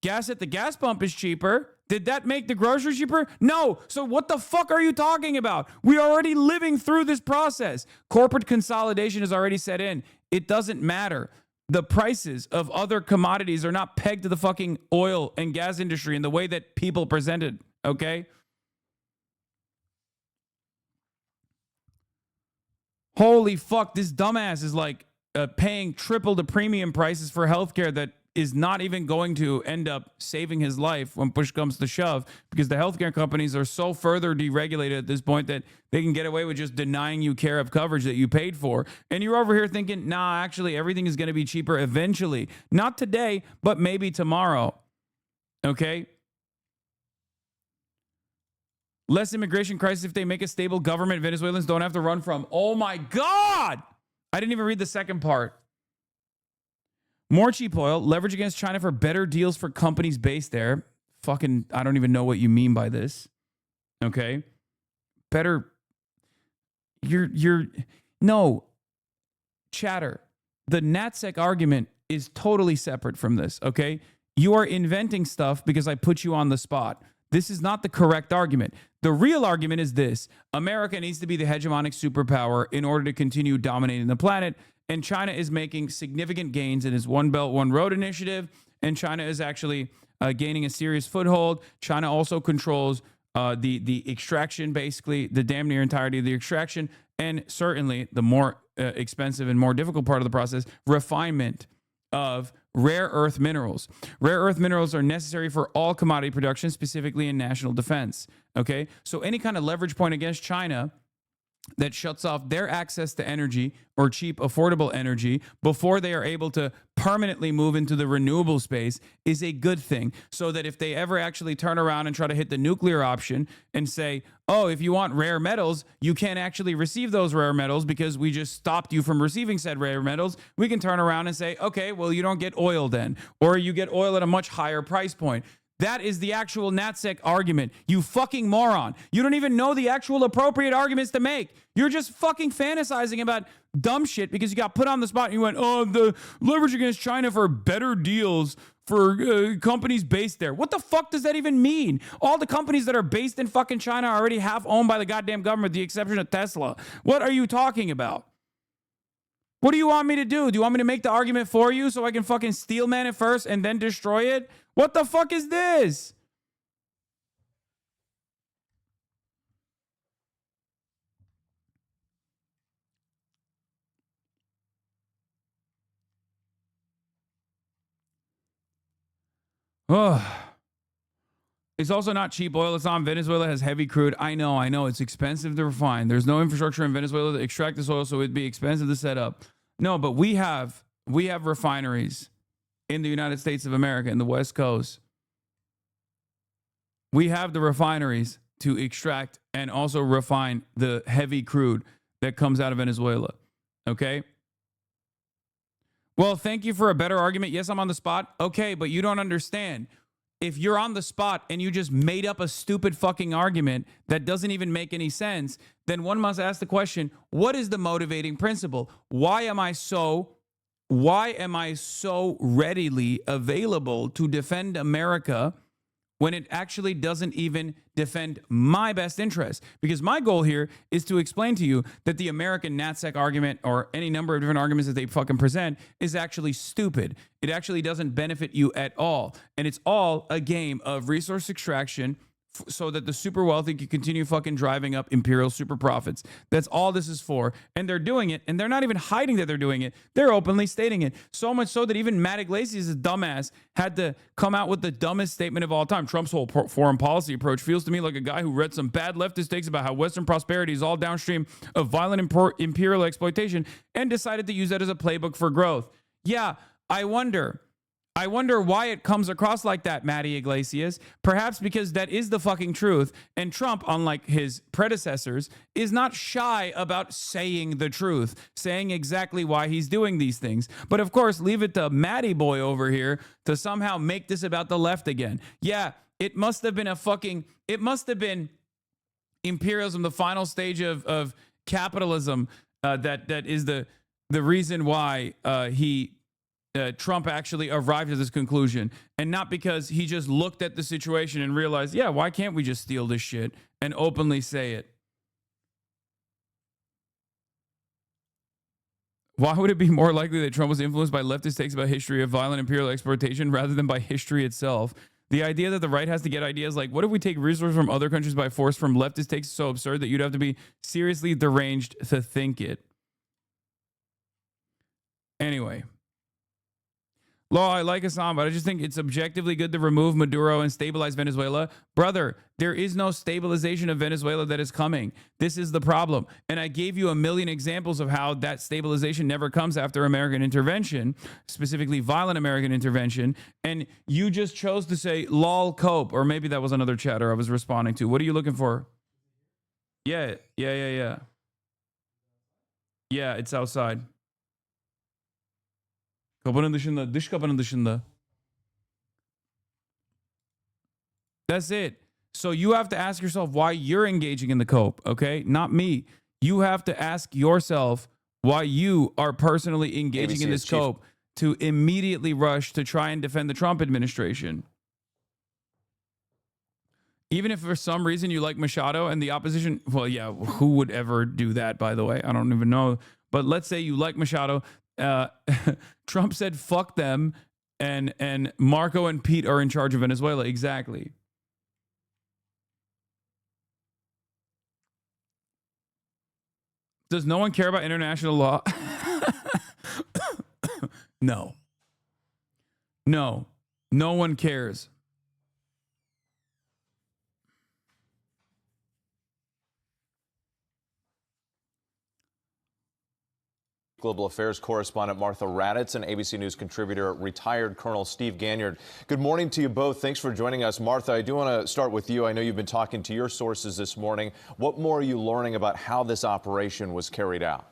Gas at the gas pump is cheaper. Did that make the groceries cheaper? No. So what the fuck are you talking about? We're already living through this process. Corporate consolidation has already set in. It doesn't matter. The prices of other commodities are not pegged to the fucking oil and gas industry in the way that people presented, okay? Holy fuck, this dumbass is like paying triple the premium prices for healthcare that is not even going to end up saving his life when push comes to shove, because the healthcare companies are so further deregulated at this point that they can get away with just denying you care of coverage that you paid for. And you're over here thinking, nah, actually everything is going to be cheaper eventually. Not today, but maybe tomorrow. Okay? Less immigration crisis if they make a stable government Venezuelans don't have to run from. Oh my God! I didn't even read the second part. More cheap oil, leverage against China for better deals for companies based there. Fucking, I don't even know what you mean by this. Okay? Better. No. Chatter. The NatSec argument is totally separate from this, okay? You are inventing stuff because I put you on the spot. This is not the correct argument. The real argument is this. America needs to be the hegemonic superpower in order to continue dominating the planet. And China is making significant gains in its One Belt, One Road initiative. And China is actually gaining a serious foothold. China also controls the extraction, basically, the damn near entirety of the extraction. And certainly the more expensive and more difficult part of the process, refinement of rare earth minerals. Rare earth minerals are necessary for all commodity production, specifically in national defense. Okay? So any kind of leverage point against China that shuts off their access to energy or cheap, affordable energy before they are able to permanently move into the renewable space is a good thing. So that if they ever actually turn around and try to hit the nuclear option and say, oh, if you want rare metals, you can't actually receive those rare metals because we just stopped you from receiving said rare metals, we can turn around and say, okay, well, you don't get oil then, or you get oil at a much higher price point. That is the actual NatSec argument. You fucking moron. You don't even know the actual appropriate arguments to make. You're just fucking fantasizing about dumb shit because you got put on the spot and you went, oh, the leverage against China for better deals for companies based there. What the fuck does that even mean? All the companies that are based in fucking China are already half owned by the goddamn government, with the exception of Tesla. What are you talking about? What do you want me to do? Do you want me to make the argument for you so I can fucking steel man it first and then destroy it? What the fuck is this? Oh. It's also not cheap oil. It's on. Venezuela has heavy crude. I know. It's expensive to refine. There's no infrastructure in Venezuela to extract this oil, so it'd be expensive to set up. No, but we have refineries in the United States of America, in the West Coast. We have the refineries to extract and also refine the heavy crude that comes out of Venezuela. Okay? Well, thank you for a better argument. Yes, I'm on the spot. Okay, but you don't understand. If you're on the spot and you just made up a stupid fucking argument that doesn't even make any sense, then one must ask the question, what is the motivating principle? Why am I so readily available to defend America when it actually doesn't even defend my best interest? Because my goal here is to explain to you that the American NatSec argument, or any number of different arguments that they fucking present, is actually stupid. It actually doesn't benefit you at all. And it's all a game of resource extraction so that the super wealthy can continue fucking driving up imperial super profits. That's all this is for. And they're doing it, and they're not even hiding that they're doing it. They're openly stating it. So much so that even Matt Iglesias, dumbass, had to come out with the dumbest statement of all time. Trump's whole foreign policy approach feels to me like a guy who read some bad leftist takes about how Western prosperity is all downstream of violent imperial exploitation and decided to use that as a playbook for growth. Yeah, I wonder why it comes across like that, Matty Iglesias. Perhaps because that is the fucking truth. And Trump, unlike his predecessors, is not shy about saying the truth, saying exactly why he's doing these things. But of course, leave it to Matty boy over here to somehow make this about the left again. Yeah, it must have been imperialism, the final stage of capitalism, that is the reason why Trump actually arrived at this conclusion, and not because he just looked at the situation and realized, yeah, why can't we just steal this shit and openly say it? Why would it be more likely that Trump was influenced by leftist takes about history of violent imperial exploitation rather than by history itself? The idea that the right has to get ideas like, what if we take resources from other countries by force from leftist takes is so absurd that you'd have to be seriously deranged to think it. Anyway. Law, I like Hasan, but I just think it's objectively good to remove Maduro and stabilize Venezuela. Brother, there is no stabilization of Venezuela that is coming. This is the problem. And I gave you a million examples of how that stabilization never comes after American intervention, specifically violent American intervention. And you just chose to say, lol, cope. Or maybe that was another chatter I was responding to. What are you looking for? Yeah, it's outside. Kapının dışında, dış kapının dışında. That's it. So you have to ask yourself why you're engaging in the cope, okay? Not me. You have to ask yourself why you are personally engaging in this cope to immediately rush to try and defend the Trump administration. Even if for some reason you like Machado and the opposition, well, yeah, who would ever do that, by the way? I don't even know. But let's say you like Machado. Trump said fuck them, and Marco and Pete are in charge of Venezuela. Exactly. Does no one care about international law? No. No one cares. Global Affairs correspondent Martha Raddatz and ABC News contributor retired Colonel Steve Ganyard. Good morning to you both. Thanks for joining us. Martha, I do want to start with you. I know you've been talking to your sources this morning. What more are you learning about how this operation was carried out?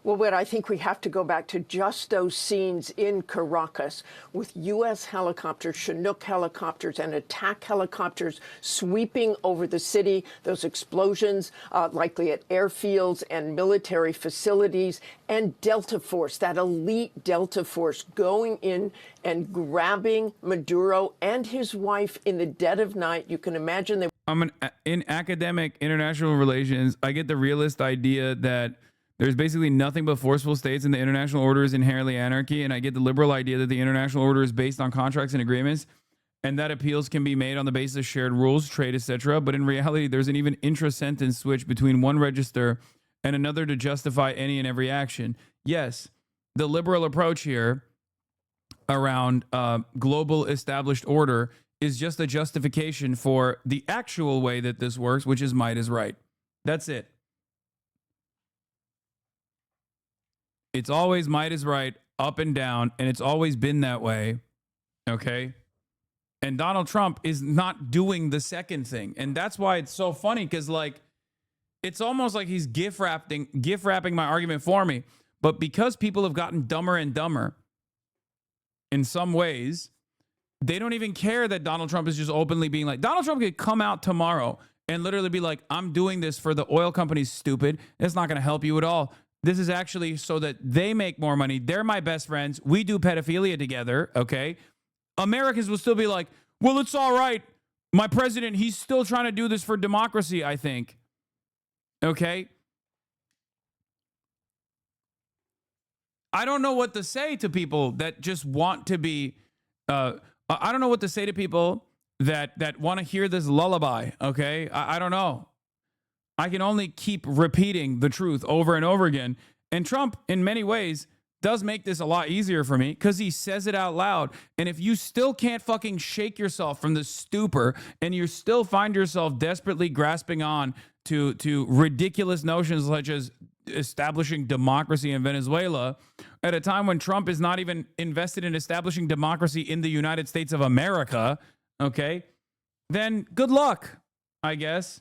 Well, Whit, I think we have to go back to just those scenes in Caracas with U.S. helicopters, Chinook helicopters, and attack helicopters sweeping over the city. Those explosions, likely at airfields and military facilities, and Delta Force, that elite Delta Force going in and grabbing Maduro and his wife in the dead of night. You can imagine they. In academic international relations, I get the realist idea that there's basically nothing but forceful states and the international order is inherently anarchy. And I get the liberal idea that the international order is based on contracts and agreements and that appeals can be made on the basis of shared rules, trade, etc. But in reality, there's an even intra-sentence switch between one register and another to justify any and every action. Yes, the liberal approach here around global established order is just a justification for the actual way that this works, which is might is right. That's it. It's always might is right, up and down, and it's always been that way, okay? And Donald Trump is not doing the second thing. And that's why it's so funny, because, like, it's almost like he's gift wrapping my argument for me. But because people have gotten dumber and dumber in some ways, they don't even care that Donald Trump is just openly being like, Donald Trump could come out tomorrow and literally be like, I'm doing this for the oil companies, stupid. It's not going to help you at all. This is actually so that they make more money. They're my best friends. We do pedophilia together, okay? Americans will still be like, well, it's all right. My president, he's still trying to do this for democracy, I think. Okay? I don't know what to say to people that just want to be... I don't know what to say to people that want to hear this lullaby, okay? I don't know. I can only keep repeating the truth over and over again. And Trump, in many ways, does make this a lot easier for me because he says it out loud. And if you still can't fucking shake yourself from the stupor and you still find yourself desperately grasping on to ridiculous notions such as establishing democracy in Venezuela at a time when Trump is not even invested in establishing democracy in the United States of America, okay, then good luck, I guess.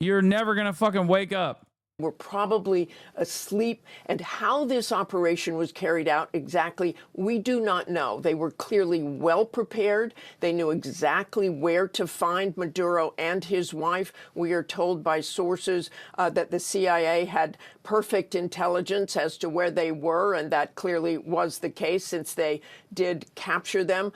You're never going to fucking wake up. Were probably asleep, and how this operation was carried out exactly, we do not know. They were clearly well prepared. They knew exactly where to find Maduro and his wife. We are told by sources that the CIA had perfect intelligence as to where they were, and that clearly was the case since they did capture them.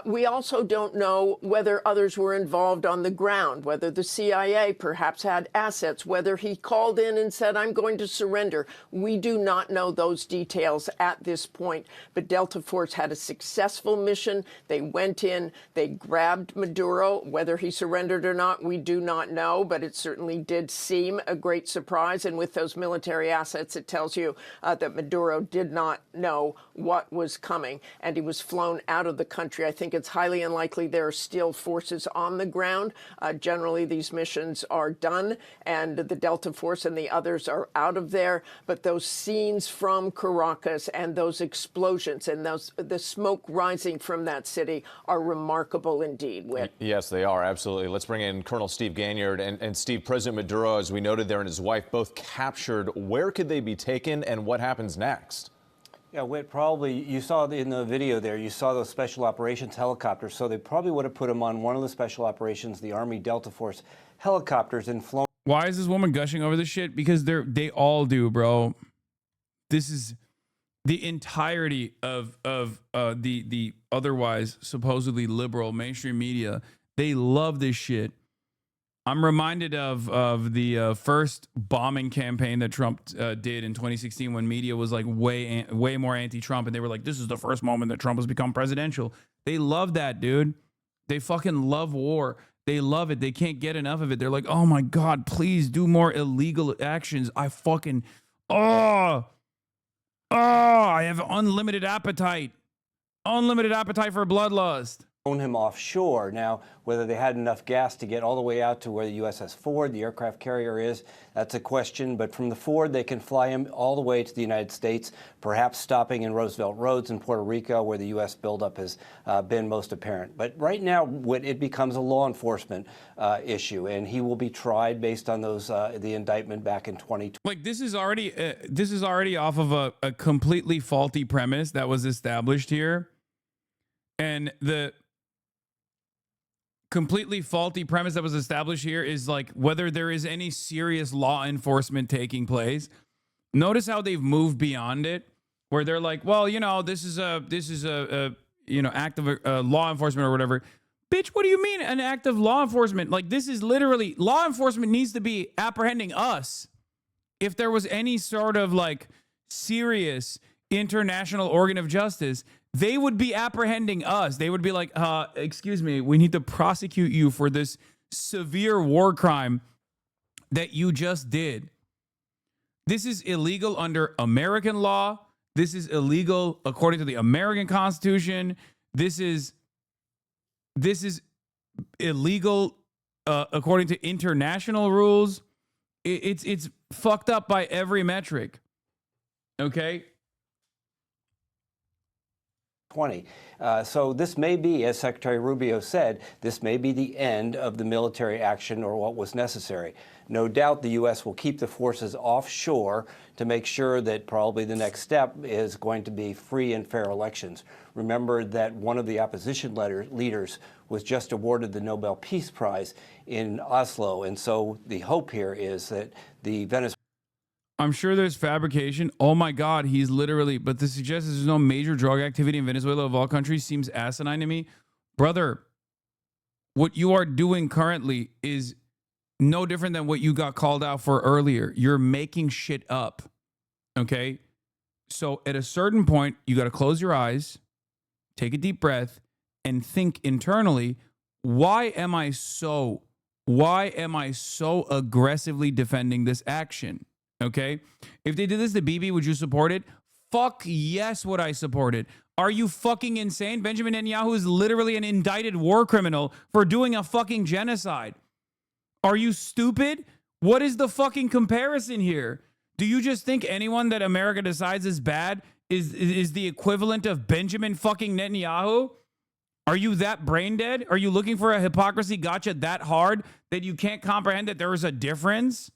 We also don't know whether others were involved on the ground, whether the CIA perhaps had assets, whether he called in and said, I'm going to surrender. We do not know those details at this point, but Delta Force had a successful mission. They went in, they grabbed Maduro. Whether he surrendered or not, we do not know, but it certainly did seem a great surprise. And with those military assets, it tells you that Maduro did not know what was coming, and he was flown out of the country. I think it's highly unlikely there are still forces on the ground. Generally, these missions are done, and the Delta Force and the others are out of there. But those scenes from Caracas and those explosions and the smoke rising from that city are remarkable indeed, Whit. Yes, they are, absolutely. Let's bring in Colonel Steve Ganyard. And Steve, President Maduro, as we noted there, and his wife both captured. Where could they be taken, and what happens next? Yeah, Whit, probably, you saw in the video there, you saw those special operations helicopters, so they probably would have put them on one of the special operations, the Army Delta Force helicopters, and flown. Why is this woman gushing over this shit? Because they all do, bro. This is the entirety of the otherwise supposedly liberal mainstream media. They love this shit. I'm reminded of the first bombing campaign that Trump did in 2016 when media was like way more anti-Trump, and they were like, this is the first moment that Trump has become presidential. They love that, dude. They fucking love war. They love it. They can't get enough of it. They're like, oh my God, please do more illegal actions. I fucking, I have unlimited appetite. Unlimited appetite for bloodlust. him offshore. Now, whether they had enough gas to get all the way out to where the USS Ford, the aircraft carrier, is, that's a question. But from the Ford, they can fly him all the way to the United States, perhaps stopping in Roosevelt Roads in Puerto Rico, where the U.S. buildup has been most apparent. But right now, it becomes a law enforcement issue, and he will be tried based on those the indictment back in 2020. Like, this is already off of a completely faulty premise that was established here, and the completely faulty premise that was established here is like whether there is any serious law enforcement taking place. Notice how they've moved beyond it, where they're like, well, you know, this is a you know, act of law enforcement or whatever. Bitch, what do you mean an act of law enforcement? Like, this is literally, law enforcement needs to be apprehending us. If there was any sort of like serious international organ of justice, they would be apprehending us. They would be like, excuse me, we need to prosecute you for this severe war crime that you just did. This is illegal under American law. This is illegal according to the American Constitution. This is illegal according to international rules. It's fucked up by every metric. Okay? 20. So this may be, as Secretary Rubio said, this may be the end of the military action or what was necessary. No doubt the U.S. will keep the forces offshore to make sure that probably the next step is going to be free and fair elections. Remember that one of the opposition leaders was just awarded the Nobel Peace Prize in Oslo. And so the hope here is that the Venezuelan I'm sure there's fabrication. Oh my God, he's literally, but to suggest there's no major drug activity in Venezuela of all countries seems asinine to me. Brother, what you are doing currently is no different than what you got called out for earlier. You're making shit up. Okay? So at a certain point, you got to close your eyes, take a deep breath, and think internally, why am I so aggressively defending this action? Okay? If they did this to Bibi, would you support it? Fuck yes, would I support it. Are you fucking insane? Benjamin Netanyahu is literally an indicted war criminal for doing a fucking genocide. Are you stupid? What is the fucking comparison here? Do you just think anyone that America decides is bad is the equivalent of Benjamin fucking Netanyahu? Are you that brain dead? Are you looking for a hypocrisy gotcha that hard that you can't comprehend that there is a difference?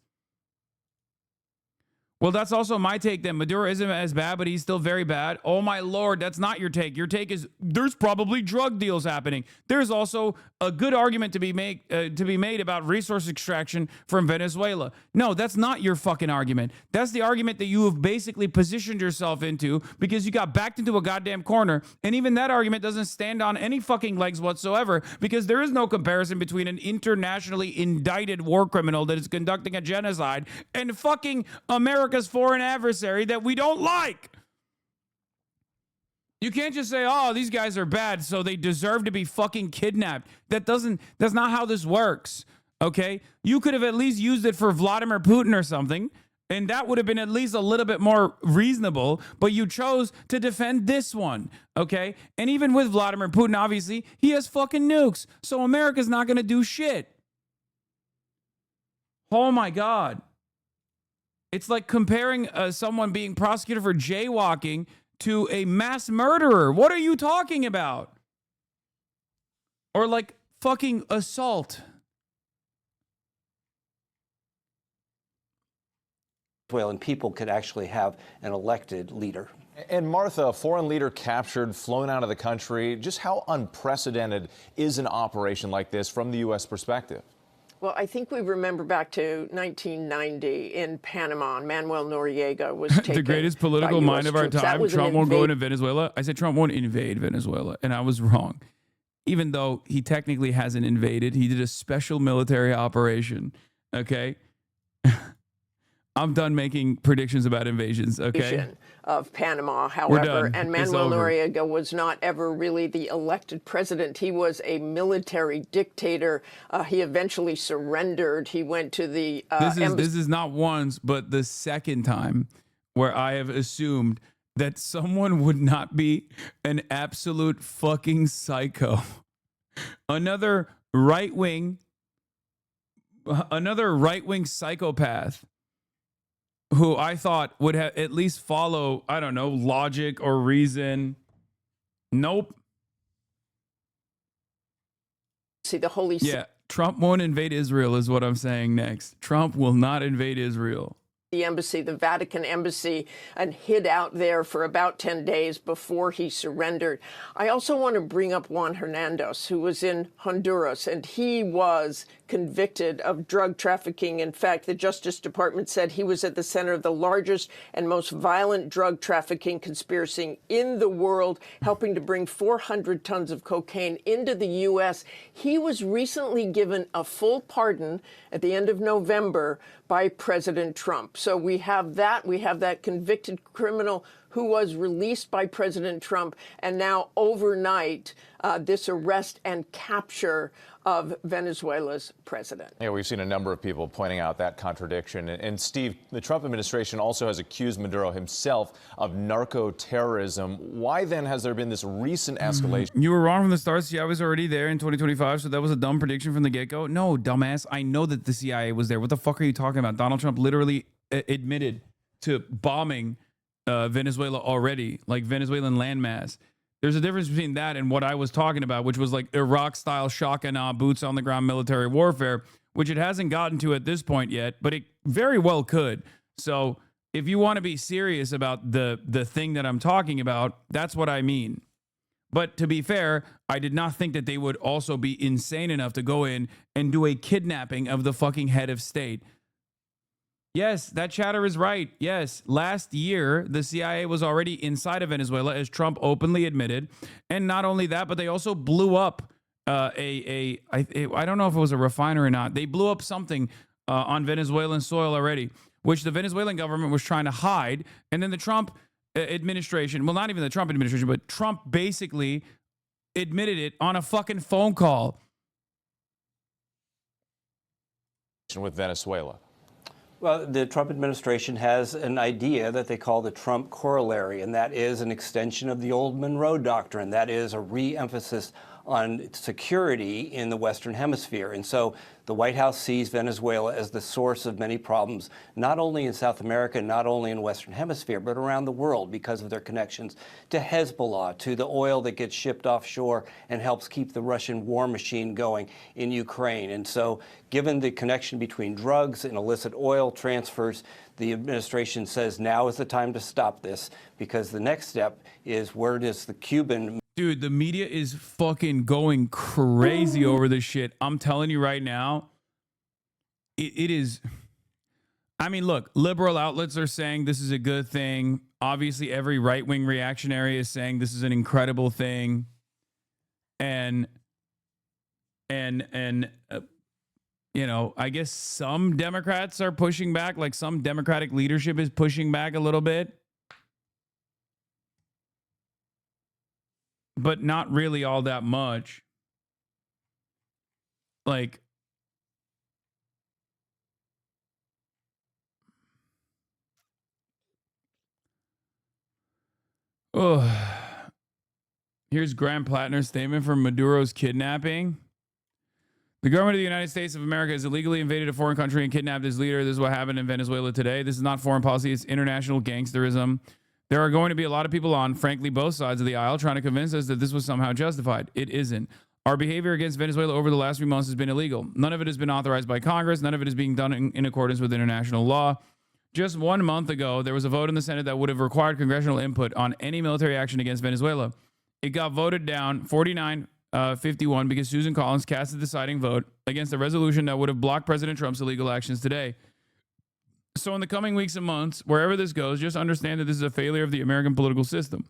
Well, that's also my take then. Maduro isn't as bad, but he's still very bad. Oh, my Lord, that's not your take. Your take is there's probably drug deals happening. There's also a good argument to be made about resource extraction from Venezuela. No, that's not your fucking argument. That's the argument that you have basically positioned yourself into because you got backed into a goddamn corner. And even that argument doesn't stand on any fucking legs whatsoever because there is no comparison between an internationally indicted war criminal that is conducting a genocide and fucking America's foreign adversary that we don't like. You can't just say, oh, these guys are bad, so they deserve to be fucking kidnapped. That's not how this works. Okay? You could have at least used it for Vladimir Putin or something, and that would have been at least a little bit more reasonable, but you chose to defend this one. Okay? And even with Vladimir Putin, obviously, he has fucking nukes, so America's not going to do shit. Oh my God. It's like comparing someone being prosecuted for jaywalking to a mass murderer. What are you talking about? Or like fucking assault. Venezuelan people could actually have an elected leader. And Martha, a foreign leader captured, flown out of the country. Just how unprecedented is an operation like this from the U.S. perspective? Well, I think we remember back to 1990 in Panama. Manuel Noriega was taken the greatest political mind of our time. Trump won't go into Venezuela. I said Trump won't invade Venezuela, and I was wrong. Even though he technically hasn't invaded, he did a special military operation. Okay? I'm done making predictions about invasions, okay? Of Panama, however, and Manuel Noriega was not ever really the elected president. He was a military dictator. He eventually surrendered. He went to the This is not once, but the second time where I have assumed that someone would not be an absolute fucking psycho Another right-wing psychopath who I thought would have at least follow, I don't know, logic or reason. Nope. See, the Holy Yeah, Trump won't invade Israel is what I'm saying next. Trump will not invade Israel. The embassy, the Vatican embassy, and hid out there for about 10 days before he surrendered. I also want to bring up Juan Hernandez, who was in Honduras, and he was convicted of drug trafficking. In fact, the Justice Department said he was at the center of the largest and most violent drug trafficking conspiracy in the world, helping to bring 400 tons of cocaine into the U.S. He was recently given a full pardon at the end of November by President Trump. So we have that convicted criminal who was released by President Trump, and now overnight, this arrest and capture of Venezuela's president. Yeah, we've seen a number of people pointing out that contradiction. And Steve, the Trump administration also has accused Maduro himself of narco-terrorism. Why then has there been this recent escalation? You were wrong from the start. CIA was already there in 2025, so that was a dumb prediction from the get-go. No, dumbass. I know that the CIA was there. What the fuck are you talking about? Donald Trump literally admitted to bombing Venezuela already, like Venezuelan landmass. There's a difference between that and what I was talking about, which was like Iraq-style shock and awe, boots-on-the-ground military warfare, which it hasn't gotten to at this point yet, but it very well could. So if you want to be serious about the thing that I'm talking about, that's what I mean. But to be fair, I did not think that they would also be insane enough to go in and do a kidnapping of the fucking head of state. Yes, that chatter is right. Yes, last year, the CIA was already inside of Venezuela, as Trump openly admitted. And not only that, but they also blew up I don't know if it was a refinery or not. They blew up something on Venezuelan soil already, which the Venezuelan government was trying to hide. And then the Trump administration, well, not even the Trump administration, but Trump basically admitted it on a fucking phone call. With Venezuela. Well, the Trump administration has an idea that they call the Trump corollary, and that is an extension of the old Monroe Doctrine. That is a re-emphasis on security in the Western Hemisphere. And so the White House sees Venezuela as the source of many problems, not only in South America, not only in the Western Hemisphere, but around the world because of their connections to Hezbollah, to the oil that gets shipped offshore and helps keep the Russian war machine going in Ukraine. And so given the connection between drugs and illicit oil transfers, the administration says now is the time to stop this, because the next step is where does the Cuban... Dude, the media is fucking going crazy over this shit. I'm telling you right now, it is. I mean, look, liberal outlets are saying this is a good thing. Obviously, every right-wing reactionary is saying this is an incredible thing. And you know, I guess some Democrats are pushing back, like some Democratic leadership is pushing back a little bit. But not really all that much. Like, oh, here's Graham Plattner's statement for Maduro's kidnapping. The government of the United States of America has illegally invaded a foreign country and kidnapped its leader. This is what happened in Venezuela today. This is not foreign policy, it's international gangsterism. There are going to be a lot of people on, frankly, both sides of the aisle trying to convince us that this was somehow justified. It isn't. Our behavior against Venezuela over the last few months has been illegal. None of it has been authorized by Congress. None of it is being done in accordance with international law. Just 1 month ago, there was a vote in the Senate that would have required congressional input on any military action against Venezuela. It got voted down 49-51 because Susan Collins cast the deciding vote against a resolution that would have blocked President Trump's illegal actions today. So in the coming weeks and months, wherever this goes, just understand that this is a failure of the American political system.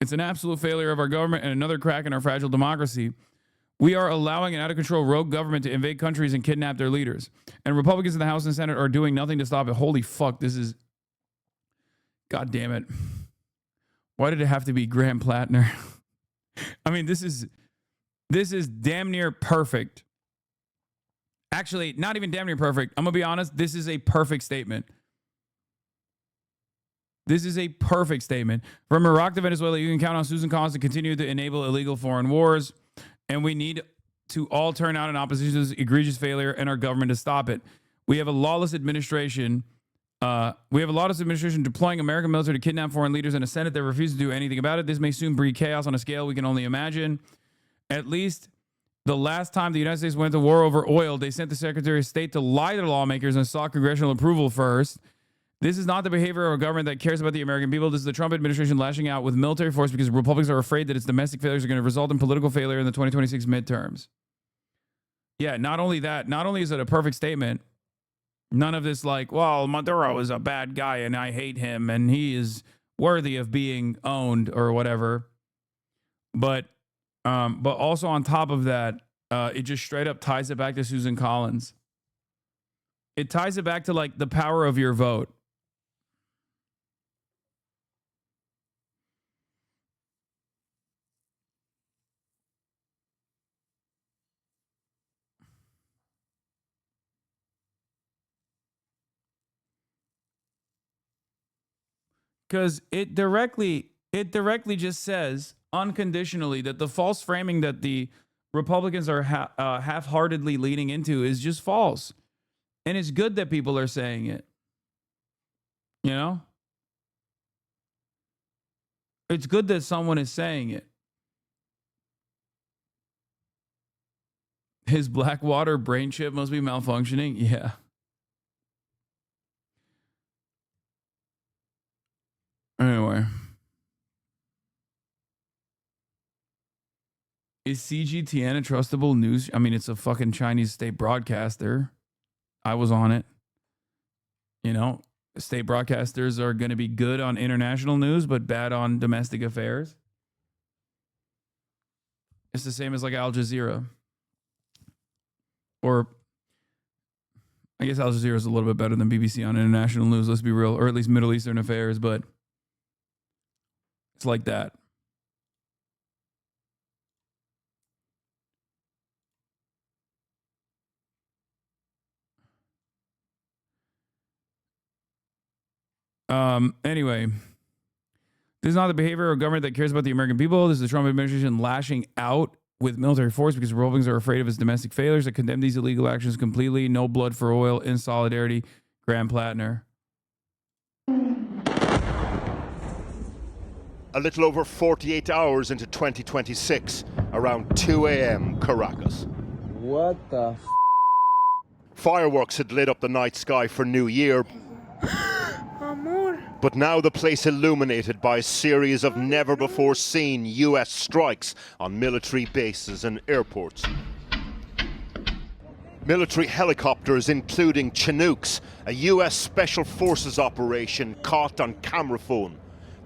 It's an absolute failure of our government and another crack in our fragile democracy. We are allowing an out-of-control rogue government to invade countries and kidnap their leaders. And Republicans in the House and Senate are doing nothing to stop it. Holy fuck, this is... God damn it. Why did it have to be Graham Plattner? I mean, this is damn near perfect. Actually, not even damn near perfect. I'm going to be honest. This is a perfect statement. This is a perfect statement. From Iraq to Venezuela, you can count on Susan Collins to continue to enable illegal foreign wars. And we need to all turn out in opposition to this egregious failure and our government to stop it. We have a lawless administration. Deploying American military to kidnap foreign leaders and a Senate that refuses to do anything about it. This may soon breed chaos on a scale we can only imagine. At least the last time the United States went to war over oil, they sent the Secretary of State to lie to lawmakers and sought congressional approval first. This is not the behavior of a government that cares about the American people. This is the Trump administration lashing out with military force because Republicans are afraid that its domestic failures are going to result in political failure in the 2026 midterms. Yeah, not only that, not only is it a perfect statement, none of this like, well, Maduro is a bad guy and I hate him and he is worthy of being owned or whatever. But also on top of that, it just straight up ties it back to Susan Collins. It ties it back to like the power of your vote. Because it directly just says unconditionally that the false framing that the Republicans are half-heartedly leaning into is just false. And it's good that people are saying it. You know? It's good that someone is saying it. His Blackwater brain chip must be malfunctioning. Yeah. Anyway. Is CGTN a trustable news? I mean, it's a fucking Chinese state broadcaster. I was on it. You know, state broadcasters are going to be good on international news, but bad on domestic affairs. It's the same as like Al Jazeera. Or I guess Al Jazeera is a little bit better than BBC on international news, let's be real, or at least Middle Eastern affairs, but it's like that. Anyway, this is not the behavior of a government that cares about the American people. This is the Trump administration lashing out with military force because Republicans are afraid of its domestic failures. I condemn these illegal actions completely. No blood for oil. In solidarity, Graham Plattner. A little over 48 hours into 2026, around 2 a.m. Caracas. What the Fireworks had lit up the night sky for New Year. But now the place illuminated by a series of never-before-seen U.S. strikes on military bases and airports. Military helicopters, including Chinooks, a U.S. Special Forces operation caught on camera phone.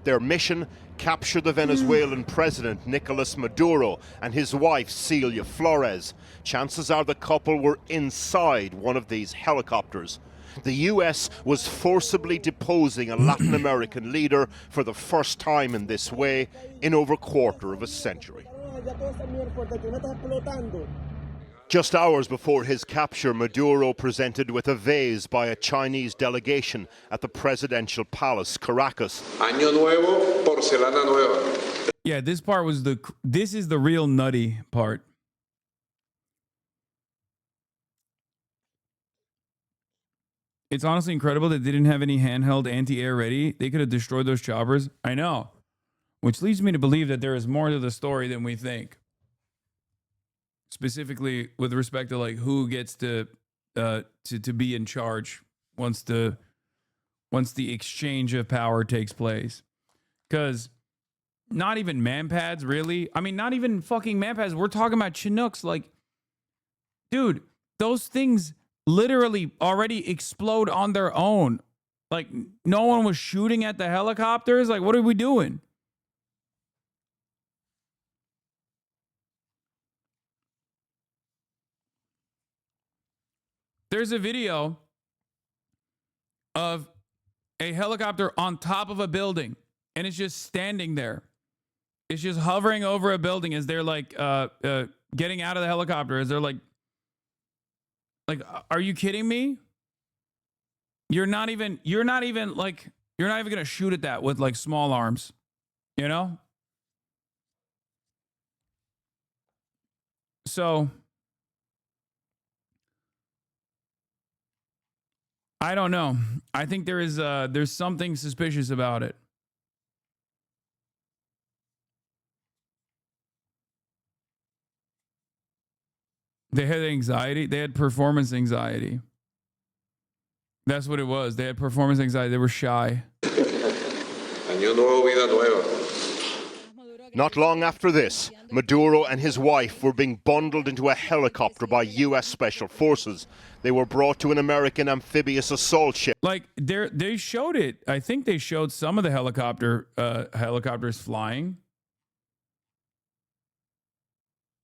Their mission, capture the Venezuelan president, Nicolas Maduro, and his wife, Celia Flores. Chances are the couple were inside one of these helicopters. The U.S. was forcibly deposing a Latin American leader for the first time in this way in over a quarter of a century. Just hours before his capture, Maduro presented with a vase by a Chinese delegation at the presidential palace, Caracas. Año nuevo, porcelana nueva. Yeah, this is the real nutty part. It's honestly incredible that they didn't have any handheld anti-air ready. They could have destroyed those choppers. I know. Which leads me to believe that there is more to the story than we think. Specifically with respect to like who gets to be in charge once the exchange of power takes place. Because not even manpads, really. I mean, not even fucking manpads. We're talking about Chinooks. Like, dude, those things literally already explode on their own. Like, no one was shooting at the helicopters. Like, what are we doing? There's a video of a helicopter on top of a building, and it's just standing there. It's just hovering over a building as they're like getting out of the helicopter, as they're like, are you kidding me? You're not even gonna shoot at that with like small arms, you know? So I don't know. I think there's something suspicious about it. They had anxiety. They had performance anxiety. That's what it was. They had performance anxiety. They were shy. Año nuevo, vida nueva. Not long after this, Maduro and his wife were being bundled into a helicopter by U.S. Special Forces. They were brought to an American amphibious assault ship. Like they showed it. I think they showed some of the helicopters flying.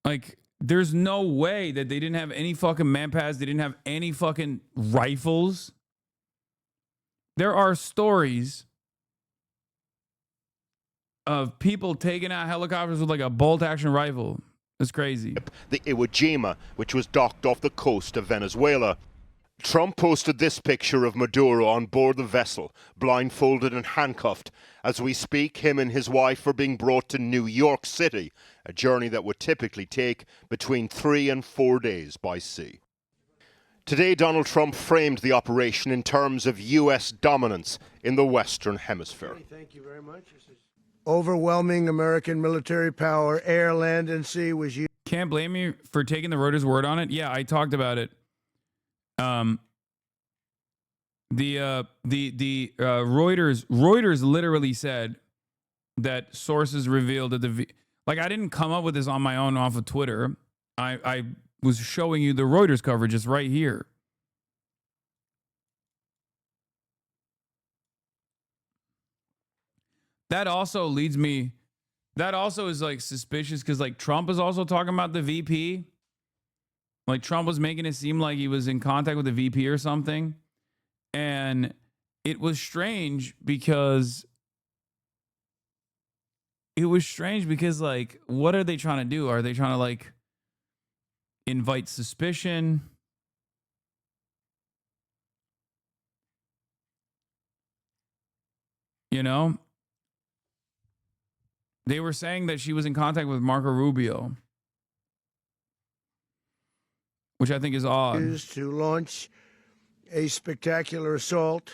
Like, there's no way that they didn't have any fucking manpads. They didn't have any fucking rifles. There are stories of people taking out helicopters with like a bolt-action rifle. It's crazy. The Iwo Jima, which was docked off the coast of Venezuela. Trump posted this picture of Maduro on board the vessel, blindfolded and handcuffed. As we speak, him and his wife are being brought to New York City, a journey that would typically take between 3 and 4 days by sea. Today, Donald Trump framed the operation in terms of U.S. dominance in the Western Hemisphere. Thank you very much. Overwhelming American military power, air, land, and sea was used. Can't blame you for taking the Reuters word on it. Yeah, I talked about it. Reuters literally said that sources revealed that I didn't come up with this on my own off of Twitter. I was showing you the Reuters coverage. It's right here. That also leads me. That also is like suspicious because like Trump is also talking about the VP. Like Trump was making it seem like he was in contact with the VP or something. And it was strange because like, what are they trying to do? Are they trying to like invite suspicion? You know? They were saying that she was in contact with Marco Rubio, which I think is odd. Used to launch a spectacular assault,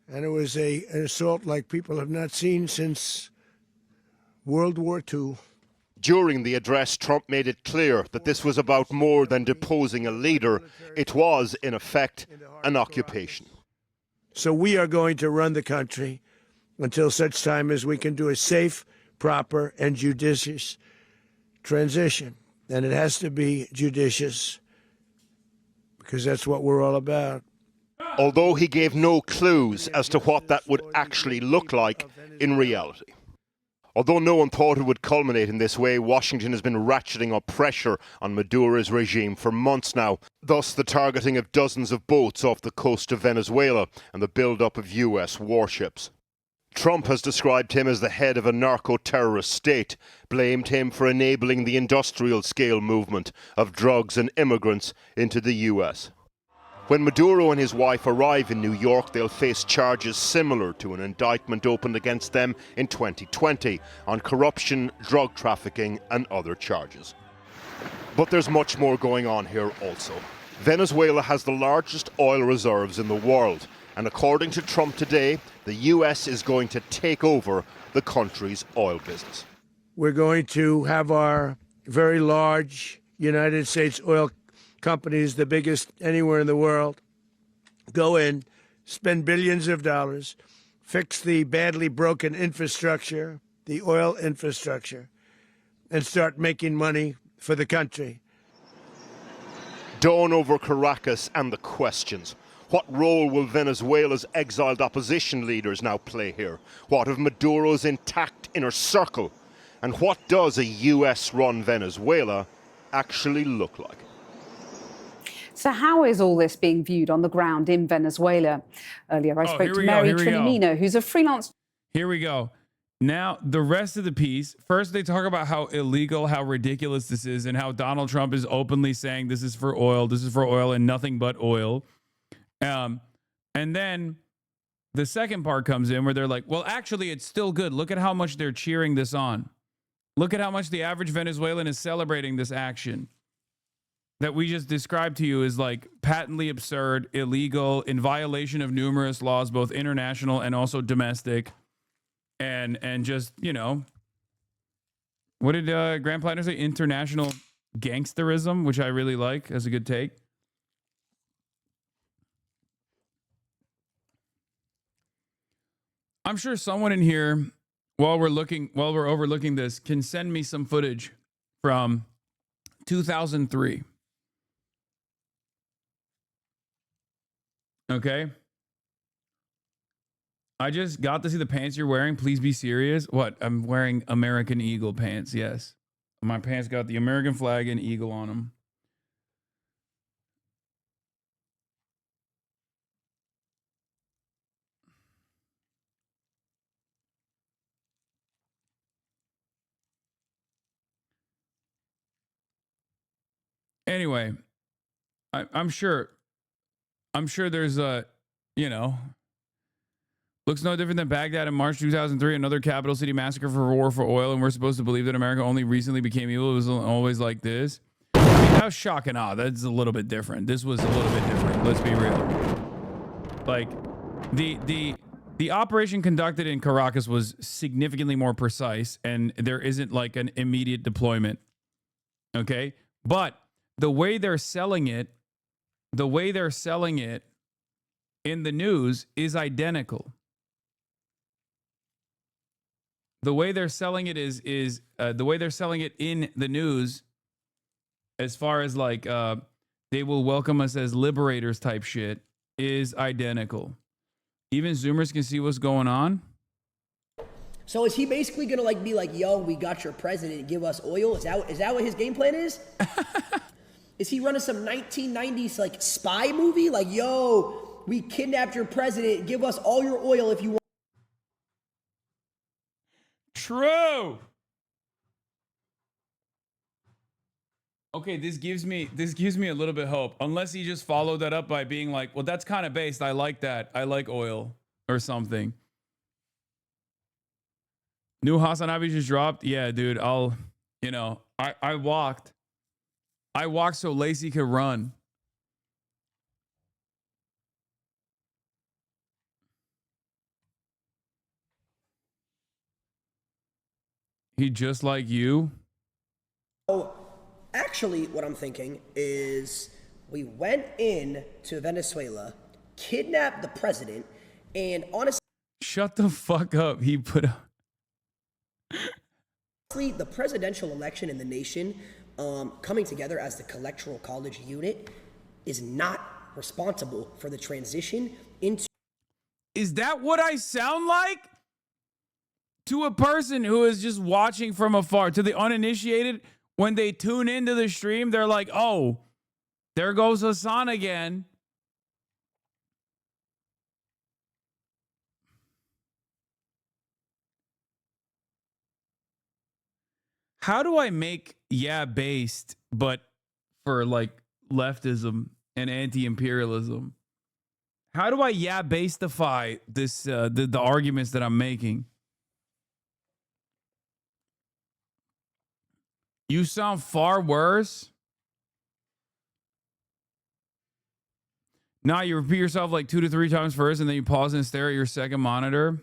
and it was an assault like people have not seen since World War II. During the address, Trump made it clear that this was about more than deposing a leader. It was, in effect, an occupation. So we are going to run the country until such time as we can do a safe, proper, and judicious transition. And it has to be judicious because that's what we're all about. Although he gave no clues as to what that would actually look like in reality. Although no one thought it would culminate in this way, Washington has been ratcheting up pressure on Maduro's regime for months now. Thus, the targeting of dozens of boats off the coast of Venezuela and the build-up of U.S. warships. Trump has described him as the head of a narco-terrorist state, blamed him for enabling the industrial-scale movement of drugs and immigrants into the U.S. When Maduro and his wife arrive in New York, they'll face charges similar to an indictment opened against them in 2020 on corruption, drug trafficking, and other charges. But there's much more going on here also. Venezuela has the largest oil reserves in the world, and according to Trump today, the U.S. is going to take over the country's oil business. We're going to have our very large United States oil companies, the biggest anywhere in the world, go in, spend billions of dollars, fix the badly broken infrastructure, the oil infrastructure, and start making money for the country. Dawn over Caracas and the questions. What role will Venezuela's exiled opposition leaders now play here? What of Maduro's intact inner circle? And what does a US-run Venezuela actually look like? So how is all this being viewed on the ground in Venezuela? Earlier, I spoke to Mary Trinimino, who's a freelance. Here we go. Now, the rest of the piece, first they talk about how illegal, how ridiculous this is, and how Donald Trump is openly saying this is for oil, and nothing but oil. And then the second part comes in where they're like, well, actually, it's still good. Look at how much they're cheering this on. Look at how much the average Venezuelan is celebrating this action. that we just described to you is like patently absurd, illegal, in violation of numerous laws, both international and also domestic, and just, you know, what did Grand Platinum say? International gangsterism, which I really like as a good take. I'm sure someone in here, while we're overlooking this, can send me some footage from 2003. Okay. I just got to see the pants you're wearing. Please be serious. What? I'm wearing American Eagle pants. Yes. My pants got the American flag and eagle on them. Anyway, I'm sure there's you know, looks no different than Baghdad in March 2003, another capital city massacre for war for oil, and we're supposed to believe that America only recently became evil. It was always like this. I mean, that was shock and awe. That's a little bit different. This was a little bit different. Let's be real. Like, the operation conducted in Caracas was significantly more precise, and there isn't like an immediate deployment. Okay? But the way they're selling it in the news is identical. The way they're selling it is the way they're selling it in the news, as far as like they will welcome us as liberators type shit, is identical. Even Zoomers can see what's going on. So is he basically gonna like be like, "Yo, we got your president, give us oil"? Is that what his game plan is? Is he running some 1990s like spy movie? Like, "Yo, we kidnapped your president, give us all your oil if you want." True. Okay, this gives me a little bit of hope. Unless he just followed that up by being like, "Well, that's kind of based. I like that. I like oil," or something. New Hasan Abi just dropped. Yeah, dude. I walked so Lacey could run. He just like you. Oh, actually, what I'm thinking is we went in to Venezuela, kidnapped the president, and honestly, shut the fuck up. He put up. The presidential election in the nation coming together as the Electoral College unit is not responsible for the transition into. Is that what I sound like? To a person who is just watching from afar, to the uninitiated, when they tune into the stream, they're like, "Oh, there goes Hasan again." How do I make based, but for like leftism and anti-imperialism? How do I basetify this the arguments that I'm making? You sound far worse. Now you repeat yourself like 2 to 3 times first, and then you pause and stare at your second monitor.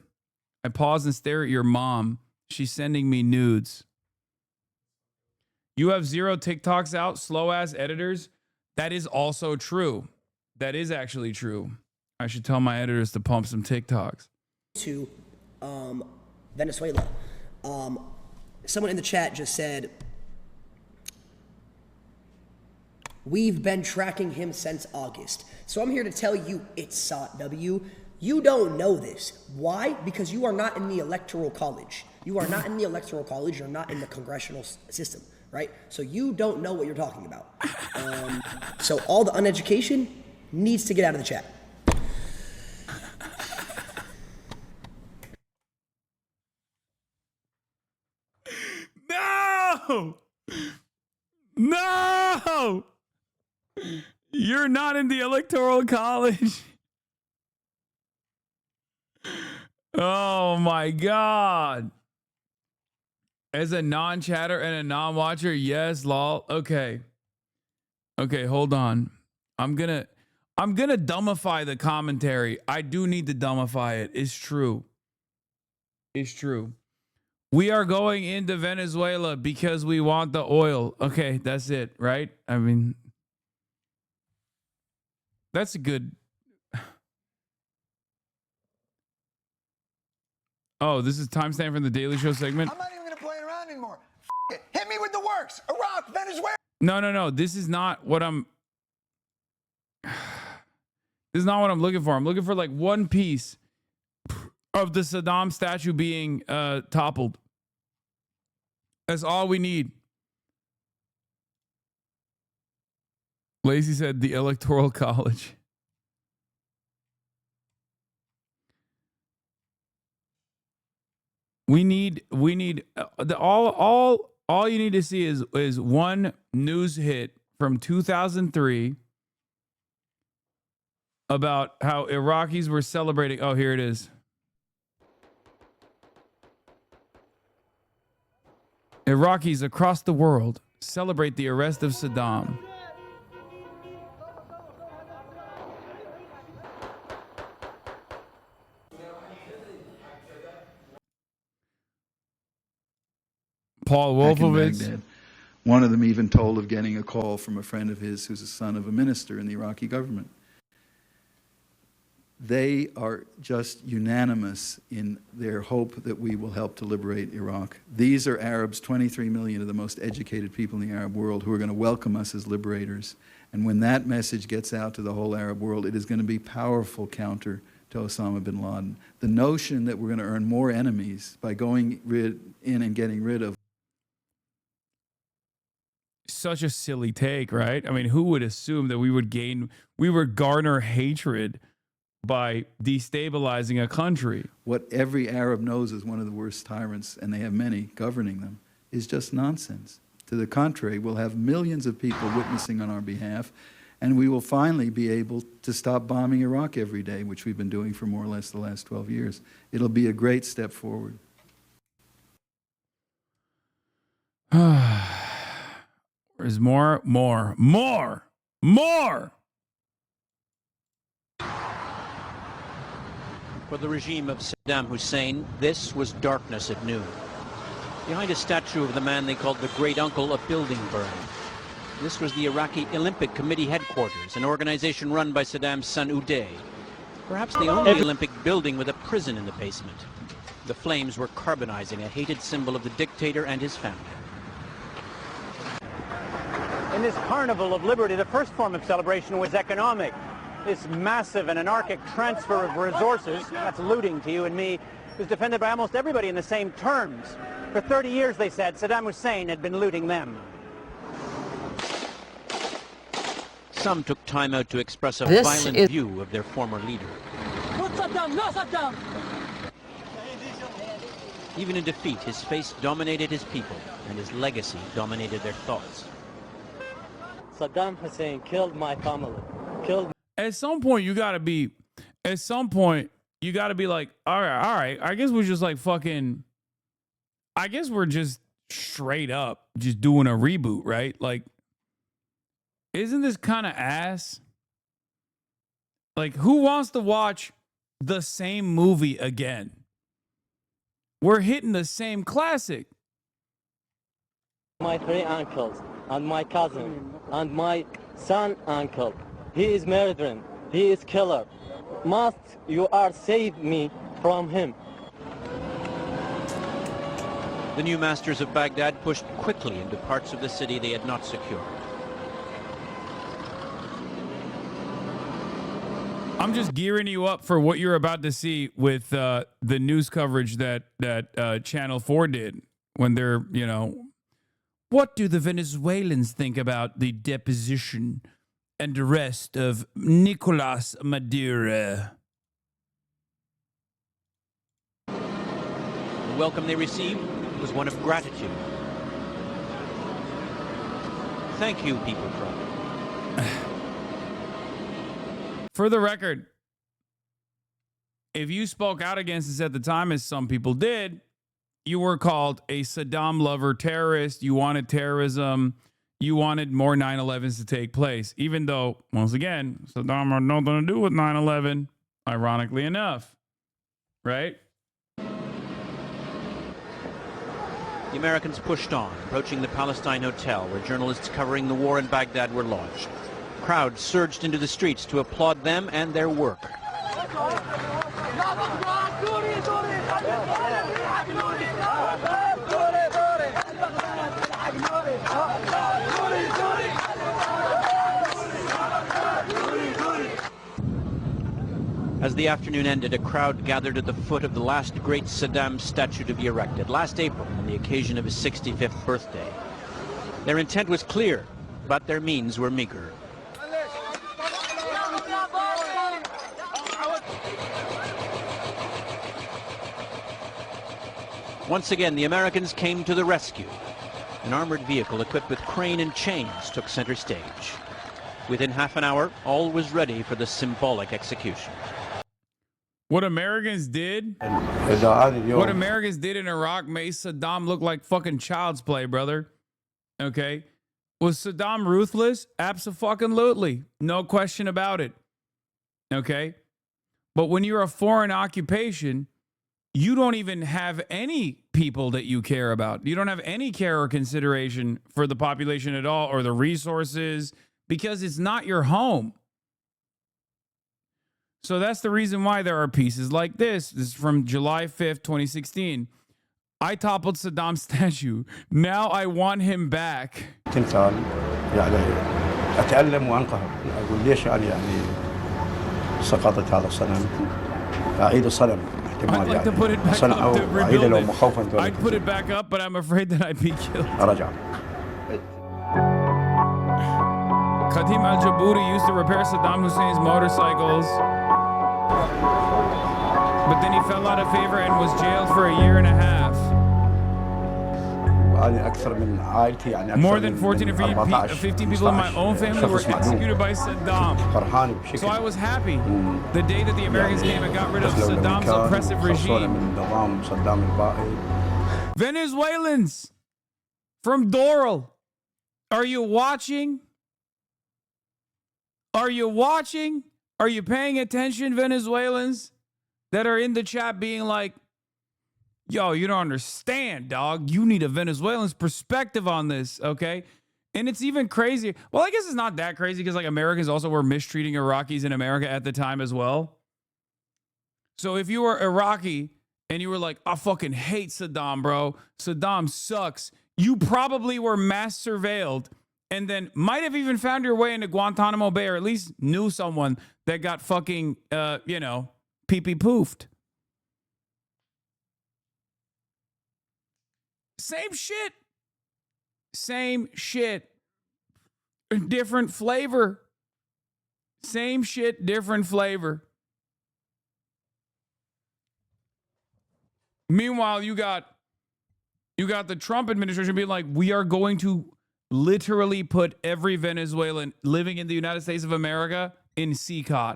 I pause and stare at your mom. She's sending me nudes. You have 0 TikToks out, slow ass editors. That is also true. That is actually true. I should tell my editors to pump some TikToks. To Venezuela. Someone in the chat just said, "We've been tracking him since August." So I'm here to tell you, it's SOT W. You don't know this. Why? Because you are not in the Electoral College. You are not in the Electoral College. You're not in the congressional system, right? So you don't know what you're talking about. So all the uneducation needs to get out of the chat. No! No! You're not in the Electoral College. Oh my God. As a non-chatter and a non-watcher, yes, lol. Okay. Okay, hold on. I'm gonna dumbify the commentary. I do need to dumbify it. It's true. It's true. We are going into Venezuela because we want the oil. Okay, that's it, right? I mean, that's a good. Oh, this is timestamp from the Daily Show segment. I'm not even going to play around anymore. It. Hit me with the works. Iraq, Venezuela. No. This is not what I'm. This is not what I'm looking for. I'm looking for like one piece of the Saddam statue being toppled. That's all we need. Lacey said the Electoral College. We need all you need to see is one news hit from 2003 about how Iraqis were celebrating. Oh, here it is. Iraqis across the world celebrate the arrest of Saddam. Paul Wolfowitz. One of them even told of getting a call from a friend of his who's a son of a minister in the Iraqi government. They are just unanimous in their hope that we will help to liberate Iraq. These are Arabs, 23 million of the most educated people in the Arab world, who are going to welcome us as liberators. And when that message gets out to the whole Arab world, it is going to be powerful counter to Osama bin Laden. The notion that we're going to earn more enemies by going in and getting rid of. Such a silly take, right? I mean, who would assume that we would garner hatred by destabilizing a country? What every Arab knows is one of the worst tyrants, and they have many governing them, is just nonsense. To the contrary, we'll have millions of people witnessing on our behalf, and we will finally be able to stop bombing Iraq every day, which we've been doing for more or less the last 12 years. It'll be a great step forward. There's more. For the regime of Saddam Hussein, this was darkness at noon. Behind a statue of the man they called the Great Uncle, a building burned. This was the Iraqi Olympic Committee headquarters, an organization run by Saddam's son Uday. Perhaps the only Olympic building with a prison in the basement. The flames were carbonizing a hated symbol of the dictator and his family. In this carnival of liberty, the first form of celebration was economic. This massive and anarchic transfer of resources, that's looting to you and me, was defended by almost everybody in the same terms. For 30 years, they said, Saddam Hussein had been looting them. Some took time out to express a violent view of their former leader. No Saddam, no Saddam! Even in defeat, his face dominated his people, and his legacy dominated their thoughts. Saddam Hussein killed my family. At some point, you gotta be like, all right. I guess we're just like fucking. I guess we're just straight up just doing a reboot, right? Like, isn't this kind of ass? Like, who wants to watch the same movie again? We're hitting the same classic. My three uncles and my cousin and my son uncle. He is murdering. He is killer. Must you are save me from him. The new masters of Baghdad pushed quickly into parts of the city they had not secured. I'm just gearing you up for what you're about to see with the news coverage that Channel 4 did when they're, what do the Venezuelans think about the deposition and arrest of Nicolas Maduro? The welcome they received was one of gratitude. Thank you, people cried. For the record, if you spoke out against this at the time, as some people did, you were called a Saddam lover terrorist. You wanted terrorism. you wanted more 9/11s to take place, even though, once again, Saddam had nothing to do with 9/11, ironically enough, right? The Americans pushed on, approaching the Palestine Hotel, where journalists covering the war in Baghdad were lodged. Crowds surged into the streets to applaud them and their work. As the afternoon ended, a crowd gathered at the foot of the last great Saddam statue to be erected last April on the occasion of his 65th birthday. Their intent was clear, but their means were meager. Once again, the Americans came to the rescue. An armored vehicle equipped with crane and chains took center stage. Within half an hour, all was ready for the symbolic execution. What Americans did in Iraq made Saddam look like fucking child's play, brother. Okay? Was Saddam ruthless? Abso-fucking-lutely. No question about it. Okay? But when you're a foreign occupation, you don't even have any people that you care about. You don't have any care or consideration for the population at all or the resources because it's not your home. So that's the reason why there are pieces like this. This is from July 5th, 2016. I toppled Saddam's statue. Now I want him back. تمثال يعني أتألم وأنقهر أقول ليش أنا يعني سقطت هذا الصنم أعيد الصنم I'd like to put it back up to rebuild it. I'd put it back up, but I'm afraid that I'd be killed. أرجع. Khatim al-Jaburi used to repair Saddam Hussein's motorcycles, but then he fell out of favor and was jailed for a year and a half. More than 14 or 15 people in my own family were executed by Saddam. So I was happy the day that the Americans came and got rid of Saddam's oppressive regime. Venezuelans from Doral, are you watching? Are you watching? Are you paying attention, Venezuelans that are in the chat being like, yo, you don't understand, dog. You need a Venezuelan's perspective on this, okay? And it's even crazier. Well, I guess it's not that crazy because like Americans also were mistreating Iraqis in America at the time as well. So if you were Iraqi and you were like, I fucking hate Saddam, bro. Saddam sucks. You probably were mass surveilled and then might have even found your way into Guantanamo Bay or at least knew someone that got fucking, pee-pee poofed. Same shit. Same shit. Different flavor. Same shit, different flavor. Meanwhile, you got the Trump administration being like, we are going to literally put every Venezuelan living in the United States of America in CCOT.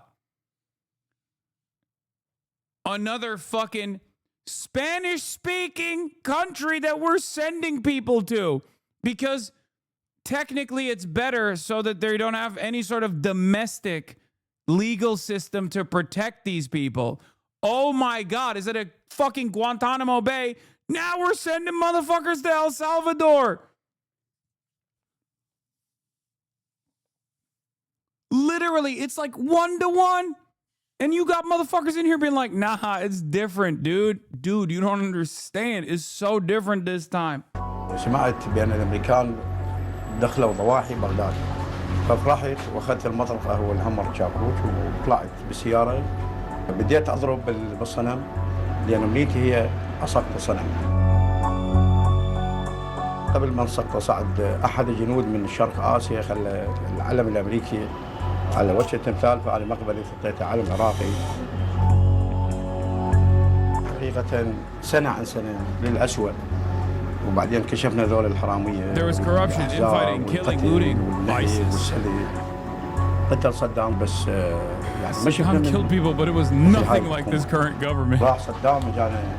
Another fucking Spanish-speaking country that we're sending people to because technically it's better so that they don't have any sort of domestic legal system to protect these people. Oh my God, is it a fucking Guantanamo Bay? Now we're sending motherfuckers to El Salvador. Literally, it's like 1-to-1. And you got motherfuckers in here being like, nah, it's different, dude. Dude, you don't understand. It's so different this time. سمعت بأن الأمريكان دخلوا ضواحي بغداد ففرحت وأخذت المطرقة هو الهمر شاكوت وطلعت بالسيارة بديت أضرب بالصنم لأن أمنيتي هي أسقط الصنم. قبل ما انسقط صعد أحد الجنود من شرق آسيا خلى العلم الأمريكي على وجه التمثال فعلى مقبلي حطيت علم عراقي. حقيقة سنة عن سنة للأسوأ وبعدين كشفنا ذول الحرامية. There was corruption, infighting, killing, looting, ISIS. قتل صدام بس يعني مش Saddam killed people, but it was nothing like this current government. راح صدام وجانا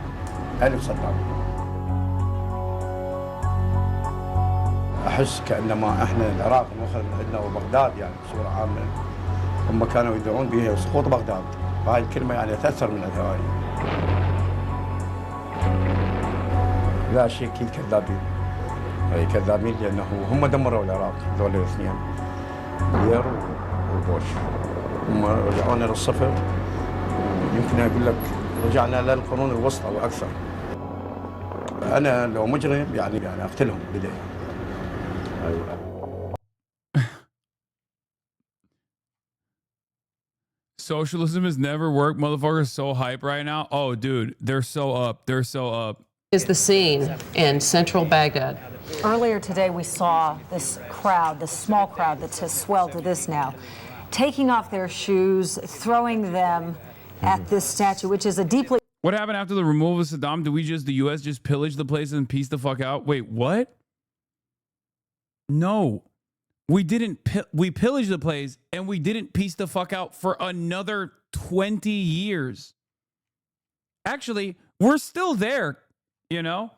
1000 صدام. أحس كأنما إحنا العراق مأخذ عندنا وبغداد يعني بصورة عامة هم كانوا يدعون بها سقوط بغداد، وهاي الكلمة يعني تأثر من هاي. لا شيء أكيد كذابين، أي كذابين لأنه هم دمروا العراق ذول الاثنين بلير وبوش، هم رجعونا للصفر، يمكن أقول لك رجعنا للقرون الوسطى وأكثر. أنا لو مجرم يعني أقتلهم بداية. Socialism has never worked. Motherfuckers so hype right now. Oh, dude, they're so up. They're so up. Is the scene in central Baghdad. Earlier today, we saw this crowd, this small crowd that has swelled to this now, taking off their shoes, throwing them at this statue, which is a deeply... What happened after the removal of Saddam? Did the U.S. just pillage the place and piece the fuck out? Wait, what? No. We didn't. We pillaged the place and we didn't piece the fuck out for another 20 years. Actually, we're still there, you know?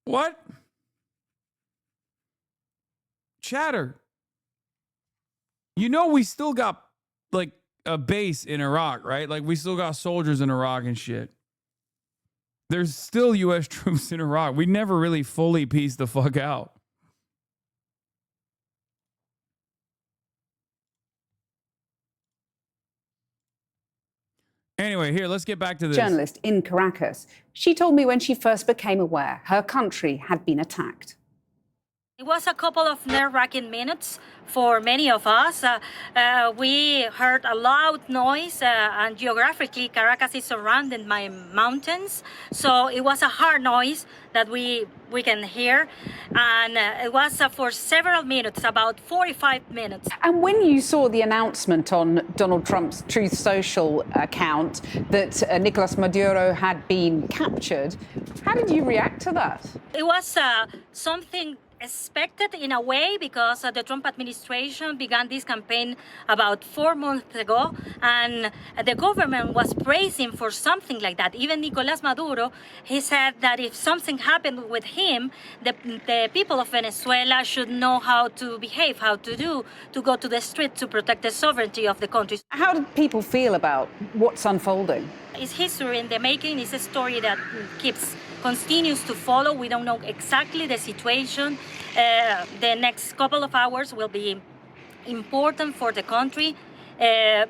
What? Chatter. You know we still got, like, a base in Iraq, right? Like, we still got soldiers in Iraq and shit. There's still U.S. troops in Iraq. We never really fully pieced the fuck out. Anyway, here, let's get back to this. Journalist in Caracas. She told me when she first became aware her country had been attacked. It was a couple of nerve-wracking minutes for many of us. We heard a loud noise, and geographically, Caracas is surrounded by mountains, so it was a hard noise that we can hear, and it was for several minutes, about 45 minutes. And when you saw the announcement on Donald Trump's Truth Social account that Nicolas Maduro had been captured, how did you react to that? It was something expected in a way, because the Trump administration began this campaign about 4 months ago, and the government was bracing for something like that. Even Nicolas Maduro, he said that if something happened with him, the people of Venezuela should know how to behave, how to do, to go to the street to protect the sovereignty of the country. How do people feel about what's unfolding? It's history in the making. It's a story that continues to follow. We don't know exactly the situation. The next couple of hours will be important for the country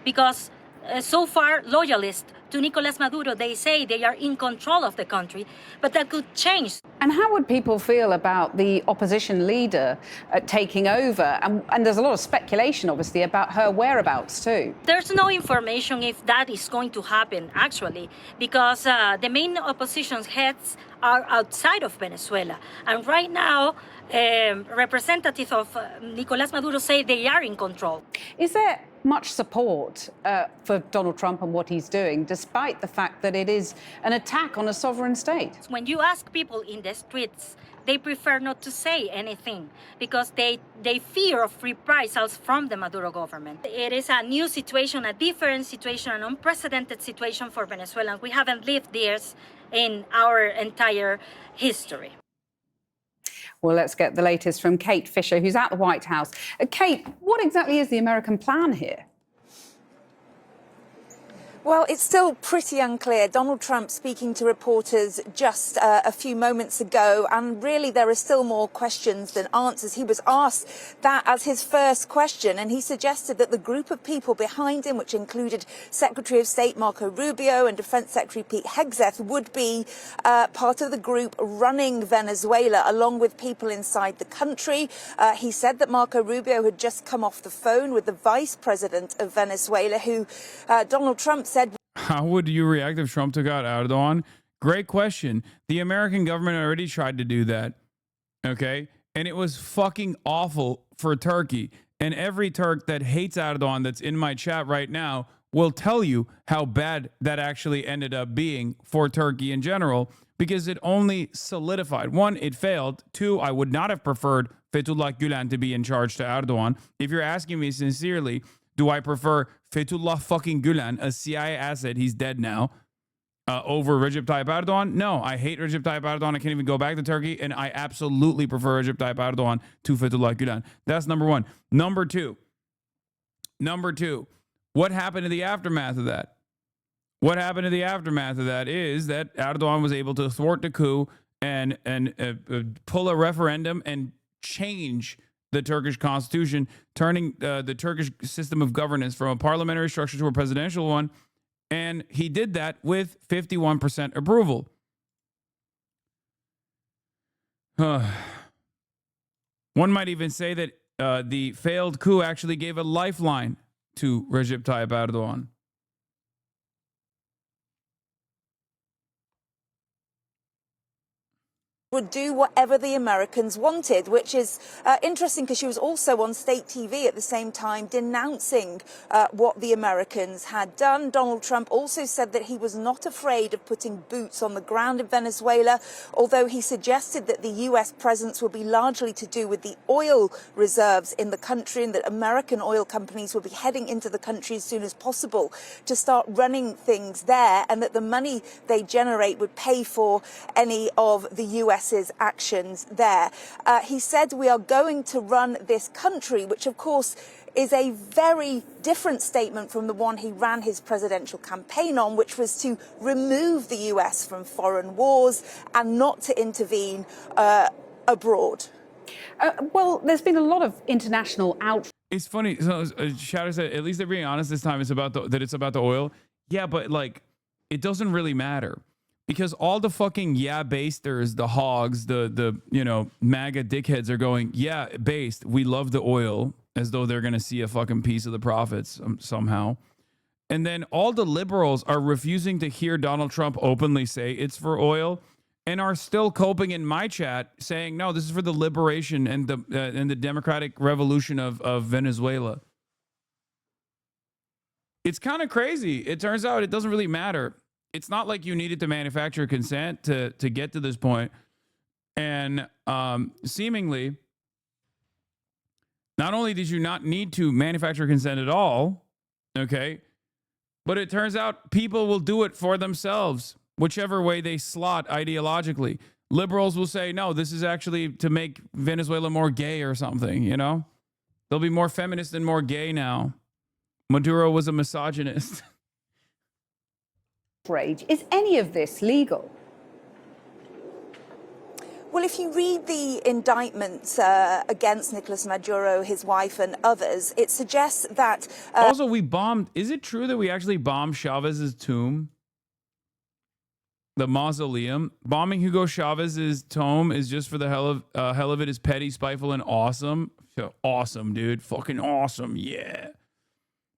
because so far loyalists to Nicolas Maduro, they say they are in control of the country, but that could change. And how would people feel about the opposition leader taking over? And there's a lot of speculation, obviously, about her whereabouts, too. There's no information if that is going to happen, actually, because the main opposition heads are outside of Venezuela. And right now, representatives of Nicolas Maduro say they are in control. Is there much support for Donald Trump and what he's doing, despite the fact that it is an attack on a sovereign state? When you ask people in the streets, they prefer not to say anything because they fear of reprisals from the Maduro government. It is a new situation, a different situation, an unprecedented situation for Venezuelans. We haven't lived this in our entire history. Well, let's get the latest from Kate Fisher, who's at the White House. Kate, what exactly is the American plan here? Well, it's still pretty unclear. Donald Trump speaking to reporters just a few moments ago, and really there are still more questions than answers. He was asked that as his first question, and he suggested that the group of people behind him, which included Secretary of State Marco Rubio and Defense Secretary Pete Hegseth, would be part of the group running Venezuela, along with people inside the country. He said that Marco Rubio had just come off the phone with the vice president of Venezuela, who Donald Trump said. How would you react if Trump took out Erdogan? Great question. The American government already tried to do that. Okay? And it was fucking awful for Turkey. And every Turk that hates Erdogan that's in my chat right now will tell you how bad that actually ended up being for Turkey in general, because it only solidified. One, it failed. Two, I would not have preferred Fethullah Gulen to be in charge to Erdogan. If you're asking me sincerely, do I prefer Fethullah fucking Gulen, a CIA asset, he's dead now, over Recep Tayyip Erdogan? No, I hate Recep Tayyip Erdogan. I can't even go back to Turkey, and I absolutely prefer Recep Tayyip Erdogan to Fethullah Gulen. That's number one. Number two, what happened in the aftermath of that? What happened in the aftermath of that is that Erdogan was able to thwart the coup and pull a referendum and change the Turkish constitution, turning the Turkish system of governance from a parliamentary structure to a presidential one. And he did that with 51% approval. One might even say that the failed coup actually gave a lifeline to Recep Tayyip Erdogan. Would do whatever the Americans wanted, which is interesting because she was also on state TV at the same time denouncing what the Americans had done. Donald Trump also said that he was not afraid of putting boots on the ground in Venezuela, although he suggested that the U.S. presence would be largely to do with the oil reserves in the country and that American oil companies would be heading into the country as soon as possible to start running things there, and that the money they generate would pay for any of the U.S.'s actions there. He said, we are going to run this country, which of course is a very different statement from the one he ran his presidential campaign on, which was to remove the US from foreign wars and not to intervene abroad. Well, there's been a lot of international outrage. It's funny. So Shadow said, at least they're being honest this time. It's about it's about the oil. Yeah, but like, it doesn't really matter. Because all the fucking basters, the hogs, the MAGA dickheads are going, yeah, based. We love the oil, as though they're going to see a fucking piece of the profits somehow. And then all the liberals are refusing to hear Donald Trump openly say it's for oil, and are still coping in my chat saying, no, this is for the liberation and the democratic revolution of Venezuela. It's kind of crazy. It turns out it doesn't really matter. It's not like you needed to manufacture consent to get to this point. And seemingly, not only did you not need to manufacture consent at all, okay, but it turns out people will do it for themselves, whichever way they slot ideologically. Liberals will say, no, this is actually to make Venezuela more gay or something, you know? They'll be more feminist and more gay now. Maduro was a misogynist. Is any of this legal? Well, if you read the indictment against Nicolas Maduro, his wife and others, it suggests that... Also, we bombed... Is it true that we actually bombed Chavez's tomb? The mausoleum? Bombing Hugo Chavez's tomb is just for the hell of it is petty, spiteful, and awesome. Awesome, dude. Fucking awesome. Yeah.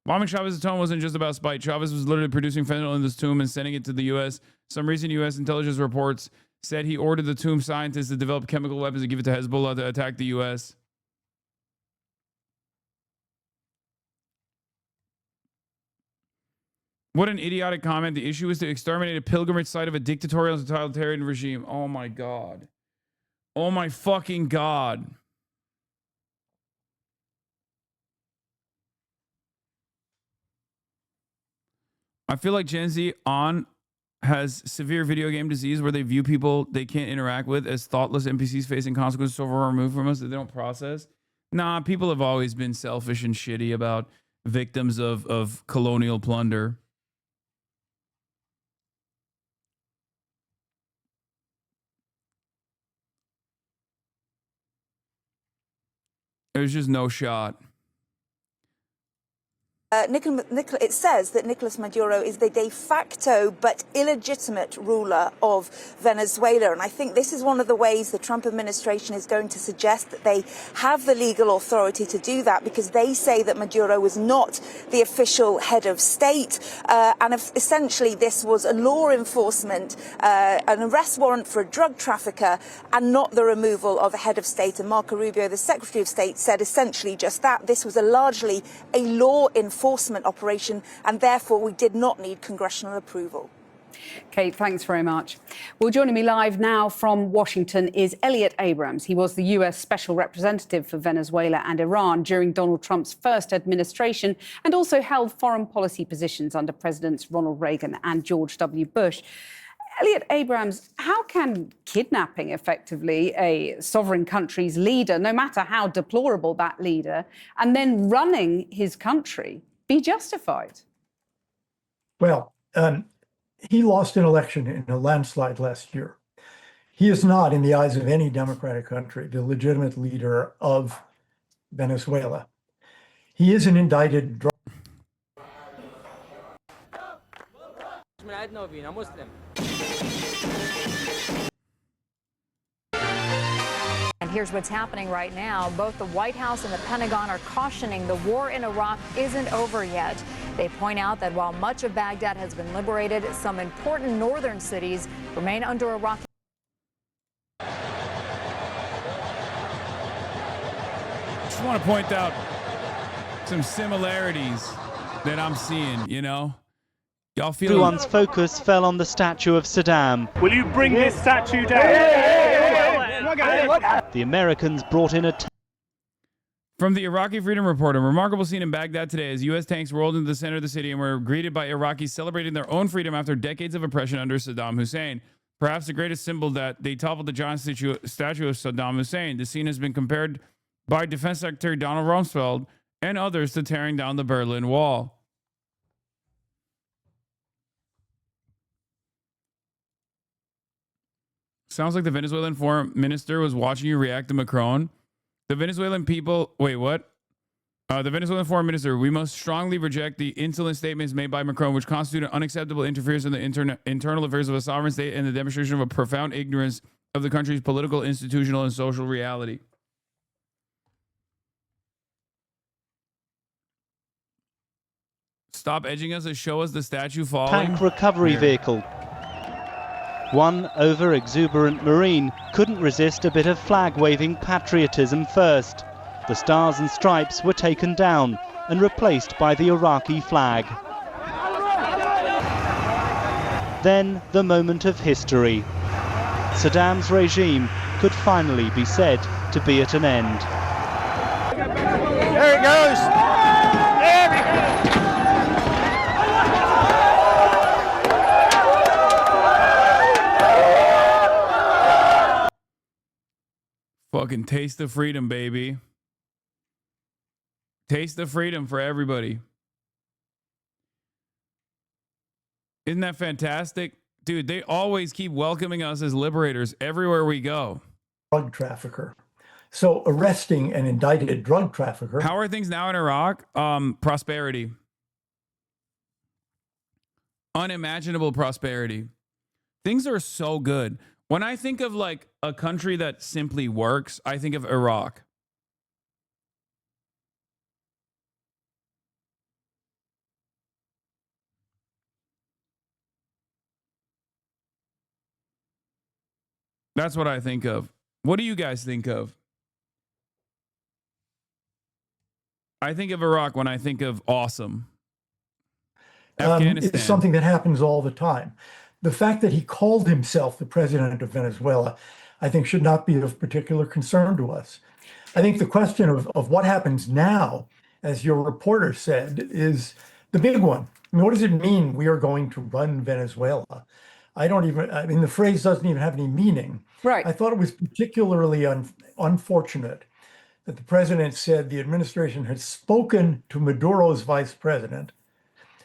Bombing Chavez's tomb wasn't just about spite. Chavez was literally producing fentanyl in this tomb and sending it to the U.S. Some recent U.S. intelligence reports said he ordered the tomb scientists to develop chemical weapons and give it to Hezbollah to attack the U.S. What an idiotic comment. The issue is to exterminate a pilgrimage site of a dictatorial and totalitarian regime. Oh, my God. Oh, my fucking God. I feel like Gen Z has severe video game disease where they view people they can't interact with as thoughtless NPCs facing consequences so far removed from us that they don't process. Nah, people have always been selfish and shitty about victims of colonial plunder. There's just no shot. It says that Nicolas Maduro is the de facto but illegitimate ruler of Venezuela. And I think this is one of the ways the Trump administration is going to suggest that they have the legal authority to do that, because they say that Maduro was not the official head of state. And essentially this was a law enforcement, an arrest warrant for a drug trafficker, and not the removal of a head of state. And Marco Rubio, the Secretary of State, said essentially just that. This was largely a law enforcement operation, and therefore we did not need congressional approval. Kate, thanks very much. Well, joining me live now from Washington is Elliot Abrams. He was the U.S. Special Representative for Venezuela and Iran during Donald Trump's first administration and also held foreign policy positions under Presidents Ronald Reagan and George W. Bush. Elliot Abrams, how can kidnapping effectively a sovereign country's leader, no matter how deplorable that leader, and then running his country be justified? Well, he lost an election in a landslide last year. He is not, in the eyes of any democratic country, the legitimate leader of Venezuela. He is an indicted drug. And here's what's happening right now. Both the White House and the Pentagon are cautioning the war in Iraq isn't over yet. They point out that while much of Baghdad has been liberated, some important northern cities remain under Iraqi. Just want to point out some similarities that I'm seeing, you know? Y'all feel everyone's focus fell on the statue of Saddam. Will you bring this statue down? The Americans brought in a From the Iraqi Freedom Reporter, remarkable scene in Baghdad today as U.S. tanks rolled into the center of the city and were greeted by Iraqis celebrating their own freedom after decades of oppression under Saddam Hussein. Perhaps the greatest symbol that they toppled the giant statue of Saddam Hussein. The scene has been compared by Defense Secretary Donald Rumsfeld and others to tearing down the Berlin Wall. Sounds like the Venezuelan foreign minister was watching you react to Macron. The Venezuelan people, wait, what? The Venezuelan foreign minister, we must strongly reject the insolent statements made by Macron, which constitute an unacceptable interference in the internal affairs of a sovereign state and the demonstration of a profound ignorance of the country's political, institutional, and social reality. Stop edging us and show us the statue falling. tank recovery vehicle. One over-exuberant Marine couldn't resist a bit of flag-waving patriotism first. The stars and stripes were taken down and replaced by the Iraqi flag. Then the moment of history. Saddam's regime could finally be said to be at an end. There it goes. There it goes. Fucking taste of freedom, baby. Taste of freedom for everybody. Isn't that fantastic? Dude, they always keep welcoming us as liberators everywhere we go. Drug trafficker. So arresting an indicted drug trafficker. How are things now in Iraq? Prosperity. Unimaginable prosperity. Things are so good. When I think of like a country that simply works, I think of Iraq. That's what I think of. What do you guys think of? I think of Iraq when I think of awesome. Afghanistan. It's something that happens all the time. The fact that he called himself the president of Venezuela, I think, should not be of particular concern to us. I think the question of what happens now, as your reporter said, is the big one. I mean, what does it mean we are going to run Venezuela? I mean, the phrase doesn't even have any meaning. Right. I thought it was particularly unfortunate that the president said the administration had spoken to Maduro's vice president,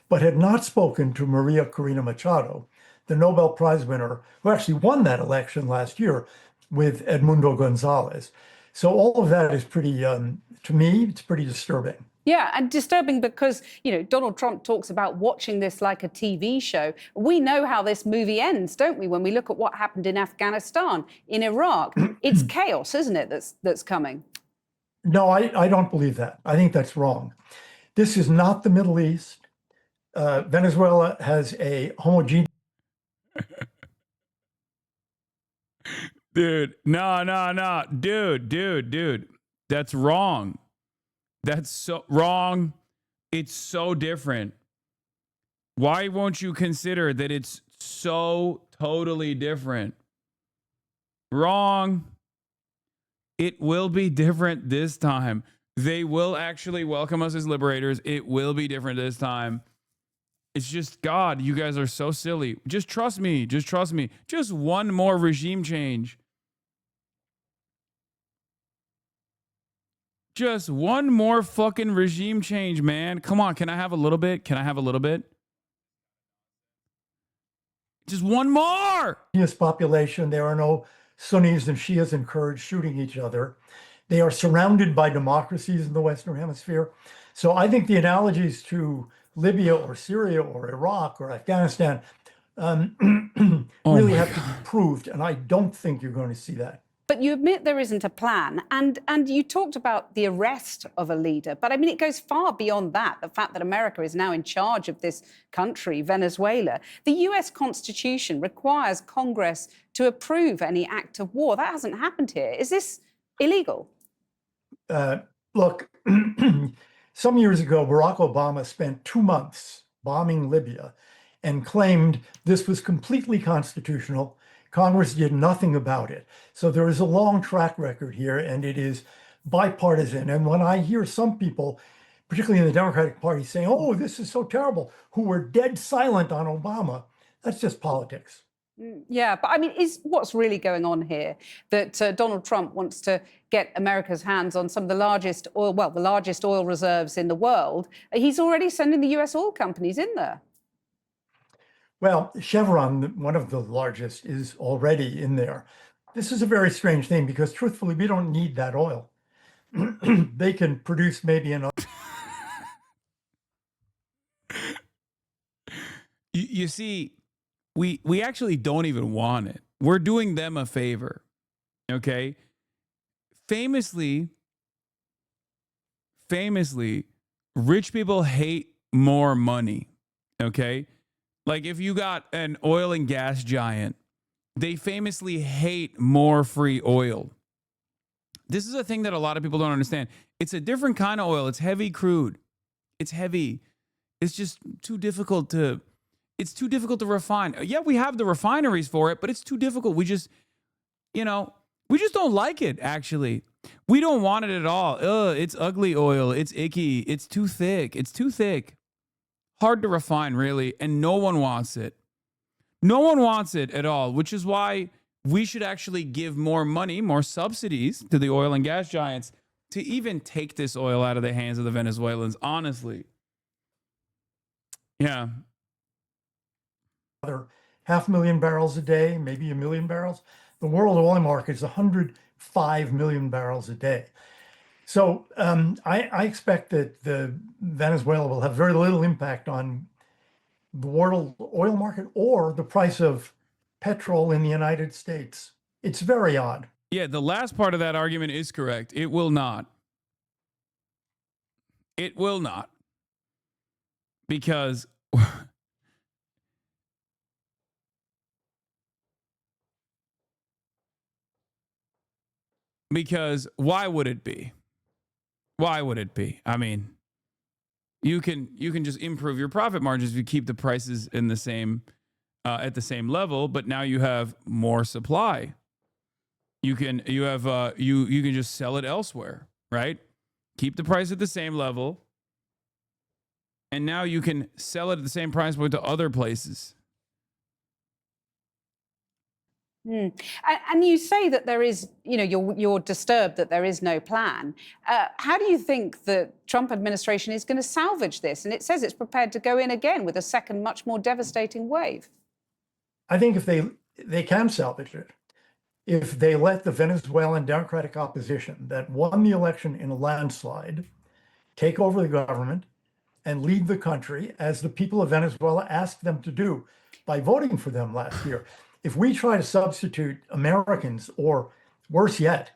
but had not spoken to Maria Corina Machado, the Nobel Prize winner, who actually won that election last year with Edmundo Gonzalez. So all of that is pretty, to me, it's pretty disturbing. Yeah, and disturbing because, you know, Donald Trump talks about watching this like a TV show. We know how this movie ends, don't we, when we look at what happened in Afghanistan, in Iraq. It's chaos, isn't it, that's coming? No, I don't believe that. I think that's wrong. This is not the Middle East. Venezuela has a homogeneous... Dude, no. Dude. That's wrong. That's so wrong. It's so different. Why won't you consider that it's so totally different. Wrong. It will be different this time. They will actually welcome us as liberators. It will be different this time. It's just, God, you guys are so silly. Just trust me. Just trust me. Just one more regime change. Just one more fucking regime change, man. Come on. Can I have a little bit? Can I have a little bit? Just one more. Yes, population. There are no Sunnis and Shias and Kurds shooting each other. They are surrounded by democracies in the Western Hemisphere. So I think the analogies to Libya or Syria or Iraq or Afghanistan really have to be proved. And I don't think you're going to see that. But you admit there isn't a plan. And you talked about the arrest of a leader. But I mean, it goes far beyond that. The fact that America is now in charge of this country, Venezuela. The US Constitution requires Congress to approve any act of war. That hasn't happened here. Is this illegal? Look, some years ago, Barack Obama spent 2 months bombing Libya and claimed this was completely constitutional. Congress did nothing about it. So there is a long track record here, and it is bipartisan. And when I hear some people, particularly in the Democratic Party, saying, oh, this is so terrible, who were dead silent on Obama, that's just politics. Yeah, but I mean, is what's really going on here that Donald Trump wants to get America's hands on some of the largest oil, well, the largest oil reserves in the world. He's already sending the US oil companies in there. Well, Chevron, one of the largest, is already in there. This is a very strange thing because, truthfully, we don't need that oil. They can produce maybe another. You see, we actually don't even want it. We're doing them a favor, okay? Famously, rich people hate more money, okay? Like if you got an oil and gas giant, they famously hate more free oil. This is a thing that a lot of people don't understand. It's a different kind of oil. It's heavy crude. It's heavy. It's just too difficult to, it's too difficult to refine. Yeah, we have the refineries for it, but it's too difficult. We just, we just don't like it, actually. We don't want it at all. Ugh, it's ugly oil. It's icky. It's too thick. It's too thick. Hard to refine, really, and no one wants it. No one wants it at all, which is why we should actually give more money, more subsidies to the oil and gas giants to even take this oil out of the hands of the Venezuelans, honestly. Yeah. 500,000 barrels a day, maybe 1 million barrels. The world oil market is 105 million barrels a day. So I expect that Venezuela will have very little impact on the world oil market or the price of petrol in the United States. It's very odd. Yeah, the last part of that argument is correct. It will not. It will not. Because why would it be? Why would it be? I mean, you can just improve your profit margins if you keep the prices in the same at the same level, but now you have more supply. You can just sell it elsewhere, right? Keep the price at the same level, and now you can sell it at the same price point to other places. And you say that there is, you're disturbed that there is no plan. How do you think the Trump administration is going to salvage this? And it says it's prepared to go in again with a second, much more devastating wave. I think if they can salvage it, if they let the Venezuelan Democratic opposition that won the election in a landslide take over the government and lead the country as the people of Venezuela asked them to do by voting for them last year. If we try to substitute Americans, or worse yet,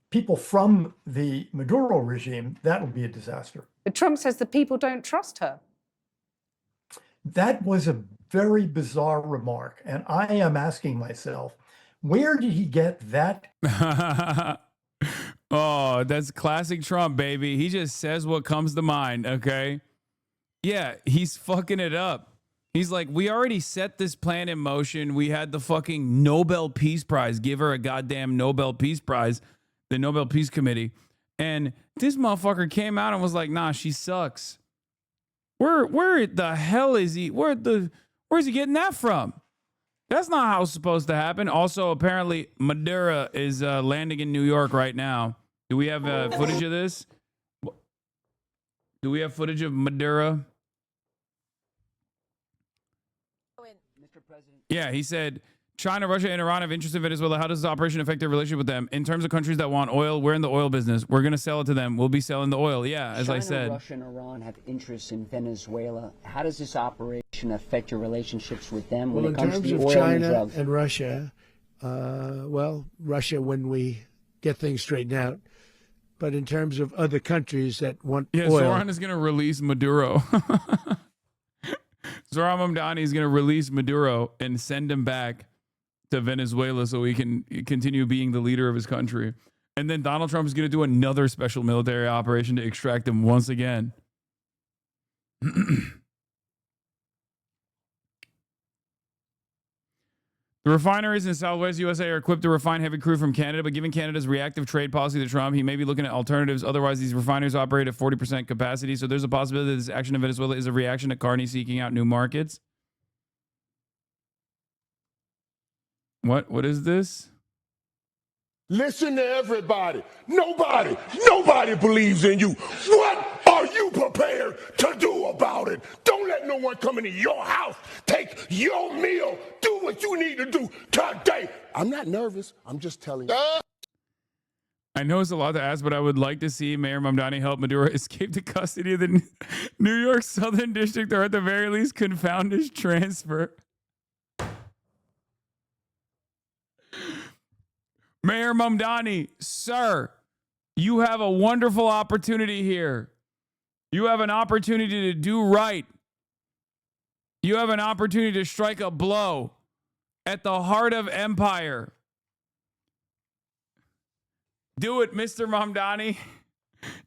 people from the Maduro regime, that will be a disaster. But Trump says the people don't trust her. That was a very bizarre remark. And I am asking myself, where did he get that? Oh, that's classic Trump, baby. He just says what comes to mind, okay? Yeah, he's fucking it up. He's like, we already set this plan in motion. We had the fucking Nobel Peace Prize. Give her a goddamn Nobel Peace Prize, the Nobel Peace Committee. And this motherfucker came out and was like, nah, she sucks. Where the hell is he? Where's he getting that from? That's not how it's supposed to happen. Also, apparently, Maduro is landing in New York right now. Do we have footage of this? Do we have footage of Maduro? Yeah, he said, China, Russia, and Iran have interest in Venezuela. How does this operation affect their relationship with them? In terms of countries that want oil, we're in the oil business. We're going to sell it to them. We'll be selling the oil. Yeah, as I said. China, Russia, and Iran have interests in Venezuela. How does this operation affect your relationships with them when it comes to the oil and China drugs? and Russia, Russia when we get things straightened out. But in terms of other countries that want oil. Zoran is going to release Maduro. Zoran Mamdani is going to release Maduro and send him back to Venezuela so he can continue being the leader of his country. And then Donald Trump is going to do another special military operation to extract him once again. The refineries in Southwest USA are equipped to refine heavy crude from Canada, but given Canada's reactive trade policy to Trump, he may be looking at alternatives. Otherwise, these refineries operate at 40% capacity. So there's a possibility that this action in Venezuela is a reaction to Carney seeking out new markets. What is this? Listen to everybody. Nobody believes in you. What are you prepared to do about it? Don't let no one come into your house, take your meal, do what you need to do today. I'm not nervous. I'm just telling you. I know it's a lot to ask, but I would like to see Mayor Mamdani help Maduro escape the custody of the New York Southern District, or at the very least confound his transfer. Mayor Mamdani, sir, you have a wonderful opportunity here. You have an opportunity to do right. You have an opportunity to strike a blow at the heart of empire. Do it, Mr. Mamdani.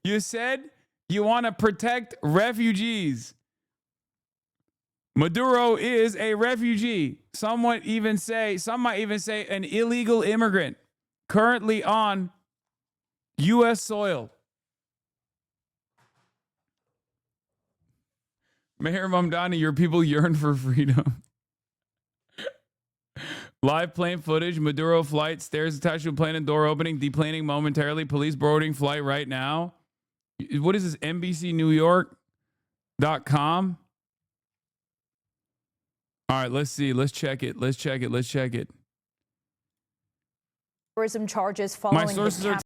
You said you want to protect refugees. Maduro is a refugee. Some might even say an illegal immigrant currently on U.S. soil. Mayor Mamdani, your people yearn for freedom. Live plane footage. Maduro flight. Stairs attached to a plane and door opening. Deplaning momentarily. Police boarding flight right now. What is this? NBCNewYork.com? All right, let's see. Let's check it. Terrorism charges following My sources are